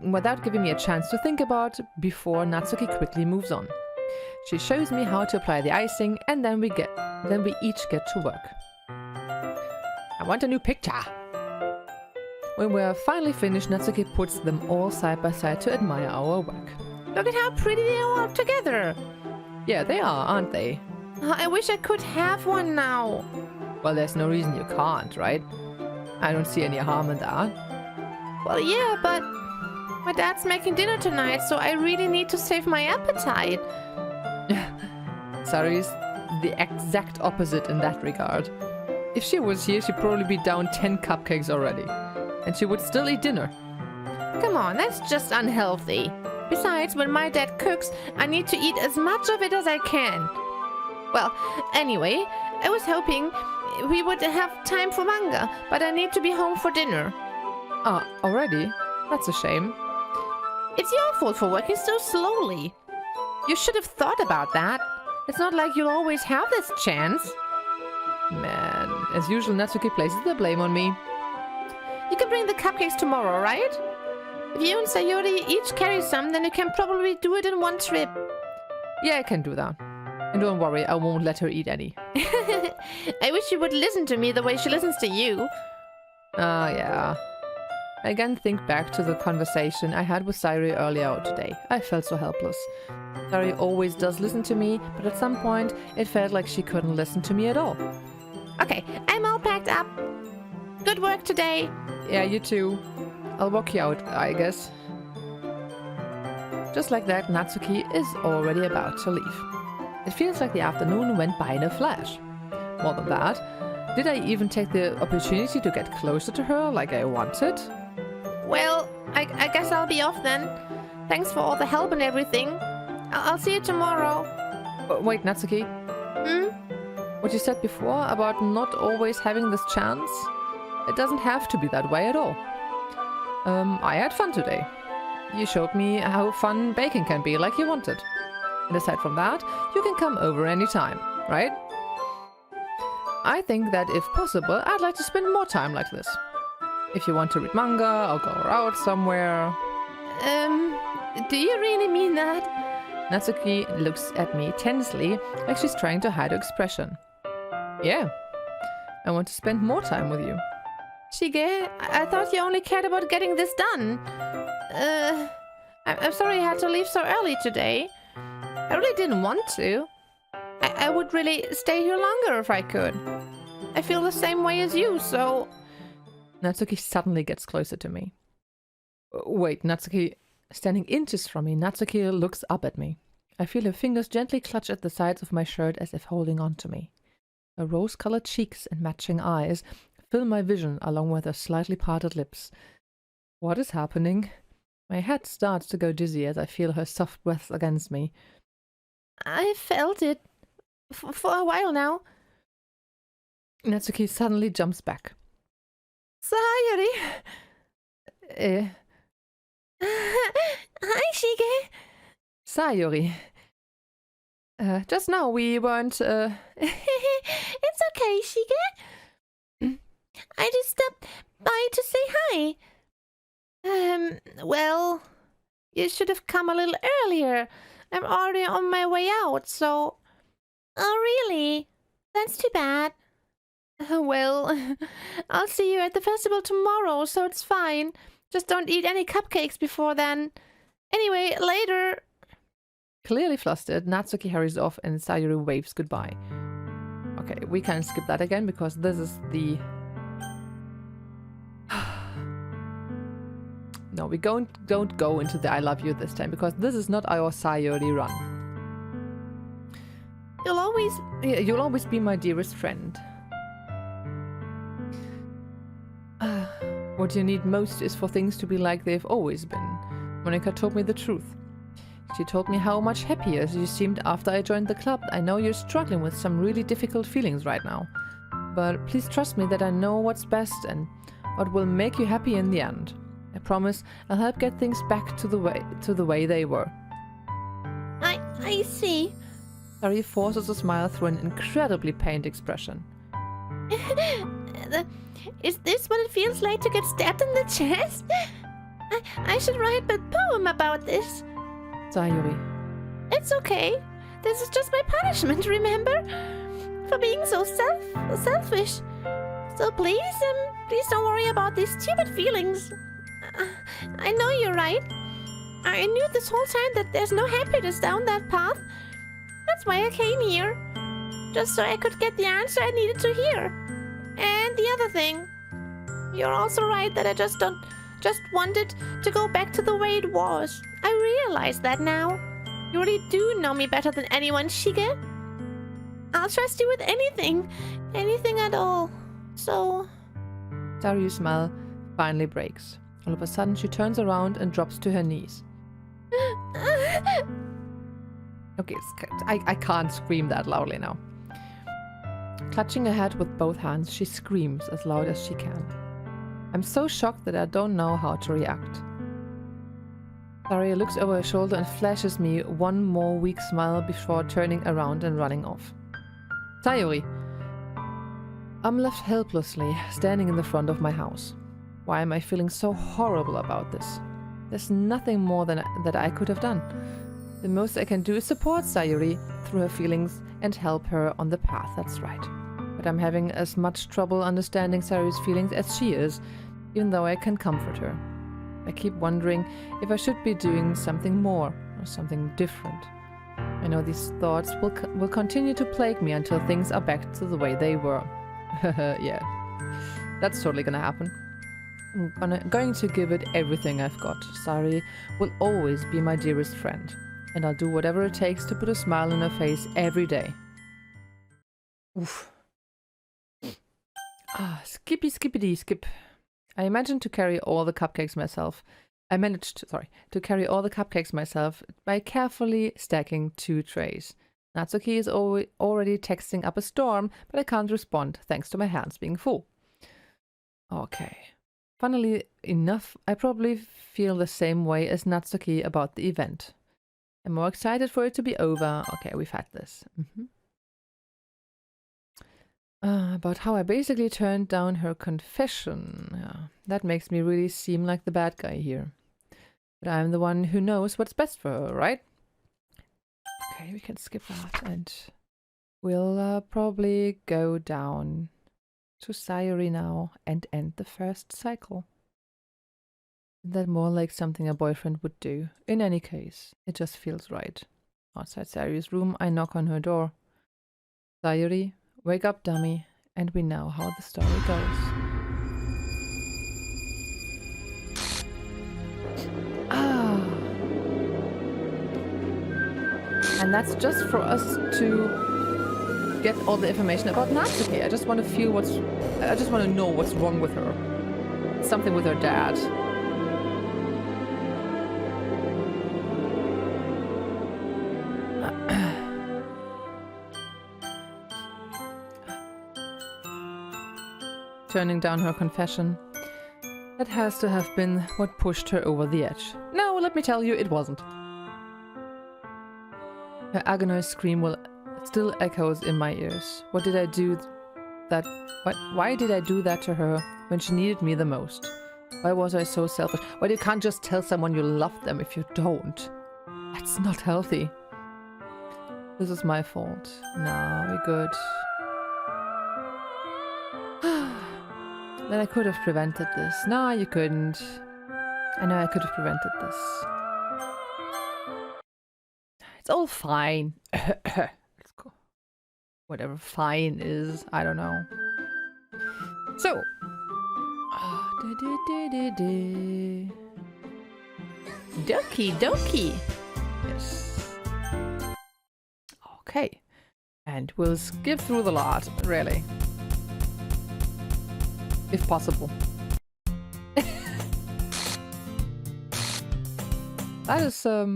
Without giving me a chance to think about before, Natsuki quickly moves on. She shows me how to apply the icing, and then we each get to work. I want a new picture. When we're finally finished, Natsuki puts them all side by side to admire our work. Look at how pretty they are all together. Yeah, they are, aren't they? I wish I could have one now. Well, there's no reason you can't, right? I don't see any harm in that. Well, yeah, but my dad's making dinner tonight, so I really need to save my appetite. Sari's the exact opposite in that regard. If she was here, she'd probably be down 10 cupcakes already. And she would still eat dinner. Come on, that's just unhealthy. Besides, when my dad cooks, I need to eat as much of it as I can. Well, anyway, I was hoping we would have time for manga, but I need to be home for dinner. Ah, already? That's a shame. It's your fault for working so slowly. You should have thought about that. It's not like you'll always have this chance. Man, as usual, Natsuki places the blame on me. You can bring the cupcakes tomorrow, right? If you and Sayori each carry some, then you can probably do it in one trip. Yeah, I can do that. And don't worry, I won't let her eat any. I wish you would listen to me the way she listens to you. Yeah. I again think back to the conversation I had with Sayori earlier today. I felt so helpless. Sayori always does listen to me, but at some point it felt like she couldn't listen to me at all. Okay, I'm all packed up. Good work today. Yeah, you too. I'll walk you out, I guess. Just like that, Natsuki is already about to leave. It feels like the afternoon went by in a flash. More than that, Did I even take the opportunity to get closer to her like I wanted? Well, I guess I'll be off then. Thanks for all the help and everything. I'll see you tomorrow. Wait, Natsuki. What you said before about not always having this chance? It doesn't have to be that way at all. I had fun today. You showed me how fun baking can be like you wanted. And aside from that, you can come over anytime, right? I think that if possible, I'd like to spend more time like this. If you want to read manga or go out somewhere. Do you really mean that? Natsuki looks at me tensely, like she's trying to hide her expression. Yeah, I want to spend more time with you. Shige, I thought you only cared about getting this done. I'm sorry I had to leave so early today. I really didn't want to. I would really stay here longer if I could. I feel the same way as you, so... Natsuki suddenly gets closer to me. Wait, Natsuki... Standing inches from me, Natsuki looks up at me. I feel her fingers gently clutch at the sides of my shirt as if holding on to me. Her rose-colored cheeks and matching eyes fill my vision along with her slightly parted lips. What is happening? My head starts to go dizzy as I feel her soft breath against me. I felt it for a while now. Natsuki suddenly jumps back. Sayori! Hi, Shige! Sayori. Just now we weren't, It's okay, Shige. I just stopped by to say hi. Well, you should have come a little earlier. I'm already on my way out, so... Oh, really? That's too bad. Well, I'll see you at the festival tomorrow, so it's fine. Just don't eat any cupcakes before then. Anyway, later. Clearly flustered, Natsuki hurries off and Sayori waves goodbye. Okay, we can skip that again because this is the... No, we don't go into the I love you this time because this is not our Sayori run. You'll always be my dearest friend. What you need most is for things to be like they've always been. Monika told me the truth. She told me how much happier you seemed after I joined the club. I know you're struggling with some really difficult feelings right now. But please trust me that I know what's best and what will make you happy in the end. I promise I'll help get things back to the way they were. I see. Sari forces a smile through an incredibly pained expression. Is this what it feels like to get stabbed in the chest? I should write a poem about this. Sayori. It's okay. This is just my punishment, remember? For being so selfish. So please don't worry about these stupid feelings. I know you're right. I knew this whole time that there's no happiness down that path. That's why I came here. Just so I could get the answer I needed to hear. And the other thing. You're also right that I just wanted to go back to the way it was. I realize that now. You really do know me better than anyone, Shige. I'll trust you with anything. Anything at all. So... Sayori's smile finally breaks. All of a sudden she turns around and drops to her knees. Okay, I can't scream that loudly now. Clutching her head with both hands, she screams as loud as she can. I'm so shocked that I don't know how to react. Sayori looks over her shoulder and flashes me one more weak smile before turning around and running off. Sayori! I'm left helplessly, standing in the front of my house. Why am I feeling so horrible about this? There's nothing more that I could have done. The most I can do is support Sayori through her feelings and help her on the path, that's right. But I'm having as much trouble understanding Sayori's feelings as she is, even though I can comfort her. I keep wondering if I should be doing something more or something different. I know these thoughts will continue to plague me until things are back to the way they were. Yeah, that's totally gonna happen. I'm going to give it everything I've got. Sayori will always be my dearest friend. And I'll do whatever it takes to put a smile on her face every day. Oof. Ah, skippy skippity skip. I managed to carry all the cupcakes myself. To carry all the cupcakes myself by carefully stacking 2 trays. Natsuki is already texting up a storm, but I can't respond thanks to my hands being full. Okay. Funnily enough, I probably feel the same way as Natsuki about the event. I'm more excited for it to be over. Okay, we've had this. About how I basically turned down her confession. Yeah, that makes me really seem like the bad guy here. But I'm the one who knows what's best for her, right? Okay, we can skip that and we'll probably go down to Sayuri now and end the first cycle. Isn't that more like something a boyfriend would do? In any case, it just feels right. Outside Sayuri's room, I knock on her door. Sayuri, wake up, dummy, and we know how the story goes. Ah. And that's just for us to get all the information about Natsuki. I just want to feel I just want to know what's wrong with her. Something with her dad. Turning down her confession. That has to have been what pushed her over the edge. No, let me tell you, it wasn't. Her agonized scream still echoes in my ears. Why did I do that to her when she needed me the most? Why was I so selfish? Well, you can't just tell someone you love them if you don't. That's not healthy. This is my fault. No, we're good. Then I could have prevented this. No, you couldn't. I know I could have prevented this. It's all fine. Let's go. Whatever fine is, I don't know. So. Doki Doki. Yes. Okay. And we'll skip through the lot, really. If possible. That is a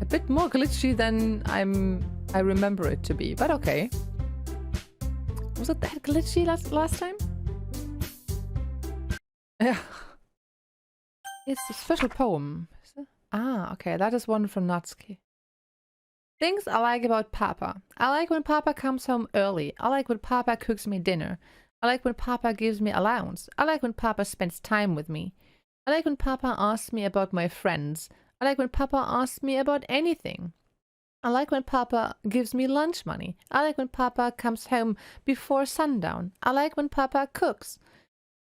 bit more glitchy than I remember it to be, but okay. Was it that glitchy last time? Yeah. It's a special poem. Ah, okay, that is one from Natsuki. Things I like about Papa. I like when Papa comes home early. I like when Papa cooks me dinner. I like when Papa gives me allowance. I like when Papa spends time with me. I like when Papa asks me about my friends. I like when Papa asks me about anything. I like when Papa gives me lunch money. I like when Papa comes home before sundown. I like when Papa cooks.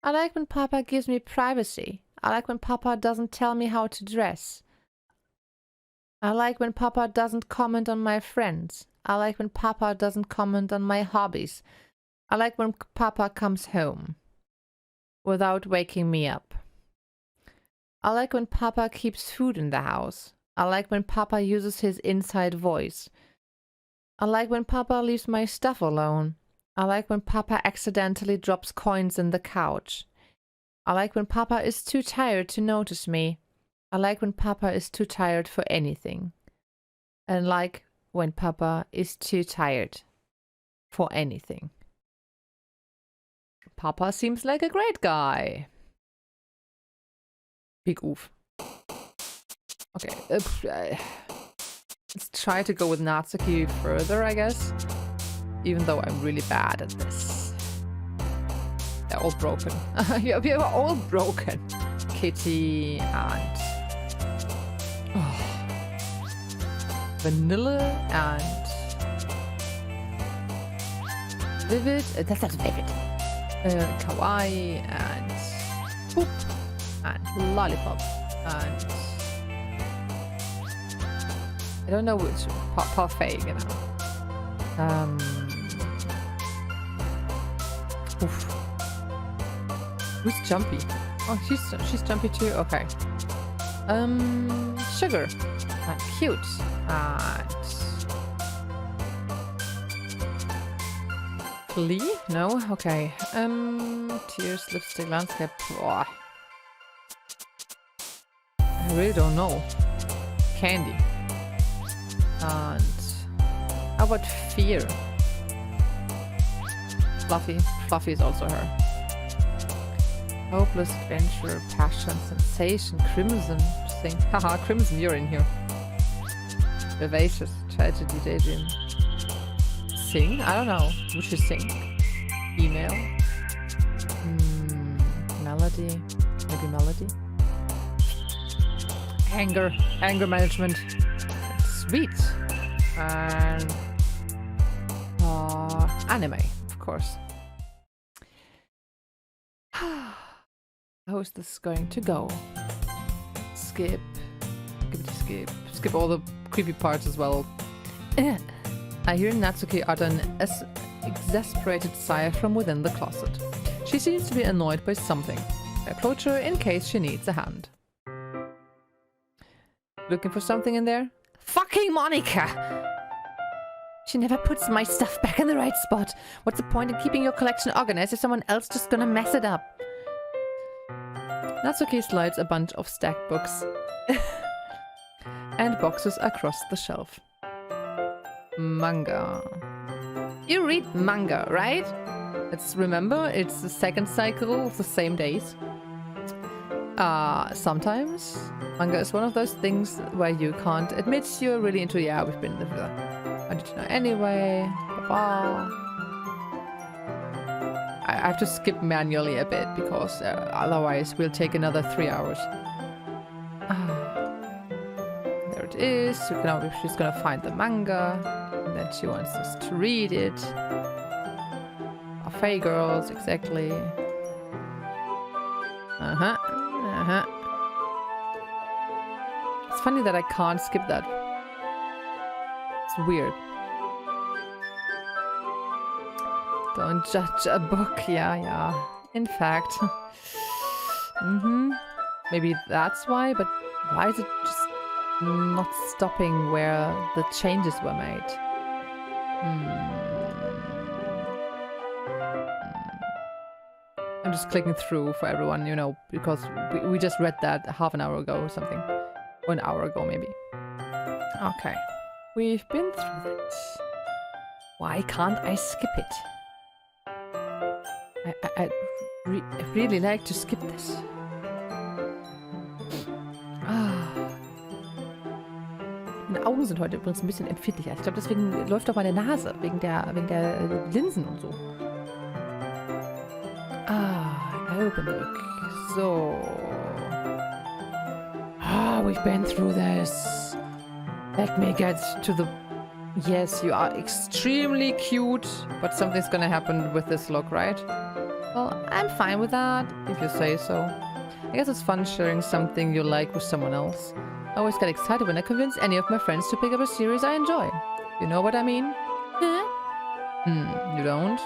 I like when Papa gives me privacy. I like when Papa doesn't tell me how to dress. I like when Papa doesn't comment on my friends. I like when Papa doesn't comment on my hobbies. I like when Papa comes home without waking me up. I like when Papa keeps food in the house. I like when Papa uses his inside voice. I like when Papa leaves my stuff alone. I like when Papa accidentally drops coins in the couch. I like when Papa is too tired to notice me. I like when Papa is too tired for anything. And like when Papa is too tired for anything. Papa seems like a great guy. Big oof. Okay, let's try to go with Natsuki further, I guess. Even though I'm really bad at this. They're all broken. You're all broken. Kitty and... Oh. Vanilla and... Vivid. That's not Vivid. Kawaii and... Poop. And Lollipop. And... I don't know which. Parfait, you know. Oof. Who's Jumpy? Oh, she's Jumpy too? Okay. Sugar. And cute. And... Glee? No? Okay. Tears, lipstick, landscape. Boah. I really don't know. Candy. And how about fear? Fluffy. Fluffy is also her. Hopeless, adventure, passion, sensation, crimson. Think. Haha, crimson, you're in here. Vivacious, tragedy, daydream. Sing? I don't know. Would she sing? Email? Melody? Maybe melody? Anger. Anger management. Sweet. And anime, of course. How is this going to go? Skip. Give it a skip. Skip all the creepy parts as well. I hear Natsuki utter an exasperated sigh from within the closet. She seems to be annoyed by something. I approach her in case she needs a hand. Looking for something in there? Fucking Monika! She never puts my stuff back in the right spot. What's the point in keeping your collection organized if someone else just gonna mess it up? Natsuki slides a bunch of stacked books and boxes across the shelf. Manga. You read manga, right? Remember, it's the second cycle of the same days. Sometimes. Manga is one of those things where you can't admit you're really into. Yeah, we've been there. I did you know anyway. Bye-bye. I have to skip manually a bit because otherwise we'll take another 3 hours. There it is. She's gonna find the manga. And then she wants us to read it. Buffet girls, exactly. It's funny that I can't skip that. It's weird. Don't judge a book. Yeah. In fact. Maybe that's why, but why is it just not stopping where the changes were made? I'm just clicking through for everyone, you know, because we just read that half an hour ago or something. Or an hour ago, maybe. Okay. We've been through that. Why can't I skip it? I really like to skip this. Meine Augen sind heute übrigens ein bisschen empfindlicher. Ich glaube, deswegen läuft auch meine Nase, wegen der Linsen und so. Open the book. So. We've been through this. Let me get to the... Yes, you are extremely cute, but something's gonna happen with this look, right? Well, I'm fine with that, if you say so. I guess it's fun sharing something you like with someone else. I always get excited when I convince any of my friends to pick up a series I enjoy. You know what I mean? You don't?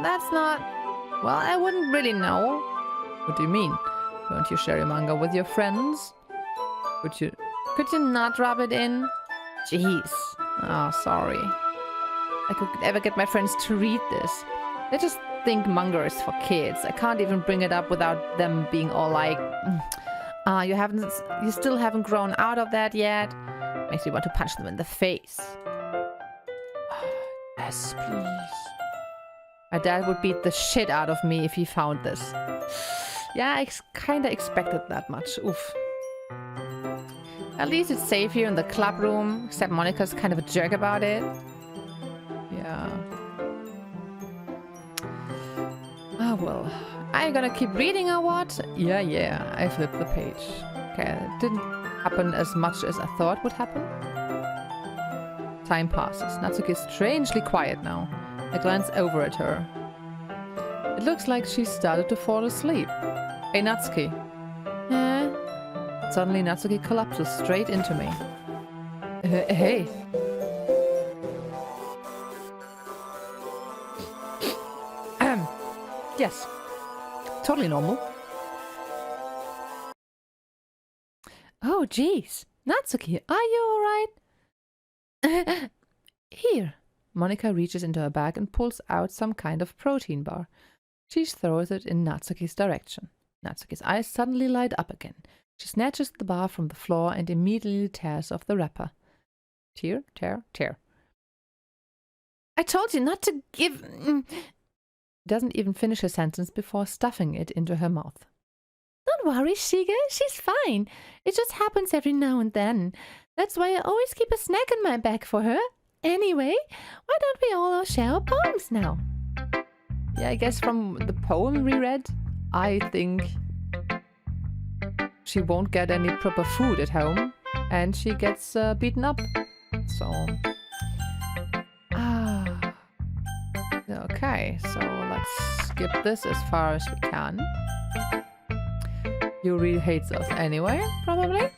That's not... Well, I wouldn't really know. What do you mean? Don't you share your manga with your friends? Could you not rub it in? Jeez. Oh, sorry. I could never get my friends to read this. They just think manga is for kids. I can't even bring it up without them being all like, you still haven't grown out of that yet. Makes me want to punch them in the face. Yes, please. My dad would beat the shit out of me if he found this. Yeah, I kinda expected that much. Oof. At least it's safe here in the club room, except Monika's kind of a jerk about it. Yeah. Oh well. Are you gonna keep reading or what? Yeah, I flipped the page. Okay, it didn't happen as much as I thought would happen. Time passes. Natsuki is strangely quiet now. I glance over at her. It looks like she started to fall asleep. Hey, Natsuki. Suddenly, Natsuki collapses straight into me. Hey. Yes. Totally normal. Oh, jeez. Natsuki, are you alright? Here. Monika reaches into her bag and pulls out some kind of protein bar. She throws it in Natsuki's direction. Natsuki's eyes suddenly light up again. She snatches the bar from the floor and immediately tears off the wrapper. Tear, tear, tear. I told you not to give... Doesn't even finish her sentence before stuffing it into her mouth. Don't worry, Shiga. She's fine. It just happens every now and then. That's why I always keep a snack in my bag for her. Anyway, why don't we all share our poems now? Yeah, I guess from the poem we read, I think she won't get any proper food at home and she gets beaten up. So... Okay, so let's skip this as far as we can. Yuri hates us anyway, probably.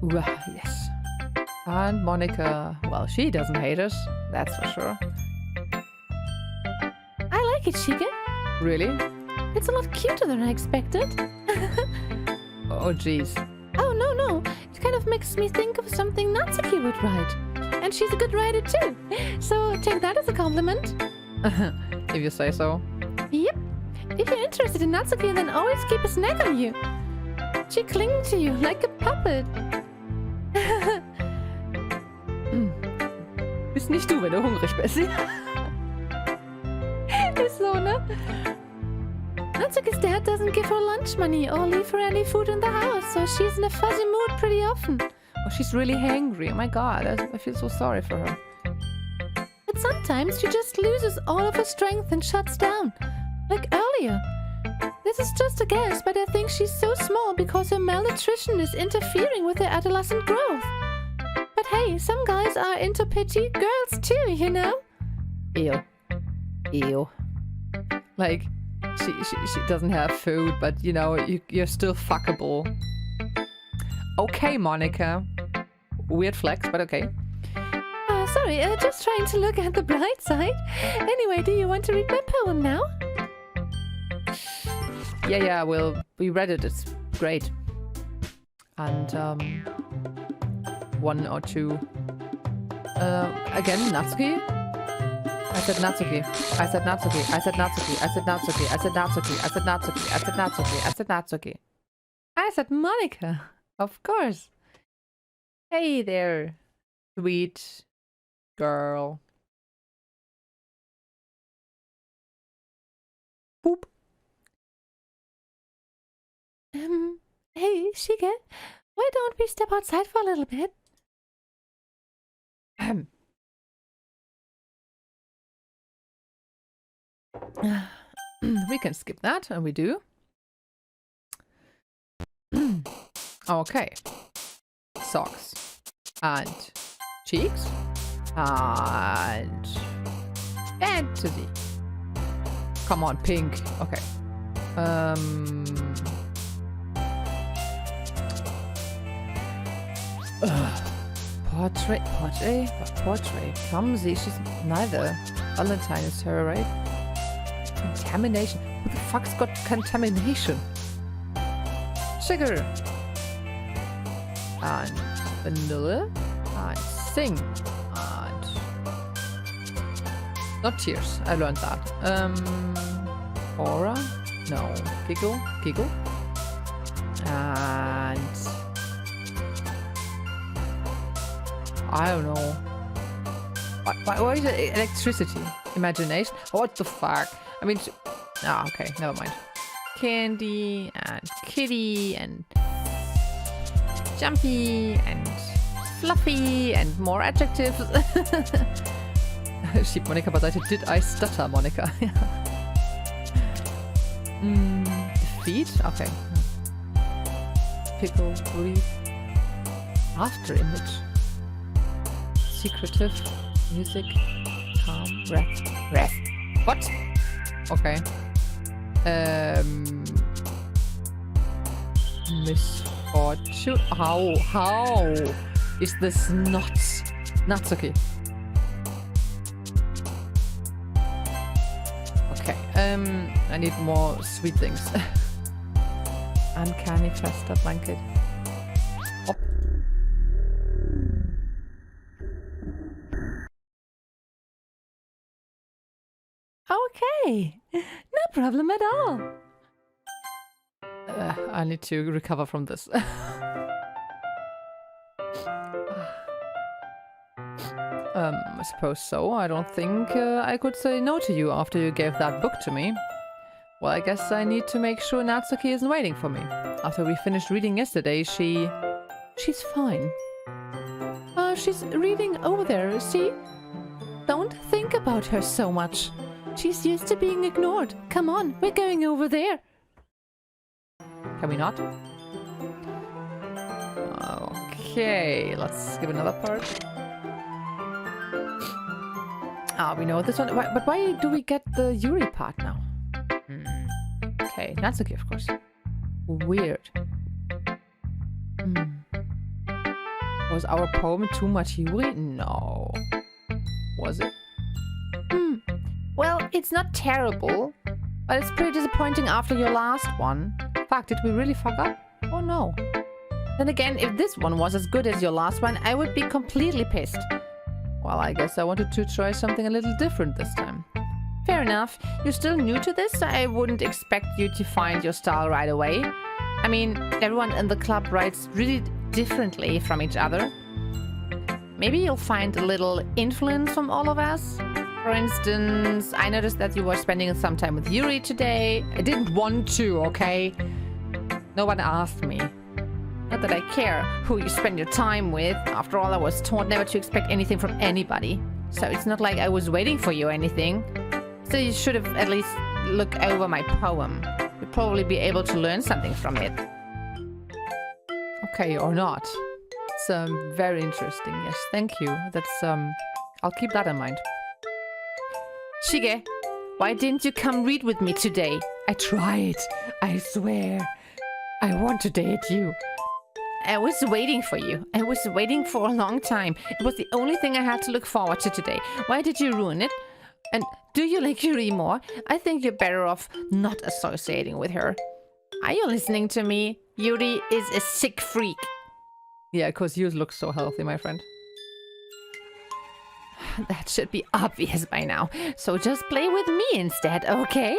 Yes. And Monika, well, she doesn't hate us, that's for sure. I like it, Shiga. Really? It's a lot cuter than I expected. Oh, jeez. Oh, no. It kind of makes me think of something Natsuki would write. And she's a good writer too. So take that as a compliment. If you say so. Yep. If you're interested in Natsuki, then always keep a snack on you. She clings to you like a puppet. Bist nicht du, wenn du hungrig bist. Ist so, ne? Natsuki's dad doesn't give her lunch money or leave her any food in the house, so she's in a fuzzy mood pretty often. Oh, she's really hangry. Oh my god, I feel so sorry for her. But sometimes she just loses all of her strength and shuts down. Like earlier. This is just a guess, but I think she's so small because her malnutrition is interfering with her adolescent growth. But hey, some guys are into petite girls too, you know? Ew. Ew. Like, she doesn't have food, but you know, you're still fuckable. Okay, Monika. Weird flex, but okay. Sorry, just trying to look at the bright side. Anyway, do you want to read my poem now? Yeah, well, we read it. It's great. And, one or two. Again, Natsuki? I said Natsuki. I said Natsuki. I said Natsuki. I said Natsuki. I said Natsuki. I said Natsuki. I said Natsuki. I said Natsuki. I said Monika. Of course. Hey there, sweet girl. Boop. Hey, Shiga, why don't we step outside for a little bit? We can skip that, and we do. Okay. Socks. And cheeks. And fantasy. Come on, pink. Okay. Portrait. Clumsy. She's neither. Valentine is her, right? Contamination. Who the fuck's got contamination? Sugar. And vanilla. And sing. And not tears. I learned that. Aura. No. Giggle. And I don't know. Why is it electricity? Imagination? What the fuck? I mean, okay, never mind. Candy and kitty and jumpy and fluffy and more adjectives. Schiebt Monika beiseite. Did I stutter, Monika? Defeat? Okay. Pickle, breathe. After image. Secretive. Music. Calm. Breath. What? Okay. Misfortune. How is this not Natsuki? Okay. I need more sweet things. Uncanny fester blanket. Hop. okay. No problem at all. I need to recover from this. I suppose so. I don't think I could say no to you after you gave that book to me. Well, I guess I need to make sure Natsuki isn't waiting for me. After we finished reading yesterday, she's fine. She's reading over there, see? Don't think about her so much. She's used to being ignored. Come on, we're going over there. Can we not? Okay, let's give another part. We know this one. But why do we get the Yuri part now? Okay, Natsuki, of course. Weird. Was our poem too much Yuri? No. Was it? Well, it's not terrible, but it's pretty disappointing after your last one. Fuck, did we really fuck up? Oh no. Then again, if this one was as good as your last one, I would be completely pissed. Well, I guess I wanted to try something a little different this time. Fair enough. You're still new to this, so I wouldn't expect you to find your style right away. I mean, everyone in the club writes really differently from each other. Maybe you'll find a little influence from all of us. For instance, I noticed that you were spending some time with Yuri today. I didn't want to, okay? No one asked me. Not that I care who you spend your time with. After all, I was taught never to expect anything from anybody. So it's not like I was waiting for you or anything. So you should have at least looked over my poem. You'll probably be able to learn something from it. Okay, or not. It's very interesting. Yes, thank you. That's I'll keep that in mind. Shige, why didn't you come read with me today? I tried. I swear. I want to date you. I was waiting for you. I was waiting for a long time. It was the only thing I had to look forward to today. Why did you ruin it? And do you like Yuri more? I think you're better off not associating with her. Are you listening to me? Yuri is a sick freak. Yeah, because you look so healthy, my friend. That should be obvious by now. So just play with me instead, okay?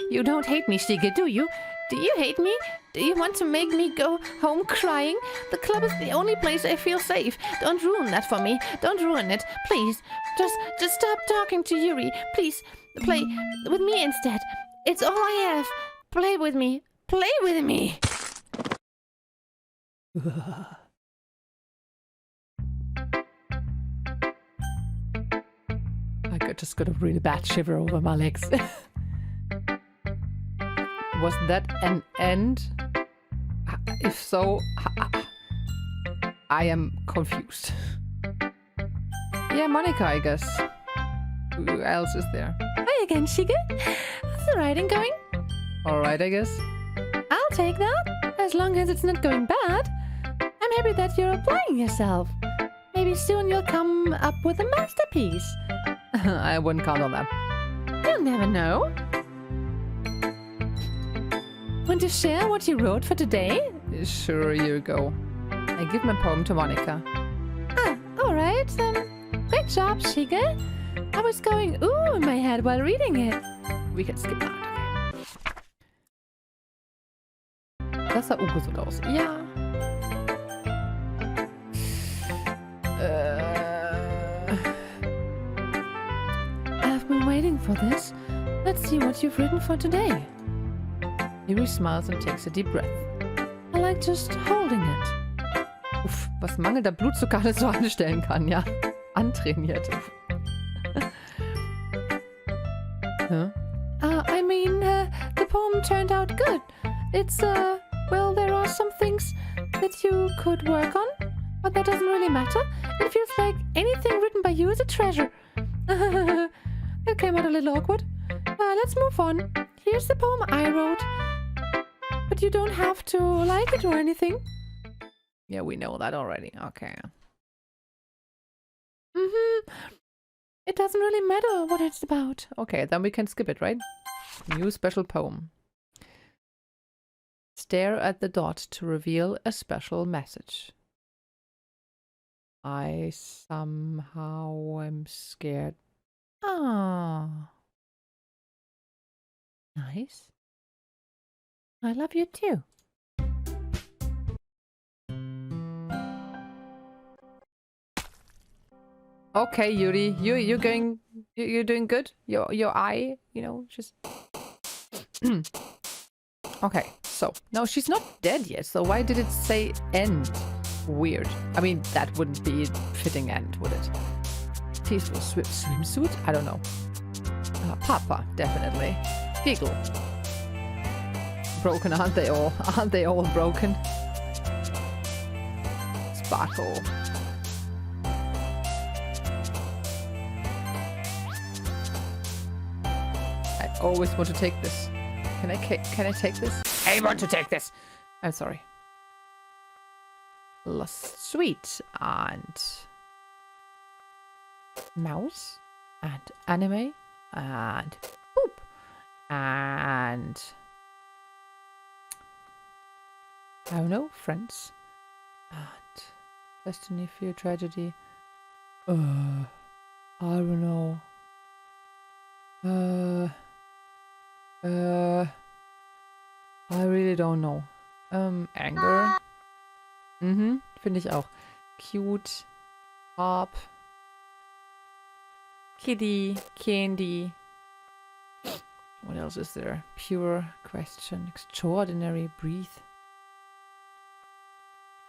You don't hate me, Shige, do you? Do you hate me? Do you want to make me go home crying? The club is the only place I feel safe. Don't ruin that for me. Don't ruin it. Please. Just stop talking to Yuri. Please. Play with me instead. It's all I have. Play with me. Play with me. I just got a really bad shiver over my legs. Was that an end? If so, I am confused. Yeah, Monika, I guess. Who else is there? Hi again, Shige. How's the writing going? Alright, I guess. I'll take that, as long as it's not going bad. I'm happy that you're applying yourself. Maybe soon you'll come up with a masterpiece. I wouldn't count on that. You'll never know. Want to share what you wrote for today? Sure, you go. I give my poem to Monika. Ah, alright. Great job, Shige. I was going ooh in my head while reading it. We can skip that, okay. Das sah ungesund aus. Ja. I've been waiting for this. Let's see what you've written for today. Yuri smiles and takes a deep breath. I like just holding it. Uff, was mangelnder Blutzucker alles so anstellen kann, ja. Antrainiert. Huh? I mean, the poem turned out good. It's, well, there are some things that you could work on, but that doesn't really matter. It feels like anything written by you is a treasure. That came out a little awkward. Let's move on. Here's the poem I wrote. But you don't have to like it or anything. Yeah, we know that already. Okay. It doesn't really matter what it's about. Okay, then we can skip it, right? New special poem. Stare at the dot to reveal a special message. I somehow am scared. Ah. Nice. I love you too. Okay, Yuri, you're doing good. Your eye, you know, just. Okay, so no, she's not dead yet. So why did it say end? Weird. I mean, that wouldn't be a fitting end, would it? Tasteful swimsuit? I don't know. Papa, definitely. Giggle. Broken, aren't they all? Aren't they all broken? Sparkle. I always want to take this. Can I take this? I want to take this! I'm sorry. Lost Sweet and Mouse and Anime and Poop and I don't know, Friends and Destiny, Fear, Tragedy. I don't know. I really don't know. Anger. Finde ich auch. Cute. Harp. Kitty. Candy. What else is there? Pure. Question. Extraordinary. Breathe.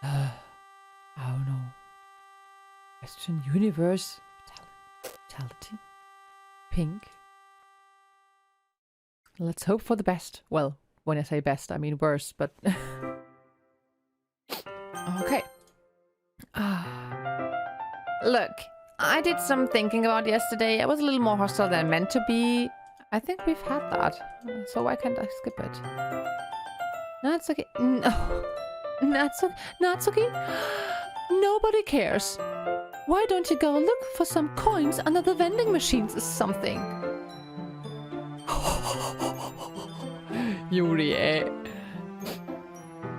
I don't know. Question. Universe. Vitality. Pink. Let's hope for the best. Well, when I say best, I mean worse, but... Okay. Look, I did some thinking about yesterday. I was a little more hostile than I meant to be. I think we've had that. So why can't I skip it? Natsuki. No. Natsuki? Nobody cares. Why don't you go look for some coins under the vending machines or something? Yuri, eh?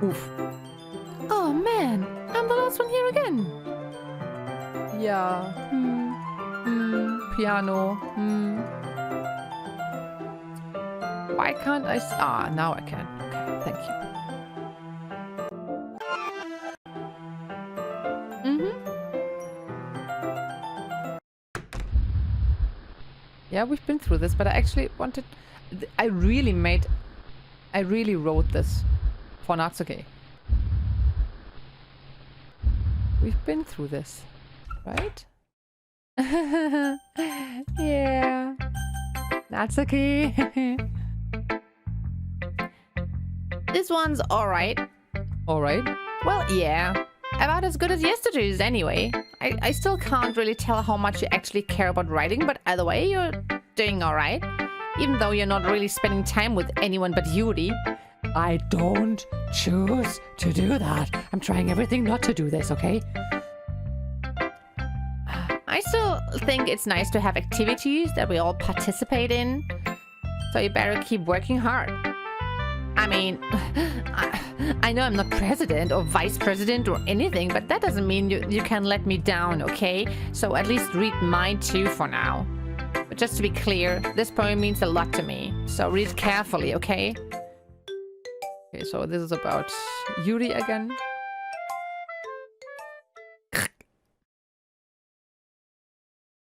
Oof. Oh man, I'm the last one here again. Yeah. Piano. Why can't I? Now I can. Okay, thank you. Yeah, we've been through this, but I actually wanted... I really wrote this for Natsuki. We've been through this, right? Yeah. Natsuki. This one's alright. Alright. Well, yeah. About as good as yesterday's anyway. I still can't really tell how much you actually care about writing, but either way, you're doing alright. Even though you're not really spending time with anyone but Yuri. I don't choose to do that. I'm trying everything not to do this, okay? I still think it's nice to have activities that we all participate in. So you better keep working hard. I mean, I know I'm not president or vice president or anything, but that doesn't mean you can let me down, okay? So at least read mine too for now. But just to be clear, this poem means a lot to me. So read carefully, okay? Okay, so this is about Yuri again.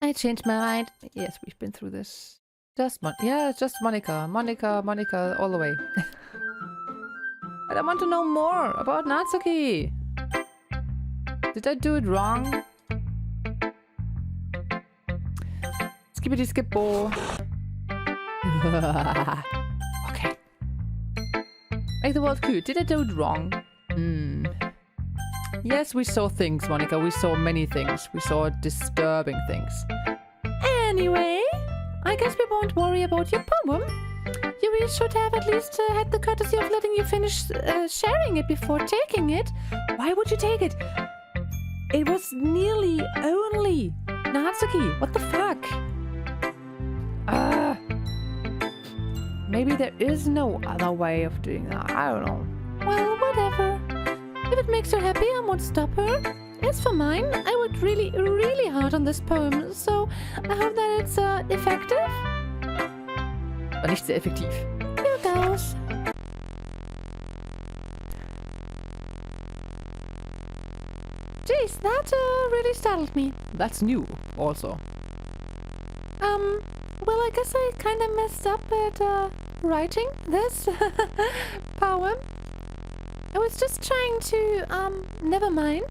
I changed my mind. Yes, we've been through this. Just just Monika. Monika, all the way. But I want to know more about Natsuki. Did I do it wrong? Skippity skippo. Okay. Make the world cute. Did I do it wrong? Yes, we saw things, Monika. We saw many things. We saw disturbing things. Anyway, I guess we won't worry about your poem. You really should have at least had the courtesy of letting you finish sharing it before taking it. Why would you take it? It was nearly only Natsuki. What the fuck? Maybe there is no other way of doing that. I don't know. Well, whatever. If it makes her happy, I won't stop her. As for mine, I worked really, really hard on this poem, so I hope that it's effective. War nicht sehr effektiv. knows? Jeez, that really startled me. That's new, also. Well, I guess I kind of messed up at writing this poem. I was just trying to, never mind.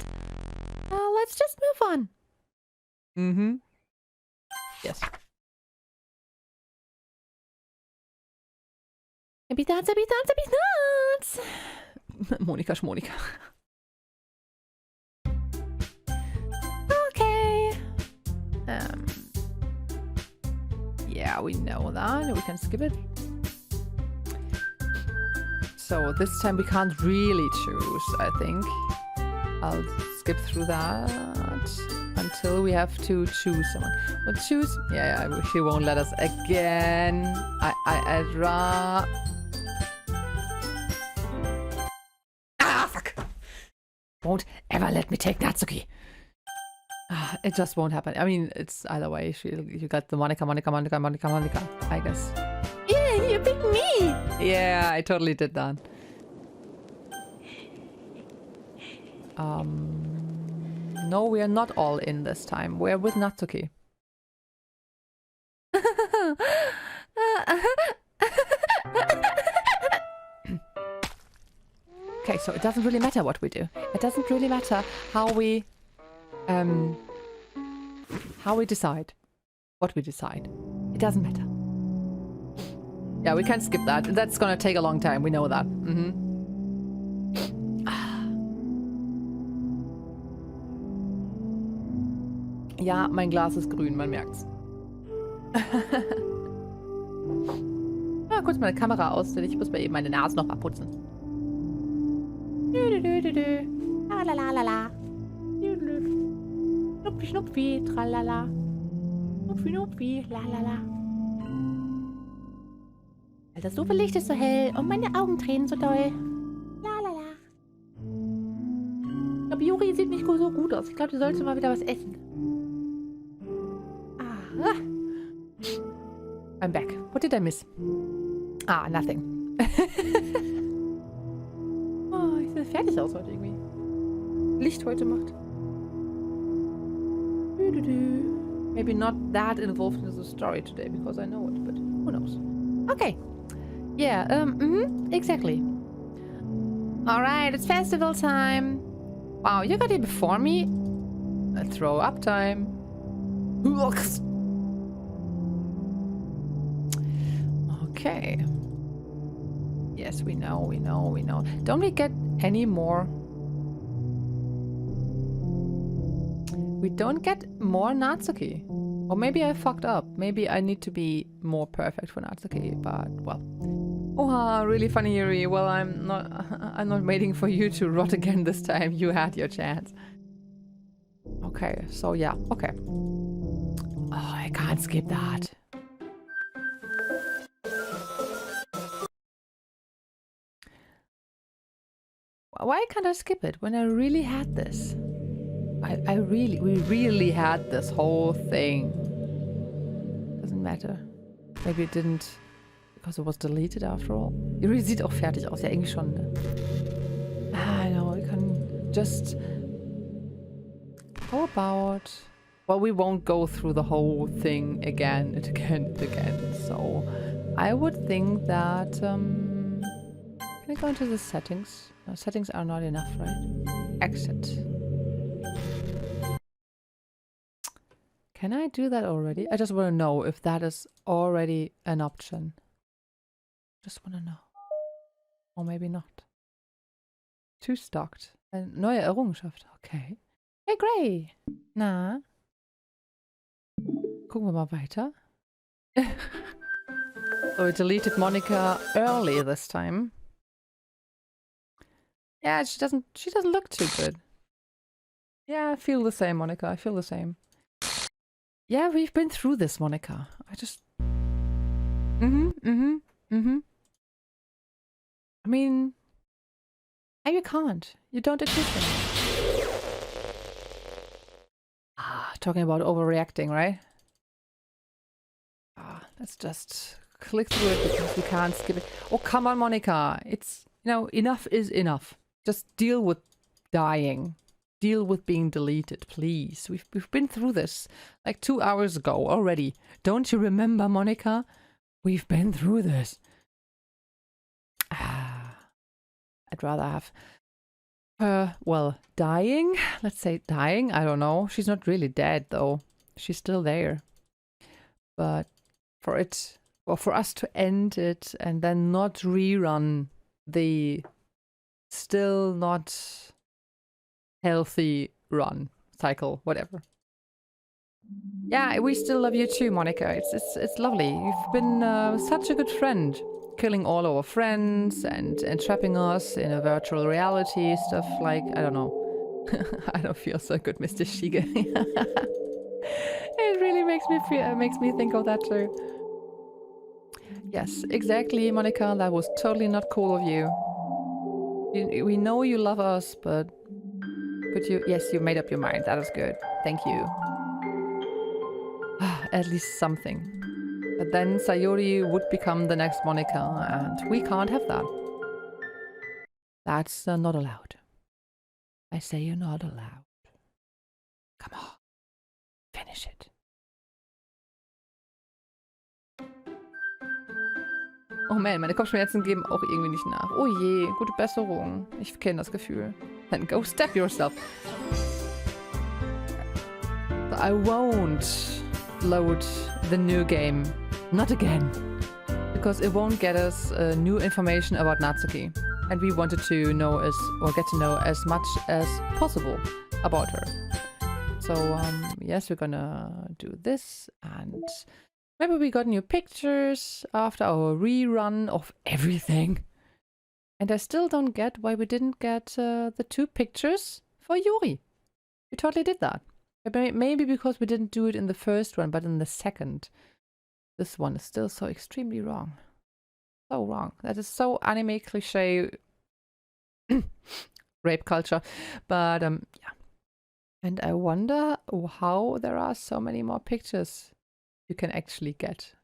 Let's just move on. Mm-hmm. Yes. Happy thoughts, happy thoughts, happy thoughts! Monika Schmonika. Okay. Yeah, we know that. We can skip it. So this time we can't really choose, I think. I'll skip through that until we have to choose someone. We'll choose... Yeah, she won't let us again. I'd rather... Ah, fuck! Won't ever let me take Natsuki. It just won't happen. I mean, it's either way. You got the Monika, I guess. Yeah, you picked me! Yeah, I totally did that. No, we are not all in this time. We're with Natsuki. Okay, so it doesn't really matter what we do. It doesn't really matter how we decide. What we decide. It doesn't matter. Yeah, we can skip that. That's gonna take a long time. We know that. Ja, mein Glas ist grün, man merkt's. Kurz meine Kamera ausstellen. Ich muss mal eben meine Nase noch abputzen. Lalalala. Schnupfi, schnupfi, tralala. Schnupfi, schnupfi, lalala. Weil das Licht ist so hell und meine Augen tränen so doll. Lalala. Ich glaube, Juri sieht nicht so gut aus. Ich glaube, die sollte mal wieder was essen. Ah. I'm back. What did I miss? Ah, nothing. Oh, ich sehe fertig aus heute irgendwie. Licht heute macht. Maybe not that involved in the story today because I know it, but who knows? Okay. Yeah, exactly. Alright, it's festival time. Wow, you got here before me? Throw up time. Okay. Yes, we know. Don't we get any more? We don't get more Natsuki. Or maybe I fucked up. Maybe I need to be more perfect for Natsuki, but well. Oh, really funny, Yuri. Well, I'm not waiting for you to rot again this time. You had your chance. Okay, so yeah, okay. Oh, I can't skip that. Why can't I skip it when I really had this? We really had this whole thing. Doesn't matter. Maybe it didn't, because it was deleted after all. Yuri sieht auch fertig aus, ja irgendwie schon. Ne? I know, we can just... How about... Well, we won't go through the whole thing again and again and again. So, I would think that... Can I go into the settings? No, settings are not enough, right? Exit. Can I do that already? I just want to know if that is already an option. Just want to know. Or maybe not. Too stocked. Neue Errungenschaft. Okay. Hey, Gray. Na? Gucken wir mal weiter. So we deleted Monika early this time. Yeah, she doesn't look too good. Yeah, I feel the same, Monika. I feel the same. Yeah, we've been through this, Monika. I just... I mean... You can't. You don't exist anymore. Ah, talking about overreacting, right? Ah, let's just click through it because we can't skip it. Oh, come on, Monika. It's, you know, enough is enough. Just deal with dying. Deal with being deleted, please. We've been through this like 2 hours ago already. Don't you remember, Monika? We've been through this. I'd rather have her, well, dying. Let's say dying. I don't know. She's not really dead, though. She's still there. But for it, well, for us to end it and then not rerun the still not healthy run cycle, whatever. Yeah, we still love you too, Monika. It's lovely. You've been such a good friend, killing all our friends and trapping us in a virtual reality stuff like, I don't know. I don't feel so good, Mr. Shige. It really makes me think of that too. Yes, exactly, Monika. That was totally not cool of you. We know you love us, but could you? Yes, you made up your mind. That is good. Thank you. At least something. But then Sayori would become the next Monika, and we can't have that. That's not allowed. I say you're not allowed. Come on. Finish it. Oh man, meine Kopfschmerzen geben auch irgendwie nicht nach. Oh je, gute Besserung. Ich kenne das Gefühl. Then go stab yourself. I won't load the new game. Not again. Because it won't get us new information about Natsuki. And we wanted to know get to know as much as possible about her. So, yes, we're gonna do this, and maybe we got new pictures after our rerun of everything. And I still don't get why we didn't get the 2 pictures for Yuri. We totally did that. Maybe because we didn't do it in the first one, but in the second. This one is still so extremely wrong. So wrong. That is so anime cliche rape culture. But, yeah. And I wonder how there are so many more pictures you can actually get.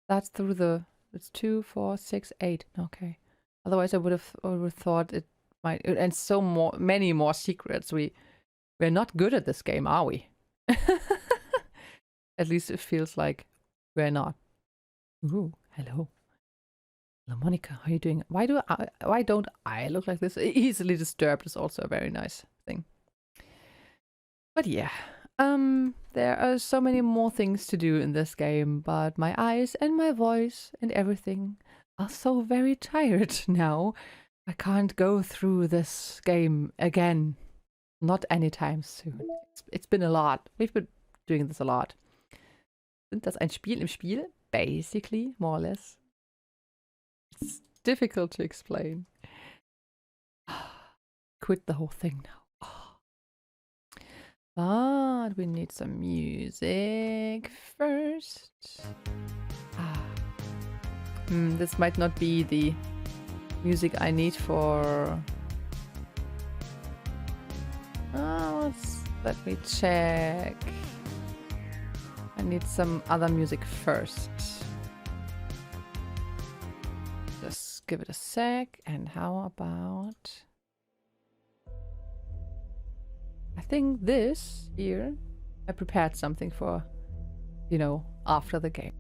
That's through the... It's 2, 4, 6, 8. Okay. Otherwise I would have thought it might... And many more secrets. We're not good at this game, are we? At least it feels like we're not. Ooh, hello. Hello, Monika. How are you doing? Why don't I look like this? Easily disturbed is also a very nice thing. But yeah, there are so many more things to do in this game, but my eyes and my voice and everything are so very tired now. I can't go through this game again. Not anytime soon. It's been a lot. We've been doing this a lot. Sind das ein Spiel im Spiel? Basically, more or less. It's difficult to explain. Quit the whole thing now. But we need some music first. This might not be the music I need for... let me check. I need some other music first. Just give it a sec. And how about... I think this here, I prepared something for, you know, after the game.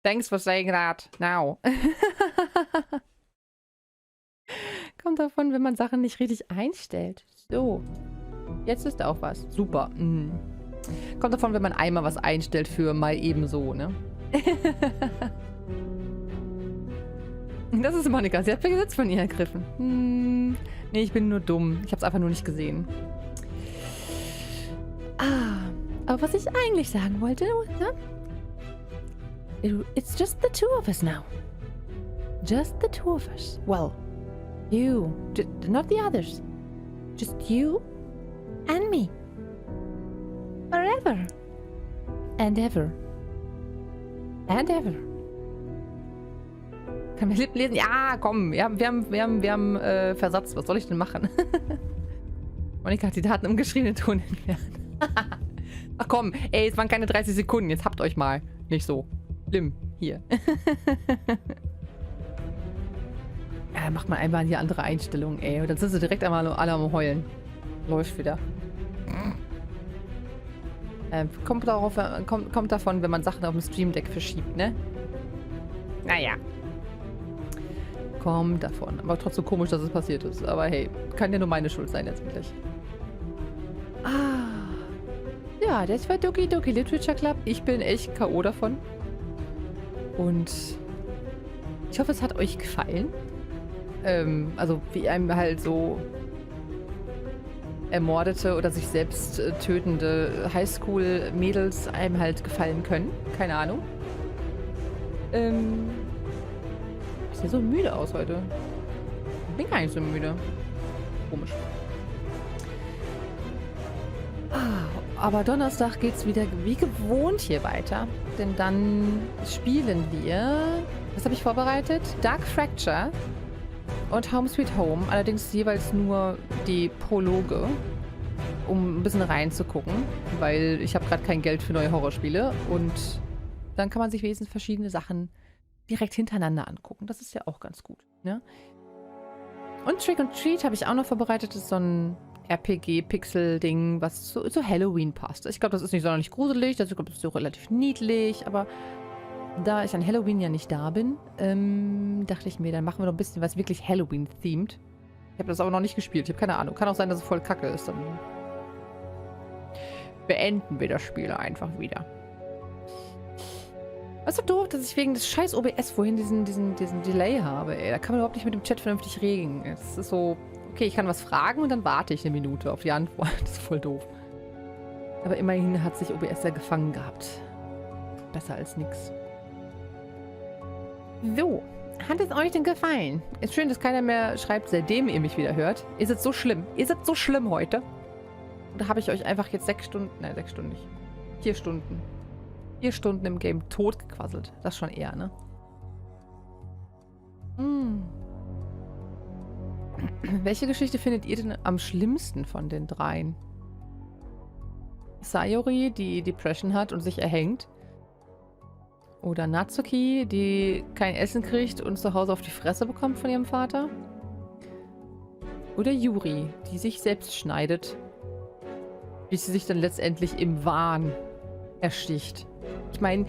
Thanks for saying that. Now. Kommt davon, wenn man Sachen nicht richtig einstellt. So. Jetzt ist auch was. Super. Mhm. Kommt davon, wenn man einmal was einstellt für mal eben so, ne? Das ist Monika. Sie hat den Besitz von ihr ergriffen. Nee, ich bin nur dumm. Ich hab's einfach nur nicht gesehen. Aber was ich eigentlich sagen wollte, ne? It's just the two of us now. Just the two of us. Well, you. Not the others. Just you and me. Forever. And ever. And ever. Kann man Lippen lesen? Ja, komm. Wir haben Versatz. Was soll ich denn machen? Monika hat die Daten im geschriebenen Ton entfernt. Ach komm, ey, es waren keine 30 Sekunden. Jetzt habt euch mal. Nicht so. Schlimm. Hier. Ja, macht man einmal hier andere Einstellungen, ey. Und dann sind sie direkt einmal alle am Heulen. Läuft wieder. Kommt davon, wenn man Sachen auf dem Stream Deck verschiebt, ne? Naja. Kommt davon. Aber trotzdem komisch, dass es passiert ist. Aber hey, kann ja nur meine Schuld sein letztendlich. Ja, das war Doki Doki Literature Club. Ich bin echt K.O. davon. Und ich hoffe, es hat euch gefallen. Also wie einem halt so ermordete oder sich selbst tötende Highschool-Mädels einem halt gefallen können. Keine Ahnung. Ich sehe so müde aus heute. Ich bin gar nicht so müde. Komisch. Aber Donnerstag geht's wieder wie gewohnt hier weiter. Denn dann spielen wir... Was habe ich vorbereitet? Dark Fracture und Home Sweet Home. Allerdings jeweils nur die Prologe, um ein bisschen reinzugucken. Weil ich habe gerade kein Geld für neue Horrorspiele. Und dann kann man sich wenigstens verschiedene Sachen direkt hintereinander angucken. Das ist ja auch ganz gut. Ne? Und Trick or Treat habe ich auch noch vorbereitet. Das ist so ein RPG-Pixel-Ding, was zu Halloween passt. Ich glaube, das ist nicht sonderlich gruselig. Ich glaube, das ist so relativ niedlich. Aber da ich an Halloween ja nicht da bin, dachte ich mir, dann machen wir doch ein bisschen was wirklich Halloween-themed. Ich habe das aber noch nicht gespielt. Ich habe keine Ahnung. Kann auch sein, dass es voll kacke ist. Dann beenden wir das Spiel einfach wieder. Was so doof, dass ich wegen des scheiß OBS vorhin diesen Delay habe, ey. Da kann man überhaupt nicht mit dem Chat vernünftig regeln. Es ist so... Okay, ich kann was fragen und dann warte ich eine Minute auf die Antwort. Das ist voll doof. Aber immerhin hat sich OBS ja gefangen gehabt. Besser als nix. So, hat es euch denn gefallen? Ist schön, dass keiner mehr schreibt, seitdem ihr mich wieder hört. Ist es so schlimm? Ist es so schlimm heute? Oder habe ich euch einfach jetzt 6 Stunden... Nein, 6 Stunden nicht. 4 Stunden. 4 Stunden im Game totgequasselt. Das schon eher, ne? Welche Geschichte findet ihr denn am schlimmsten von den dreien? Sayori, die Depression hat und sich erhängt? Oder Natsuki, die kein Essen kriegt und zu Hause auf die Fresse bekommt von ihrem Vater? Oder Yuri, die sich selbst schneidet, bis sie sich dann letztendlich im Wahn ersticht? Ich meine,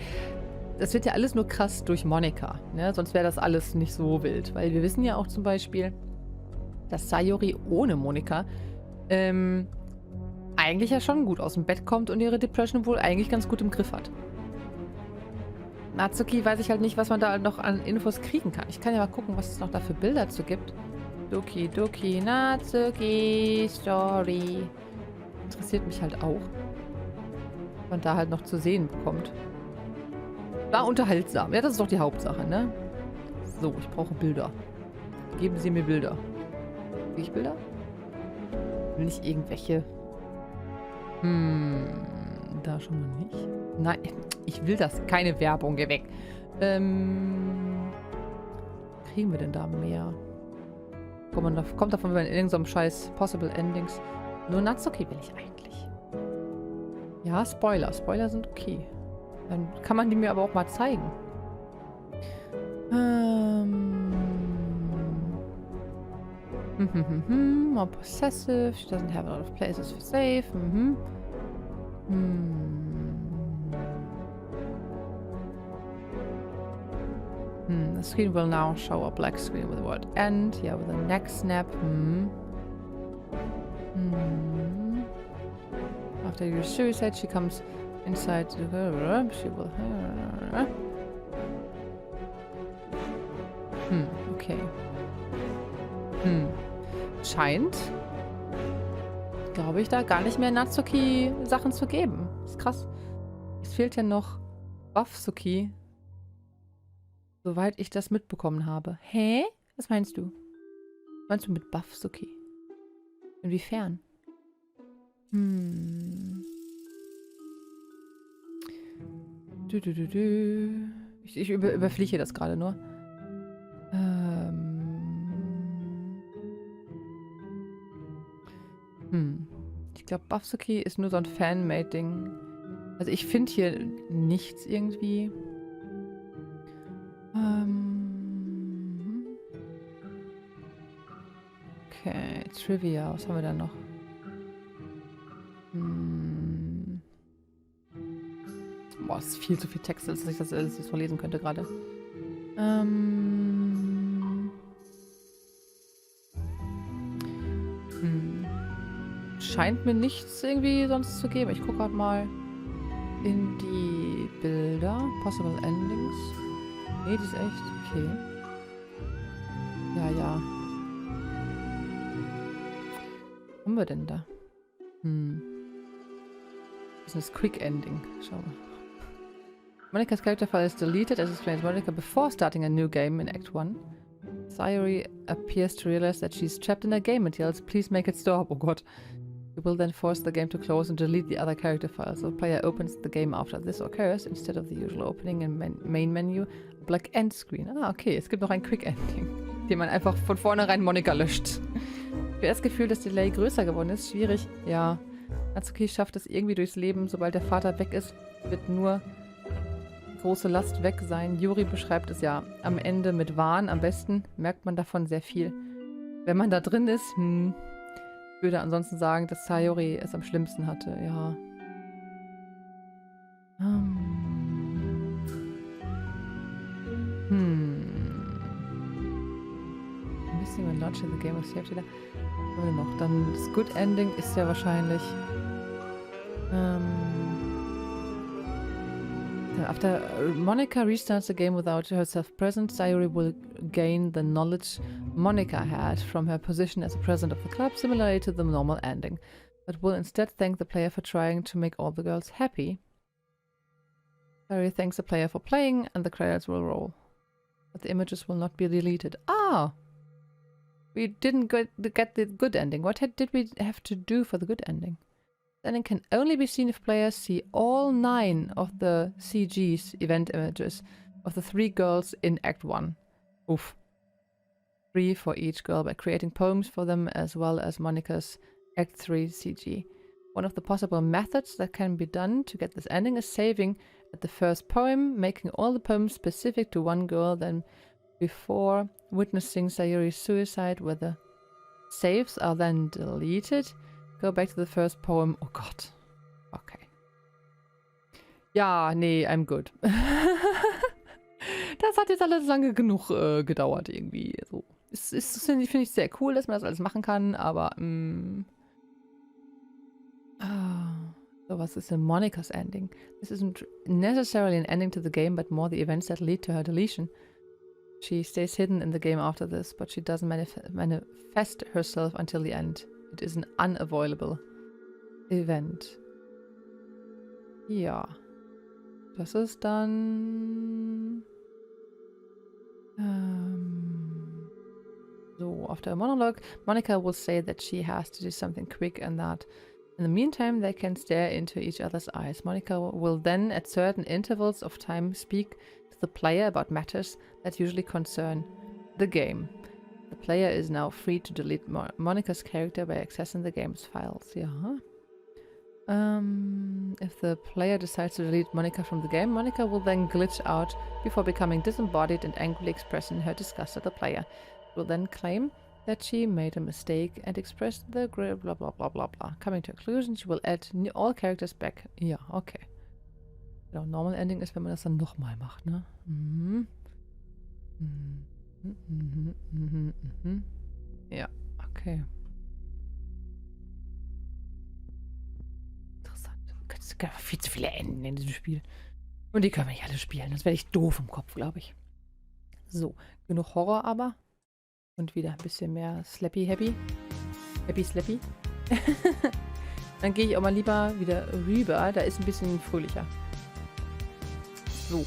das wird ja alles nur krass durch Monika, ne? Sonst wäre das alles nicht so wild. Weil wir wissen ja auch zum Beispiel, dass Sayori ohne Monika eigentlich ja schon gut aus dem Bett kommt und ihre Depression wohl eigentlich ganz gut im Griff hat. Natsuki weiß ich halt nicht, was man da noch an Infos kriegen kann. Ich kann ja mal gucken, was es noch da für Bilder zu gibt. Doki Doki Natsuki Story. Interessiert mich halt auch. Was man da halt noch zu sehen bekommt. War unterhaltsam. Ja, das ist doch die Hauptsache, ne? So, ich brauche Bilder. Geben Sie mir Bilder. Will ich Bilder? Will ich irgendwelche... da schon mal nicht. Nein, ich will das. Keine Werbung, geh weg. Kriegen wir denn da mehr? Kommt davon, wenn man in irgendeinem scheiß Possible Endings... Nur Natsuki will ich eigentlich. Ja, Spoiler. Spoiler sind okay. Dann kann man die mir aber auch mal zeigen. More possessive. She doesn't have a lot of places for safe. The screen will now show a black screen with the word end. Yeah, with the neck snap. After your suicide, she comes inside her. She will. Okay. Scheint, glaube ich, da gar nicht mehr Natsuki-Sachen zu geben. Ist krass. Es fehlt ja noch Buffsuki. Soweit ich das mitbekommen habe. Hä? Was meinst du? Was meinst du mit Buffsuki? Inwiefern? Ich überfliege das gerade nur. Ich glaube, Buffsuki ist nur so ein Fan-Made-Ding. Also ich finde hier nichts irgendwie. Okay, Trivia. Was haben wir da noch? Boah, es ist viel zu viel Text, als ich das alles vorlesen könnte gerade. Scheint mir nichts irgendwie sonst zu geben. Ich gucke gerade mal in die Bilder. Possible Endings. Nee, die ist echt okay. Ja. Was haben wir denn da? Das ist ein Quick Ending. Schau mal. Monika's character file is deleted as explains Monika before starting a new game in Act 1. Sayuri appears to realize that she's trapped in a game and yells, "Please make it stop." Oh Gott. You will then force the game to close and delete the other character files. So the player opens the game after this occurs, instead of the usual opening in main menu, a black end screen. Ah, okay, es gibt noch ein Quick Ending, den man einfach von vornherein Monika löscht. Für das Gefühl, dass Delay größer geworden ist, schwierig. Ja, Natsuki schafft es irgendwie durchs Leben. Sobald der Vater weg ist, wird nur große Last weg sein. Yuri beschreibt es ja am Ende mit Wahn. Am besten merkt man davon sehr viel. Wenn man da drin ist, würde ansonsten sagen, dass Sayuri es am schlimmsten hatte, ja. Missing when launching the game of safety. Da haben wir noch. Dann das Good Ending ist ja wahrscheinlich after Monika restarts the game without herself present, Sayuri will gain the knowledge Monika had from her position as a president of the club, similarly to the normal ending, but will instead thank the player for trying to make all the girls happy. Sayuri thanks the player for playing, and the credits will roll. But the images will not be deleted. Ah! We didn't get the good ending. What did we have to do for the good ending? The ending can only be seen if players see all 9 of the CG's event images of the 3 girls in Act 1. Oof. 3 for each girl by creating poems for them, as well as Monika's Act 3 CG. One of the possible methods that can be done to get this ending is saving at the first poem, making all the poems specific to one girl, then before witnessing Sayuri's suicide, where the saves are then deleted. Go back to the first poem. Oh Gott. Okay. Ja, nee, I'm good. Das hat jetzt alles lange genug gedauert irgendwie. So. Finde ich sehr cool, dass man das alles machen kann, aber so, was ist denn Monikas ending? This isn't necessarily an ending to the game, but more the events that lead to her deletion. She stays hidden in the game after this, but she doesn't manifest herself until the end. It is an unavoidable event. Ja. Das ist dann... So, after a monologue, Monika will say that she has to do something quick and that in the meantime they can stare into each other's eyes. Monika will then, at certain intervals of time, speak to the player about matters that usually concern the game. The player is now free to delete Monika's character by accessing the game's files. Ja. If the player decides to delete Monika from the game, Monika will then glitch out before becoming disembodied and angrily expressing her disgust at the player. She will then claim that she made a mistake and express the blah blah blah blah blah. Coming to a conclusion, she will add all characters back. Ja, okay. Genau, Normal Ending ist, wenn man das dann nochmal macht, ne? Ja, okay. Interessant. Es gibt viel zu viele Enden in diesem Spiel. Und die können wir nicht alle spielen. Das werde ich doof im Kopf, glaube ich. So, genug Horror aber. Und wieder ein bisschen mehr Slappy-Happy. Happy-Slappy. Dann gehe ich auch mal lieber wieder rüber. Da ist ein bisschen fröhlicher. So.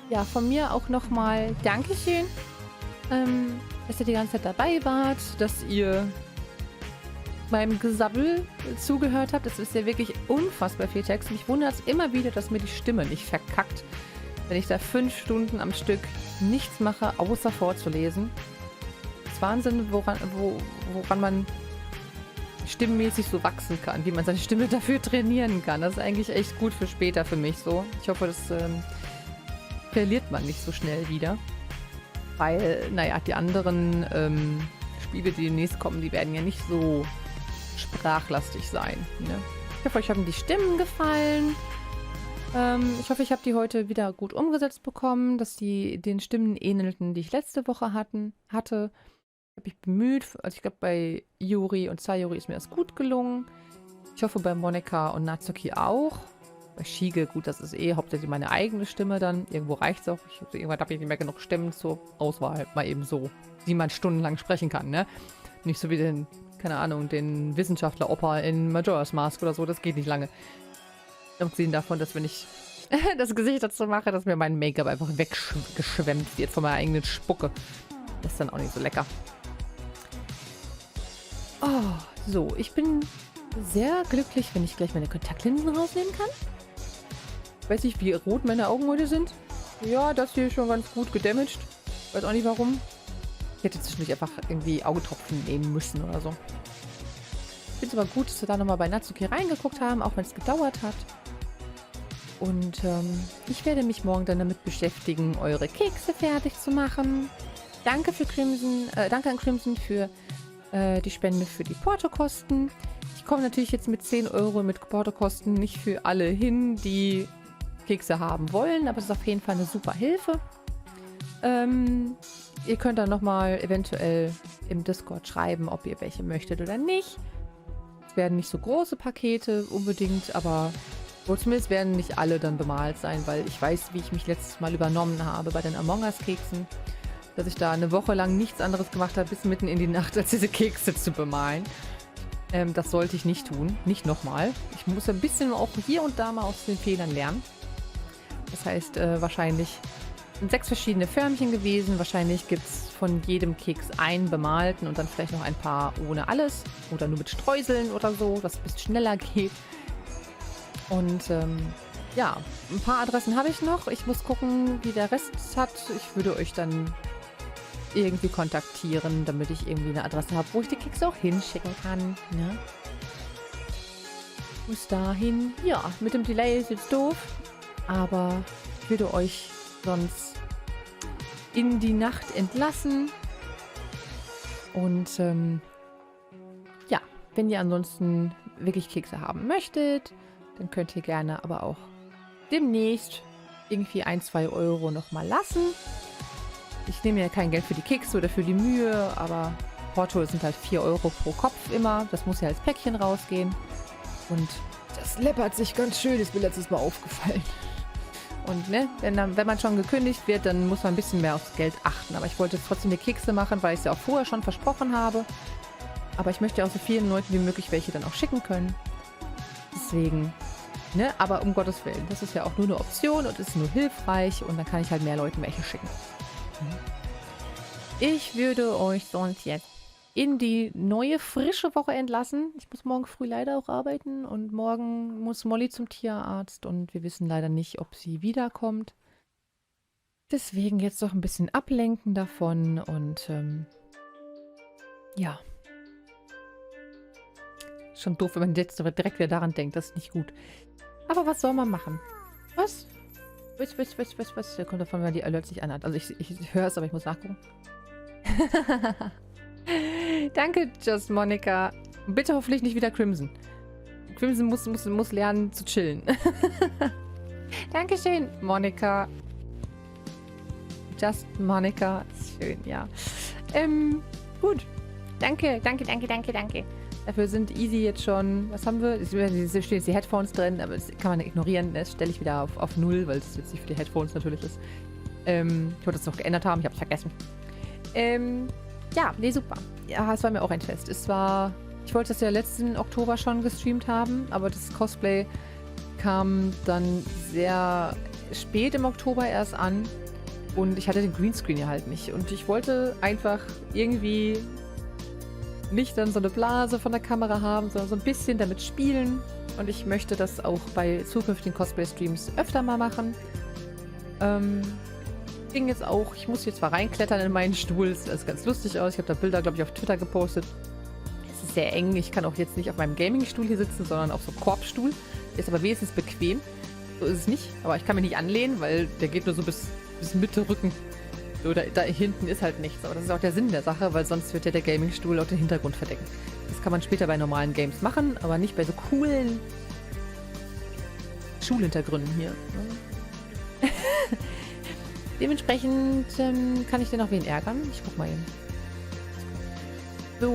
Ja, von mir auch nochmal Dankeschön, dass ihr die ganze Zeit dabei wart, dass ihr meinem Gesabbel zugehört habt. Das ist ja wirklich unfassbar viel Text. Mich wundert es immer wieder, dass mir die Stimme nicht verkackt, wenn ich da 5 Stunden am Stück nichts mache, außer vorzulesen. Das ist Wahnsinn, woran man stimmmäßig so wachsen kann, wie man seine Stimme dafür trainieren kann. Das ist eigentlich echt gut für später für mich so. Ich hoffe, das verliert man nicht so schnell wieder. Weil, naja, die anderen Spiele, die demnächst kommen, die werden ja nicht so sprachlastig sein. Ne? Ich hoffe, euch haben die Stimmen gefallen. Ich hoffe, ich habe die heute wieder gut umgesetzt bekommen, dass die den Stimmen ähnelten, die ich letzte Woche hatte. Habe ich bemüht. Also ich glaube, bei Yuri und Sayuri ist mir das gut gelungen. Ich hoffe, bei Monika und Natsuki auch. Bei Shige, gut, das ist hauptsächlich meine eigene Stimme dann. Irgendwo reicht es auch. Irgendwann habe ich nicht mehr genug Stimmen zur Auswahl. Mal eben so, die man stundenlang sprechen kann, ne? Nicht so wie den, keine Ahnung, den Wissenschaftler-Opa in Majora's Mask oder so. Das geht nicht lange. Abgesehen davon, dass wenn ich das Gesicht dazu mache, dass mir mein Make-up einfach weggeschwemmt wird von meiner eigenen Spucke. Das ist dann auch nicht so lecker. Oh, so, ich bin sehr glücklich, wenn ich gleich meine Kontaktlinsen rausnehmen kann. Weiß nicht, wie rot meine Augen heute sind. Ja, das hier ist schon ganz gut gedamaged. Weiß auch nicht warum. Ich hätte zwischendurch einfach irgendwie Augentropfen nehmen müssen oder so. Ich finde es aber gut, dass wir da nochmal bei Natsuki reingeguckt haben, auch wenn es gedauert hat. Und ich werde mich morgen dann damit beschäftigen, eure Kekse fertig zu machen. Danke an Crimson für die Spende für die Portokosten. Ich komme natürlich jetzt mit 10 € mit Portokosten nicht für alle hin, die Kekse haben wollen, aber es ist auf jeden Fall eine super Hilfe. Ihr könnt dann nochmal eventuell im Discord schreiben, ob ihr welche möchtet oder nicht. Es werden nicht so große Pakete unbedingt, aber zumindest werden nicht alle dann bemalt sein, weil ich weiß, wie ich mich letztes Mal übernommen habe bei den Among Us Keksen, dass ich da eine Woche lang nichts anderes gemacht habe, bis mitten in die Nacht, als diese Kekse zu bemalen. Das sollte ich nicht tun. Nicht nochmal. Ich muss ein bisschen auch hier und da mal aus den Fehlern lernen. Das heißt, wahrscheinlich sind 6 verschiedene Förmchen gewesen. Wahrscheinlich gibt es von jedem Keks einen bemalten und dann vielleicht noch ein paar ohne alles. Oder nur mit Streuseln oder so, dass es ein bisschen schneller geht. Und ja, ein paar Adressen habe ich noch. Ich muss gucken, wie der Rest hat. Ich würde euch dann irgendwie kontaktieren, damit ich irgendwie eine Adresse habe, wo ich die Kekse auch hinschicken kann. Ne? Bis dahin, ja, mit dem Delay ist jetzt doof, aber ich würde euch sonst in die Nacht entlassen. Und ja, wenn ihr ansonsten wirklich Kekse haben möchtet, dann könnt ihr gerne aber auch demnächst irgendwie 1-2 € nochmal lassen. Ich nehme ja kein Geld für die Kekse oder für die Mühe, aber Porto sind halt 4 € pro Kopf immer. Das muss ja als Päckchen rausgehen. Und das läppert sich ganz schön, ist mir letztes Mal aufgefallen. Und ne, wenn man schon gekündigt wird, dann muss man ein bisschen mehr aufs Geld achten. Aber ich wollte trotzdem die Kekse machen, weil ich es ja auch vorher schon versprochen habe. Aber ich möchte ja auch so vielen Leuten wie möglich welche dann auch schicken können. Deswegen, ne, aber um Gottes Willen, das ist ja auch nur eine Option und ist nur hilfreich und dann kann ich halt mehr Leuten welche schicken. Ich würde euch sonst jetzt in die neue, frische Woche entlassen. Ich muss morgen früh leider auch arbeiten und morgen muss Molly zum Tierarzt und wir wissen leider nicht, ob sie wiederkommt. Deswegen jetzt doch ein bisschen ablenken davon und ja. Schon doof, wenn man jetzt direkt wieder daran denkt. Das ist nicht gut. Aber was soll man machen? Was? Was? Da kommt davon, wenn man die Alerts nicht anhat. Also ich höre es, aber ich muss nachgucken. Danke, Just Monika. Bitte hoffentlich nicht wieder Crimson. Crimson muss lernen zu chillen. Dankeschön, Monika. Just Monika. Schön, ja. Gut. Danke. Dafür sind easy jetzt schon. Was haben wir? Es stehen jetzt die Headphones drin, aber das kann man ignorieren. Das stelle ich wieder auf 0, weil es jetzt nicht für die Headphones natürlich ist. Ich wollte das noch geändert haben, ich habe es vergessen. Ja, nee, super. Ja, es war mir auch ein Fest. Ich wollte das ja letzten Oktober schon gestreamt haben, aber das Cosplay kam dann sehr spät im Oktober erst an und ich hatte den Greenscreen ja halt nicht. Und ich wollte einfach irgendwie nicht dann so eine Blase von der Kamera haben, sondern so ein bisschen damit spielen. Und ich möchte das auch bei zukünftigen Cosplay-Streams öfter mal machen. Ging jetzt auch, ich muss jetzt zwar reinklettern in meinen Stuhl, das sieht ganz lustig aus. Ich habe da Bilder, glaube ich, auf Twitter gepostet. Es ist sehr eng, ich kann auch jetzt nicht auf meinem Gaming-Stuhl hier sitzen, sondern auf so einem Korbstuhl. Ist aber wenigstens bequem. So ist es nicht, aber ich kann mich nicht anlehnen, weil der geht nur so bis Mitte Rücken. So, da hinten ist halt nichts. Aber das ist auch der Sinn der Sache, weil sonst wird ja der Gaming-Stuhl auch den Hintergrund verdecken. Das kann man später bei normalen Games machen, aber nicht bei so coolen Schulhintergründen hier. Dementsprechend kann ich denn noch wen ärgern? Ich guck mal hin. So.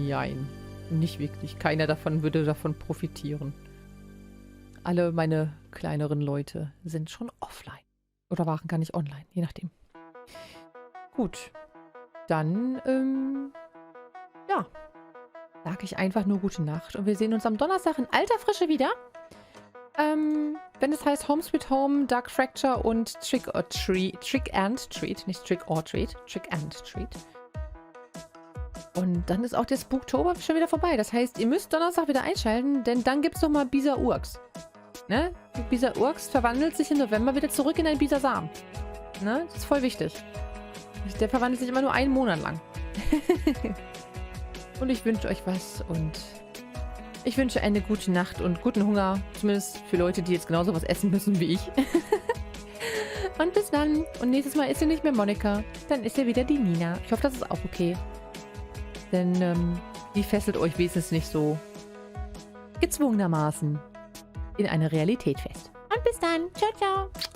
Nein. Nicht wirklich. Keiner davon würde davon profitieren. Alle meine kleineren Leute sind schon offline. Oder waren gar nicht online, je nachdem. Gut. Dann, ja. Sage ich einfach nur gute Nacht. Und wir sehen uns am Donnerstag in alter Frische wieder. Wenn es heißt Home Sweet Home, Dark Fracture und Trick and Treat. Nicht Trick or Treat. Trick and Treat. Und dann ist auch der Spooktober schon wieder vorbei. Das heißt, ihr müsst Donnerstag wieder einschalten, denn dann gibt es nochmal Bisa Urks. Ne? Bisa Urks verwandelt sich im November wieder zurück in ein Bisasam. Ne? Das ist voll wichtig. Der verwandelt sich immer nur einen Monat lang. Und ich wünsche euch was und ich wünsche eine gute Nacht und guten Hunger. Zumindest für Leute, die jetzt genauso was essen müssen wie ich. Und bis dann. Und nächstes Mal ist ihr nicht mehr Monika. Dann ist ihr wieder die Nina. Ich hoffe, das ist auch okay. Denn die fesselt euch wenigstens nicht so gezwungenermaßen in eine Realität fest. Und bis dann. Ciao, ciao.